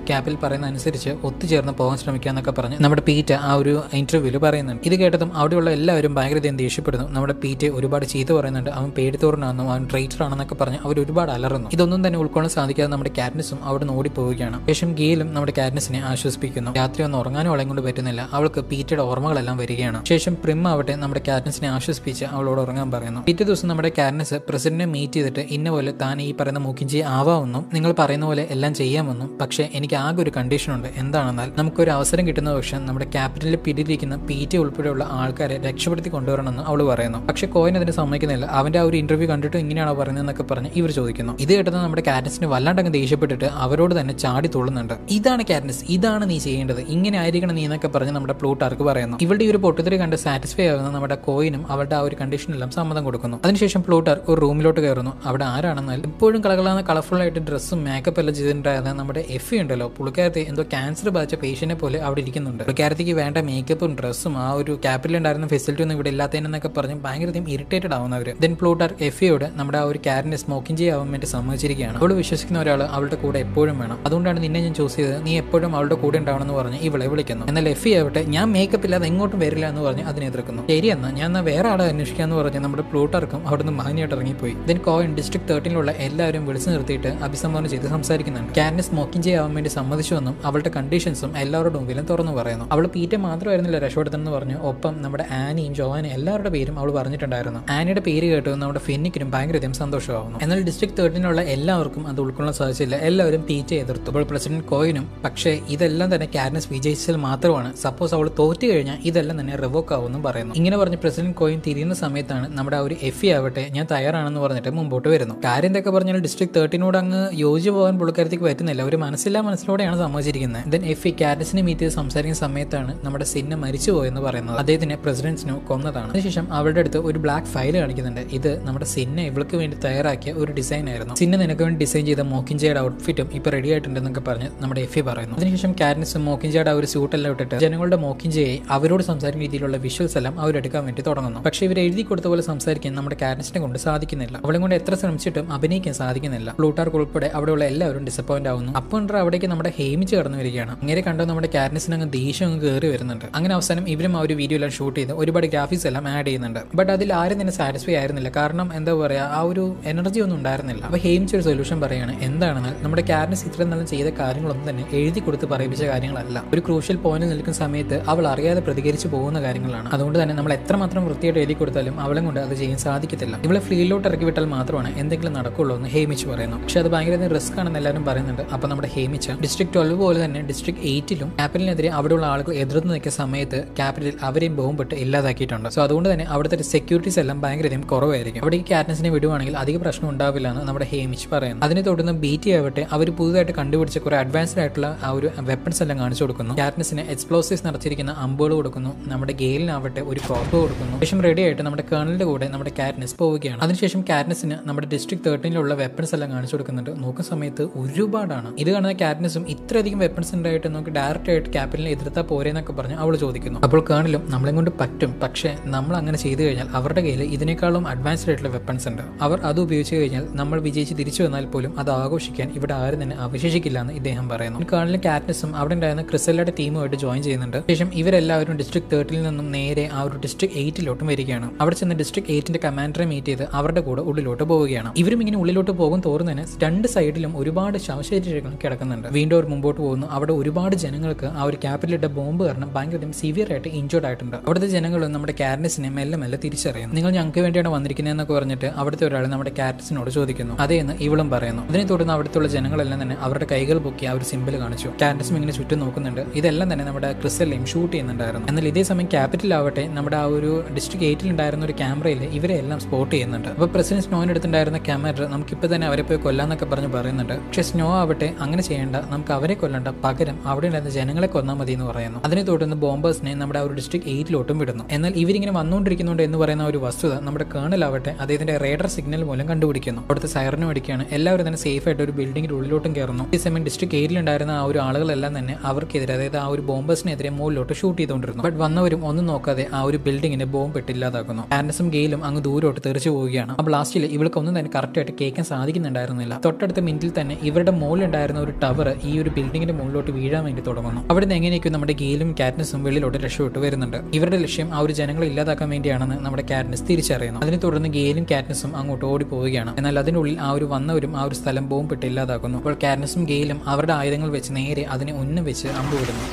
ക്യാപിൽ പറയുന്ന അനുസരിച്ച് ഒത്തുചേർന്ന് പോകാൻ ശ്രമിക്കുക എന്നൊക്കെ പറഞ്ഞ് നമ്മുടെ പീറ്റ ആ ഒരു ഇന്റർവ്യൂവിൽ പറയുന്നുണ്ട്. ഇത് കേട്ടതും അവിടെയുള്ള എല്ലാവരും ഭയങ്കര ദേഷ്യപ്പെടുന്നു. നമ്മുടെ പീറ്റെ ഒരുപാട് ചീത്ത പറയുന്നുണ്ട്. അവൻ പേടിത്തോറനാണെന്നും അവൻ ട്രൈറ്റർ ആണെന്നൊക്കെ പറഞ്ഞ് അവർ ഒരുപാട് അലറുന്നു. ഇതൊന്നും തന്നെ ഉൾക്കൊള്ളാൻ സാധിക്കാതെ നമ്മുടെ കാറ്റ്നസും അവിടെ നിന്ന് ഓടിപ്പോവുകയാണ്. ശേഷം ഗെയിലും നമ്മുടെ കാറ്റ്നസിനെ ആശ്വസിപ്പിക്കുന്നു. രാത്രി ഒന്ന് ഉറങ്ങാനും അവളെ കൊണ്ട് പറ്റുന്നില്ല. അവൾക്ക് പീറ്റയുടെ ഓർമ്മകളെല്ലാം വരികയാണ്. ശേഷം പ്രിം ആവട്ടെ നമ്മുടെ കാറ്റ്നസിനെ ആശ്വസിപ്പിച്ച് അവളോട് ഉറങ്ങാൻ പറയുന്നു. പിറ്റേ ദിവസം നമ്മുടെ കാറ്റ്നസ് പ്രസിഡന്റിനെ മീറ്റ് ചെയ്തിട്ട് ഇന്ന പോലെ താൻ ഈ പറയുന്ന മൂക്കിഞ്ചി ആവാമെന്നും നിങ്ങൾ പറയുന്ന പോലെ എല്ലാം ചെയ്യാമെന്നും, പക്ഷേ എനിക്ക് ആകെ ഒരു കണ്ടീഷൻ ഉണ്ട്. എന്താണെന്നാൽ നമുക്കൊരു അവസരം കിട്ടുന്ന പക്ഷം നമ്മുടെ ക്യാപിറ്റലിൽ പിടിയിരിക്കുന്ന പീറ്റി ഉൾപ്പെടെയുള്ള ആൾക്കാരെ രക്ഷപ്പെടുത്തി കൊണ്ടുവരണമെന്ന് അവൾ പറയുന്നു. പക്ഷേ കോയിൻ അതിന് സമ്മതിക്കുന്നില്ല. അവന്റെ ആ ഒരു ഇന്റർവ്യൂ കണ്ടിട്ട് ഇങ്ങനെയാണോ പറയുന്നതെന്നൊക്കെ പറഞ്ഞ് ഇവർ ചോദിക്കുന്നു. ഇത് കേട്ടത് നമ്മുടെ കാറ്റ്നസിന് വല്ലാണ്ടങ്ങ് ദേഷ്യപ്പെട്ടിട്ട് അവരോട് തന്നെ ചാടി തുള്ളുന്നുണ്ട്. ഇതാണ് കാറ്റ്നസ്, ഇതാണ് നീ ചെയ്യേണ്ടത്, ഇങ്ങനെ ആയിരിക്കണം നീ എന്നൊക്കെ പറഞ്ഞ് നമ്മുടെ പ്ലൂട്ടാർക്ക് പറയുന്നു. ഇവളുടെ ഈ ഒരു പൊട്ടുതറി കണ്ട് സാറ്റിസ്ഫൈ ആകുന്ന നമ്മുടെ കോയിനും അവളുടെ ആ ഒരു കണ്ടീഷനെല്ലാം സമ്മതം കൊടുക്കുന്നു. അതിനുശേഷം പ്ലൂട്ടാർ ഒരു റൂമിലോട്ട് കയറുന്നു. അവിടെ ആരാണെന്നാൽ എപ്പോഴും കളകളാന്ന കളർഫുൾ ആയിട്ട് ഡ്രസ്സും മേക്കപ്പ് എല്ലാം ചെയ്തിട്ടുണ്ടായിരുന്ന നമ്മുടെ എഫി ഉണ്ടല്ലോ, പുള്ളിക്കാരത്തെ എന്തോ ക്യാൻസർ ബാധിച്ച പേഷ്യനെ പോലെ അവിടെ ഇരിക്കുന്നുണ്ട്. പുള്ളിക്കാരത്തേക്ക് വേണ്ട മേക്കപ്പും ഡ്രസ്സും ആ ഒരു ക്യാപിറ്റലിൽ ഉണ്ടായിരുന്ന ഫെസിലിറ്റി ഒന്നും ഇവിടെ ഇല്ലാത്തതിനൊക്കെ പറഞ്ഞ് ഭയങ്കരധികം ഇറിറ്റേറ്റഡ് ആവുന്നവർ. ദെൻ പ്ലൂട്ടാർ എഫിയോട് നമ്മുടെ ആ ഒരു കാരനെ സ്മോക്കിംഗ് ചെയ്യാൻ വേണ്ടി സമ്മതിച്ചിരിക്കുകയാണ്. അവൾ വിശ്വസിക്കുന്ന ഒരാൾ അവളുടെ കൂടെ എപ്പോഴും വേണം, അതുകൊണ്ടാണ് നിന്നെ ഞാൻ ചൂസ് ചെയ്തത്, നീ എപ്പോഴും അവളുടെ കൂടെ ഉണ്ടാവണം എന്ന് പറഞ്ഞ് ഇവളെ വിളിക്കുന്നു. എന്നാൽ എഫി ആവട്ടെ ഞാൻ മേക്കപ്പ് ഇല്ലാതെ എങ്ങോട്ടും വരില്ല എന്ന് പറഞ്ഞ് അതിനെ എതിർക്കുന്നു. ശരിയെന്നാ ഞാൻ വേറെ ആളെ അന്വേഷിക്കാന്ന് പറഞ്ഞ് നമ്മുടെ പ്ലൂട്ടാർക്കും അവിടുന്ന് മാന്യമായിട്ട് ഇറങ്ങിപ്പോയി. ദെൻ കോയിൻ ഡിസ്ട്രിക്ട് 13 എല്ലാവരും വിളിച്ചു നിർത്തിയിട്ട് അഭിസംബോധന ചെയ്ത് സംസാരിക്കുന്നുണ്ട്. കാറ്റ്നിസ് സ്മോക്കിംഗ് ചെയ്യാൻ വേണ്ടി സമ്മതിച്ചുവെന്നും അവളുടെ കണ്ടീഷൻസും എല്ലാവരുടെ മുമ്പിലും തുറന്നു പറയുന്നു. അവൾ പീറ്റ മാത്രമായിരുന്നില്ല രക്ഷപ്പെടുത്തുന്നത് പറഞ്ഞു, ഒപ്പം നമ്മുടെ ആനിയും ജോവാനും എല്ലാവരുടെ പേരും അവൾ പറഞ്ഞിട്ടുണ്ടായിരുന്നു. ആനിയുടെ പേര് കേട്ട് നമ്മുടെ ഫെന്നിക്കിനും ഭയങ്കരധികം സന്തോഷമാവുന്നു. എന്നാൽ ഡിസ്ട്രിക്ട് 13 എല്ലാവർക്കും അത് ഉൾക്കൊള്ളാൻ സാധിച്ചില്ല. എല്ലാവരും പീറ്റയെ എതിർത്തു. അപ്പോൾ പ്രസിഡന്റ് കോയിനും പക്ഷേ ഇതെല്ലാം തന്നെ കാറ്റ്നിസ് വിജയിച്ചാൽ മാത്രമാണ്, സപ്പോസ് അവൾ തോറ്റു കഴിഞ്ഞാൽ ഇതെല്ലാം തന്നെ റിവോക്ക് ആവുമെന്നും പറയുന്നു. ഇങ്ങനെ പറഞ്ഞ് പ്രസിഡന്റ് കോയിൻ തിരിയുന്ന സമയത്താണ് നമ്മുടെ ആ ഒരു എഫി ആവട്ടെ ഞാൻ തയ്യാറാണെന്ന് പറഞ്ഞിട്ട് മുമ്പോട്ട് വരുന്നു. കാര്യം എന്തൊക്കെ പറഞ്ഞാൽ ഡിസ്ട്രിക്ട് 13 അങ്ങ് യോജിച്ച് പോകാൻ പുള്ളിക്കാരത്തേക്ക് പറ്റുന്നില്ല. ഒരു മനസ്സിലൂടെയാണ് സംഭവിച്ചിരിക്കുന്നത്. ദെൻ എഫി കാറ്റ്നിസിനെ മീറ്റ് ചെയ്ത് സംസാരിക്കുന്ന സമയത്താണ് നമ്മുടെ സിന്ന മരിച്ചുപോയെന്ന് പറയുന്നത്. അദ്ദേഹത്തിനെ പ്രസിഡന്റ് സ്നോ കൊന്നതാണ്. അതിനുശേഷം അവരുടെ അടുത്ത് ഒരു ബ്ലാക്ക് ഫയൽ കാണിക്കുന്നുണ്ട്. ഇത് നമ്മുടെ സിന്ന ഇവൾക്ക് വേണ്ടി തയ്യാറാക്കിയ ഒരു ഡിസൈൻ ആയിരുന്നു. സിന്ന നിനക്ക് വേണ്ടി ഡിസൈൻ ചെയ്ത മോക്കിൻജയുടെ ഔട്ട്ഫിറ്റും ഇപ്പൊ റെഡി ആയിട്ടുണ്ടെന്നൊക്കെ പറഞ്ഞ് നമ്മുടെ എഫി പറയുന്നു. അതിനുശേഷം കാറ്റ്നിസും മോക്കിൻജയുടെ ആ ഒരു സ്യൂട്ടെല്ലാം ഇട്ടിട്ട് ജനങ്ങളുടെ മോക്കിൻജയെ അവരോട് സംസാരിക്കുന്ന രീതിയിലുള്ള വിഷ്വൽസ് എല്ലാം അവരെടുക്കാൻ വേണ്ടി തുടങ്ങുന്നു. പക്ഷേ ഇവർ എഴുതി കൊടുത്ത പോലെ സംസാരിക്കാൻ നമ്മുടെ കാറ്റ്നിസിനെ കൊണ്ട് സാധിക്കുന്നില്ല. അവളെ കൊണ്ട് എത്ര ശ്രമിച്ചിട്ടും അഭിനയിക്കാൻ സാധിക്കുന്നില്ല. പ്ലൂട്ടാർക്ക് ഉൾപ്പെടെ അവിടെയുള്ള എല്ലാവരും ഡിസപ്പോയിന്റ് ആവുന്നു. അപ്പോൾ അവിടേക്ക് നമ്മുടെ ഹേമിച്ച് കടന്നു വരികയാണ്. ഇങ്ങനെ കണ്ടോ നമ്മുടെ കാറ്റ്നിസിന് അങ്ങ് ദേഷ്യം അങ്ങ് കയറി വരുന്നുണ്ട്. അങ്ങനെ അവസാനം ഇവരും ആ ഒരു വീഡിയോ എല്ലാം ഷൂട്ട് ചെയ്ത് ഒരുപാട് ഗ്രാഫിക്സ് എല്ലാം ആഡ് ചെയ്യുന്നുണ്ട്. ബട്ട് അതിൽ ആരും തന്നെ സാറ്റിസ്ഫൈ ആയിരുന്നില്ല. കാരണം എന്താ പറയാ, ആ ഒരു എനർജി ഒന്നും ഉണ്ടായിരുന്നില്ല. അപ്പൊ ഹേമിച്ച് ഒരു സൊല്യൂഷൻ പറയാണ്. എന്താണെന്നാൽ നമ്മുടെ കാറ്റ്നിസ് ഇത്രയും നല്ല ചെയ്ത കാര്യങ്ങളൊന്നും തന്നെ എഴുതി കൊടുത്ത് പറയിപ്പിച്ച കാര്യങ്ങളല്ല. ഒരു ക്രൂഷ്യൽ പോയിന്റ് നിൽക്കുന്ന സമയത്ത് അവൾ അറിയാതെ പ്രതികരിച്ചു പോകുന്ന കാര്യങ്ങളാണ്. അതുകൊണ്ട് തന്നെ നമ്മൾ എത്രമാത്രം വൃത്തിയായിട്ട് എഴുതി കൊടുത്താലും അവളെ കൊണ്ട് അത് ചെയ്യാൻ സാധിക്കത്തില്ല. ഇവളെ ഫീൽഡിലോട്ട് ഇറക്കി വിട്ടാൽ മാത്രമാണ് എന്തെങ്കിലും നടക്കുള്ളൂ എന്ന് ഹേമിച്ച് പറയുന്നു. പക്ഷെ അത് ഭയങ്കര റിസ്ക് ആണെന്ന് എല്ലാവരും പറയുന്നുണ്ട്. അപ്പൊ നമ്മുടെ ഹേമിച്ച് ഡിസ്ട്രിക്ട് 12 പോലെ തന്നെ ഡിസ്ട്രിക്ട് 8 ക്യാപിറ്റലിനെതിരെ അവിടെയുള്ള ആളുകൾ എതിർത്ത് നിൽക്കുന്ന സമയത്ത് ക്യാപിറ്റലിൽ അവരെയും ബോംബിട്ട് ഇല്ലാതാക്കിയിട്ടുണ്ട്. സോ അതുകൊണ്ട് തന്നെ അവിടുത്തെ സെക്യൂരിറ്റീസ് എല്ലാം ഭയങ്കരധികം കുറവായിരിക്കും. അവിടെ ഈ കാറ്റ്നിസിനെ വിടുവാണെങ്കിൽ അധിക പ്രശ്നം ഉണ്ടാവില്ല എന്ന് നമ്മുടെ ഹേമിച്ച് പറയുന്നു. അതിനെ തുടർന്ന് ബീറ്റി ആവട്ടെ അവർ പുതുതായിട്ട് കണ്ടുപിടിച്ച കുറെ അഡ്വാൻസ്ഡ് ആയിട്ടുള്ള ആ ഒരു വെപ്പൺസ് എല്ലാം കാണിച്ചു കൊടുക്കുന്നു. കാറ്റ്നിസിന് എക്സ്പ്ലോസീവ്സ് നിറച്ചിരിക്കുന്ന അമ്പുകൾ കൊടുക്കുന്നു. നമ്മുടെ ഗെയിലിനാവട്ടെ ഒരു കോർപ്പ് കൊടുക്കുന്നു. ശേഷം റെഡി ആയിട്ട് നമ്മുടെ കേണലിന്റെ കൂടെ നമ്മുടെ കാറ്റ്നിസ് പോവുകയാണ്. അതിനുശേഷം കാറ്റ്നിസിന് നമ്മുടെ ഡിസ്ട്രിക്ട് 13 വെപ്പൺസ് എല്ലാം കാണിച്ചു കൊടുക്കുന്നുണ്ട്. നോക്കുന്ന സമയത്ത് ഒരുപാടാണ്. ഇത് കാണുന്ന കാറ്റ്നിസും ഇത്രയധികം വെപ്പൺസ് ഉണ്ടായിട്ട് നമുക്ക് ഡയറക്റ്റ് ആയിട്ട് ക്യാപിറ്റലിനെ എതിർത്താൽ പോരെന്നൊക്കെ പറഞ്ഞ് അവൾ ചോദിക്കുന്നു. അപ്പോൾ കേണലും നമ്മളെ കൊണ്ട് പറ്റും, പക്ഷേ നമ്മൾ അങ്ങനെ ചെയ്തു കഴിഞ്ഞാൽ അവരുടെ കയ്യിൽ ഇതിനേക്കാളും അഡ്വാൻസ്ഡ് ആയിട്ടുള്ള വെപ്പൺസ് ഉണ്ട്. അവർ അത് ഉപയോഗിച്ച് കഴിഞ്ഞാൽ നമ്മൾ വിജയിച്ച് തിരിച്ചു വന്നാൽ പോലും അത് ആഘോഷിക്കാൻ ഇവിടെ ആരും തന്നെ അവശേഷിക്കില്ല എന്ന് ഇദ്ദേഹം പറയുന്നു. കേണലും കാറ്റ്നിസും അവിടെ ഉണ്ടായിരുന്ന ക്രിസലയുടെ ടീമുമായിട്ട് ജോയിൻ ചെയ്യുന്നുണ്ട്. ശേഷം ഇവരെല്ലാവരും ഡിസ്ട്രിക്ട് 13 നിന്നും നേരെ ആ ഒരു ഡിസ്ട്രിക്ട് 8 വരികയാണ്. അവിടെ ചെന്ന് ഡിസ്ട്രിക്ട് 8 കമാൻഡറെ മീറ്റ് ചെയ്ത് അവരുടെ കൂടെ ഉള്ളിലോട്ട് പോവുകയാണ്. ഇവരും ഇങ്ങനെ ഉള്ളിലോട്ട് പോകും തോറും തന്നെ രണ്ട് സൈഡിലും ഒരുപാട് ശവശരീരങ്ങൾ കിടക്കുന്നുണ്ട്. വീണ്ടും അവർ മുമ്പോട്ട് പോകുന്നു. അവിടെ ഒരുപാട് ജനങ്ങൾക്ക് ആ ഒരു ക്യാപിറ്റലിന്റെ ബോംബ് കാരണം ഭയങ്കര സിവിയർ ആയിട്ട് ഇഞ്ചേർഡ് ആയിട്ടുണ്ട്. അവിടുത്തെ ജനങ്ങൾ നമ്മുടെ കാറ്റ്നിസിനെ മെല്ലെ മെല്ലെ തിരിച്ചറിയുന്നു. നിങ്ങൾ ഞങ്ങൾക്ക് വേണ്ടിയാണ് വന്നിരിക്കുന്നതെന്നൊക്കെ പറഞ്ഞിട്ട് അവിടുത്തെ ഒരാൾ നമ്മുടെ കാറ്റ്നിസിനോട് ചോദിക്കുന്നു. അതേന്ന് ഇവളും പറയുന്നു. അതിനെ തുടർന്ന് അവിടുത്തെ ജനങ്ങളെല്ലാം തന്നെ അവരുടെ കൈകൾ പൊക്കി ആ ഒരു സിമ്പിൾ കാണിച്ചു. കാറ്റ്നിസും ഇങ്ങനെ ചുറ്റും നോക്കുന്നുണ്ട്. ഇതെല്ലാം തന്നെ നമ്മുടെ ക്രിസ്റ്റലിനെയും ഷൂട്ട് ചെയ്യുന്നുണ്ടായിരുന്നു. എന്നാൽ ഇതേ സമയം ക്യാപിറ്റലാവട്ടെ നമ്മുടെ ആ ഒരു ഡിസ്ട്രിക്ട് 8 ഉണ്ടായിരുന്ന ഒരു ക്യാമറയിൽ ഇവരെ എല്ലാം സ്പോട്ട് ചെയ്യുന്നുണ്ട്. അപ്പോൾ പ്രസിഡന്റ് സ്നോയുടെ അടുത്തുണ്ടായിരുന്ന ക്യാമറ നമുക്കിപ്പോൾ തന്നെ അവരെ പോയി കൊല്ലാന്നൊക്കെ പറയുന്നുണ്ട്. പക്ഷെ സ്നോ ആവട്ടെ അങ്ങനെ ചെയ്യേണ്ട, നമുക്ക് അവരെ കൊല്ലണ്ട, പകരം അവിടെ ഉണ്ടായിരുന്ന ജനങ്ങളെ കൊന്നാൽ മതി എന്ന് പറയുന്നു. അതിനെ തുടർന്ന് ബോംബേഴ്സിനെ നമ്മുടെ ആ ഒരു ഡിസ്ട്രിക്ട് 8 വിടുന്നു. എന്നാൽ ഇവരിങ്ങനെ വന്നുകൊണ്ടിരിക്കുന്നുണ്ട് എന്ന് പറയുന്ന ഒരു വസ്തുത നമ്മുടെ കേണലാവട്ടെ അദ്ദേഹത്തിന്റെ റേഡർ സിഗ്നൽ മൂലം കണ്ടുപിടിക്കുന്നു. അവിടുത്തെ സൈറനും അടിക്കുകയാണ്. എല്ലാവരും തന്നെ സേഫ് ആയിട്ട് ഒരു ബിൽഡിംഗിന്റെ ഉള്ളിലോട്ടും കയറുന്നു. ഈ സമയം ഡിസ്ട്രിക്ട് 8 ഉണ്ടായിരുന്ന ആ ഒരു ആളുകളെല്ലാം തന്നെ അവർക്കെതിരെ, അതായത് ആ ഒരു ബോംബേഴ്സിനെതിരെ മുകളിലോട്ട് ഷൂട്ട് ചെയ്തുകൊണ്ടിരുന്നു. ബട്ട് വന്നവരും ഒന്നും നോക്കാതെ ആ ഒരു ബിൽഡിങ്ങിനെ ബോംബ് ഇട്ടില്ലാതാക്കുന്നു. കാറ്റ്നിസും ഗെയിലും അങ്ങ് ദൂരോട്ട് തെറിച്ചു പോവുകയാണ്. ആ ബ്ലാസ്റ്റിൽ ഇവൾക്കൊന്നും തന്നെ കറക്റ്റ് ആയിട്ട് കേൾക്കാൻ സാധിക്കുന്നുണ്ടായിരുന്നില്ല. തൊട്ടടുത്ത മിനിറ്റിൽ തന്നെ ഇവരുടെ മുകളിലുണ്ടായിരുന്ന ഒരു ടവർ ഈ ഒരു ബിൽഡിങ്ങിന്റെ മുകളിലോട്ട് വീഴാൻ വേണ്ടി തുടങ്ങുന്നു. അവിടെ നിന്ന് എങ്ങനെയൊക്കെ നമ്മുടെ ഗെയിലും കാറ്റ്നിസും വെളിയിലോട്ട് രക്ഷപ്പെട്ട് വരുന്നുണ്ട്. ഇവരുടെ ലക്ഷ്യം ആ ഒരു ജനങ്ങളെ ഇല്ലാതാക്കാൻ വേണ്ടിയാണെന്ന് നമ്മുടെ കാറ്റ്നിസ് തിരിച്ചറിയുന്നു. അതിനെ തുടർന്ന് ഗെയിലും കാറ്റ്നിസും അങ്ങോട്ട് ഓടി പോവുകയാണ്. എന്നാൽ അതിനുള്ളിൽ ആ ഒരു വന്നവരും ആ ഒരു സ്ഥലം ബോംബ് ഇട്ട് ഇല്ലാതാക്കുന്നു. അപ്പോൾ കാറ്റ്നിസും ഗെയിലും അവരുടെ ആയുധങ്ങൾ വെച്ച് നേരെ അതിനെ ഉന്നം വെച്ച് അമ്പ് വിടുന്നു.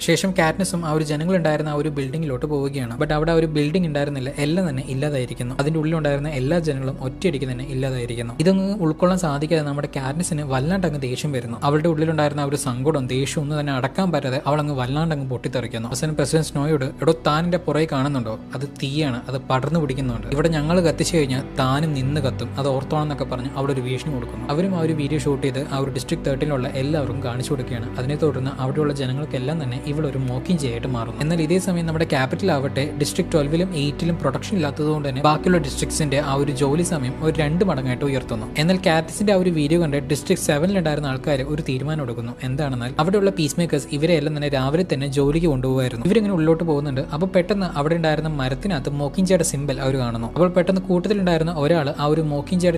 ശേഷം കാറ്റ്നിസും ആ ഒരു ജനങ്ങളുണ്ടായിരുന്ന ആ ഒരു ബിൽഡിങ്ങിലോട്ട് പോവുകയാണ്. ബട്ട് അവിടെ ഒരു ബിൽഡിംഗ് ഉണ്ടായിരുന്നില്ല, എല്ലാം തന്നെ ഇല്ലാതായിരിക്കുന്നു. അതിന്റെ ഉള്ളിലുണ്ടായിരുന്ന എല്ലാ ജനങ്ങളും ഒറ്റയടിക്ക് തന്നെ ഇല്ലാതായിരിക്കുന്നു. ഇതൊന്നും ഉൾക്കൊള്ളാൻ സാധിക്കാതെ നമ്മുടെ കാറ്റ്നിസിന് വല്ലാണ്ട് അങ്ങ് ദേഷ്യം വരുന്നു. അവളുടെ ഉള്ളിലുണ്ടായിരുന്ന ആ ഒരു സങ്കടവും ദേഷ്യവും ഒന്നും തന്നെ അടക്കാൻ പറ്റാതെ അവൾ അങ്ങ് വല്ലാണ്ട് അങ്ങ് പൊട്ടിത്തെറിക്കുന്നു. അവസാനം പ്രസിഡന്റ് സ്നോയോട്, എടോ താനിന്റെ പുറകെ കാണുന്നുണ്ടോ, അത് തീയാണ്, അത് പടർന്നു പിടിക്കുന്നുണ്ട്, ഇവിടെ ഞങ്ങൾ കത്തിച്ചു കഴിഞ്ഞാൽ താനും നിന്ന് കത്തും, അത് ഓർത്തോണെന്നൊക്കെ പറഞ്ഞ് അവിടെ ഒരു ഭീഷണി കൊടുക്കുന്നു. അവരും ആ ഒരു വീഡിയോ ഷൂട്ട് ചെയ്ത് ആ ഒരു ഡിസ്ട്രിക്ട് 13 എല്ലാവർക്കും കാണിച്ചു കൊടുക്കുകയാണ്. അതിനെ തുടർന്ന് അവിടെയുള്ള ജനങ്ങൾക്കെല്ലാം തന്നെ ഇവളൊരു മോക്കിംഗ് ആയിട്ട് മാറുന്നു. എന്നാൽ ഇതേ സമയം നമ്മുടെ ക്യാപിറ്റൽ ആവട്ടെ ഡിസ്ട്രിക്ട് 12 8 പ്രൊഡക്ഷൻ ഇല്ലാത്തതുകൊണ്ട് തന്നെ ബാക്കിയുള്ള ഡിസ്ട്രിക്ട്സിന്റെ ആ ഒരു ജോലി സമയം ഒരു 2 മടങ്ങായിട്ട് ഉയർത്തുന്നു. എന്നാൽ കാറ്റ്നിസിന്റെ ആ ഒരു വീഡിയോ കണ്ട് ഡിസ്ട്രിക്ട് 7 ഉണ്ടായിരുന്ന ആൾക്കാർ ഒരു തീരുമാനം എടുക്കുന്നു. എന്താണെന്നാൽ അവിടെയുള്ള പീസ് മേക്കേഴ്സ് ഇവരെ എല്ലാം തന്നെ രാവിലെ തന്നെ ജോലിക്ക് കൊണ്ടുപോകുമായിരുന്നു. ഇവരിങ്ങനെ ഉള്ളിലോട്ട് പോകുന്നുണ്ട്. അപ്പോൾ പെട്ടെന്ന് അവിടെ ഉണ്ടായിരുന്ന മരത്തിനകത്ത് മോക്കിംഗ് സിമ്പിൾ അവർ കാണുന്നു. അപ്പോൾ പെട്ടെന്ന് കൂട്ടത്തിലുണ്ടായിരുന്ന ഒരാൾ ആ ഒരു മോക്കിംഗ്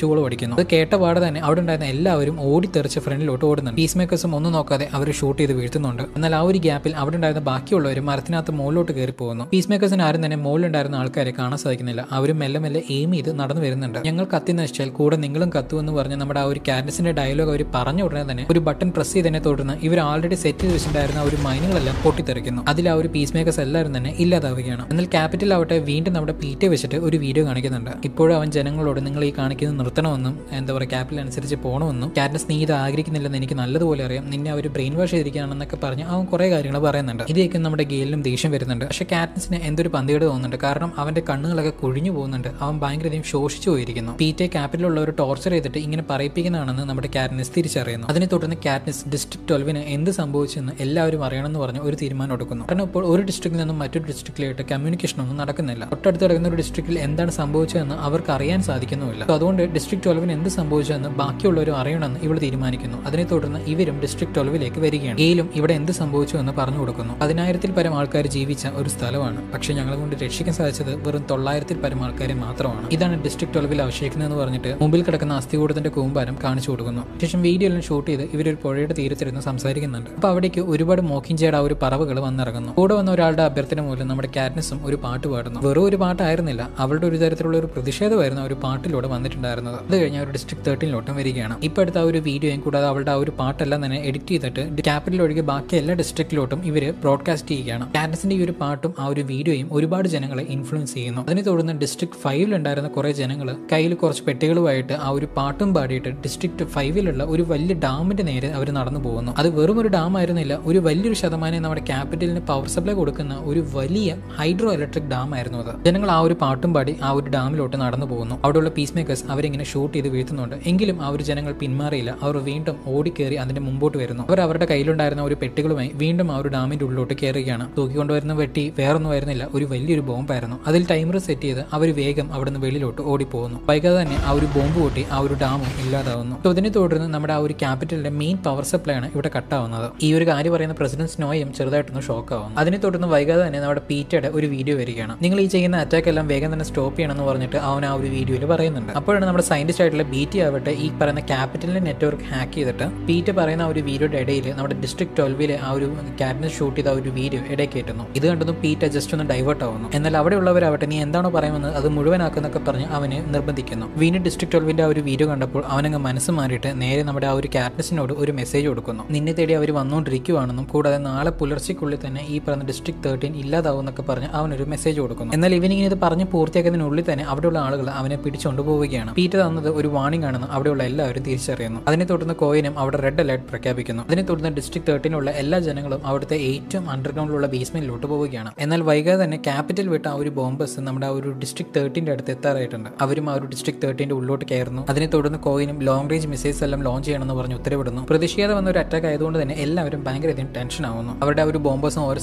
ചൂള് പഠിക്കുന്നു. അത് കേട്ട പാടെ തന്നെ അവിടെ ഉണ്ടായിരുന്ന എല്ലാവരും ഓടിത്തെറിച്ച് ഫ്രണ്ടിലോട്ട് ഓടുന്നുണ്ട്. പീസ് മേക്കേഴ്സും ഒന്നും നോക്കാതെ അവർ ഷൂട്ട് ചെയ്ത് വീഴ്ത്തുന്നുണ്ട്. എന്നാൽ ആ ഒരു ഒരു ഗ്യാപ്പിൽ അവിടെ ഉണ്ടായിരുന്ന ബാക്കിയുള്ളവർ മരത്തിനകത്ത് മുകളിലോട്ട് കയറി പോകുന്നു. പീസ് മേക്കേഴ്സിന് ആരും തന്നെ മുകളിലുണ്ടായിരുന്ന ആൾക്കാരെ കാണാൻ സാധിക്കുന്നില്ല. അവരും മെല്ലെ മെല്ലെ എയിം ചെയ്ത് നടന്നു വരുന്നുണ്ട്. ഞങ്ങൾ കത്തി നശിച്ചാൽ കൂടെ നിങ്ങളും കത്തുമെന്ന് പറഞ്ഞ് നമ്മുടെ ആ ഒരു കാറ്റസിന്റെ ഡയലോഗ് അവർ പറഞ്ഞ ഉടനെ തന്നെ ഒരു ബട്ടൺ പ്രസ് ചെയ്തതിനെ തുടർന്ന് ഇവർ ആൾറെഡി സെറ്റ് ചെയ്ത് വെച്ചിട്ടുണ്ടായിരുന്ന ഒരു മൈനുകളെല്ലാം പൊട്ടിത്തെറിക്കുന്നു. അതിൽ ആ ഒരു പീസ് മേക്കേഴ്സ് എല്ലാവരും തന്നെ ഇല്ലാതാവുകയാണ്. എന്നാൽ ക്യാപിറ്റൽ ആവട്ടെ വീണ്ടും നമ്മുടെ പീറ്റെ വെച്ചിട്ട് ഒരു വീഡിയോ കാണിക്കുന്നുണ്ട്. ഇപ്പോഴും അവൻ ജനങ്ങളോട് നിങ്ങൾ ഈ കാണിക്കുന്നത് നിർത്തണമെന്നും എന്താ പറയുക ക്യാപിറ്റൽ അനുസരിച്ച് പോകണമെന്നും കാറ്റസ് നീ ഇത് ആഗ്രഹിക്കുന്നില്ലെന്ന് എനിക്ക് നല്ലതുപോലെ അറിയാം, നിന്നെ അവർ ബ്രെയിൻ വാഷ് ചെയ്തിരിക്കുകയാണെന്നൊക്കെ പറഞ്ഞ് അവൻ കുറെ കാര്യങ്ങൾ പറയുന്നുണ്ട്. ഇതൊക്കെ നമ്മുടെ ഗെയിലിനും ദേഷ്യം വരുന്നുണ്ട്. പക്ഷെ കാറ്റസിന് എന്തൊരു പന്തികേട് തോന്നുന്നുണ്ട്. കാരണം അവന്റെ കണ്ണുകളൊക്കെ കുഴിഞ്ഞു പോകുന്നുണ്ട്. അവൻ ഭയങ്കരധികം ശോഷിച്ചു പോയിരിക്കുന്നു. പീറ്റെ ക്യാപിറ്റലുള്ളവർ ടോർച്ചർ ചെയ്തിട്ട് ഇങ്ങനെ പറയിപ്പിക്കുന്നതാണെന്ന് നമ്മുടെ കാറ്റ്നിസ് തിരിച്ചറിയുന്നു. അതിനെ തുടർന്ന് കാറ്റ്നിസ് ഡിസ്ട്രിക്ട് 12 എന്ത് സംഭവിച്ചെന്ന് എല്ലാവരും അറിയണമെന്ന് പറഞ്ഞ് ഒരു തീരുമാനം എടുക്കുന്നു. കാരണം ഇപ്പോൾ ഒരു ഡിസ്ട്രിക്റ്റിൽ നിന്നും മറ്റൊരു ഡിസ്ട്രിക്റ്റിലായിട്ട് കമ്മ്യൂണിക്കേഷൻ ഒന്നും നടക്കുന്നില്ല. തൊട്ടടുത്ത് കിടക്കുന്ന ഒരു ഡിസ്ട്രിക്റ്റിൽ എന്താണ് സംഭവിച്ചതെന്ന് അവർക്ക് അറിയാൻ സാധിക്കുന്നുമില്ല. അതുകൊണ്ട് ഡിസ്ട്രിക്ട് 12 എന്ത് സംഭവിച്ചതെന്ന് ബാക്കിയുള്ളവരും അറിയണമെന്ന് ഇവൾ തീരുമാനിക്കുന്നു. അതിനെ തുടർന്ന് ഇവരും ഡിസ്ട്രിക്ട് 12 വരികയാണ്. ഗെയിലും ഇവിടെ എന്ത് സംഭവിച്ചു എന്ന് പറഞ്ഞു കൊടുക്കുന്നു. 10,000-ൽ പരം ആൾക്കാർ ജീവിച്ച ഒരു സ്ഥലമാണ്. പക്ഷെ ഞങ്ങളെ കൊണ്ട് രക്ഷിക്കാൻ സാധിച്ചത് വെറും 900-ൽ പരം ആൾക്കാരെ മാത്രമാണ്. ഇതാണ് ഡിസ്ട്രിക്ട് 12 അവശേഷിക്കുന്നതെന്ന് പറഞ്ഞിട്ട് മുമ്പിൽ കിടക്കുന്ന അസ്ഥികൂടത്തിന്റെ കൂമ്പാരം കാണിച്ചു കൊടുക്കുന്നു. ശേഷം വീഡിയോ എല്ലാം ഷൂട്ട് ചെയ്ത് ഇവരൊരു പുഴയുടെ തീരത്തിരുന്ന് സംസാരിക്കുന്നുണ്ട്. അപ്പൊ അവിടേക്ക് ഒരുപാട് മോക്കിഞ്ചേഡ് ആ ഒരു പറവുകൾ വന്നിറങ്ങുന്നു. കൂടെ വന്ന ഒരാളുടെ അഭ്യർത്ഥന മൂലം നമ്മുടെ കാറ്റ്നിസും ഒരു പാട്ട് പാടുന്നു. വെറും ഒരു പാട്ടായിരുന്നില്ല, അവളുടെ ഒരു തരത്തിലുള്ള ഒരു പ്രതിഷേധമായിരുന്നു ഒരു പാട്ടിലൂടെ വന്നിട്ടുണ്ടായിരുന്നത്. അത് കഴിഞ്ഞ് അവർ ഡിസ്ട്രിക്ട് 13 വരികയാണ്. ഇപ്പൊ അടുത്ത ആ ഒരു വീഡിയോയും കൂടാതെ അവളുടെ ആ ഒരു പാട്ടെല്ലാം തന്നെ എഡിറ്റ് ചെയ്തിട്ട് ക്യാപിറ്റൽ ഒഴികെ ബാക്കി എല്ലാ ഡിസ്ട്രിക്റ്റിലോട്ടും ഇവര് ബ്രോഡ്കാസ്റ്റ് ചെയ്യുകയാണ്. കാറ്റ്നിസിന്റെ ഈ ഒരു പാട്ടും ആ ഒരു വീഡിയോയും ഒരുപാട് ജനങ്ങളെ ഇൻഫ്ലുവൻസ് ചെയ്യുന്നു. അതിനെ തുടർന്ന് ഡിസ്ട്രിക്ട് 5 ഉണ്ടായിരുന്ന കുറെ ജനങ്ങൾ കയ്യിൽ കുറച്ച് പെട്ടികളുമായിട്ട് ആ ഒരു പാട്ടും പാടിയിട്ട് ഡിസ്ട്രിക്ട് 5 ഒരു വലിയ ഡാമിന്റെ നേരെ അവർ നടന്നു പോകുന്നു. അത് വെറും ഒരു ഡാം ആയിരുന്നില്ല, ഒരു വലിയൊരു ശതമാനം നമ്മുടെ ക്യാപിറ്റലിന് പവർ സപ്ലൈ കൊടുക്കുന്ന ഒരു വലിയ ഹൈഡ്രോ ഇലക്ട്രിക് ഡാം ആയിരുന്നു അത്. ജനങ്ങൾ ആ ഒരു പാട്ടും പാടി ആ ഒരു ഡാമിലോട്ട് നടന്നു പോകുന്നു. അവിടെയുള്ള പീസ് മേക്കേഴ്സ് അവരിങ്ങനെ ഷൂട്ട് ചെയ്ത് വീഴ്ത്തുന്നുണ്ട്. എങ്കിലും ആ ഒരു ജനങ്ങൾ പിന്മാറിയില്ല. അവർ വീണ്ടും ഓടിക്കേറി അതിന്റെ മുമ്പോട്ട് വരുന്നു. അവർ അവരുടെ കയ്യിലുണ്ടായിരുന്ന ഒരു പെട്ടികളുമായി വീണ്ടും ആ ഒരു ഡാമിന്റെ ഉള്ളിലോട്ട് കയറുകയാണ്. തൂക്കിക്കൊണ്ടുവരുന്ന വെട്ടി വേറൊന്നും ആയിരുന്നില്ല, ഒരു വലിയൊരു ബോംബായിരുന്നു. അതിൽ ടൈമർ സെറ്റ് ചെയ്ത് അവർ വേഗം അവിടുന്ന് വെളിയിലോട്ട് ഓടിപ്പോകുന്നു. വൈകാതെ തന്നെ ആ ഒരു ബോംബ് പൊട്ടി ആ ഒരു ഡാമും ഇല്ലാതാവുന്നു. അതിനെ തുടർന്ന് നമ്മുടെ ആ ഒരു ക്യാപിറ്റലിന്റെ മെയിൻ പവർ സപ്ലൈ ആണ് ഇവിടെ കട്ടാവുന്നത്. ഈ ഒരു കാര്യം പറയുന്ന പ്രസിഡന്റ് സ്നോയും ചെറുതായിട്ടൊന്ന് ഷോക്ക് ആവുന്നു. അതിനെ തുടർന്ന് വൈകാതെ തന്നെ നമ്മുടെ പീറ്റയുടെ ഒരു വീഡിയോ വരികയാണ്. നിങ്ങൾ ഈ ചെയ്യുന്ന അറ്റാക്ക് എല്ലാം വേഗം തന്നെ സ്റ്റോപ്പ് ചെയ്യണമെന്ന് പറഞ്ഞിട്ട് അവൻ ആ ഒരു വീഡിയോയിൽ പറയുന്നുണ്ട്. അപ്പോഴാണ് നമ്മുടെ സയന്റിസ്റ്റ് ആയിട്ടുള്ള ബീറ്റി ആവട്ടെ ഈ പറയുന്ന ക്യാപിറ്റലിന്റെ നെറ്റ്വർക്ക് ഹാക്ക് ചെയ്തിട്ട് പീറ്റ പറയുന്ന ആ ഒരു വീഡിയോയുടെ ഇടയിൽ നമ്മുടെ ഡിസ്ട്രിക്ട് 12 ആ ഒരു ക്യാബിനറ്റ് ഷൂട്ട് ചെയ്ത ഒരു വീഡിയോ ഇടയിൽ കയറ്റുന്നു. ഇത് കണ്ടതും പീറ്റ ജസ്റ്റ് ഒന്ന് ഡൈവേർട്ട് ആവുന്നു. എന്നാൽ അവിടെയുള്ളവരാവട്ടെ നീ എന്താണോ പറയുമെന്ന് അത് മുഴുവനാക്കുന്നൊക്കെ പറഞ്ഞ് അവനെ നിർബന്ധിക്കുന്നു. വീണ്ടും ഡിസ്ട്രിക്ട് 12 ആ ഒരു വീഡിയോ കണ്ടപ്പോൾ അവനങ്ങ് മനസ്സ് മാറിയിട്ട് നേരെ നമ്മുടെ ആ ഒരു കാറ്റ്നിസിനോട് ഒരു മെസ്സേജ് കൊടുക്കുന്നു. നിന്നെ തേടി അവർ വന്നുകൊണ്ടിരിക്കുകയാണെന്നും കൂടാതെ നാളെ പുലർച്ചയ്ക്കുള്ളിൽ തന്നെ ഈ പറഞ്ഞ ഡിസ്ട്രിക്ട് 13 ഇല്ലാതാവും എന്നൊക്കെ പറഞ്ഞ് അവനൊരു മെസ്സേജ് കൊടുക്കുന്നു. എന്നാൽ ഇവനിങ്ങനെ ഇത് പറഞ്ഞ് പൂർത്തിയാക്കുന്നതിനുള്ളിൽ തന്നെ അവിടെയുള്ള ആളുകൾ അവനെ പിടിച്ചുകൊണ്ട് പോവുകയാണ്. പീറ്റ തന്നത് ഒരു വാർണിംഗ് ആണെന്ന് അവിടെയുള്ള എല്ലാവരും തിരിച്ചറിയുന്നു. അതിനെ തുടർന്ന് കോയിനും അവിടെ റെഡ് അലർട്ട് പ്രഖ്യാപിക്കുന്നു. അതിനെ തുടർന്ന് ഡിസ്ട്രിക്ട് 13 എല്ലാ ജനങ്ങളും അവിടുത്തെ ഏറ്റവും അണ്ടർഗ്രൗണ്ടിലുള്ള ബേസ്മെന്റിലോട്ട് പോവുകയാണ്. എന്നാൽ വൈകാതെ തന്നെ ക്യാപിറ്റൽ വിട്ട ആ ഒരു ബോംബേഴ്സ് നമ്മുടെ ആ ഒരു ഡിസ്ട്രിക്ട് 13 അടുത്ത് എത്താറായിട്ടുണ്ട്. അവരും ആ ഒരു ഡിസ്ട്രിക്ട് 13 ഉള്ളിലോട്ട് കയറുന്നു. അതിനെ തുടർന്ന് കോയിനും ലോങ് റേഞ്ച് മിസൈൽസ് എല്ലാം ലോഞ്ച് ചെയ്യണമെന്ന് പറഞ്ഞ് ഉത്തരവിടുന്നു. പ്രതിഷേധം വന്ന ഒരു അറ്റാക്ക് ആയതുകൊണ്ട് തന്നെ എല്ലാവരും ഭയങ്കരധികം ടെൻഷൻ ആവുന്നു. അവരുടെ ഒരു ബോംബേഴ്സും ഓരോ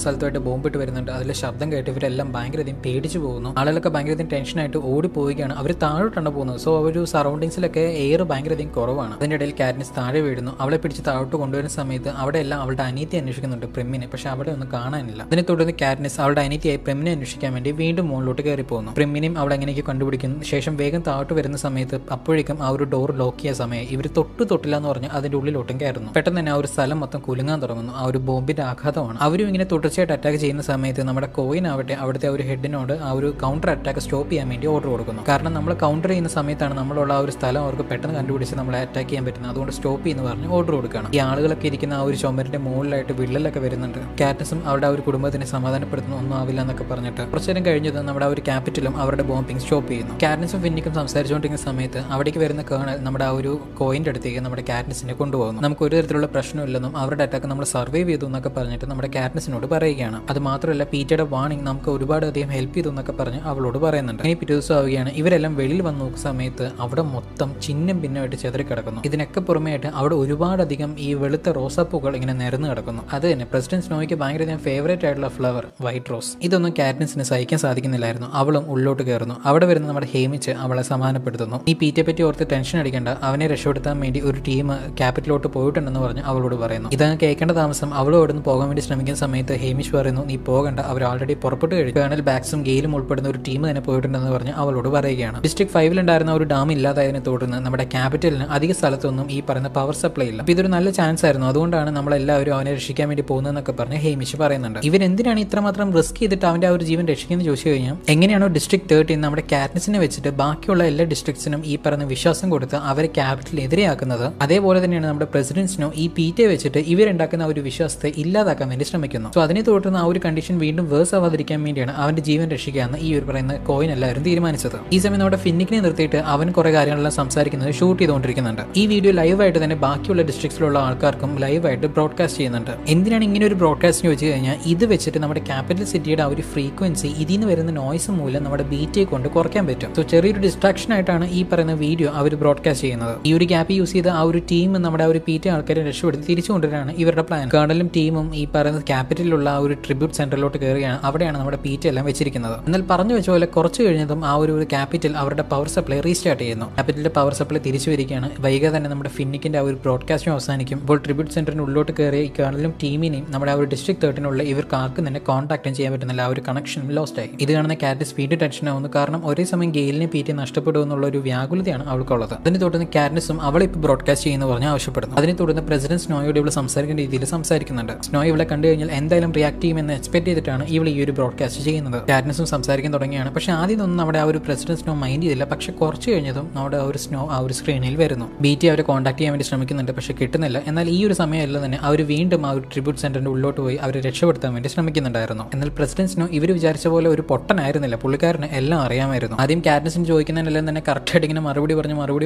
സ്ഥലത്തായിട്ട് ബോംബിട്ട് വരുന്നുണ്ട്. അതിലെ ശബ്ദം കേട്ട് ഇവരെല്ലാം ഭയങ്കരധികം പേടിച്ചു പോകുന്നു. ആളുകളൊക്കെ ഭയങ്കരധികം ടെൻഷനായിട്ട് ഓടി പോവുകയാണ്. അവർ താഴോട്ടാണ് പോകുന്നത്. സോ ഒരു സറൗണ്ടിങ്സിലൊക്കെ എയർ ഭയങ്കരധികം കുറവാണ്. അതിന്റെ ഇടയിൽ കാറ്റ്നിസ് താഴെ വീഴുന്നു. അവളെ പിടിച്ച് താഴോട്ട് കൊണ്ടുവരുന്ന സമയത്ത് അവിടെ എല്ലാം അവളുടെ അനിയത്തി അന്വേഷിക്കുന്നുണ്ട്, പ്രിമിനെ. പക്ഷെ അവിടെ ഒന്നും കാണാനില്ല. അതിനെ തുടർന്ന് കാറ്റ്നിസ് അവളുടെ അനിയത്തിയായി പ്രിമിനെ അന്വേഷിക്കാൻ വേണ്ടി വീണ്ടും മുകളിലോട്ട് കയറി പോകുന്നു. പ്രിമിനെയും അവൾ എങ്ങനെയൊക്കെ കണ്ടുപിടിക്കുന്നു. ശേഷം വേഗം താഴോട്ട് വരുന്ന സമയത്ത് അപ്പോഴേക്കും ആ ഒരു ഡോർ ലോക്ക് ചെയ്യാൻ സമയം ഇവർ തൊട്ടില്ല എന്ന് പറഞ്ഞ് അതിന്റെ ഉള്ളിലോട്ടും കയറുന്നു. പെട്ടെന്ന് തന്നെ ആ ഒരു സ്ഥലം മൊത്തം കുലുങ്ങാൻ തുടങ്ങുന്നു. ആ ഒരു ബോംബിന്റെ ആഘാതമാണ്. അവരും ഇങ്ങനെ തുടർച്ചയായിട്ട് അറ്റാക്ക് ചെയ്യുന്ന സമയത്ത് നമ്മുടെ കോയിൻ ആവട്ടെ അവിടുത്തെ ഒരു ഹെഡിനോട് ആ ഒരു കൗണ്ടർ അറ്റാക്ക് സ്റ്റോപ്പ് ചെയ്യാൻ വേണ്ടി ഓർഡർ കൊടുക്കുന്നു. കാരണം നമ്മൾ കൗണ്ടർ ചെയ്യുന്ന സമയത്താണ് നമ്മളുള്ള ആ ഒരു സ്ഥലം അവർക്ക് പെട്ടെന്ന് കണ്ടുപിടിച്ച് നമ്മളെ അറ്റാക്ക് ചെയ്യാൻ പറ്റുന്നത്. അതുകൊണ്ട് സ്റ്റോപ്പ് ചെയ്യുന്ന പറഞ്ഞ് ഓർഡർ കൊടുക്കണം. ഈ ആളുകളൊക്കെ ഇരിക്കുന്ന ആ ഒരു ചുമരിന്റെ മുകളിലായിട്ട് വിള്ളലൊക്കെ വരുന്നുണ്ട്. കാറ്റ്നിസും അവരുടെ ആ ഒരു കുടുംബത്തിനെ സമാധാനപ്പെടുത്തുന്നു, ഒന്നും ആവില്ല എന്നൊക്കെ പറഞ്ഞിട്ട് കുറച്ചു നേരം കഴിഞ്ഞത് നമ്മുടെ ആ ഒരു ക്യാപിറ്റലും അവരുടെ ബോംബിംഗ് സ്റ്റോപ്പ് ചെയ്യുന്നു. കാറ്റ്നിസും ഫിന്നിക്കും സംസാരിച്ചുകൊണ്ടിരിക്കുന്ന സമയത്ത് അവിടേക്ക് വരുന്ന കേണൽ നമ്മുടെ ആ ഒരു കോയിന്റെ അടുത്തേക്ക് നമ്മുടെ കാറ്റ്നിസിനെ കൊണ്ടുപോകുന്നു. നമുക്ക് ഒരു തരത്തിലുള്ള പ്രശ്നമില്ലെന്നും അവരുടെ അറ്റാക്ക് നമ്മൾ സർവൈവ് ചെയ്തു എന്നൊക്കെ പറഞ്ഞിട്ട് നമ്മുടെ കാറ്റ്നിസിനോട് പറയുകയാണ്. അത് മാത്രമല്ല പീറ്റയുടെ വാർണിംഗ് നമുക്ക് ഒരുപാട് അധികം ഹെൽപ്പ് ചെയ്തു എന്നൊക്കെ പറഞ്ഞ് അവളോട് പറയുന്നുണ്ട്. ഇനി പിറ്റേ ദിവസം ആവുകയാണ്. ഇവരെല്ലാം വെളിയിൽ വന്ന് നോക്കുന്ന സമയത്ത് അവിടെ മൊത്തം ചിഹ്നം ഭിന്നമായിട്ട് ചെതറി കിടക്കുന്നു. ഇതിനൊക്കെ പുറമെയായിട്ട് അവിടെ ഒരുപാടധികം ഈ വെളുത്ത റോസാപ്പൂക്കൾ ഇങ്ങനെ നിരന്ന് കിടക്കുന്നു. അത് തന്നെ പ്രസിഡന്റ് സ്നോയ്ക്ക് ഭയങ്കര ഫേവറേറ്റ് ആയിട്ടുള്ള ഫ്ലവർ വൈറ്റ് റോസ്. ഇതൊന്നും കാറ്റ്നിസിന് സഹിക്കാൻ സാധിക്കുന്നില്ലായിരുന്നു. അവളും ഉള്ളിലോട്ട് കയറുന്നു. അവിടെ വരുന്ന നമ്മുടെ ഹേമിച്ച് അവളെ സമാധാനപ്പെടുത്തുന്നു. ഈ പീറ്റയെ പറ്റി ഓർത്ത് ടെൻഷൻ അടിക്കേണ്ട, അവനെ രക്ഷപ്പെടുത്താൻ വേണ്ടി ഒരു ടീം ക്യാപിറ്റലോട്ട് പോയിട്ടുണ്ടെന്ന് പറഞ്ഞ് അവളോട് പറയുന്നു. ഇതങ്ങ് കേൾക്കേണ്ട താമസം അവളോട് നിന്ന് പോകാൻ വേണ്ടി ശ്രമിക്കുന്ന സമയത്ത് ഹേമിഷ് പറയുന്നു, നീ പോകണ്ട, അവർ ഓൾറെഡി പുറപ്പെട്ട് കഴിഞ്ഞു. കേണൽ ബാക്സും ഗെയിലും ഉൾപ്പെടുന്ന ഒരു ടീം തന്നെ പോയിട്ടുണ്ടെന്ന് പറഞ്ഞ് അവളോട് പറയുകയാണ്. ഡിസ്ട്രിക്ട് 5 ഉണ്ടായിരുന്ന ഒരു ഡാം ഇല്ലാതായതിനെ തുടർന്ന് നമ്മുടെ ക്യാപിറ്റലിന് അധിക സ്ഥലത്തൊന്നും ഈ പറയുന്ന പവർ സപ്ലൈ ഇല്ല. ഇതൊരു നല്ല ചാൻസ് ആയിരുന്നു. അതുകൊണ്ടാണ് നമ്മളെല്ലാവരും അവനെ രക്ഷിക്കാൻ വേണ്ടി പോകുന്നതെന്നൊക്കെ പറഞ്ഞ് ഹേമിഷ് പറയുന്നുണ്ട്. ഇവരെന്തിനാണ് ഇത്രമാത്രം റിസ്ക് ചെയ്തിട്ട് അവന്റെ ആ ഒരു ജീവൻ രക്ഷിക്കുന്നത് ചോദിച്ചു കഴിഞ്ഞാൽ, എങ്ങനെയാണോ ഡിസ്ട്രിക്ട് 13 നമ്മുടെ കാറ്റ്നസിനെ വെച്ചിട്ട് ബാക്കിയുള്ള എല്ലാ ഡിസ്ട്രിക്ട്സിനും ഈ പറയുന്ന വിശ്വാസം കൊടുത്ത് അവരെ ക്യാപിറ്റൽ എതിരെയാക്കുന്നത്, അതേപോലെ തന്നെയാണ് നമ്മുടെ പ്രസിഡന്റ്സിനോ ഈ പീറ്റെ വെച്ചിട്ട് ഇവരുണ്ടാക്കുന്ന ആ ഒരു വിശ്വാസത്തെ ഇല്ലാതാക്കാൻ വേണ്ടി ശ്രമിക്കുന്നു. സോ അതിനെ തുടർന്ന് ആ ഒരു കണ്ടീഷൻ വീണ്ടും വേഴ്സ് ആവാതിരിക്കാൻ വേണ്ടിയാണ് അവന്റെ ജീവൻ രക്ഷിക്കാമെന്ന് ഈ ഒരു പറയുന്ന കോയിൻ എല്ലാവരും തീരുമാനിച്ചത്. ഈ സമയം നമ്മുടെ ഫിന്നിക്കിനെ നിർത്തിയിട്ട് അവൻ കുറെ കാര്യങ്ങളെല്ലാം സംസാരിക്കുന്നത് ഷൂട്ട് ചെയ്തുകൊണ്ടിരിക്കുന്നുണ്ട്. ഈ വീഡിയോ ലൈവായിട്ട് തന്നെ ബാക്കിയുള്ള ഡിസ്ട്രിക്ട്സിലുള്ള ആൾക്കാർക്കും ലൈവായിട്ട് ബ്രോഡ്കാസ്റ്റ് ചെയ്യുന്നുണ്ട്. എന്തിനാണ് ഇങ്ങനെ ഒരു ബ്രോഡ്കാസ്റ്റ് ചോദിച്ചു കഴിഞ്ഞാൽ, ഇത് വെച്ചിട്ട് നമ്മുടെ ക്യാപിറ്റൽ സിറ്റിയുടെ ആ ഒരു ഫ്രീക്വൻസി ഇതിൽ നിന്ന് വരുന്ന നോയ്സ് മൂലം നമ്മുടെ ബീറ്റിയെ കൊണ്ട് കുറയ്ക്കാൻ പറ്റും. സോ ചെറിയൊരു ഡിസ്ട്രാക്ഷൻ ആയിട്ടാണ് ഈ പറയുന്ന വീഡിയോ അവർ ബ്രോഡ്കാസ്റ്റ് ചെയ്യുന്നത്. ഈ ഒരു ഗ്യാപ്പ് യൂസ് ചെയ്ത് ആ ഒരു ടീം നമ്മുടെ ആ ഒരു പീറ്റെ ആൾക്കാരെ രക്ഷപ്പെടുത്തി തിരിച്ചു കൊണ്ടുവരാനാണ് ഇവരുടെ പ്ലാൻ. കേണലും ടീമും ഈ പറയുന്ന ക്യാപിറ്റലിലുള്ള ആ ഒരു ട്രിബ്യൂട്ട് സെന്ററിലോട്ട് കയറുകയാണ്. അവിടെയാണ് നമ്മുടെ പീറ്റെ എല്ലാം വെച്ചിരിക്കുന്നത്. എന്നാൽ പറഞ്ഞു വെച്ച പോലെ കുറച്ച് കഴിഞ്ഞതും ആ ഒരു ക്യാപിറ്റൽ അവരുടെ പവർ സപ്ലൈ റീസ്റ്റാർട്ട് ചെയ്യുന്നു. ക്യാപിറ്റലിന്റെ പവർ സപ്ലൈ തിരിച്ചു വരികയാണ്. വൈകാതെ തന്നെ നമ്മുടെ ഫിന്നിക്കിന്റെ ആ ഒരു ബ്രോഡ്കാസ്റ്റും അവസാനിക്കും. ഇപ്പോൾ ട്രിബ്യൂട്ട് സെന്ററിന് ഉള്ളിലോട്ട് കയറിയ ഈ കേണലും ടീമിനെയും നമ്മുടെ ആ ഒരു ഡിസ്ട്രിക്ട് 13 ഇവർക്ക് ആർക്കും തന്നെ കോൺടാക്റ്റും ചെയ്യാൻ പറ്റുന്നില്ല. ആ ഒരു കണക്ഷനും ലോസ്റ്റ് ആയി. ഇത് കാണുന്ന കാറ്റ്നസ് വീണ്ടും ടെൻഷൻ ആവുന്നു. കാരണം ഒരേ സമയം ഗെയിലിനെ പീറ്റെ നഷ്ടപ്പെടും എന്നുള്ള ഒരു വ്യാകുലതയാണ് അവൾക്കുള്ളത്. അതിനെ തുടർന്ന് കാറ്റ്നസും അവളെ ഇപ്പോൾ ബ്രോഡ്കാസ്റ്റ് ചെയ്യുന്ന പറഞ്ഞ് ആവശ്യപ്പെടുന്നു. അതിനെ തുടർന്ന് പ്രസിഡന്റ് സ്നോയോട് ഇവൾ സംസാരിക്കുന്ന രീതിയിൽ സംസാരിക്കുന്നുണ്ട്. സ്നോ ഇവളെ കണ്ടു കഴിഞ്ഞാൽ എന്തായാലും റിയാക്ട് ചെയ്യുമെന്ന് എക്സ്പെക്ട് ചെയ്തിട്ടാണ് ഇവൾ ഈ ഒരു ബ്രോഡ്കാസ്റ്റ് ചെയ്യുന്നത്. കാറ്റ്നസും സംസാരിക്കാൻ തുടങ്ങിയാണ്. പക്ഷെ ആദ്യം ഒന്നും നമ്മുടെ ആ ഒരു പ്രസിഡന്റ് സ്നോ മൈൻഡ് ചെയ്തില്ല. പക്ഷെ കുറച്ച് കഴിഞ്ഞതും നമ്മുടെ ആ ഒരു സ്നോ ആ ഒരു സ്ക്രീനിൽ വരുന്നു. ബീറ്റി അവരെ കോൺടാക്ട് ചെയ്യാൻ വേണ്ടി ശ്രമിക്കുന്നുണ്ട്. പക്ഷെ കിട്ടുന്നില്ല. എന്നാൽ ഈ ഒരു സമയമല്ല തന്നെ അവർ വീണ്ടും ആ ഒരു ട്രിബ്യൂട്ട് സെന്ററിന്റെ ഉള്ളിലോട്ട് പോയി അവരെ രക്ഷപ്പെടുത്താൻ വേണ്ടി ശ്രമിക്കുന്നുണ്ടായിരുന്നു. എന്നാൽ പ്രസിഡന്റ് സ്നോ ഇവർ വിചാരിച്ച പോലെ ഒരു പൊട്ടനായിരുന്നില്ല. പുള്ളിക്കാരന് എല്ലാം അറിയാമായിരുന്നു. ആദ്യം കാറ്റ്നസിന് ചോദിക്കുന്നതിനെല്ലാം തന്നെ കറക്റ്റായിട്ട് ഇങ്ങനെ മറുപടി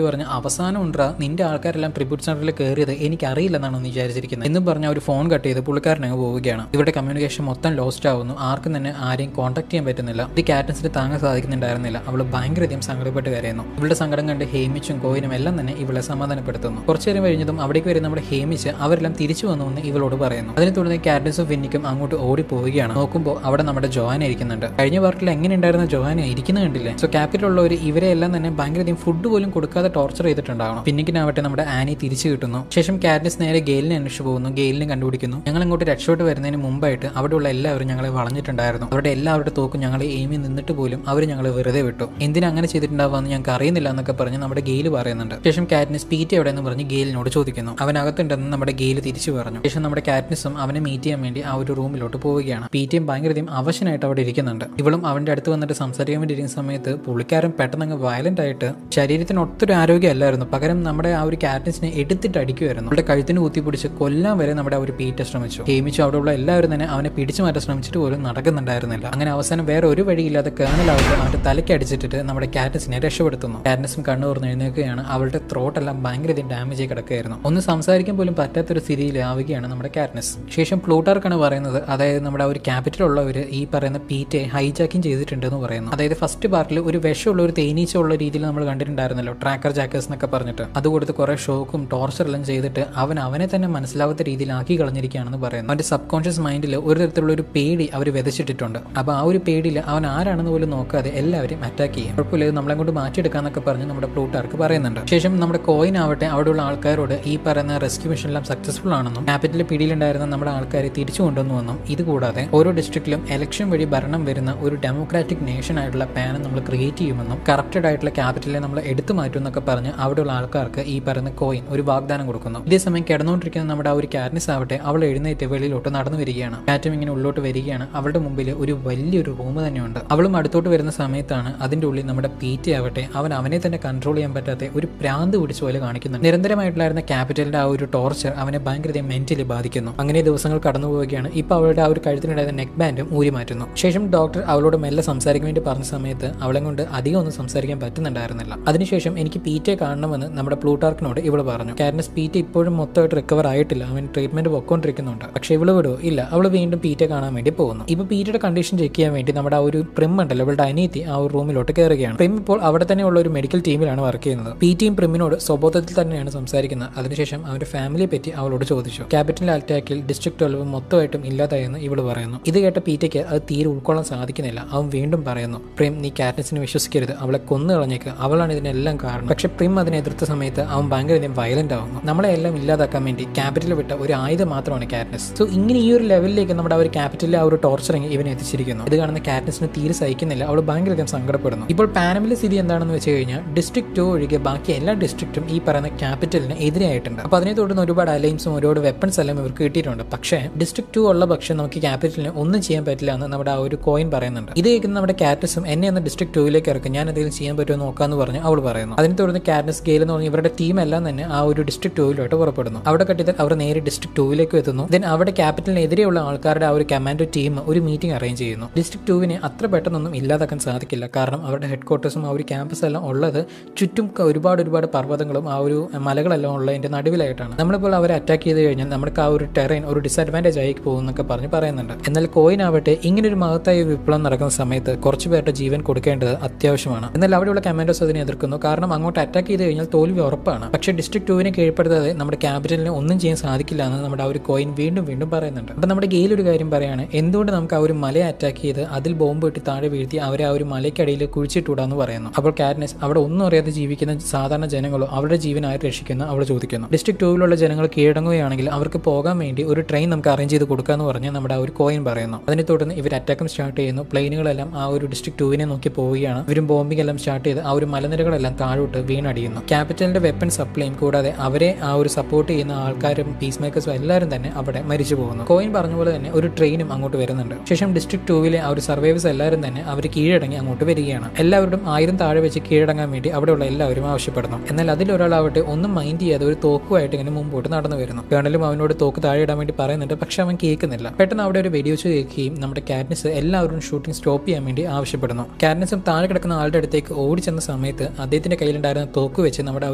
പറഞ്ഞ് അവസാനം ഉണ്ടാ നിന്റെ ആൾക്കാരെല്ലാം ട്രിബ്യൂട്ട് സെന്ററിൽ കയറിയത് എനിക്ക് അറിയില്ലെന്നാണ് വിചാരിച്ചിരിക്കുന്നത് എന്നും പറഞ്ഞ ഒരു ഫോൺ കട്ട് ചെയ്ത് പുള്ളിക്കാരൻ അങ്ങ് പോവുകയാണ്. ഇവരുടെ കമ്മ്യൂണിക്കേഷൻ മൊത്തം ലോസ്റ്റ് ആവുന്നു. ആർക്കും തന്നെ ആരെയും കോൺടാക്ട് ചെയ്യാൻ പറ്റുന്നില്ല. ഇത് കാറ്റ്നസിന് താങ്ങാൻ സാധിക്കുന്നുണ്ടായിരുന്നില്ല. അവൾ ഭയങ്കരധികം സങ്കടപ്പെട്ട് കരയുന്നു. ഇവളുടെ സങ്കടം കണ്ട് ഹേമിച്ചും കോയിനും എല്ലാം തന്നെ ഇവളെ സമാധാനപ്പെടുത്തുന്നു. കുറച്ചു നേരം കഴിഞ്ഞതും അവിടേക്ക് വരുന്ന നമ്മുടെ ഹേമിച്ച് അവരെല്ലാം തിരിച്ചു വന്നു എന്ന് ഇവളോട് പറയുന്നു. അതിനെ തുടർന്ന് കാറ്റ്നസും ഫിന്നിക്കും അങ്ങോട്ട് ഓടി പോവുകയാണ്. നോക്കുമ്പോൾ അവിടെ നമ്മുടെ ജോയാന ഇരിക്കുന്നുണ്ട്. കഴിഞ്ഞ പാർട്ടിൽ എങ്ങനെ ഉണ്ടായിരുന്ന ജോയാന ഇരിക്കുന്നത് കണ്ടില്ലേ? സോ ക്യാപിറ്റലുള്ളവർ ഇവരെ എല്ലാം തന്നെ ഭയങ്കരധികം ഫുഡ് പോലും കൊടുക്കാതെ ടോർച്ചർ ചെയ്തിട്ടുണ്ടാവണം. ഫിന്നിക്കിനാവട്ടെ നമ്മുടെ ആനി തിരിച്ചു കിട്ടുന്നു. ശേഷം കാറ്റ്നസ് നേരെ ഗെയിലിനെ അന്വേഷിച്ചു പോകുന്നു. ഗെയിലിനെ കണ്ടുപിടിക്കുന്നു. ഞങ്ങൾ അങ്ങോട്ട് രക്ഷോട്ട് വരുന്നതിന് മുമ്പായിട്ട് അവിടെയുള്ള എല്ലാവരും ഞങ്ങളെ വളഞ്ഞിട്ടുണ്ടായിരുന്നു. അവരുടെ എല്ലാവരുടെ തോക്കും ഞങ്ങളെ എയിമിൽ നിന്നിട്ട് പോലും അവർ ഞങ്ങളെ വെറുതെ വിട്ടു. എന്തിനാ അങ്ങനെ ചെയ്തിട്ടുണ്ടാവാന്ന് ഞങ്ങൾക്ക് അറിയുന്നില്ല എന്നൊക്കെ പറഞ്ഞ് നമ്മുടെ ഗെയിൽ പറയുന്നുണ്ട്. ശേഷം കാറ്റ്നസ് പീറ്റി എവിടെയെന്ന് പറഞ്ഞ് ഗെയിലിനോട് ചോദിക്കുന്നു. അവനകത്തുണ്ടെന്ന് നമ്മുടെ ഗെയിൽ തിരിച്ചു പറഞ്ഞു. ശേഷം നമ്മുടെ കാറ്റ്നസും അവനെ മീറ്റ് ചെയ്യാൻ വേണ്ടി ആ ഒരു റൂമിലോട്ട് പോവുകയാണ്. പീറ്റിയും ഭയങ്കരധികം അവശനായിട്ട് അവിടെ ഇരിക്കുന്നുണ്ട്. ഇവളും അവന്റെ അടുത്ത് വന്നിട്ട് സംസാരിക്കാൻ വേണ്ടി ഇരിക്കുന്ന സമയത്ത് പുള്ളിക്കാരൻ പെട്ടെന്ന് അങ്ങ് വയലന്റ് ആയിട്ട് ശരീരത്തിന് ഒത്തൊരു ആരോഗ്യമല്ലായിരുന്നു. പകരം നമ്മുടെ ആ ഒരു കാറ്റ്നസിനെ എടുത്തിട്ട് അടിക്കുമായിരുന്നു. അവളുടെ കഴുത്തിന് കുത്തിപ്പിടിച്ച് കൊല്ലാൻ വരെ നമ്മുടെ ആ ഒരു പീറ്റ ശ്രമിച്ചു. ഹേമിച്ചു അവിടെയുള്ള എല്ലാവരും തന്നെ അവനെ പിടിച്ചു മാറ്റാൻ ശ്രമിച്ചിട്ട് പോലും നടക്കുന്നുണ്ടായിരുന്നില്ല. അങ്ങനെ അവസാനം വേറെ ഒരു വഴിയില്ലാതെ കേണലാവട്ടെ അവന്റെ തലയ്ക്ക് അടിച്ചിട്ട് നമ്മുടെ കാറ്റ്നസിനെ രക്ഷപ്പെടുത്തുന്നു. കാറ്റ്നസും കണ്ണു തുറന്ന് എഴുന്നേൽക്കുകയാണ്. അവളുടെ ത്രോട്ട് എല്ലാം ഭയങ്കരധികം ഡാമേജ് ആയി കിടക്കുകയായിരുന്നു. ഒന്ന് സംസാരിക്കാൻ പോലും പറ്റാത്തൊരു സ്ഥിതിയിലാവുകയാണ് നമ്മുടെ കാറ്റ്നസ്. ശേഷം പ്ലൂട്ടാർക്കാണ് പറയുന്നത്, അതായത് നമ്മുടെ ആ ഒരു ക്യാപിറ്റലുള്ളവർ ഈ പറയുന്ന പീറ്റെ ഹൈജാക്കിങ് ചെയ്തിട്ടുണ്ടെന്ന് പറയുന്നു. അതായത് ഫസ്റ്റ് പാർട്ടിൽ ഒരു വിഷമുള്ള ഒരു തേനീച്ച ഉള്ള രീതിയിൽ നമ്മൾ കണ്ടിട്ടുണ്ടായിരുന്നല്ലോ, ട്രാക്കർ ജാക്കേഴ്സ് എന്നൊക്കെ പറഞ്ഞിട്ട്. അത് കൊടുത്ത് കുറെ ഷോക്കും ടോർച്ചറെല്ലാം ചെയ്തിട്ട് അവനെ തന്നെ മനസ്സിലാവാത്ത രീതിയിലാക്കി കളഞ്ഞിരിക്കുകയാണെന്ന് പറയുന്നു. അവന്റെ സബ് കോൺഷ്യസ് മൈൻഡിൽ ഒരു തരത്തിലുള്ള ഒരു പേടി അവർ വിതച്ചിട്ടിട്ടുണ്ട്. അപ്പോൾ ആ ഒരു പേടിയിൽ അവൻ ആരാണെന്ന് പോലും നോക്കാതെ എല്ലാവരും അറ്റാക്ക് ചെയ്യും. കുഴപ്പമില്ല, നമ്മളെ കൊണ്ട് മാറ്റിയെടുക്കാന്നൊക്കെ പറഞ്ഞ് നമ്മുടെ പ്ലൂട്ടാർക്ക് പറയുന്നുണ്ട്. ശേഷം നമ്മുടെ കോയിൻ ആവട്ടെ അവിടെയുള്ള ആൾക്കാരോട് ഈ പറയുന്ന റെസ്ക്യൂ മിഷൻ എല്ലാം സക്സസ്ഫുൾ ആണെന്നും ക്യാപിറ്റലിൽ പിടിയിലുണ്ടായിരുന്ന നമ്മുടെ ആൾക്കാരെ തിരിച്ചു കൊണ്ടുവന്നുവെന്നും ഇതുകൂടാതെ ഓരോ ഡിസ്ട്രിക്റ്റിലും ഇലക്ഷൻ വഴി ഭരണം വരുന്ന ഒരു ഡെമോക്രാറ്റിക് നേഷൻ ആയിട്ടുള്ള പാൻ നമ്മൾ ക്രിയേറ്റ് ചെയ്യുമെന്നും കറപ്റ്റഡ് ആയിട്ടുള്ള ക്യാപിറ്റലിനെ നമ്മൾ എടുത്തു മാറ്റും എന്നൊക്കെ പറഞ്ഞ് അവിടെയുള്ള ആൾക്കാർക്ക് ഈ പറയുന്ന കോയിൻ ഒരു വാഗ്ദാനം കൊടുക്കുന്നു. ഇതേസമയം കിടന്നുകൊണ്ടിരിക്കുന്ന നമ്മുടെ ആ ഒരു കാറ്റ്നസ് ആവട്ടെ അവൾ എഴുന്നേറ്റ് വെളിയിലോട്ട് നടന്നു വരികയാണ്. കാറ്റും ഇങ്ങനെ ഉള്ളോട്ട് വരികയാണ്. അവളുടെ മുമ്പിൽ ഒരു വലിയൊരു റൂം തന്നെയുണ്ട്. അവളും അടുത്തോട്ട് വരുന്ന സമയത്താണ് അതിന്റെ ഉള്ളിൽ നമ്മുടെ പീറ്റെ ആവട്ടെ അവനെ തന്നെ കൺട്രോൾ ചെയ്യാൻ പറ്റാത്ത ഒരു പ്രാന്ത് പിടിച്ച പോലെ കാണിക്കുന്നുണ്ട്. നിരന്തരമായിട്ടുണ്ടായിരുന്ന ക്യാപിറ്റലിന്റെ ആ ഒരു ടോർച്ചർ അവനെ ഭയങ്കര മെന്റലി ബാധിക്കുന്നു. അങ്ങനെ ദിവസങ്ങൾ കടന്നു പോവുകയാണ്. ഇപ്പൊ അവളുടെ ആ ഒരു കഴുത്തിനുണ്ടായിരുന്ന നെക്ക് ബാൻഡും ഊരി മാറ്റുന്നു. ശേഷം ഡോക്ടർ അവളോട് മെല്ലെ സംസാരിക്കാൻ വേണ്ടി പറഞ്ഞ സമയത്ത് അവളെ കൊണ്ട് അധികം ഒന്നും സംസാരിക്കാൻ പറ്റുന്നുണ്ടായിരുന്നില്ല. അതിനുശേഷം എനിക്ക് പീറ്റെ കാണണമെന്ന് നമ്മുടെ പ്ലൂട്ടാർക്കിനോട് ഇവള് പറഞ്ഞു. കാറ്റ്നസ് പീറ്റെ ഇപ്പോഴും മൊത്തമായിട്ട് റിക്കവർ ആയിട്ടില്ല. അവൻ ട്രീറ്റ്മെന്റ് പൊക്കോണ്ടിരിക്കുന്നുണ്ട്. പക്ഷെ ഇവള് വിടുവോ? ഇല്ല, അവള് വീണ്ടും പീറ്റെ കാണാൻ വേണ്ടി പോകുന്നു. ഇപ്പൊ പീറ്റയുടെ കണ്ടീഷൻ ചെക്ക് ചെയ്യാൻ വേണ്ടി നമ്മുടെ ആ ഒരു പ്രിം ഉണ്ടല്ലോ, ഇവളുടെ അനിയത്തി ആ ഒരു റൂമിലോട്ട് കയറുകയാണ്. പ്രിം ഇപ്പോൾ അവിടെ തന്നെയുള്ള ഒരു മെഡിക്കൽ ടീമിലാണ് വർക്ക് ചെയ്യുന്നത്. പീറ്റയും പ്രിമിനോട് സ്വബോധത്തിൽ തന്നെയാണ് സംസാരിക്കുന്നത്. അതിനുശേഷം അവന്റെ ഫാമിലിയെ പറ്റി അവളോട് ചോദിച്ചു. ക്യാപിറ്റൽ അറ്റാക്കിൽ ഡിസ്ട്രിക്ട് 12 മൊത്തമായിട്ടും ഇല്ലാതായെന്ന് ഇവള് പറയുന്നു. ഇത് കേട്ട പീറ്റയ്ക്ക് അത് തീരെ ഉൾക്കൊള്ളാൻ സാധിക്കുന്നില്ല. അവൻ വീണ്ടും പറയുന്നു, പ്രിം നീ കാറ്റ്നസിനെ വിശ്വസിക്കരുത്, അവളെ കൊന്നു കളഞ്ഞേക്ക്, അവളാണ് ഇതിനെല്ലാം കാരണം. പക്ഷെ പ്രിം അതിനെ എതിർത്ത സമയത്ത് അവൻ ഭയങ്കര വയലന്റ് ആവുന്നു. നമ്മളെ എല്ലാം ഇല്ലാതാക്കാൻ വേണ്ടി ക്യാപിറ്റൽ വിട്ട ഒരു ആയുധം മാത്രമാണ് കാറ്റ്നസ്. സോ ഇങ്ങനെ ഈ ഒരു ലെവലിലേക്ക് നമ്മുടെ ആ ഒരു ക്യാപിറ്റലിലെ ആ ഒരു ടോർച്ചറിങ് ഇവനെ എത്തിച്ചിരിക്കുന്നു. ഇത് കാണുന്ന കാറ്റ്നസിന് തീരെ സഹിക്കുന്നില്ല. അവൾ ഭയങ്കര സങ്കടപ്പെടുന്നു. ഇപ്പോൾ പാനമിലെ സ്ഥിതി എന്താണെന്ന് വെച്ച് കഴിഞ്ഞാൽ ഡിസ്ട്രിക്ട് 2 ഒഴികെ ബാക്കി എല്ലാ ഡിസ്ട്രിക്റ്റും ഈ പറയുന്ന ക്യാപിറ്റലിന് എതിരെയായിട്ടുണ്ട്. അപ്പോൾ അതിനെ തുടർന്ന് ഒരുപാട് അലയൻസും ഒരുപാട് വെപ്പൺസ് എല്ലാം ഇവർക്ക് കിട്ടിയിട്ടുണ്ട്. ചെയ്തിട്ടുണ്ട്. പക്ഷേ ഡിസ്ട്രിക്ട് 2 ഉള്ള പക്ഷേ നമുക്ക് ക്യാപിറ്റലിന് ഒന്നും ചെയ്യാൻ പറ്റില്ല എന്ന് നമ്മുടെ ആ ഒരു കോയിൻ പറയുന്നുണ്ട്. ഇത് കേൾക്കുന്ന നമ്മുടെ കാറ്റ്നസും എന്നെ ഒന്ന് ഡിസ്ട്രിക്ട് 2 ഇറക്കും, ഞാൻ എന്തെങ്കിലും ചെയ്യാൻ പറ്റുമോ നോക്കാന്ന് പറഞ്ഞ് അവൾ പറയുന്നു. അതിനെ തുടർന്ന് കാറ്റ്നസ്, ഗെയിൽ എന്ന് പറഞ്ഞ ഇവരുടെ ടീം എല്ലാം തന്നെ ആ ഒരു ഡിസ്ട്രിക്ട് 2 പുറപ്പെടുന്നു. അവിടെ കട്ടിയാൽ അവർ നേരെ ഡിസ്ട്രിക്ട് 2 എത്തുന്നു. ദെൻ അവിടെ ക്യാപിറ്റലിനെതിരെയുള്ള ആൾക്കാരുടെ ആ ഒരു കമാൻഡോ ടീം ഒരു മീറ്റിംഗ് അറേഞ്ച് ചെയ്യുന്നു. ഡിസ്ട്രിക്ട് 2 അത്ര പെട്ടെന്നൊന്നും ഇല്ലാതാക്കാൻ സാധിക്കില്ല. കാരണം അവരുടെ ഹെഡ് ക്വാർട്ടേഴ്സും ആ ഒരു ക്യാമ്പസ് എല്ലാം ഉള്ളത് ചുറ്റും ഒരുപാട് പർവ്വതങ്ങളും ആ ഒരു മലകളെല്ലാം ഉള്ളതിന്റെ നടുവിലായിട്ടാണ്. നമ്മളിപ്പോൾ അവരെ അറ്റാക്ക് ചെയ്ത് കഴിഞ്ഞാൽ നമുക്ക് ആ ഒരു ടെറൈൻ ഒരു ഡിസഡ്വാൻറ്റേജ് ആയി പോകുന്നൊക്കെ പറയുന്നുണ്ട്. എന്നാൽ കോയിൻ ആവട്ടെ ഇങ്ങനൊരു മഹത്തായ വിപ്ലവം നടക്കുന്ന സമയത്ത് കുറച്ചു പേരുടെ ജീവൻ കൊടുക്കേണ്ടത് അത്യാവശ്യമാണ്. എന്നാൽ അവിടെയുള്ള കമാൻഡോസ് അതിനെ എതിർക്കുന്നു. കാരണം അങ്ങോട്ട് അറ്റാക്ക് ചെയ്ത് കഴിഞ്ഞാൽ തോൽവി ഉറപ്പാണ്. പക്ഷേ ഡിസ്ട്രിക്ട് 2 കീഴ്പ്പെടുത്താതെ നമ്മുടെ ക്യാപിറ്റലിന് ഒന്നും ചെയ്യാൻ സാധിക്കില്ല എന്ന് നമ്മുടെ ആ ഒരു കോയിൻ വീണ്ടും പറയുന്നുണ്ട്. അപ്പൊ നമ്മുടെ ഗെയിൽ ഒരു കാര്യം പറയാണ്, എന്തുകൊണ്ട് നമുക്ക് ആ ഒരു മലയെ അറ്റാക്ക് ചെയ്ത് അതിൽ ബോംബ് ഇട്ട് താഴെ വീഴ്ത്തി അവരെ ആ ഒരു മലയ്ക്കടിയിൽ കുഴിച്ചിട്ടൂടാന്ന് പറയുന്നു. അപ്പോൾ കാറ്റ്നസ് അവിടെ ഒന്നും അറിയാതെ ജീവിക്കുന്ന സാധാരണ ജനങ്ങളോ അവരുടെ ജീവനായി രക്ഷിക്കുന്ന അവൾ ചോദിക്കുന്നു. ഡിസ്ട്രിക്ട് 2 ജനങ്ങൾ കീഴടങ്ങുകയാണെങ്കിൽ അവർക്ക് പോകാൻ വേണ്ടി ഒരു ട്രെയിൻ നമുക്ക് അറേഞ്ച് ചെയ്ത് കൊടുക്കാന്ന് പറഞ്ഞ് നമ്മുടെ ആ ഒരു കോയിൻ പറയുന്നു. അതിനെ തുടർന്ന് ഇവർ അറ്റാക്കും സ്റ്റാർട്ട് ചെയ്യുന്നു. പ്ലെയിനുകളെല്ലാം ആ ഒരു ഡിസ്ട്രിക്ട് 2 നോക്കി പോവുകയാണ്. ഇവരും ബോംബിംഗ് എല്ലാം സ്റ്റാർട്ട് ചെയ്ത് ആ ഒരു മലനിരകളെല്ലാം താഴോട്ട് വീണടിയുന്നു. ക്യാപിറ്റലിന്റെ വെപ്പൺ സപ്ലൈയും കൂടാതെ അവരെ ആ ഒരു സപ്പോർട്ട് ചെയ്യുന്ന ആൾക്കാരും പീസ് മേക്കേഴ്സും എല്ലാവരും തന്നെ അവിടെ മരിച്ചു പോകുന്നു. കോയിൻ പറഞ്ഞ പോലെ തന്നെ ഒരു ട്രെയിനും അങ്ങോട്ട് വരുന്നുണ്ട്. ശേഷം ഡിസ്ട്രിക്ട് 2 ആ ഒരു സർവൈവേഴ്സ് എല്ലാവരും തന്നെ അവർ കീഴടങ്ങി അങ്ങോട്ട് വരികയാണ്. എല്ലാവരും 1000 താഴെ വെച്ച് കീഴടങ്ങാൻ വേണ്ടി അവിടെയുള്ള എല്ലാവരും ആവശ്യപ്പെടുന്നു. എന്നാൽ അതിലൊരാളാവട്ടെ ഒന്നും മൈൻഡ് ചെയ്യാതെ ഒരു തോക്കുമായിട്ട് ഇങ്ങനെ മുമ്പോട്ട് നടന്നു വരുന്നു. കേണലും അവനോട് തോക്ക് താഴെ ഇടാൻ വേണ്ടി പറയുന്നുണ്ട്. പക്ഷെ അവൻ കേൾക്കുന്നില്ല. പെട്ടെന്ന് അവിടെ ഒരു വെടിവെച്ച് കേൾക്കുകയും നമ്മുടെ കാറ്റ്നസ് എല്ലാവരും ഷൂട്ടിംഗ് സ്റ്റോപ്പ് ചെയ്യാൻ വേണ്ടി ആവശ്യപ്പെടുന്നു. കാറ്റ്നസും താഴെ കിടക്കുന്ന ആളുടെ അടുത്തേക്ക് ഓടി ചെന്ന സമയത്ത് അദ്ദേഹത്തിന്റെ കയ്യിലുണ്ടായിരുന്ന തോക്ക് വെച്ച് നമ്മുടെ ആ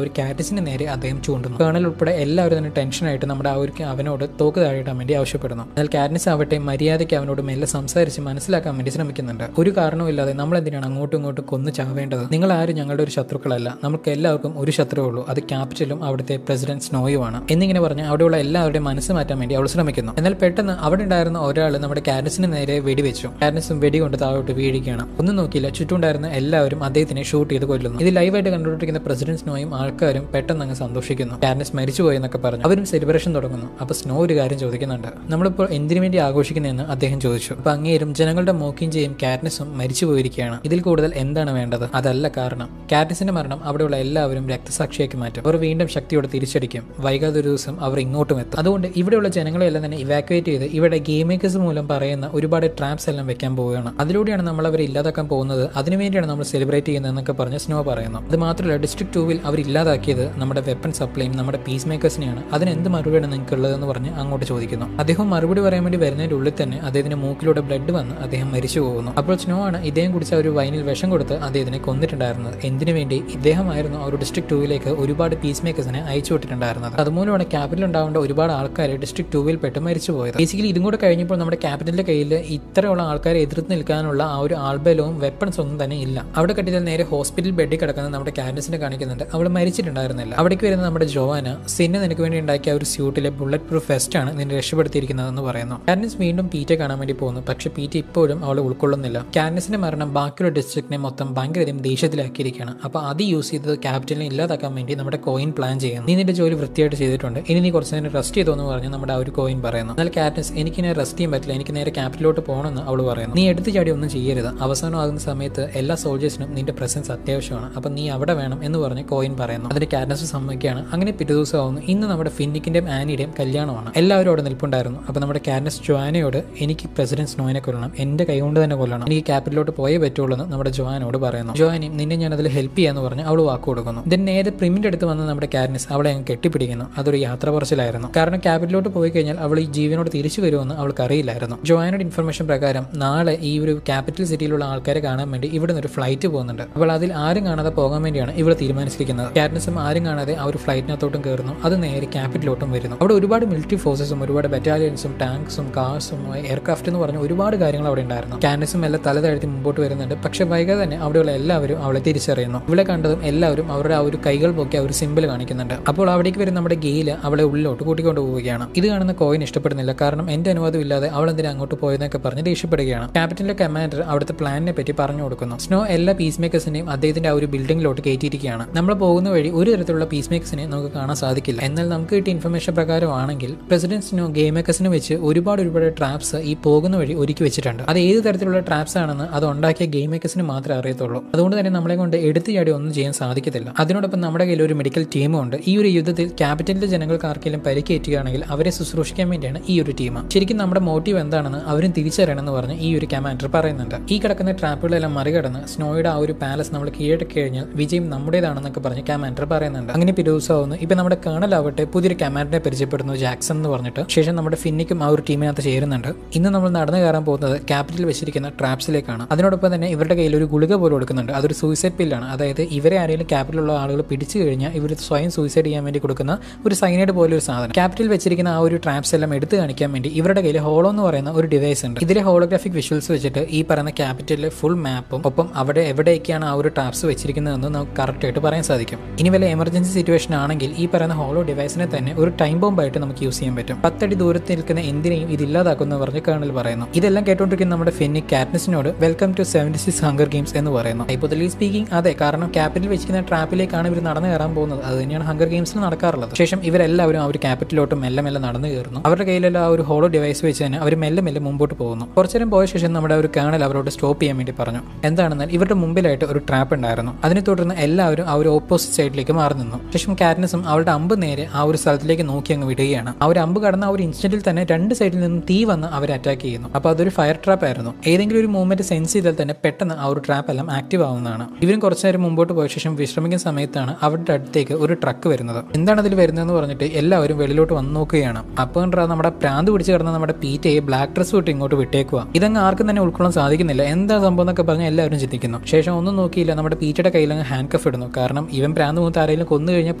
ഒരു കാറ്റ്നസിന് നേരെ അദ്ദേഹം ചൂണ്ടുന്നു. കേണൽ ഉൾപ്പെടെ എല്ലാവരും തന്നെ ടെൻഷനായിട്ട് നമ്മുടെ ആ ഒരു അവനോട് തോക്ക് താഴെ ഇടാൻ വേണ്ടി ആവശ്യപ്പെടുന്നു. എന്നാൽ കാറ്റ്നസ് ആവട്ടെ മര്യാദയ്ക്ക് അവനോട് മെല്ലെ സംസാരിച്ച് മനസ്സിലാക്കാൻ വേണ്ടി ശ്രമിക്കുന്നുണ്ട്. ഒരു കാരണവുമില്ലാതെ നമ്മൾ എന്തിനാണ് അങ്ങോട്ടും ഇങ്ങോട്ടും കൊന്നു ചാവേണ്ടത്? നിങ്ങൾ ആരും ഞങ്ങളുടെ ഒരു ശത്രുക്കളല്ല. നമുക്ക് എല്ലാവർക്കും ഒരു ശത്രുവേ ഉള്ളൂ. അത് ക്യാപിറ്റലും അവിടുത്തെ പ്രസിഡന്റ് സ്നോയുമാണ് എന്നിങ്ങനെ പറഞ്ഞ് അവിടെയുള്ള എല്ലാവരുടെയും മനസ്സ് മാറ്റാൻ വേണ്ടി അവൾ ശ്രമിക്കുന്നു. എന്നാൽ പെട്ടെന്ന് അവിടെ ഉണ്ടായിരുന്ന ഒരാൾ നമ്മുടെ കാറ്റ്നസിന് നേരെ വെടിവെച്ചു. കാറ്റ്നസും വെടി കൊണ്ട് താഴോട്ട് വീഴുകയാണ്. ഒന്നും നോക്കിയില്ല, ചുറ്റുണ്ടായിരുന്ന എല്ലാവരും അദ്ദേഹത്തിനെ ഷൂട്ട് ചെയ്ത് കൊല്ലുന്നു. ഇത് ലൈവായിട്ട് കണ്ടുകൊണ്ടിരിക്കുന്ന പ്രസിഡന്റ് സ്നോയും ആൾക്കാരും പെട്ടെന്ന് അങ്ങ് സന്തോഷിക്കുന്നു. കാറ്റ്നസ് മരിച്ചുപോയി എന്നൊക്കെ പറഞ്ഞു അവരും സെലിബ്രേഷൻ തുടങ്ങുന്നു. അപ്പൊ സ്നോ ഒരു കാര്യം ചോദിക്കുന്നുണ്ട്, നമ്മളിപ്പോൾ എന്തിനു വേണ്ടി ആഘോഷിക്കുന്നതെന്ന് അദ്ദേഹം ചോദിച്ചു. അപ്പൊ അങ്ങേരും ജനങ്ങളുടെ മോക്കിഞ്ചയും കാറ്റ്നസും മരിച്ചു പോയിരിക്കുകയാണ്. ഇതിൽ കൂടുതൽ എന്താണ് വേണ്ടത്? അതല്ല കാരണം. കാറ്റ്നസിന്റെ മരണം അവിടെയുള്ള എല്ലാവരും രക്തസാക്ഷിയാക്കി മാറ്റും. അവർ വീണ്ടും ശക്തിയോടെ തിരിച്ചടിക്കും. വൈകാതെ ഒരു ദിവസം അവർ ഇങ്ങോട്ടും എത്തും. അതുകൊണ്ട് ഇവിടെയുള്ള ജനങ്ങളെല്ലാം തന്നെ ഇവാക്യുവേറ്റ് ചെയ്ത് ഇവിടെ ഗെയിം മേക്കേഴ്സ് മൂലം പറയുന്ന ഒരുപാട് ട്രാപ്സ് എല്ലാം വെക്കാൻ പോവുകയാണ്. അതിലൂടെയാണ് നമ്മൾ അവരെ ഇല്ലാതാക്കാൻ പോകുന്നത്. അതിനുവേണ്ടിയാണ് നമ്മൾ സെലിബ്രേറ്റ് ചെയ്യുന്നതെന്നൊക്കെ പറഞ്ഞ് സ്നോ പറയുന്നു. അത് മാത്രമല്ല ഡിസ്ട്രിക്ട് 2 അവർ ഇല്ലാതാക്കിയത് നമ്മുടെ വെപ്പൺ സപ്ലൈയും നമ്മുടെ പീസ് മേക്കേഴ്സിനെയാണ്. അതിന് എന്ത് മറുപടിയാണ് നിങ്ങൾക്ക് ഉള്ളതെന്ന് പറഞ്ഞ് അങ്ങോട്ട് ചോദിക്കുന്നു. അദ്ദേഹം മറുപടി പറയാൻ വേണ്ടി വരുന്നതിന്റെ ഉള്ളിൽ തന്നെ അദ്ദേഹത്തിന്റെ മൂക്കിലൂടെ ബ്ലഡ് വന്ന് അദ്ദേഹം മരിച്ചു പോകുന്നു. അപ്പോൾ സ്നോ ആണ് ഇദ്ദേഹം കുടിച്ച ഒരു വൈനിൽ വിഷം കൊടുത്ത് അദ്ദേഹത്തിനെ കൊന്നിട്ടുണ്ടായിരുന്നത്. എന്തിനു വേണ്ടി? ഇദ്ദേഹമായിരുന്നു ആ ഒരു ഡിസ്ട്രിക്ട് 2 ഒരുപാട് പീസ് മേക്കേഴ്സിനെ അയച്ചു വിട്ടിട്ടുണ്ടായിരുന്നത്. അതുമൂലമാണ് ക്യാപിറ്റൽ ഉണ്ടാവേണ്ട ഒരുപാട് ആൾക്കാർ ഡിസ്ട്രിക്ട് 2 പെട്ട് മരിച്ചു പോയത്. ബേസിക്കലി ഇതും കൂടെ കഴിഞ്ഞപ്പോൾ നമ്മുടെ ക്യാപിറ്റലിന്റെ കയ്യിൽ ഇത്രയുള്ള ആൾക്കാരെ എതിർത്ത് നിൽക്കാനുള്ള ആ ഒരു ആൾബലവും വെപ്പൺസ് ഒന്നും തന്നെ ഇല്ല. അവിടെ കട്ടിയാൽ നേരെ ഹോസ്പിറ്റൽ ബെഡിൽ കിടക്കുന്ന നമ്മുടെ കാറ്റ്നസിനെ കാണിക്കുന്നുണ്ട്. അവൾ മരിച്ചിട്ടുണ്ടായിരുന്നില്ല. അവിടേക്ക് വരുന്ന നമ്മുടെ ജോവാന, സിന്നെ നിനക്ക് വേണ്ടി ഉണ്ടാക്കിയ ഒരു സ്യൂട്ടിലെ ബുള്ളറ്റ് പ്രൂഫ് വെസ്റ്റ് ആണ് നിന്നെ രക്ഷപ്പെടുത്തിയിരിക്കുന്നതെന്ന് പറയുന്നു. കാറ്റ്നസ് വീണ്ടും പീറ്റയെ കാണാൻ വേണ്ടി പോകുന്നു. പക്ഷെ പീറ്റ ഇപ്പോഴും അവളെ ഉൾക്കൊള്ളുന്നില്ല. കാറ്റ്നസിന്റെ മരണം ബാക്കിയുള്ള ഡിസ്ട്രിക്റ്റിനെ മൊത്തം ഭയങ്കരധികം ദേഷ്യത്തിലാക്കിയിരിക്കുകയാണ്. അപ്പൊ അത് യൂസ് ചെയ്തത് ക്യാപിറ്റലിനെ ഇല്ലാതാക്കാൻ വേണ്ടി നമ്മുടെ കോയിൻ പ്ലാൻ ചെയ്യുന്നു. നീ നിന്റെ ജോലി വൃത്തിയായിട്ട് ചെയ്തിട്ടുണ്ട്, ഇനി നീ കുറച്ച് നേരം റെസ്റ്റ് ചെയ്തോന്ന് പറഞ്ഞ് നമ്മുടെ ആ ഒരു കോയിൻ പറയുന്നു. എന്നാൽ കാറ്റ്നസ് എനിക്കിനെ റെസ്റ്റ് ചെയ്യാൻ പറ്റില്ല, എനിക്ക് നേരെ ക്യാപിറ്റലിലോട്ട് പോകണമെന്ന് അവൾ പറയുന്നു. നീ എടുത്തു ചാടി ഒന്നും ചെയ്യരുത്. അവസാനമാകുന്ന സമയത്ത് എല്ലാ സോൾജേഴ്സിനും നിന്റെ പ്രസൻസ് അത്യാവശ്യമാണ്. അപ്പൊ നീ അവിടെ വേണം എന്ന് പറഞ്ഞ് കോയിൻ പറയുന്നു. അതിന് കാറ്റ്നസ് സമ്മതിക്കുകയാണ്. അങ്ങനെ പിറ്റേ ദിവസം ആവുന്നു. ഇന്ന് നമ്മുടെ ഫിന്നിക്കിന്റെയും ആനിയുടെയും കല്യാണമാണ്. എല്ലാവരും അവിടെ നിൽപ്പുണ്ടായിരുന്നു. അപ്പൊ നമ്മുടെ കാറ്റ്നസ് ജോവാനയോട് എനിക്ക് പ്രസിഡന്റ് സ്നോയിനെ കൊല്ലണം, എന്റെ കൈ കൊണ്ട് തന്നെ കൊല്ലണം, എനിക്ക് ക്യാപിറ്റലിലോട്ട് പോയേ പറ്റുള്ളൂ എന്ന് നമ്മുടെ ജോവാനോട് പറയുന്നു. ജോവാനും നിന്നെ ഞാൻ അതിൽ ഹെൽപ്പ് ചെയ്യാന്ന് പറഞ്ഞ് അവൾ വാക്ക് കൊടുക്കുന്നു. ഇതിന് നേരെ പ്രിമിന്റെ അടുത്ത് വന്ന് നമ്മുടെ കാറ്റ്നസ് അവളെ അങ്ങ് കെട്ടിപ്പിടിക്കുന്നു. അതൊരു യാത്ര പറച്ചിലായിരുന്നു. കാരണം ക്യാപിറ്റലിലോട്ട് പോയി കഴിഞ്ഞാൽ അവൾ ഈ ജീവനോട് തിരിച്ചു വരുമെന്ന് അവൾക്ക് അറിയില്ലായിരുന്നു. ജോവാനയുടെ ഇൻഫർമേഷൻ പ്രകാരം നാളെ ഈ ഒരു ക്യാപിറ്റൽ സിറ്റിയിലുള്ള ആൾക്കാരെ കാണാൻ വേണ്ടി ഇവിടെ നിന്ന് ഒരു ഫ്ലൈറ്റ് പോകുന്നുണ്ട്. അപ്പോൾ അതിൽ ആരും കാണാതെ പോകാൻ വേണ്ടിയാണ് ഇവൾ തീരുമാനിച്ചിരിക്കുന്നത്. കാറ്റ്നസും ആരും കാണാതെ ആ ഒരു ഫ്ലൈറ്റിനകത്തോട്ടും കയറുന്നു. അത് നേരെ ക്യാപിറ്റലിലോട്ടും വരുന്നു. അവിടെ ഒരുപാട് മിലിറ്ററി ഫോഴ്സസും ഒരുപാട് ബറ്റാലിയൻസും ടാങ്ക്സും കാർസും എയർക്രാഫ്റ്റ് എന്ന് പറഞ്ഞ ഒരുപാട് കാര്യങ്ങൾ അവിടെ ഉണ്ടായിരുന്നു. കാറ്റ്നസും എല്ലാം തല താഴ്ത്തി മുമ്പോട്ട് വരുന്നുണ്ട്. പക്ഷെ വൈകാതെ തന്നെ അവിടെയുള്ള എല്ലാവരും അവളെ തിരിച്ചറിയുന്നു. ഇവിടെ കണ്ടതും എല്ലാവരും അവരുടെ ആ ഒരു കൈകൾ പൊക്കി ആ ഒരു സിമ്പിൾ കാണിക്കുന്നുണ്ട്. അപ്പോൾ അവിടേക്ക് വരുന്ന നമ്മുടെ ഗെയിൽ അവളെ ഉള്ളിലോട്ട് കൂട്ടിക്കൊണ്ട് പോവുകയാണ്. ഇത് കാണുന്ന കോയിൻ ഇഷ്ടപ്പെടുന്നില്ല. കാരണം എന്റെ അനുവാദം ഇല്ലാതെ അവൾ എന്തിനാ അങ്ങോട്ട് പോയെന്നൊക്കെ പറഞ്ഞ് ദേഷ്യപ്പെടുകയാണ്. ക്യാപിറ്റലിന്റെ കമാൻഡർ അവിടുത്തെ പ്ലാനിനെ പറ്റി പറഞ്ഞു കൊടുക്കുന്നു. സ്നോ എല്ലാ പീസ് മേക്കേഴ്സിനെയും അദ്ദേഹത്തിന്റെ ആ ഒരു ബിൽഡിംഗിലോട്ട് കയറ്റിയിരിക്കുകയാണ്. നമ്മൾ പോകുന്ന വഴി ഒരു തരത്തിലുള്ള പീസ് മേക്കേഴ്സിനെ നമുക്ക് കാണാൻ സാധിക്കില്ല. എന്നാൽ നമുക്ക് കിട്ടിയ ഇൻഫർമേഷൻ പ്രകാരമാണെങ്കിൽ പ്രസിഡന്റ് സ്നോ ഗെയിം മേക്കേഴ്സിനെ വെച്ച് ഒരുപാട് ട്രാപ്സ് ഈ പോകുന്ന വഴി ഒരുക്കി വെച്ചിട്ടുണ്ട്. അത് ഏത് തരത്തിലുള്ള ട്രാപ്സ് ആണെന്ന് അത് ഉണ്ടാക്കിയ ഗെയിം മേക്കേഴ്സിന് മാത്രമേ അറിയത്തുള്ളൂ. അതുകൊണ്ട് തന്നെ നമ്മളെ കൊണ്ട് എടുത്തു ചാടി ഒന്നും ചെയ്യാൻ സാധിക്കത്തില്ല. അതിനോടൊപ്പം നമ്മുടെ കയ്യിൽ ഒരു മെഡിക്കൽ ടീമും ഉണ്ട്. ഈ ഒരു യുദ്ധത്തിൽ ക്യാപിറ്റലിലെ ജനങ്ങൾക്ക് ആർക്കെങ്കിലും പരിക്കേറ്റുകയാണെങ്കിൽ അവരെ ശുശ്രൂഷിക്കാൻ വേണ്ടിയാണ് ഈ ഒരു ടീം. ശരിക്കും നമ്മുടെ മോട്ടീവ് എന്താണെന്ന് അവരും തിരിച്ചറിയണമെന്ന് പറഞ്ഞ് ഈ ഒരു കമാൻഡർ പറയുന്നുണ്ട്. ഈ കിടക്കുന്ന ട്രാപ്പുകളെല്ലാം മറികടന്ന് സ്നോയുടെ ആ ഒരു പാലസ് നമ്മൾ കീഴടക്കി കഴിഞ്ഞാൽ വിജയം നമ്മുടേതാണെന്നൊക്കെ പറഞ്ഞ് കമാൻഡർ പറയുന്നുണ്ട്. അങ്ങനെ പിറ്റേദിവസമാവുന്നു. ഇപ്പൊ നമ്മുടെ കേണൽ ആവട്ടെ പുതിയൊരു കമാൻഡറിനെ പരിചയപ്പെടുന്നു, ജാക്സൺ എന്ന് പറഞ്ഞിട്ട്. ശേഷം നമ്മുടെ ഫിന്നിക്കും ആ ഒരു ടീമിനകത്ത് ചേരുന്നുണ്ട്. ഇന്ന് നമ്മൾ നടന്നു കയറാൻ പോകുന്നത് ക്യാപിറ്റൽ വെച്ചിരിക്കുന്ന ട്രാപ്സിലേക്കാണ്. അതിനോടൊപ്പം തന്നെ ഇവരുടെ കയ്യിൽ ഒരു ഗുളിക പോലെ കൊടുക്കുന്നുണ്ട്. അതൊരു സൂയിസൈഡ് പില്ലാണ്. അതായത് ഇവരെ ആരെങ്കിലും ക്യാപിറ്റലുള്ള ആളുകൾ പിടിച്ചു കഴിഞ്ഞാൽ ഇവർ സ്വയം സൂയിസൈഡ് ചെയ്യാൻ വേണ്ടി കൊടുക്കുന്ന ഒരു സൈനൈഡ് പോലെ ഒരു സാധനം. ക്യാപിറ്റൽ വെച്ചിരിക്കുന്ന ആ ഒരു ട്രാപ്സ് എല്ലാം എടുത്തു കാണിക്കാൻ വേണ്ടി ഇവരുടെ കയ്യിൽ ഹോളോ എന്ന് പറയുന്ന ഒരു ഡിവൈസ് ഉണ്ട്. ഇതിലെ ഹോളോഗ്രാഫിക് വിഷ്വൽസ് വെച്ചിട്ട് ഈ പറയുന്ന ക്യാപിറ്റലിലെ ഫുൾ മാപ്പും ഒപ്പം അവിടെ എവിടെയൊക്കെയാണ് ആ ഒരു ട്രാപ്സ് വെച്ചിരിക്കുന്നതെന്ന് നമുക്ക് കറക്റ്റ് ആയിട്ട് പറയാൻ സാധിക്കും. ഇനി വല്ല എമർജൻസി സിറ്റുവേഷൻ ആണെങ്കിൽ ഈ പറയുന്ന ഹോളോ ഡിവൈസിനെ തന്നെ ഒരു ടൈം ബോംബായിട്ട് നമുക്ക് യൂസ് ചെയ്യാൻ പറ്റും. 10 അടി ദൂരത്തിൽ നിൽക്കുന്ന എന്തിനേയും ഇത് ഇല്ലാതാക്കുന്നു പറഞ്ഞ് കേണൽ പറയുന്നു. ഇതെല്ലാം കേട്ടോണ്ടിരിക്കുന്ന നമ്മുടെ ഫെന്നിക് കാറ്റ്നിസിനോട് വെൽക്കം ടു 76 ഹങ്കർ ഗെയിംസ് എന്ന് പറയുന്നു. ഹൈപ്പോത്തറ്റിക്കലി സ്പീക്കിംഗ് അതെ, കാരണം ക്യാപിറ്റൽ വെച്ചിരിക്കുന്ന ട്രാപ്പിലേക്കാണ് ഇവർ നടന്നു കയറാൻ പോകുന്നത്. അത് തന്നെയാണ് ഹങ്കർ ഗെയിംസിൽ നടക്കാറുള്ളത്. ശേഷം ഇവരെല്ലാവരും ആ ഒരു ക്യാപിറ്റലിലോട്ട് മെല്ലെ മെല്ലെ നടന്നു കയറുന്നു. അവരുടെ കയ്യിലുള്ള ആ ഒരു ഹോളോ ഡിവൈസ് വെച്ച് തന്നെ അവർ മെല്ലെ മെല്ലെ മുമ്പോട്ട് പോകുന്നു. കുറച്ചേരം പോയ ശേഷം നമ്മുടെ ഒരു കേണൽ അവരോട് സ്റ്റോപ്പ് ചെയ്യാൻ വേണ്ടി പറഞ്ഞു. എന്താണെന്നാൽ ഇവരുടെ മുമ്പിലായിട്ട് ഒരു ട്രാപ്പ് ഉണ്ടായിരുന്നു. അതിനെ തുടർന്ന് എല്ലാവരും ആ ഒരു ഓപ്പോസിറ്റ് സൈഡിലേക്ക് മാറി നിന്നു. ശേഷം കാറ്റ്നിസും അവരുടെ അമ്പ് നേരെ ആ ഒരു സ്ഥലത്തിലേക്ക് നോക്കി അങ്ങ് വിടുകയാണ്. ആ ഒരു അമ്പ് കടന്ന ആ ഒരു ഇൻസ്റ്റന്റിൽ തന്നെ 2 സൈഡിൽ നിന്നും തീ വന്ന് അവരെ അറ്റാക്ക് ചെയ്യുന്നു. അപ്പോൾ അതൊരു ഫയർ ട്രാപ്പ് ആയിരുന്നു. ഏതെങ്കിലും ഒരു മൂവ്മെന്റ് സെൻസ് ചെയ്താൽ തന്നെ പെട്ടെന്ന് ആ ഒരു ട്രാപ്പ് എല്ലാം ആക്റ്റീവ് ആവുന്നതാണ്. ഇവരും കുറച്ചു നേരം മുമ്പോട്ട് പോയ ശേഷം വിശ്രമിക്കുന്ന സമയത്താണ് അവരുടെ അടുത്തേക്ക് ഒരു ട്രക്ക് വരുന്നത്. എന്താണ് അതിൽ വരുന്നതെന്ന് പറഞ്ഞിട്ട് എല്ലാവരും വെളിയിലോട്ട് വന്ന് നോക്കുകയാണ്. അപ്പോൾ നമ്മുടെ പ്രാന്ത് പിടിച്ച് കിടന്ന നമ്മുടെ പീറ്റയെ ബ്ലാക്ക് ഡ്രസ് വിട്ട് ഇങ്ങോട്ട് വിട്ടേക്കുക. ഇതങ്ങ് ആർക്കും തന്നെ ഉൾക്കൊള്ളാൻ സാധിക്കുന്നില്ല. എന്താ സംഭവം എന്നൊക്കെ പറഞ്ഞ് എല്ലാവരും ചിന്തിക്കുന്നു. ശേഷം ഒന്നും നോക്കിയില്ല, നമ്മുടെ പീറ്റയുടെ കയ്യിൽ അങ്ങ് ഹാൻഡ് കഫ് ഇടുന്നു. കാരണം ഇവൻ പ്രാന്ത് മൂത്ത് ആരെങ്കിലും കൊന്നു കഴിഞ്ഞാൽ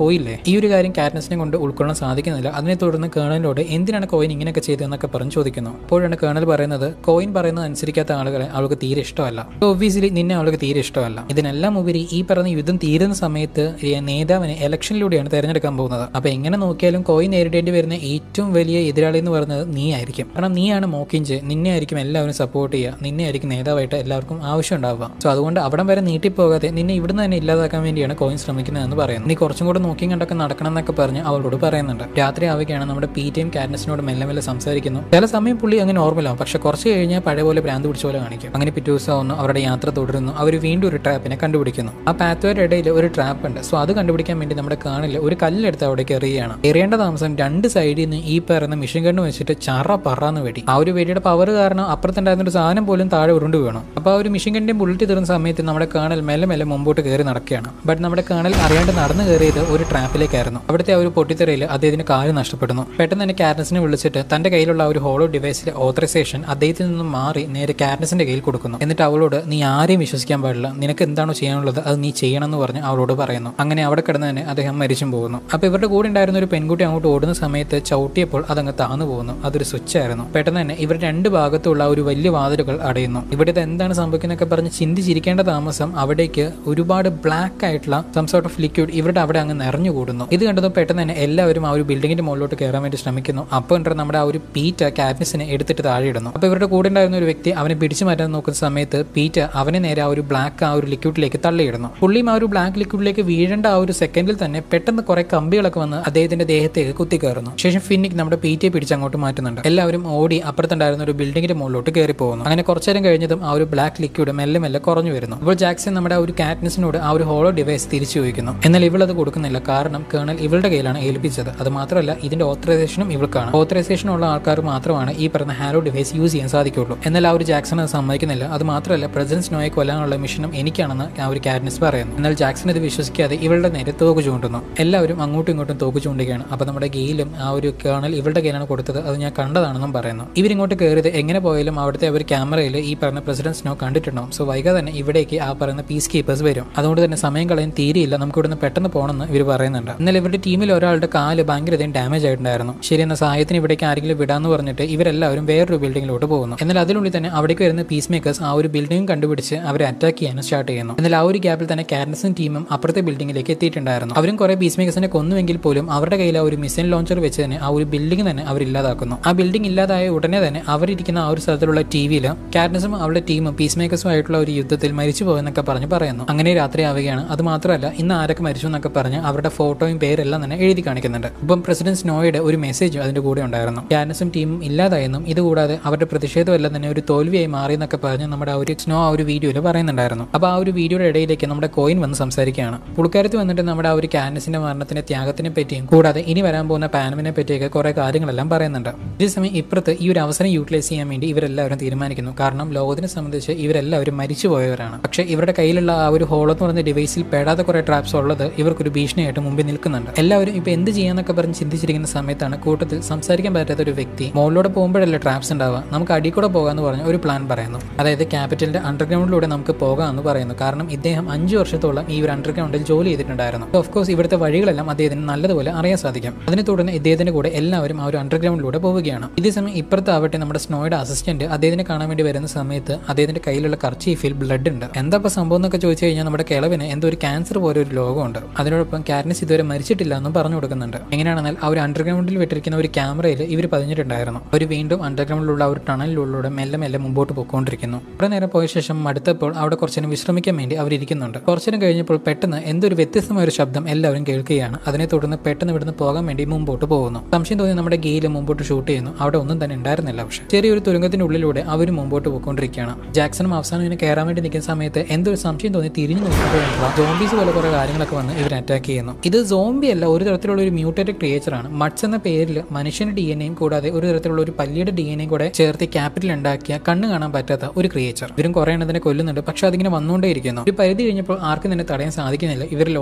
പോയില്ലേ. ഈ ഒരു കാര്യം കാറ്റ്നിസിനെ കൊണ്ട് ഉൾക്കൊള്ളാൻ സാധിക്കുന്നില്ല. അതിനെ തുടർന്ന് കേണലിനോട് എന്തിനാണ് കോയിൻ ഇങ്ങനെയൊക്കെ ചെയ്തതെന്നൊക്കെ പറഞ്ഞ് ചോദിക്കുന്നു. അപ്പോഴാണ് കേണൽ പറയുന്നത് കോയിൻ പറയുന്നത് അനുസരിക്കാത്ത ആളുകളെ അവൾക്ക് തീരെ ഇഷ്ടമല്ല. ഒബ്വിയസ്ലി നിന്നെ അവൾക്ക് തീരെ ഇഷ്ടമല്ല. ഇതിനെല്ലാം ഉപരി ഈ പറഞ്ഞ യുദ്ധം തീരുന്ന സമയത്ത് നേതാവിനെ ഇലക്ഷനിലൂടെയാണ് തെരഞ്ഞെടുക്കാൻ പോകുന്നത്. അപ്പൊ എങ്ങനെ നോക്കിയാലും കോയിൻ നേരിടേണ്ടി വരുന്ന ഏറ്റവും വലിയ എതിരാളി എന്ന് പറയുന്നത് നീ ആയിരിക്കും. കാരണം നീയാണ് മോക്കിഞ്ച്, നിന്നെ ആയിരിക്കും എല്ലാവരും സപ്പോർട്ട് ചെയ്യുക, നിന്നെ ആയിരിക്കും നേതാവായിട്ട് എല്ലാവർക്കും ആവശ്യം ഉണ്ടാവുക. സോ അതുകൊണ്ട് അവിടം വരെ നീട്ടിപ്പോകാതെ നിന്നെ ഇവിടുന്ന് തന്നെ ഇല്ലാതാക്കാൻ വേണ്ടിയാണ് കോയിൻ ശ്രമിക്കുന്നതെന്ന് പറയുന്നു. നീ കുറച്ചും കൂടെ നോക്കിയും കണ്ടൊക്കെ നടക്കണം എന്നൊക്കെ പറഞ്ഞ് അവളോട് പറയുന്നുണ്ട്. രാത്രി ആവുകയാണ്. നമ്മുടെ പീറ്റയും കാറ്റ്നിസിനോട് മെല്ലെ മെല്ലെ സംസാരിക്കുന്നു. ചില സമയം പുള്ളി അങ്ങനെ നോർമലാവും, പക്ഷെ കുറച്ച് കഴിഞ്ഞാൽ പഴയ പോലെ ഭ്രാന്ത് പിടിച്ച പോലെ കാണിക്കും. അങ്ങനെ പിറ്റേ ദിവസം ആവുന്നു, അവരുടെ യാത്ര തുടരുന്നു. അവർ വീണ്ടും ഒരു ട്രാപ്പിനെ കണ്ടുപിടിക്കുന്നു. ആ പാത്വേയുടെ ഇടയിൽ ഒരു ട്രാപ്പ് ഉണ്ട്. സോ അത് കണ്ടുപിടിക്കാൻ വേണ്ടി നമ്മുടെ കാണിൽ ഒരു കല്ലെടുത്ത് അവിടേക്ക് എറിയുകയാണ്. എറിയേണ്ട താമസം 2 സൈഡിൽ നിന്ന് ഈ പറയുന്ന മിഷൻ ഗണ്ണ് വെച്ചിട്ട് ചറ പറന്ന് വെടി. ആ ഒരു വെടിയുടെ പവർ കാരണം അപ്പുറത്തുണ്ടായിരുന്ന ഒരു സാധനം പോലും താഴെ ഉരുണ്ടു വീണു. അപ്പോൾ ആ ഒരു മിഷൻ ഗണ്ണിന്റെ ബുള്ളറ്റ് തീർന്ന സമയത്ത് നമ്മുടെ കേണൽ മെല്ലെ മെല്ലെ മുമ്പോട്ട് കയറി നടക്കുകയാണ്. ബട്ട് നമ്മുടെ കേണൽ അറിയാണ്ട് നടന്നു കയറിയത് ഒരു ട്രാപ്പിലേക്കായിരുന്നു. അവിടുത്തെ ആ ഒരു പൊട്ടിത്തെറിയിൽ അദ്ദേഹത്തിന് കാല് നഷ്ടപ്പെടുന്നു. പെട്ടെന്ന് തന്നെ കാറ്റ്നിസിനെ വിളിച്ചിട്ട് തന്റെ കയ്യിലുള്ള ആ ഒരു ഹോളോ ഡിവൈസിലെ ഓതറൈസേഷൻ അദ്ദേഹത്തിൽ നിന്നും മാറി നേരെ കാറ്റ്നിസിന്റെ കയ്യിൽ കൊടുക്കുന്നു. എന്നിട്ട് അവളോട് നീ ആരെയും വിശ്വസിക്കാൻ പാടില്ല, നിനക്ക് എന്താണോ ചെയ്യാനുള്ളത് അത് നീ ചെയ്യണം എന്ന് പറഞ്ഞ് അവളോട് പറയുന്നു. അങ്ങനെ അവിടെ കിടന്ന് തന്നെ അദ്ദേഹം മരിച്ചും പോകുന്നു. അപ്പോൾ ഇവരുടെ കൂടെ ഉണ്ടായിരുന്ന ഒരു പെൺകുട്ടി അങ്ങോട്ട് ഓടുന്ന സമയത്ത് ചവിട്ടിയപ്പോൾ അതങ്ങ് താന്നു പോകുന്നു. അതൊരു സ്വിച്ച് ആയിരുന്നു. പെട്ടെന്ന് തന്നെ ഇവർ 2 ഭാഗത്തുള്ള ഒരു വലിയ വാതിലുകൾ അടയുന്നു. ഇവിടെ എന്താണ് സംഭവിക്കുന്നതൊക്കെ പറഞ്ഞ് ചിന്തിച്ചിരിക്കേണ്ട താമസം അവിടേക്ക് ഒരുപാട് ബ്ലാക്ക് ആയിട്ടുള്ള സം സോർട്ട് ഓഫ് ലിക്വിഡ് ഇവരുടെ അവിടെ അങ്ങ് നിറഞ്ഞുകൂടുന്നു. ഇത് കണ്ടതും പെട്ടെന്ന് തന്നെ എല്ലാവരും ആ ഒരു ബിൽഡിങ്ങിന്റെ മുകളിലോട്ട് കയറാൻ വേണ്ടി ശ്രമിക്കുന്നു. അപ്പോൾ നമ്മുടെ ആ ഒരു പീറ്റ കാറ്റ്നിസിനെ എടുത്തിട്ട് താഴെ ഇടുന്നു. അപ്പോൾ ഇവരുടെ കൂടെ ഉണ്ടായിരുന്ന ഒരു വ്യക്തി അവനെ പിടിച്ചു മാറ്റാൻ നോക്കുന്ന സമയത്ത് പീറ്റ അവനെ നേരെ ആ ഒരു ബ്ലാക്ക് ആ ഒരു ലിക്വിഡിലേക്ക് തള്ളിയിടുന്നു. പുള്ളിയും ആ ഒരു ബ്ലാക്ക് ലിക്വിഡിലേക്ക് വീഴേണ്ട ആ ഒരു സെക്കൻഡിൽ തന്നെ പെട്ടെന്ന് കുറെ കമ്പികളൊക്കെ വന്ന് അദ്ദേഹത്തിന്റെ ദേഹത്തേക്ക് കുത്തിക്കയറുന്നു. ശേഷം ഫിന്നിക് നമ്മുടെ പീറ്റയെ പിടിച്ച് അങ്ങോട്ട് മാറ്റുന്നുണ്ട്. എല്ലാവരും ഓടി അപ്പുറത്തുണ്ടായിരുന്ന ഒരു ബിൽഡിങ്ങിന്റെ മുകളിലോട്ട് കയറി പോകുന്നു. അങ്ങനെ കുറച്ചു നേരം കഴിഞ്ഞതും ആ ഒരു ബ്ലാക്ക് ലിക്വിഡ് മെല്ലെ മെല്ലെ കുറഞ്ഞു വരുന്നു. അപ്പോൾ ജാക്സൺ നമ്മുടെ ആ ഒരു കാറ്റ്നിസിനോട് ആ ഒരു ഹോളോ ഡിവൈസ് തിരിച്ചു ചോദിക്കുന്നു. എന്നാൽ ഇവളത് കൊടുക്കുന്നില്ല. കാരണം കേണൽ ഇവളുടെ കയ്യിലാണ് ഏൽപ്പിച്ചത്. അത് മാത്രമല്ല ഇതിന്റെ ഓത്തറൈസേഷനും ഇവൾക്കാണ്. ഓത്തറൈസേഷൻ ഉള്ള ആൾക്കാർ മാത്രമാണ് ഈ പറഞ്ഞ ഹാലോ ഡിവൈസ് യൂസ് ചെയ്യാൻ സാധിക്കുള്ളൂ. എന്നാൽ ആ ഒരു ജാക്സൺ അത് സമ്മതിക്കുന്നില്ല. അത് മാത്രമല്ല പ്രസിഡന്റ് സ്നോയെ കൊല്ലാനുള്ള മിഷനും എനിക്കാണെന്ന് ആ ഒരു കാറ്റ്നിസ് പറയുന്നു. എന്നാൽ ജാക്സൺ ഇത് വിശ്വസിക്കാതെ ഇവളുടെ നേരെ തോക്ക് ചൂണ്ടുന്നു. എല്ലാവരും അങ്ങോട്ടും ഇങ്ങോട്ടും തോക്ക് ചൂണ്ടുകയാണ്. അപ്പോൾ നമ്മുടെ ഗെയിലും ആ ഒരു കേണൽ ഇവളുടെ കയ്യിലാണ് കൊടുത്തത്, അത് ഞാൻ കണ്ടതാണെന്നും പറയുന്നു. ഇവരിങ്ങോട്ട് കയറിയത് എങ്ങനെ പോയാലും അവിടുത്തെ ഒരു ക്യാമറയിൽ ഈ പറഞ്ഞ പ്രസിഡന്റ് സ്നോ കണ്ടിട്ടുണ്ടാവും. സോ വൈകാതെ തന്നെ ഇവിടേക്ക് ആ പറയുന്ന പീസ് കീപ്പേഴ്സ് വരും. അതുകൊണ്ട് തന്നെ സമയം കളയാൻ തീരെയില്ല, നമുക്ക് ഇവിടുന്ന് പെട്ടെന്ന് പോകണമെന്ന് ഇവർ പറയുന്നുണ്ട്. എന്നാൽ ഇവരുടെ ടീമിൽ ഒരാളുടെ കാല് ഭയങ്കരധികം ഡാമേജ് ആയിട്ടുണ്ടായിരുന്നു. ശരി, എന്ന സഹായത്തിന് ഇവിടേക്ക് ആരെങ്കിലും വിടാന്ന് പറഞ്ഞിട്ട് ഇവരെല്ലാവരും വേറൊരു ബിൽഡിങ്ങിലോട്ട് പോകുന്നു. എന്നാൽ അതിനുള്ളിൽ തന്നെ അവിടേക്ക് വരുന്ന പീസ് മേക്കേഴ്സ് ആ ഒരു ബിൽഡിംഗ് കണ്ടുപിടിച്ച് അവരെ അറ്റാക്ക് ചെയ്യാൻ സ്റ്റാർട്ട് ചെയ്യുന്നു. എന്നാൽ ആ ഒരു ഗ്യാപ്പിൽ തന്നെ കാറ്റ്നിസും ടീമും അപ്പുറത്തെ ബിൽഡിംഗിലേക്ക് എത്തിയിട്ടുണ്ടായിരുന്നു. അവരും കുറെ പീസ് മേക്കേഴ്സിനെ കൊന്നുവെങ്കിൽ പോലും അവരുടെ കയ്യിൽ ആ ഒരു മിസൈൽ ലോഞ്ചർ വെച്ച് തന്നെ ആ ഒരു ബിൽഡിംഗ് തന്നെ അവർ ഇല്ലാതാക്കുന്നു. ആ ബിൽഡിംഗ് ഇല്ലാതായ ഉടനെ തന്നെ അവരിയ്ക്കുന്ന ആ ഒരു സ്ഥലത്തിലുള്ള ടിവിയിൽ കാറ്റ്നിസും അവരുടെ ടീമും പീസ് മേക്കേഴ്സും ആയിട്ടുള്ള ഒരു യുദ്ധത്തിൽ മരിച്ചു പോയെന്നൊക്കെ പറഞ്ഞ് പറയുന്നു. അങ്ങനെ രാത്രി ആവുകയാണ്. അത് മാത്രമല്ല ഇന്ന് ആരൊക്കെ മരിച്ചു എന്നൊക്കെ പറഞ്ഞ് അവരുടെ ഫോട്ടോയും പേരെല്ലാം തന്നെ എഴുതി കാണിക്കുന്നുണ്ട്. ഇപ്പം പ്രസിഡന്റ് സ്നോയുടെ ഒരു മെസ്സേജ് അതിന്റെ കൂടെ ഉണ്ടായിരുന്നു. കാറ്റ്നിസും ടീമും ഇല്ലാതായെന്നും ഇതുകൂടാതെ അവരുടെ പ്രതിഷേധമെല്ലാം തന്നെ ഒരു തോൽവിയായി മാറി എന്നൊക്കെ പറഞ്ഞ് നമ്മുടെ ആ ഒരു സ്നോ ആ ഒരു വീഡിയോയിൽ പറയുന്നുണ്ടായിരുന്നു. അപ്പോൾ ആ ഒരു വീഡിയോയുടെ ഇടയിലേക്ക് നമ്മുടെ കോയിൻ വന്ന് സംസാരിക്കുകയാണ്. പുള്ളിക്കാരത്ത് വന്നിട്ട് നമ്മുടെ ആ ഒരു കാറ്റ്നിസിന്റെ മരണത്തിന്റെ ത്യാഗത്തിനെ പറ്റിയും കൂടാതെ ഇനി വരാൻ പോകുന്ന പാനമിനെ പറ്റിയൊക്കെ രീതിയിൽ കുറെ കാര്യങ്ങളെല്ലാം പറയുന്നുണ്ട്. അതേസമയം ഇപ്പുറത്ത് ഈ ഒരു അവസരം യൂട്ടിലൈസ് ചെയ്യാൻ വേണ്ടി ഇവരെല്ലാവരും തീരുമാനിക്കുന്നു. കാരണം ലോകത്തിനെ സംബന്ധിച്ച് ഇവരെല്ലാവരും മരിച്ചു പോയവരാണ്. പക്ഷേ ഇവരുടെ കയ്യിലുള്ള ആ ഒരു ഹോളോ എന്ന് പറയുന്ന ഡിവൈസിൽ പെടാതെ കുറെ ട്രാപ്സ് ഉള്ളത് ഇവർക്കൊരു ഭീഷണിയായിട്ട് മുമ്പിൽ നിൽക്കുന്നുണ്ട്. എല്ലാവരും ഇപ്പൊ എന്ത് ചെയ്യാന്നൊക്കെ പറഞ്ഞ് ചിന്തിച്ചിരിക്കുന്ന സമയത്താണ് കൂട്ടത്തിൽ സംസാരിക്കാൻ പറ്റാത്ത ഒരു വ്യക്തി മുകളിലൂടെ പോകുമ്പോഴല്ലേ ട്രാപ്സ് ഉണ്ടാവുക, നമുക്ക് അടി കൂടെ പോകാമെന്ന് പറഞ്ഞ ഒരു പ്ലാൻ പറയുന്നു. അതായത് ക്യാപിറ്റലിന്റെ അണ്ടർഗ്രൗണ്ടിലൂടെ നമുക്ക് പോകാമെന്ന് പറയുന്നു. കാരണം ഇദ്ദേഹം 5 വർഷത്തോളം ഈ ഒരു അണ്ടർഗ്രൗണ്ടിൽ ജോലി ചെയ്തിട്ടുണ്ടായിരുന്നു. ഓഫ് കോഴ്സ് ഇവിടുത്തെ വഴികളെല്ലാം അദ്ദേഹത്തിന് നല്ലതുപോലെ അറിയാൻ സാധിക്കും. അതിനെ തുടർന്ന് ഇദ്ദേഹത്തിന്റെ കൂടെ എല്ലാവരും ആ ഒരു അണ്ടർഗ്രൗണ്ടിലൂടെ പോവുകയാണ്. ഇതേസമയം ഇപ്പുറത്താവട്ടെ നമ്മുടെ സ്നോയുടെ അസിസ്റ്റന്റ് അദ്ദേഹത്തിനെ കാണാൻ വേണ്ടി വരുന്ന സമയത്ത് അദ്ദേഹത്തിന്റെ കയ്യിലുള്ള കർച്ചീഫിൽ ബ്ലഡ് ഉണ്ട്. എന്താ സംഭവം എന്നൊക്കെ ചോദിച്ചു കഴിഞ്ഞാൽ നമ്മുടെ കിളവിന് എന്തോ ഒരു ക്യാൻസർ പോലെ ഒരു ലോകമുണ്ട്. അതിനോടൊപ്പം കാറ്റ്നിസ് ഇതുവരെ മരിച്ചിട്ടില്ല എന്നും പറഞ്ഞു കൊടുക്കുന്നുണ്ട്. എങ്ങനെയാണെന്നാൽ ആ ഒരു അണ്ടർഗ്രൗണ്ടിൽ വിട്ടിരിക്കുന്ന ഒരു ക്യാമറയിൽ ഇവർ പതിഞ്ഞിട്ടുണ്ടായിരുന്നു. അവർ വീണ്ടും അണ്ടർഗ്രൗണ്ടിലുള്ള ഒരു ടണലിലൂടെ മെല്ലെ മെല്ലെ മുമ്പോട്ട് പോയിക്കൊണ്ടിരിക്കുന്നു. കുറെ നേരം പോയ ശേഷം മടുത്തപ്പോൾ അവിടെ കുറച്ചേരം വിശ്രമിക്കാൻ വേണ്ടി അവരിയ്ക്കുന്നുണ്ട്. കുറച്ചേരം കഴിഞ്ഞപ്പോൾ പെട്ടെന്ന് എന്തൊരു വ്യത്യസ്തമായ ഒരു ശബ്ദം എല്ലാവരും കേൾക്കുകയാണ്. അതിനെ തുടർന്ന് പെട്ടെന്ന് ഇവിടുന്ന് പോകാൻ വേണ്ടി മുമ്പോട്ട് പോകുന്നു. സംശയം തോന്നി നമ്മുടെ ഗെയില് മുമ്പോട്ട് ഷൂട്ട് ചെയ്യുന്നു. അവിടെ ഒന്നും തന്നെ ഉണ്ടായിരുന്നില്ല. പക്ഷേ ചെറിയൊരു തുരങ്കത്തിന്റെ ഉള്ളിലൂടെ അവർ മുമ്പോട്ട് പോയിക്കൊണ്ടിരിക്കുകയാണ്. ജാക്സണും അവസാനം ഇങ്ങനെ കയറാൻ വേണ്ടി നിൽക്കുന്ന സമയത്ത് എന്തൊരു സംശയം തോന്നി തിരിഞ്ഞു നോക്കുമ്പോഴാണ് സോംബീസ് പോലെ കുറെ കാര്യങ്ങളൊക്കെ വന്ന് ഇവർ അറ്റാക്ക് ചെയ്യുന്നു. ഇത് സോംബി അല്ല, ഒരു തരത്തിലുള്ള ഒരു മ്യൂട്ടേറ്റഡ് ക്രിയേച്ചർ ആണ്. മഡ്സ് എന്ന പേരിൽ മനുഷ്യന്റെ DNA കൂടാതെ ഒരു തരത്തിലുള്ള ഒരു പല്ലിയുടെ DNA കൂടെ ചേർത്ത് ക്യാപിറ്റൽ ഉണ്ടാക്കിയ കണ്ണ് കാണാൻ പറ്റാത്ത ഒരു ക്രിയേച്ചർ. ഇവരും കുറെ എണ്ണത്തിനെ കൊല്ലുന്നുണ്ട്. പക്ഷെ അതിങ്ങനെ വന്നുകൊണ്ടേയിരിക്കുന്നു. ഒരു പരിധി കഴിഞ്ഞപ്പോൾ ആർക്കും തന്നെ തടയാൻ സാധിക്കുന്നില്ല. ഇവരിൽ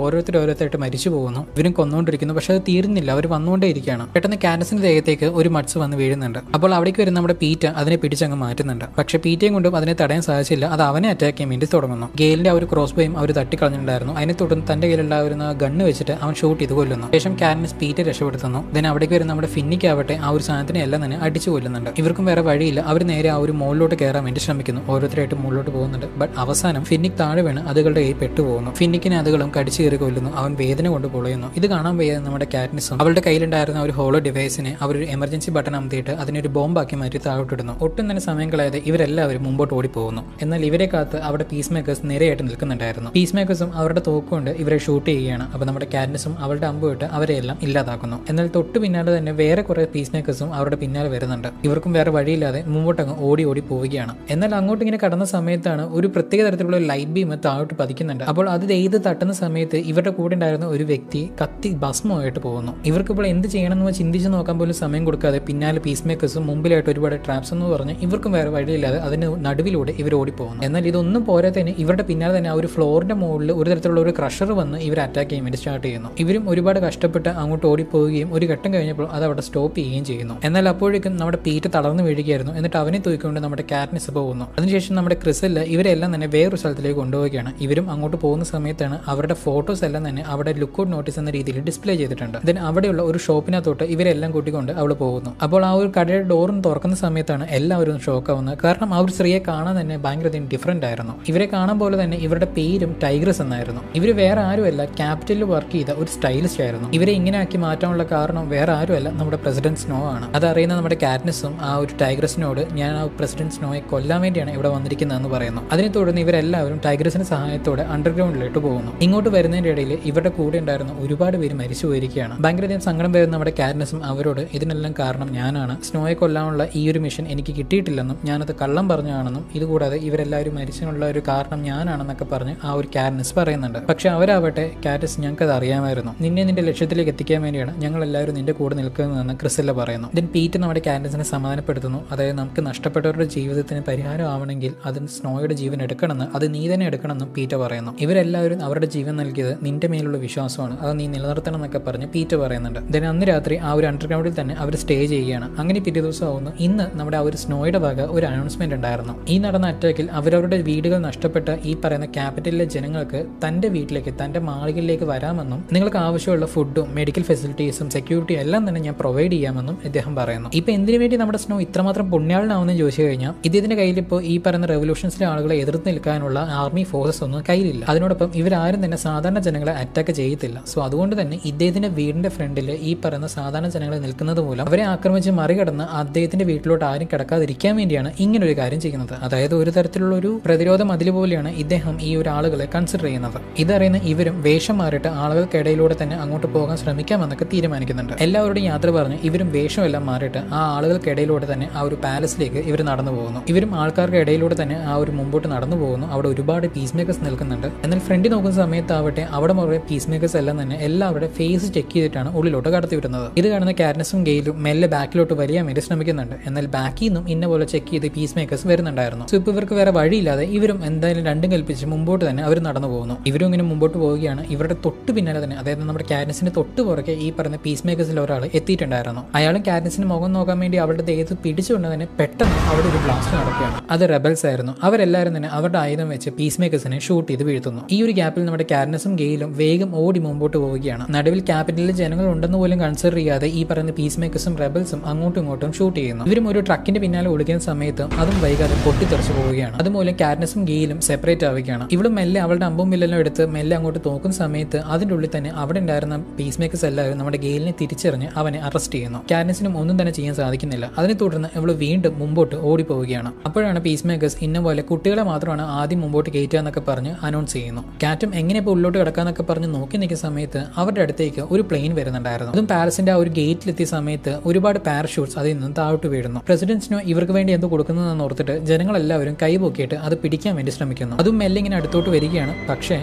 ഓരോരുത്തരായിട്ട് മരിച്ചു പോകുന്നു. ഇവരും കൊന്നുകൊണ്ടിരിക്കുന്നു. പക്ഷെ അത് തീരുന്നില്ല, അവർ വന്നുകൊണ്ടേയിരിക്കുകയാണ്. പെട്ടെന്ന് കാറ്റസിന്റെ ദേഹത്തേക്ക് ഒരു മഡ്സ് വന്ന് വീഴുന്നുണ്ട്. അപ്പോൾ അവിടേക്ക് വരുന്ന നമ്മുടെ പീറ്റ അതിനെ പിടിച്ചങ്ങ് മാറ്റുന്നുണ്ട്. പക്ഷെ പീറ്റയും കൊണ്ടും അതിനെ തടയാൻ സാധിച്ചില്ല. അത് അവനെ അറ്റാക്ക് ചെയ്യാൻ വേണ്ടി തുടങ്ങുന്നു. ഗെയിലിന്റെ ആ ഒരു ക്രോസ് ബോയും അവർ തട്ടിക്കളഞ്ഞിട്ടുണ്ടായിരുന്നു. അതിനെ തുടർന്ന് തന്റെ കയ്യിലുണ്ടായിരുന്ന ഗണ്ണ് വെച്ചിട്ട് അവൻ ഷൂട്ട് ചെയ്ത് കൊല്ലുന്നു. ശേഷം കാറ്റ്നിസ് പീറ്റ രക്ഷപ്പെടുത്തുന്നു. then അവിടേക്ക് വരുന്ന നമ്മുടെ ഫിന്നിക്കാവട്ടെ ആ ഒരു സാധനത്തിനെ എല്ലാം തന്നെ അടിച്ചു കൊല്ലുന്നുണ്ട്. ഇവർക്കും വേറെ വഴിയില്ല. അവർ നേരെ ആ ഒരു മുകളിലോട്ട് കയറാൻ വേണ്ടി ശ്രമിക്കുന്നു. ഓരോരുത്തരായിട്ട് മുകളിലോട്ട് പോകുന്നുണ്ട്. ബട്ട് അവസാനം ഫിന്നിക് താഴെ വീണ് അതുകളുടെ കയ്യിൽ പെട്ടുപോകുന്നു. ഫിന്നിക്കിനെ അതുകളും കടിച്ചു കയറി കൊല്ലുന്നു. അവൻ വേദന കൊണ്ട് പൊളയുന്നു. ഇത് കാണാൻ വയ്യാതെ നമ്മുടെ കാറ്റ്നിസും അവളുടെ കയ്യിലുണ്ടായിരുന്ന ഒരു ഹോളോ ഡിവൈസിനെ അവരൊരു എമർജൻസി ബട്ടൺ അമർത്തിയിട്ട് അതിനൊരു ബോംബാക്കി മാറ്റി താഴോട്ടിടുന്നു. ഒട്ടും തന്നെ സമയം കളയാതെ ഇവരെല്ലാവരും മുമ്പോട്ട് ഓടിപ്പോകുന്നു. എന്നാൽ ഇവരെ കാത്ത് അവിടെ പീസ് മേക്കേഴ്സ് നിരയായിട്ട് നിൽക്കുന്നുണ്ടായിരുന്നു. പീസ് മേക്കേഴ്സും അവരുടെ തോക്കുകൊണ്ട് ഇവരെ ഷൂട്ട് ചെയ്യുകയാണ്. അപ്പോൾ നമ്മുടെ കാറ്റ്നിസും അവളുടെ അമ്പുമായിട്ട് അവരെല്ലാം ഇല്ലാതാക്കുന്നു. എന്നാൽ തൊട്ട് പിന്നാലെ തന്നെ വേറെ കുറെ പീസ് മേക്കേഴ്സും അവരുടെ പിന്നാലെ വരുന്നുണ്ട്. ഇവർക്കും വേറെ വഴിയില്ലാതെ മുമ്പോട്ടങ്ങ് ഓടി പോവുകയാണ്. എന്നാൽ അങ്ങോട്ട് ഇങ്ങനെ കടന്ന സമയത്താണ് ഒരു പ്രത്യേക തരത്തിലുള്ള ലൈറ്റ് ബീം താഴോട്ട് പതിക്കുന്നുണ്ട്. അപ്പോൾ അത് ചെയ്ത് തട്ടുന്ന സമയത്ത് ഇവരുടെ കൂടെ ഉണ്ടായിരുന്ന ഒരു വ്യക്തി കത്തി ഭസ്മമായിട്ട് പോകുന്നു. ഇവർക്കിപ്പോൾ എന്ത് ചെയ്യണമെന്ന് ചിന്തിച്ച് നോക്കാൻ പോലും സമയം കൊടുക്കാതെ പിന്നാലെ പീസ് മേക്കേഴ്സും മുമ്പിലായിട്ട് ഒരുപാട് ട്രാപ്സ് എന്ന് പറഞ്ഞ് ഇവർക്കും വേറെ വഴിയില്ലാതെ അതിന് നടുവിലൂടെ ഇവർ ഓടിപ്പോകുന്നു. എന്നാൽ ഇതൊന്നും പോരാത്തതിന് ഇവരുടെ പിന്നാലെ തന്നെ ആ ഒരു ഫ്ലോറിന്റെ മുകളിൽ ഒരു തരത്തിലുള്ള ഒരു ക്രഷർ വന്ന് ഇവർ അറ്റാക്ക് ചെയ്യാൻ വേണ്ടി സ്റ്റാർട്ട് ചെയ്യുന്നു. ഇവരും ഒരുപാട് കഷ്ടപ്പെട്ട് അങ്ങോട്ട് ഓടിപ്പോവുകയും ഒരു ഘട്ടം കഴിഞ്ഞപ്പോൾ അത് അവിടെ സ്റ്റോപ്പ് ചെയ്യുകയും ചെയ്യുന്നു. എന്നാൽ അപ്പോഴേക്കും നമ്മുടെ പീറ്റ് തളർന്നു വീഴുകയായിരുന്നു. എന്നിട്ട് അവനെ തൂക്കിക്കൊണ്ട് നമ്മുടെ കാറ്റ്നിസ് പോകുന്നു. അതിനുശേഷം നമ്മുടെ ക്രിസല്ല ഇവരെല്ലാം തന്നെ വേറൊരു സ്ഥലത്തിലേക്ക് കൊണ്ടുപോവുകയാണ്. ഇവരും അങ്ങോട്ട് പോകുന്ന സമയത്താണ് അവരുടെ ഫോട്ടോസ് എല്ലാം തന്നെ അവിടെ ലുക്കൗട്ട് നോട്ടീസ് എന്ന രീതിയിൽ ഡിസ്പ്ലേ ചെയ്തിട്ടുണ്ട്. ദെൻ അവിടെയുള്ള ഒരു ഷോപ്പിനകത്തോട്ട് ഇവരെല്ലാം കൂട്ടിക്കൊണ്ട് അവൾ പോകുന്നു. അപ്പോൾ ആ ഒരു കടയുടെ ഡോറും തുറക്കുന്ന സമയത്താണ് എല്ലാവരും ഷോക്ക് ആവുന്നത്. കാരണം ആ ഒരു സ്ത്രീയെ കാണാൻ തന്നെ ഭയങ്കരധികം ഡിഫറെന്റ് ആയിരുന്നു. ഇവരെ കാണാൻ പോലെ തന്നെ ഇവരുടെ പേരും ടൈഗ്രസ് എന്നായിരുന്നു. ഇവർ വേറെ ആരുമല്ല, ക്യാപിറ്റലിൽ വർക്ക് ചെയ്ത ഒരു സ്റ്റൈലിസ്റ്റ് ആയിരുന്നു. ഇവരെ ഇങ്ങനെ ആക്കി മാറ്റാനുള്ള കാരണം വേറെ ആരുമല്ല, നമ്മുടെ പ്രസിഡന്റ് സ്നോ ആണ്. അതറിയുന്ന നമ്മുടെ കാറ്റ്നിസും ആ ഒരു ടൈഗ്രസിനോട് ഞാൻ ആ പ്രസിഡന്റ് സ്നോയെ കൊല്ലാൻ വേണ്ടിയാണ് ഇവിടെ വന്നിരിക്കുന്നതെന്ന് പറയുന്നു. അതിനെ തുടർന്ന് ഇവരെല്ലാവരും ടൈഗ്രസിന്റെ സഹായത്തോടെ അണ്ടർഗ്രൗണ്ടിലോട്ട് പോകുന്നു. ഇങ്ങോട്ട് വരുന്നതിന്റെ ഇടയിൽ ഇവരുടെ കൂടെ ഉണ്ടായിരുന്ന ഒരുപാട് പേര് മരിച്ചു പോയിരിക്കുകയാണ്. ഭയങ്കരധികം സങ്കടം വരുന്ന നമ്മുടെ കാറ്റ്നിസും അവരോട് ഇതിനെല്ലാം കാരണം ഞാനാണ്, സ്നോയെ കൊല്ലാനുള്ള ഈ ഒരു മിഷൻ എനിക്ക് കിട്ടിയിട്ടില്ലെന്നും ഞാനത് കള്ളം പറഞ്ഞാണെന്നും ഇതുകൂടാതെ ഇവരെല്ലാവരും മരിച്ചതിനുള്ള ഒരു കാരണം ഞാനാണെന്നൊക്കെ പറഞ്ഞ് ആ ഒരു കാറ്റ്നിസ് പറയുന്നുണ്ട്. പക്ഷെ അവരാവട്ടെ കാറ്റ്നിസ് ഞങ്ങൾക്കത് അറിയാമായിരുന്നു, നിന്നെ നിന്റെ ലക്ഷ്യത്തിലേക്ക് എത്തിക്കാൻ വേണ്ടിയാണ് ഞങ്ങൾ എല്ലാവരും നിന്റെ കൂടെ നിൽക്കുന്നതെന്ന് ക്രിസല്ല പറയുന്നു. ദെൻ പീറ്റ് നമ്മുടെ കാറ്റ്നിസിനെ സമാധാനപ്പെടുത്തുന്നു. അതായത് നമുക്ക് നഷ്ടപ്പെട്ടവരുടെ ജീവിതത്തിന് പരിഹാരം ആവണമെങ്കിൽ അതിന് സ്നോയുടെ ജീവൻ എടുക്കണമെന്ന്, അത് നീ തന്നെ എടുക്കണമെന്നും പീറ്റ പറയുന്നു. ഇവരെല്ലാവരും അവരുടെ ജീവൻ നൽകിയത് നിന്റെ മേലുള്ള വിശ്വാസമാണ്, അത് നീ നിലനിർത്തണം എന്നൊക്കെ പറഞ്ഞ് പീറ്റ പറയുന്നുണ്ട്. ദെൻ അന്ന് രാത്രി ആ ഒരു അണ്ടർഗ്രൗണ്ടിൽ തന്നെ അവർ സ്റ്റേ ചെയ്യുകയാണ്. അങ്ങനെ പിറ്റേ ദിവസം ആവുന്നു. ഇന്ന് നമ്മുടെ ആ ഒരു സ്നോയുടെ വക ഒരു അനൗൺസ്മെന്റ് ഉണ്ടായിരുന്നു. ഈ നടന്ന അറ്റാക്കിൽ അവരവരുടെ വീടുകൾ നഷ്ടപ്പെട്ട ഈ പറയുന്ന ക്യാപിറ്റലിലെ ജനങ്ങൾക്ക് തന്റെ വീട്ടിലേക്ക്, തന്റെ മാളികളിലേക്ക് വരാമെന്നും നിങ്ങൾക്ക് ആവശ്യമുള്ള ഫുഡും മെഡിക്കൽ ഫെസിലിറ്റീസും സെക്യൂരിറ്റിയും എല്ലാം തന്നെ ഞാൻ പ്രൊവൈഡ് ചെയ്യാമെന്നും അദ്ദേഹം പറയുന്നു. ഇപ്പൊ എന്തിനു വേണ്ടി നമ്മുടെ സ്നോ ഇത്രമാത്രം പുണ്യാളനാവുമെന്ന് ചോദിച്ചു കഴിഞ്ഞാൽ ഇതിന്റെ കയ്യിൽ ഇപ്പോൾ ഈ പറയുന്ന റെവല്യൂഷൻസിലെ ആളുകളെ എതിർത്ത് നിൽക്കാനുള്ള ആർമി ഫോഴ്സസ് ഒന്നും കയ്യിലില്ല. അതിനോടൊപ്പം ഇവരാരും തന്നെ സാധാരണ ജനങ്ങളെ അറ്റാക്ക് ചെയ്യത്തില്ല. സോ അതുകൊണ്ട് തന്നെ ഇദ്ദേഹത്തിന്റെ വീടിന്റെ ഫ്രണ്ടിൽ ഈ പറയുന്ന സാധാരണ ജനങ്ങളെ നിൽക്കുന്നത് മൂലം അവരെ ആക്രമിച്ച് മറികടന്ന് അദ്ദേഹത്തിന്റെ വീട്ടിലോട്ട് ആരും കിടക്കാതിരിക്കാൻ വേണ്ടിയാണ് ഇങ്ങനെ ഒരു കാര്യം ചെയ്യുന്നത്. അതായത് ഒരു തരത്തിലുള്ള ഒരു പ്രതിരോധ മതിൽ പോലെയാണ് ഇദ്ദേഹം ഈ ഒരു ആളുകളെ കൺസിഡർ ചെയ്യുന്നത്. ഇതറിയുന്ന ഇവരും വേഷം മാറിയിട്ട് ആളുകൾക്കിടയിലൂടെ തന്നെ അങ്ങോട്ട് പോകാൻ ശ്രമിക്കാമെന്നൊക്കെ തീരുമാനിക്കുന്നുണ്ട്. എല്ലാവരുടെയും യാത്ര പറഞ്ഞ് ഇവരും വേഷമെല്ലാം മാറിയിട്ട് ആ ആളുകൾക്കിടയിലൂടെ തന്നെ ആ ഒരു പാലസിലേക്ക് ഇവർ നടന്നു പോകുന്നു. ഇവരും ആൾക്കാർക്ക് ഇടയിലൂടെ തന്നെ ആ ഒരു മുമ്പോട്ട് നടന്നു പോകുന്നു. അവിടെ ഒരുപാട് പീസ് മേക്കേഴ്സ് നിൽക്കുന്നുണ്ട്. എന്നാൽ ഫ്രണ്ടിൽ നോക്കുന്ന സമയത്താവട്ടെ അവിടെ മുഴുവൻ പീസ് മേക്കേഴ്സ് എല്ലാം തന്നെ എല്ലാവരുടെ ഫേസ് ചെക്ക് ചെയ്തിട്ടാണ് ഉള്ളിലോട്ട് കടത്തി വിടുന്നത്. ഇത് കാണുന്ന കാറ്റ്നസും ഗെയിലും മെല്ലെ ബാക്കിലോട്ട് വലിയാൻ വേണ്ടി ശ്രമിക്കുന്നുണ്ട്. എന്നാൽ ബാക്കിൽ നിന്നും ഇന്ന പോലെ ചെക്ക് ചെയ്ത് പീസ് മേക്കേഴ്സ് വരുന്നുണ്ടായിരുന്നു. സോ ഇപ്പോൾ ഇവർക്ക് വേറെ വഴിയില്ലാതെ ഇവരും എന്തായാലും രണ്ടും കൽപ്പിച്ച് മുമ്പോട്ട് തന്നെ അവർ നടന്നു പോകുന്നു. ഇവരും ഇങ്ങനെ മുമ്പോട്ട് പോവുകയാണ്. ഇവരുടെ തൊട്ട് പിന്നാലെ തന്നെ, അതായത് നമ്മുടെ കാറ്റ്നസിന്റെ തൊട്ട് പുറകെ ഈ പറഞ്ഞ പീസ് മേക്കേഴ്സിൽ ഒരാൾ എത്തിയിട്ടുണ്ടായിരുന്നു. അയാളും കാറ്റ്നസിന്റെ മുഖം നോക്കാൻ വേണ്ടി അവരുടെ ദേഹത്ത് പിടിച്ചുകൊണ്ട് തന്നെ പെട്ടെന്ന് അവിടെ ഒരു ബ്ലാസ്റ്റ് നടക്കുകയാണ്. അത് റെബൽസ് ആയിരുന്നു. അവരെല്ലാവരും തന്നെ അവരുടെ ആയുധം വെച്ച് പീസ് മേക്കേഴ്സിനെ ഷൂട്ട് ചെയ്ത് വീഴ്ത്തുന്നു. ഈ ഒരു ഗ്യാപ്പിൽ നമ്മുടെ കാറ്റ്നസും ഗെയിലും വേഗം ഓടി മുമ്പോട്ട് പോവുകയാണ്. നടുവിൽ ക്യാപിറ്റലിൽ ജനങ്ങൾ ഉണ്ടെന്ന് പോലും കൺസിഡർ ചെയ്യാതെ ഈ പറയുന്ന പീസ് മേക്കേഴ്സും റെബൽസും അങ്ങോട്ടും ഇങ്ങോട്ടും ഷൂട്ട് ചെയ്യുന്നു. ഇവരും ഒരു ട്രക്കിന്റെ പിന്നാലെ ഒളിക്കുന്ന സമയത്ത് അതും വൈകാതെ പൊട്ടിത്തെറിച്ചു പോവുകയാണ്. അതുപോലെ കാറ്റ്നസും ഗെയിലും സെപ്പറേറ്റ് ആവുകയാണ്. ഇവളും മെല്ലെ അവളുടെ അമ്പും വില്ലെല്ലാം എടുത്ത് മെല്ലെ അങ്ങോട്ട് നോക്കുന്ന സമയത്ത് അതിന്റെ ഉള്ളിൽ തന്നെ അവിടെ ഉണ്ടായിരുന്ന പീസ് മേക്കേഴ്സ് എല്ലാവരും നമ്മുടെ ഗെയിലിനെ തിരിച്ചറിഞ്ഞ് അവനെ അറസ്റ്റ് ചെയ്യുന്നു. കാറ്റ്നസിനും ഒന്നും തന്നെ ചെയ്യാൻ സാധിക്കുന്നില്ല. അതിനെ തുടർന്ന് ഇവള് വീണ്ടും മുമ്പോട്ട് ഓടിപ്പോവുകയാണ്. അപ്പോഴാണ് പീസ് മേക്കേഴ്സ് ഇന്ന പോലെ കുട്ടികളെ മാത്രമാണ് ആദ്യം മുമ്പോട്ട് കയറ്റുക എന്നൊക്കെ പറഞ്ഞ് അനൗൺസ് ചെയ്യുന്നു. കാറ്റും എങ്ങനെ ഇപ്പോൾ ഉള്ളോട്ട് കിടക്കാന്നൊക്കെ പറഞ്ഞ് നോക്കി നിൽക്കുന്ന സമയത്ത് അവരുടെ അടുത്തേക്ക് ഒരു പ്ലെയിൻ വരുന്നുണ്ടായിരുന്നു. അതും പാലസിന്റെ ആ ഒരു ഗേറ്റിലെത്തിയ സമയത്ത് ഒരുപാട് പാരഷൂട്ട്സ് അതിൽ നിന്ന് താഴോട്ട് വീഴുന്നു. പ്രസിഡന്റിനോ ഇവർക്ക് വേണ്ടി എന്തോ കൊടുക്കുന്നതെന്ന് ഓർത്തിട്ട് ജനങ്ങളെല്ലാവരും കൈപൊക്കിയിട്ട് അത് പിടിക്കാൻ വേണ്ടി ശ്രമിക്കുന്നു. അതും മെല്ലെ ഇങ്ങനെ അടുത്തോട്ട് വരികയാണ്. പക്ഷേ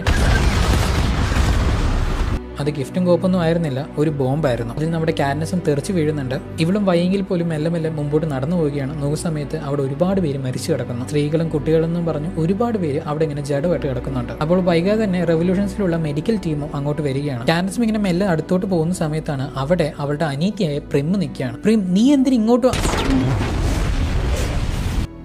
അത് ഗിഫ്റ്റും കോപ്പൊന്നും ആയിരുന്നില്ല, ഒരു ബോംബായിരുന്നു. അതിൽ നമ്മുടെ കാറ്റ്നസും തെറിച്ച് വീഴുന്നുണ്ട്. ഇവളും വയ്യെങ്കിൽ പോലും മെല്ലെ മെല്ലെ മുമ്പോട്ട് നടന്നു പോവുകയാണ്. നോക്കുന്ന സമയത്ത് അവിടെ ഒരുപാട് പേര് മരിച്ചു കിടക്കുന്നു. സ്ത്രീകളും കുട്ടികളെന്നും പറഞ്ഞു ഒരുപാട് പേര് അവിടെ ഇങ്ങനെ ജഡമായിട്ട് കിടക്കുന്നുണ്ട്. അപ്പോൾ വൈകാതെ തന്നെ റെവല്യൂഷൻസിലുള്ള മെഡിക്കൽ ടീമും അങ്ങോട്ട് വരികയാണ്. കാറ്റ്നസും ഇങ്ങനെ മെല്ലെ അടുത്തോട്ട് പോകുന്ന സമയത്താണ് അവിടെ അവളുടെ അനീതിയായ പ്രിം നിൽക്കുകയാണ്. പ്രിം, നീ എന്തിന് ഇങ്ങോട്ട്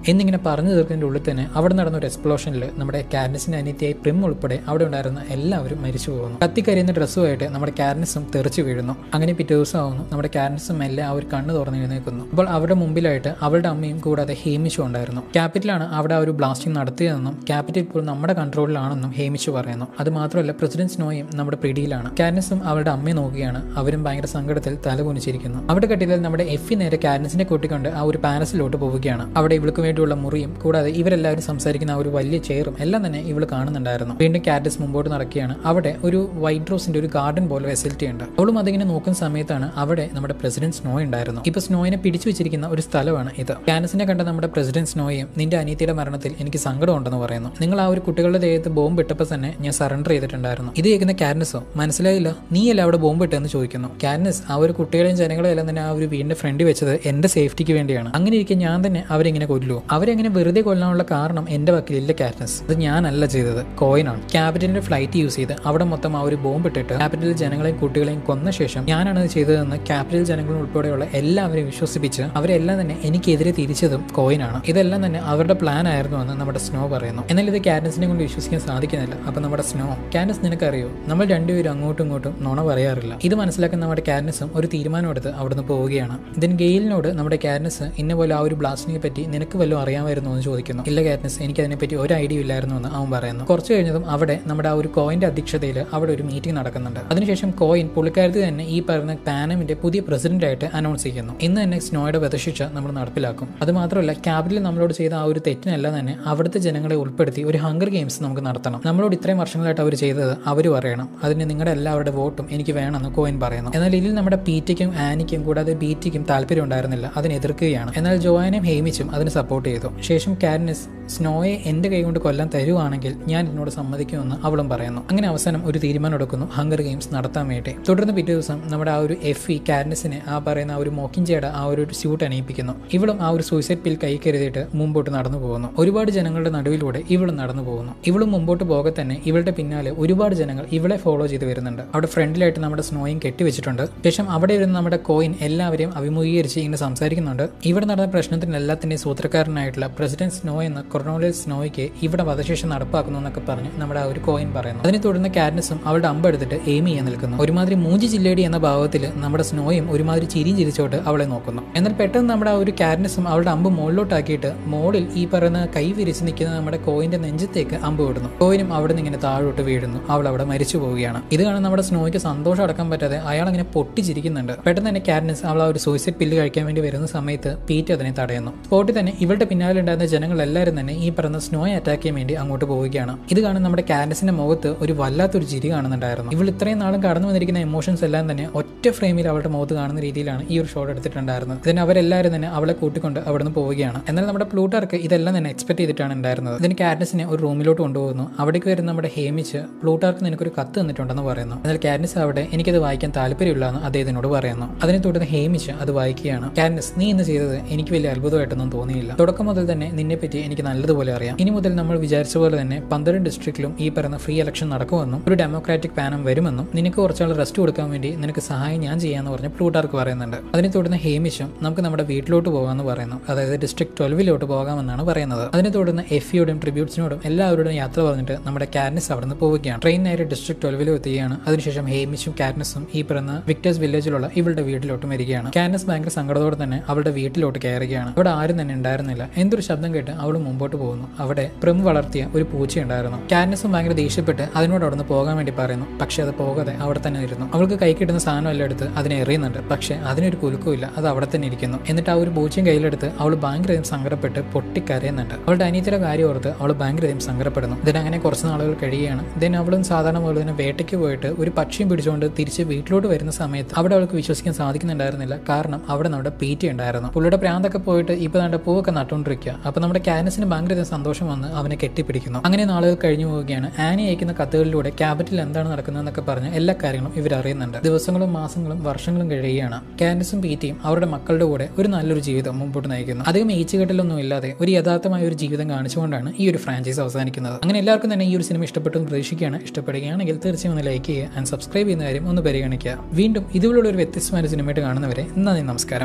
എന്നിങ്ങനെ പറഞ്ഞു തീർക്കുന്നതിൻ്റെ ഉള്ളിൽ തന്നെ അവിടെ നടന്ന ഒരു എക്സ്പ്ലോഷനിൽ നമ്മുടെ കാറ്റ്നസിന്റെ അനിയത്തിയായി പ്രിം ഉൾപ്പെടെ അവിടെ ഉണ്ടായിരുന്ന എല്ലാവരും മരിച്ചു പോകുന്നു. കത്തിക്കരിയുന്ന ഡ്രസ്സുമായിട്ട് നമ്മുടെ കാറ്റ്നസും തെറിച്ചു വീഴുന്നു. അങ്ങനെ പിറ്റേ ദിവസം ആവുന്നു. നമ്മുടെ കാറ്റ്നസും എല്ലാം ആ ഒരു കണ്ണ് തുറന്ന് എഴുന്നേൽക്കുന്നു. അപ്പോൾ അവരുടെ മുമ്പിലായിട്ട് അവളുടെ അമ്മയും കൂടാതെ ഹേമിഷും ഉണ്ടായിരുന്നു. ക്യാപിറ്റലാണ് അവിടെ ആ ഒരു ബ്ലാസ്റ്റിംഗ് നടത്തിയതെന്നും ക്യാപിറ്റൽ ഇപ്പോൾ നമ്മുടെ കൺട്രോളിലാണെന്നും ഹേമിഷ് പറയുന്നു. അത് മാത്രമല്ല പ്രസിഡന്റ് സ്നോയും നമ്മുടെ പിടിയിലാണ്. കാറ്റ്നസും അവളുടെ അമ്മയെ നോക്കുകയാണ്. അവരും ഭയങ്കര സങ്കടത്തിൽ തലകുനിച്ചിരിക്കുന്നു. അവിടെ കെട്ടിയതിൽ നമ്മുടെ എഫി നേരെ കാറ്റ്നസിനെ കൂട്ടിക്കൊണ്ട് ആ ഒരു പാലസിലോട്ട് പോവുകയാണ്. അവിടെ ഇവൾക്ക് വേണ്ടിയുള്ള മുറിയും കൂടാതെ ഇവരെല്ലാവരും സംസാരിക്കുന്ന ആ ഒരു വലിയ ചെയറും എല്ലാം തന്നെ ഇവള് കാണുന്നുണ്ടായിരുന്നു. വീണ്ടും കാറ്റ്നസ് മുമ്പോട്ട് നടക്കുകയാണ്. അവിടെ ഒരു വൈറ്റ് റോസിന്റെ ഒരു ഗാർഡൻ പോലെ ഫെസിലിറ്റി ഉണ്ട്. അവളും അതിങ്ങനെ നോക്കുന്ന സമയത്താണ് അവിടെ നമ്മുടെ പ്രസിഡന്റ് സ്നോ ഉണ്ടായിരുന്നു. ഇപ്പൊ സ്നോയിനെ പിടിച്ചു വെച്ചിരിക്കുന്ന ഒരു സ്ഥലമാണ് ഇത്. കാറ്റ്നസിനെ കണ്ട നമ്മുടെ പ്രസിഡന്റ് സ്നോയും നിന്റെ അനിയത്തിയുടെ മരണത്തിൽ എനിക്ക് സങ്കടം ഉണ്ടെന്ന് പറയുന്നു. നിങ്ങൾ ആ ഒരു കുട്ടികളുടെ ദേഹത്ത് ബോംബ് ഇട്ടപ്പോൾ തന്നെ ഞാൻ സറണ്ടർ ചെയ്തിട്ടുണ്ടായിരുന്നു. ഇത് കേൾക്കുന്ന കാറ്റ്നസോ മനസ്സിലായില്ല, നീയല്ല അവിടെ ബോംബ് ഇട്ടെന്ന് ചോദിക്കുന്നു. കാറ്റ്നസ് ആ ഒരു കുട്ടികളെയും ജനങ്ങളെയും എല്ലാം തന്നെ ആ ഒരു വീടിന്റെ ഫ്രണ്ട് വെച്ചത് എന്റെ സേഫ്റ്റിക്ക് വേണ്ടിയാണ്. അങ്ങനെ ഇരിക്കെ ഞാൻ തന്നെ അവരെങ്ങനെ കൊല്ലുവോ? അവരെങ്ങനെ വെറുതെ കൊല്ലാനുള്ള കാരണം എന്റെ വക്കിലില്ല കാറ്റ്നസ്. അത് ഞാനല്ല ചെയ്തത്, കോയിനാണ്. ക്യാപിറ്റലിന്റെ ഫ്ലൈറ്റ് യൂസ് ചെയ്ത് അവിടെ മൊത്തം ആ ഒരു ബോംബ് ഇട്ടിട്ട് ക്യാപിറ്റൽ ജനങ്ങളെയും കുട്ടികളെയും കൊന്ന ശേഷം ഞാനാണ് അത് ചെയ്തതെന്ന് ക്യാപിറ്റൽ ജനങ്ങൾ ഉൾപ്പെടെയുള്ള എല്ലാവരെയും വിശ്വസിപ്പിച്ച് അവരെല്ലാം തന്നെ എനിക്കെതിരെ തിരിച്ചതും കോയിനാണ്. ഇതെല്ലാം തന്നെ അവരുടെ പ്ലാൻ ആയിരുന്നു എന്ന് നമ്മുടെ സ്നോ പറയുന്നു. എന്നാൽ ഇത് കാറ്റ്നസിനെ കൊണ്ട് വിശ്വസിക്കാൻ സാധിക്കുന്നില്ല. അപ്പൊ നമ്മുടെ സ്നോ, കാറ്റ്നസ് നിനക്കറിയോ, നമ്മൾ രണ്ടുപേരും അങ്ങോട്ടും ഇങ്ങോട്ടും നുണ പറയാറില്ല. ഇത് മനസ്സിലാക്കുന്ന നമ്മുടെ കാറ്റ്നസും ഒരു തീരുമാനം എടുത്ത് അവിടുന്ന് പോവുകയാണ്. ഇതിന് ഗെയിലിനോട് നമ്മുടെ കാറ്റ്നസ് ഇന്ന പോലെ ആ ഒരു ബ്ലാസ്റ്റിനെ പറ്റി നിനക്ക് വല്ലതും അറിയാമായിരുന്നു എന്ന് ചോദിക്കുന്നു. ഇല്ല കാറ്റ്നസ്, എനിക്ക് അതിനെപ്പറ്റി ഒരു ഐഡിയ ഇല്ലായിരുന്നു എന്ന് അവൻ പറയുന്നു. കുറച്ച് കഴിഞ്ഞതും അവിടെ നമ്മുടെ ആ ഒരു കോയിന്റെ അധ്യക്ഷതയിൽ അവിടെ ഒരു മീറ്റിംഗ് നടക്കുന്നുണ്ട്. അതിനുശേഷം കോയിൻ പുള്ളിക്കാരത്തിൽ തന്നെ ഈ പറയുന്ന പാനമിന്റെ പുതിയ പ്രസിഡന്റ് ആയിട്ട് അനൗൺസ് ചെയ്യുന്നു. ഇന്ന് തന്നെ സ്നോയുടെ വധശിക്ഷ നമ്മൾ നടപ്പിലാക്കും. അത് മാത്രമല്ല ക്യാപിറ്റലിൽ നമ്മളോട് ചെയ്ത ആ ഒരു തെറ്റിനെല്ലാം തന്നെ അവിടുത്തെ ജനങ്ങളെ ഉൾപ്പെടുത്തി ഒരു ഹങ്കർ ഗെയിംസ് നമുക്ക് നടത്തണം. നമ്മളോട് ഇത്രയും വർഷങ്ങളായിട്ട് അവർ ചെയ്തത് അവർ പറയണം. അതിന് നിങ്ങളുടെ എല്ലാവരുടെ വോട്ടും എനിക്ക് വേണമെന്ന് കോയിൻ പറയുന്നു. എന്നാൽ ഇതിൽ നമ്മുടെ പീറ്റിക്കും ആനിക്കും കൂടാതെ ബീറ്റിക്കും താല്പര്യം ഉണ്ടായിരുന്നില്ല. അതിനെ എതിർക്കുകയാണ്. എന്നാൽ ജോയാനും ഹേമിച്ചും അതിന് സപ്പോർട്ട് ചെയ്തു. ശേഷം കാറ്റ്നസ് സ്നോയെ എന്റെ കൈ കൊണ്ട് കൊല്ലാൻ തരുവാണെങ്കിൽ ഞാൻ എന്നോട് സമ്മതിക്കുമെന്ന് അവളും പറയുന്നു. അങ്ങനെ അവസാനം ഒരു തീരുമാനം എടുക്കുന്നു ഹങ്കർ ഗെയിംസ് നടത്താൻ വേണ്ടി. തുടർന്ന് പിറ്റേ ദിവസം നമ്മുടെ ആ ഒരു എഫി കാറ്റ്നസിനെ ആ പറയുന്ന ആ ഒരു മോക്കിഞ്ചയുടെ ആ ഒരു സ്യൂട്ട് അണിയിപ്പിക്കുന്നു. ഇവളും ആ ഒരു സൂയിസൈഡ് പിൽ കൈ കരുതിയിട്ട് മുമ്പോട്ട് നടന്നു പോകുന്നു. ഒരുപാട് ജനങ്ങളുടെ നടുവിലൂടെ ഇവളും നടന്നു പോകുന്നു. ഇവളും മുമ്പോട്ട് പോകെ തന്നെ ഇവളുടെ പിന്നാലെ ഒരുപാട് ജനങ്ങൾ ഇവളെ ഫോളോ ചെയ്ത് വരുന്നുണ്ട്. അവിടെ ഫ്രണ്ടിലായിട്ട് നമ്മുടെ സ്നോയും കെട്ടിവെച്ചിട്ടുണ്ട്. ശേഷം അവിടെ വരുന്ന നമ്മുടെ കോയിൻ എല്ലാവരെയും അഭിമുഖീകരിച്ച് ഇങ്ങനെ സംസാരിക്കുന്നുണ്ട്. ഇവിടെ നടന്ന പ്രശ്നത്തിന് എല്ലാത്തിന്റെയും സൂത്രക്കാരനായിട്ടുള്ള പ്രസിഡന്റ് സ്നോ എന്ന കൊർണോളിയൽ സ്നോയ്ക്ക് ഇവിടെ വധശിക്ഷ നടപ്പാക്കുന്നു എന്നൊക്കെ പറഞ്ഞ് നമ്മുടെ ആ ഒരു കോയിൻ പറയുന്നു. അതിനെ തുടർന്ന് കാറ്റ്നസും അവളുടെ അമ്പ് എടുത്തിട്ട് എയിം ചെയ്യാൻ നിൽക്കുന്നു. ഒരുമാതിരി മൂഞ്ചി ജില്ലേടി എന്ന ഭാവത്തിൽ നമ്മുടെ സ്നോയും ഒരുമാതിരി ചിരിയും ചിരിച്ചോട്ട് അവളെ നോക്കുന്നു. എന്നാൽ പെട്ടെന്ന് നമ്മുടെ ആ ഒരു കാറ്റ്നസും അവളുടെ അമ്പ് മുകളിലോട്ടാക്കിയിട്ട് മോളിൽ ഈ പറയുന്ന കൈ വിരിച്ച് നിൽക്കുന്ന നമ്മുടെ കോയിന്റെ നെഞ്ചത്തേക്ക് അമ്പ് വിടുന്നു. കോയിനും അവിടെ നിന്ന് ഇങ്ങനെ താഴോട്ട് വീഴുന്നു. അവൾ അവിടെ മരിച്ചു പോവുകയാണ്. ഇത് കാണാൻ നമ്മുടെ സ്നോയ്ക്ക് സന്തോഷം അടക്കാൻ പറ്റാതെ അയാൾ അങ്ങനെ പൊട്ടിച്ചിരിക്കുന്നുണ്ട്. പെട്ടെന്ന് തന്നെ കാറ്റ്നസ് അവൾ ആ ഒരു സൂയിസൈഡ് പില്ല് കഴിക്കാൻ വേണ്ടി വരുന്ന സമയത്ത് പീറ്റ് അതിനെ തടയുന്നു. സ്പോട്ടിൽ തന്നെ ഇവളുടെ അവളുടെ പിന്നാലെ ഉണ്ടായിരുന്ന ജനങ്ങളെല്ലാവരും തന്നെ ഈ പറയുന്ന സ്നോയെ അറ്റാക്ക് ചെയ്യാൻ വേണ്ടി അങ്ങോട്ട് പോവുകയാണ്. ഇത് കാണുന്ന നമ്മുടെ കാൻഡസിന്റെ മുഖത്ത് ഒരു വല്ലാത്തൊരു ചിരി കാണുന്നുണ്ടായിരുന്നു. ഇവൾ ഇത്രയും നാളും കടന്നു വന്നിരിക്കുന്ന ഇമോഷൻസ് എല്ലാം തന്നെ ഒറ്റ ഫ്രെയിമിൽ അവളുടെ മുഖത്ത് കാണുന്ന രീതിയിലാണ് ഈ ഒരു ഷോട്ട് എടുത്തിട്ടുണ്ടായിരുന്നത്. ഇതിന് അവരെല്ലാവരും തന്നെ അവളെ കൂട്ടിക്കൊണ്ട് അവിടുന്ന് പോവുകയാണ്. എന്നാൽ നമ്മുടെ പ്ലൂട്ടാർക്ക് ഇതെല്ലാം തന്നെ എക്സ്പെക്ട് ചെയ്തിട്ടാണ് ഉണ്ടായിരുന്നത്. ഇതിന് കാറ്റ്നസിനെ ഒരു റൂമിലോട്ട് കൊണ്ടുപോകുന്നു. അവിടേക്ക് വരുന്ന നമ്മുടെ ഹേമിച്ച് പ്ലൂട്ടാർക്ക് നിനക്കൊരു കത്ത് തന്നിട്ടുണ്ടെന്ന് പറയുന്നു. എന്നാൽ കാറ്റ്നസ് അവിടെ എനിക്കത് വായിക്കാൻ താല്പര്യമില്ലെന്ന് അദ്ദേഹത്തിനോട് പറയുന്നു. അതിനെ തുടർന്ന് ഹേമിച്ച് അത് വായിക്കുകയാണ്. കാറ്റ്നസ്, നീ ഇന്ന് ചെയ്തത് എനിക്ക് വലിയ അത്ഭുതമായിട്ടൊന്നും തോന്നിയില്ല. തുടക്കം മുതൽ തന്നെ നിന്നെപ്പറ്റി എനിക്ക് നല്ലതുപോലെ അറിയാം. ഇനി മുതൽ നമ്മൾ വിചാരിച്ച പോലെ തന്നെ 12 ഡിസ്ട്രിക്റ്റിലും ഈ പറയുന്ന ഫ്രീ ഇലക്ഷൻ നടക്കുമെന്നും ഒരു ഡെമോക്രാറ്റിക് പാനം വരുമെന്നും നിനക്ക് കുറച്ചാൾ റെസ്റ്റ് കൊടുക്കാൻ വേണ്ടി നിനക്ക് സഹായം ഞാൻ ചെയ്യാന്ന് പറഞ്ഞ് പ്ലൂട്ടാർക്ക് പറയുന്നുണ്ട്. അതിനെ തുടർന്ന് ഹേമിച്ചും നമുക്ക് നമ്മുടെ വീട്ടിലോട്ട് പോകാമെന്ന് പറയുന്നു. അതായത് ഡിസ്ട്രിക്ട് 12 പോകാമെന്നാണ് പറയുന്നത്. അതിനെ തുടർന്ന് എഫിയോടും ട്രിബ്യൂട്ട്സിനോടും എല്ലാവരോടും യാത്ര പറഞ്ഞിട്ട് നമ്മുടെ കാറ്റ്നസ് അവിടെ നിന്ന് പോവുകയാണ്. ട്രെയിൻ നേരെ ഡിസ്ട്രിക്ട് 12 എത്തുകയാണ്. അതിനുശേഷം ഹേമിച്ചും കാറ്റ്നസും ഈ പറയുന്ന വിക്ടേഴ്സ് വില്ലേജിലുള്ള ഇവളുടെ വീട്ടിലോട്ടും വരികയാണ്. കാറ്റ്നസ് ഭയങ്കര സങ്കടത്തോടെ തന്നെ അവളുടെ വീട്ടിലോട്ട് കയറുകയാണ്. അവിടെ ആരും തന്നെ ഉണ്ടായിരുന്നില്ല. എന്തൊരു ശബ്ദം കേട്ട് അവൾ മുമ്പോട്ട് പോകുന്നു. അവിടെ പ്രിം വളർത്തിയ ഒരു പൂച്ച ഉണ്ടായിരുന്നു. കാറ്റ്നസും ഭയങ്കര ദേഷ്യപ്പെട്ട് അതിനോട് അവിടെ നിന്ന് പോകാൻ വേണ്ടി പറയുന്നു. പക്ഷെ അത് പോകാതെ അവിടെ തന്നെ ഇരുന്നു. അവൾക്ക് കൈ കിട്ടുന്ന സാധനം എല്ലാം എടുത്ത് അതിനെ എറിയുന്നുണ്ട്. പക്ഷെ അതിനൊരു കുലുക്കമില്ല, അത് അവിടെ തന്നെ ഇരിക്കുന്നു. എന്നിട്ട് ആ ഒരു പൂച്ചയും കയ്യിലെടുത്ത് അവൾ ഭയങ്കരധികം സങ്കടപ്പെട്ട് പൊട്ടിക്കരയുന്നുണ്ട്. അവളുടെ അനിയത്തിയുടെ കാര്യം ഓർത്ത് അവൾ ഭയങ്കരധികം സങ്കടപ്പെടുന്നു. അങ്ങനെ കുറച്ച് നാളുകൾ കഴിയുകയാണ്. അവളും സാധാരണ പോലെ തന്നെ വേട്ടയ്ക്ക് പോയിട്ട് ഒരു പക്ഷിയും പിടിച്ചുകൊണ്ട് തിരിച്ച് വീട്ടിലോട്ട് വരുന്ന സമയത്ത് അവിടെ അവൾക്ക് വിശ്വസിക്കാൻ സാധിക്കുന്നുണ്ടായിരുന്നില്ല. കാരണം അവിടെ നമ്മുടെ പീറ്റി ഉണ്ടായിരുന്നു. പുള്ളിയുടെ പ്രാന്തൊക്കെ പോയിട്ട് ഇപ്പൊ നമ്മുടെ പൂവൊക്കെ നട്ടുകൊണ്ടിരിക്കുക. അപ്പൊ നമ്മുടെ കാനസിന് ഭയങ്കര സന്തോഷം വന്ന് അവനെ കെട്ടിപ്പിടിക്കുന്നു. അങ്ങനെ നാളുകൾ കഴിഞ്ഞു പോവുകയാണ്. ആനി അയക്കുന്ന കത്തുകളിലൂടെ ക്യാപിറ്റൽ എന്താണ് നടക്കുന്നതെന്നൊക്കെ പറഞ്ഞ് എല്ലാ കാര്യങ്ങളും ഇവർ അറിയുന്നുണ്ട്. ദിവസങ്ങളും മാസങ്ങളും വർഷങ്ങളും കഴിയുകയാണ്. കാനസും പീറ്റിയും അവരുടെ മക്കളുടെ കൂടെ ഒരു നല്ലൊരു ജീവിതം മുമ്പോട്ട് നയിക്കുന്നു. അധികം ഏച്ചുകെട്ടലൊന്നും ഇല്ലാതെ ഒരു യഥാർത്ഥമായ ഒരു ജീവിതം കാണിച്ചുകൊണ്ടാണ് ഈ ഒരു ഫ്രാഞ്ചൈസ് അവസാനിക്കുന്നത്. അങ്ങനെ എല്ലാവർക്കും തന്നെ ഈ ഒരു സിനിമ ഇഷ്ടപ്പെട്ടെന്ന് പ്രതീക്ഷിക്കുകയാണ്. ഇഷ്ടപ്പെടുകയാണെങ്കിൽ തീർച്ചയായും ഒന്ന് ലൈക്ക് ചെയ്യുക ആൻഡ് സബ്സ്ക്രൈബ് ചെയ്യുന്ന കാര്യം ഒന്ന് പരിഗണിക്കുക. വീണ്ടും ഇതുപോലുള്ള ഒരു വ്യത്യസ്തമായ സിനിമയായിട്ട് കാണുന്നവരെ നന്ദി, നമസ്കാരം.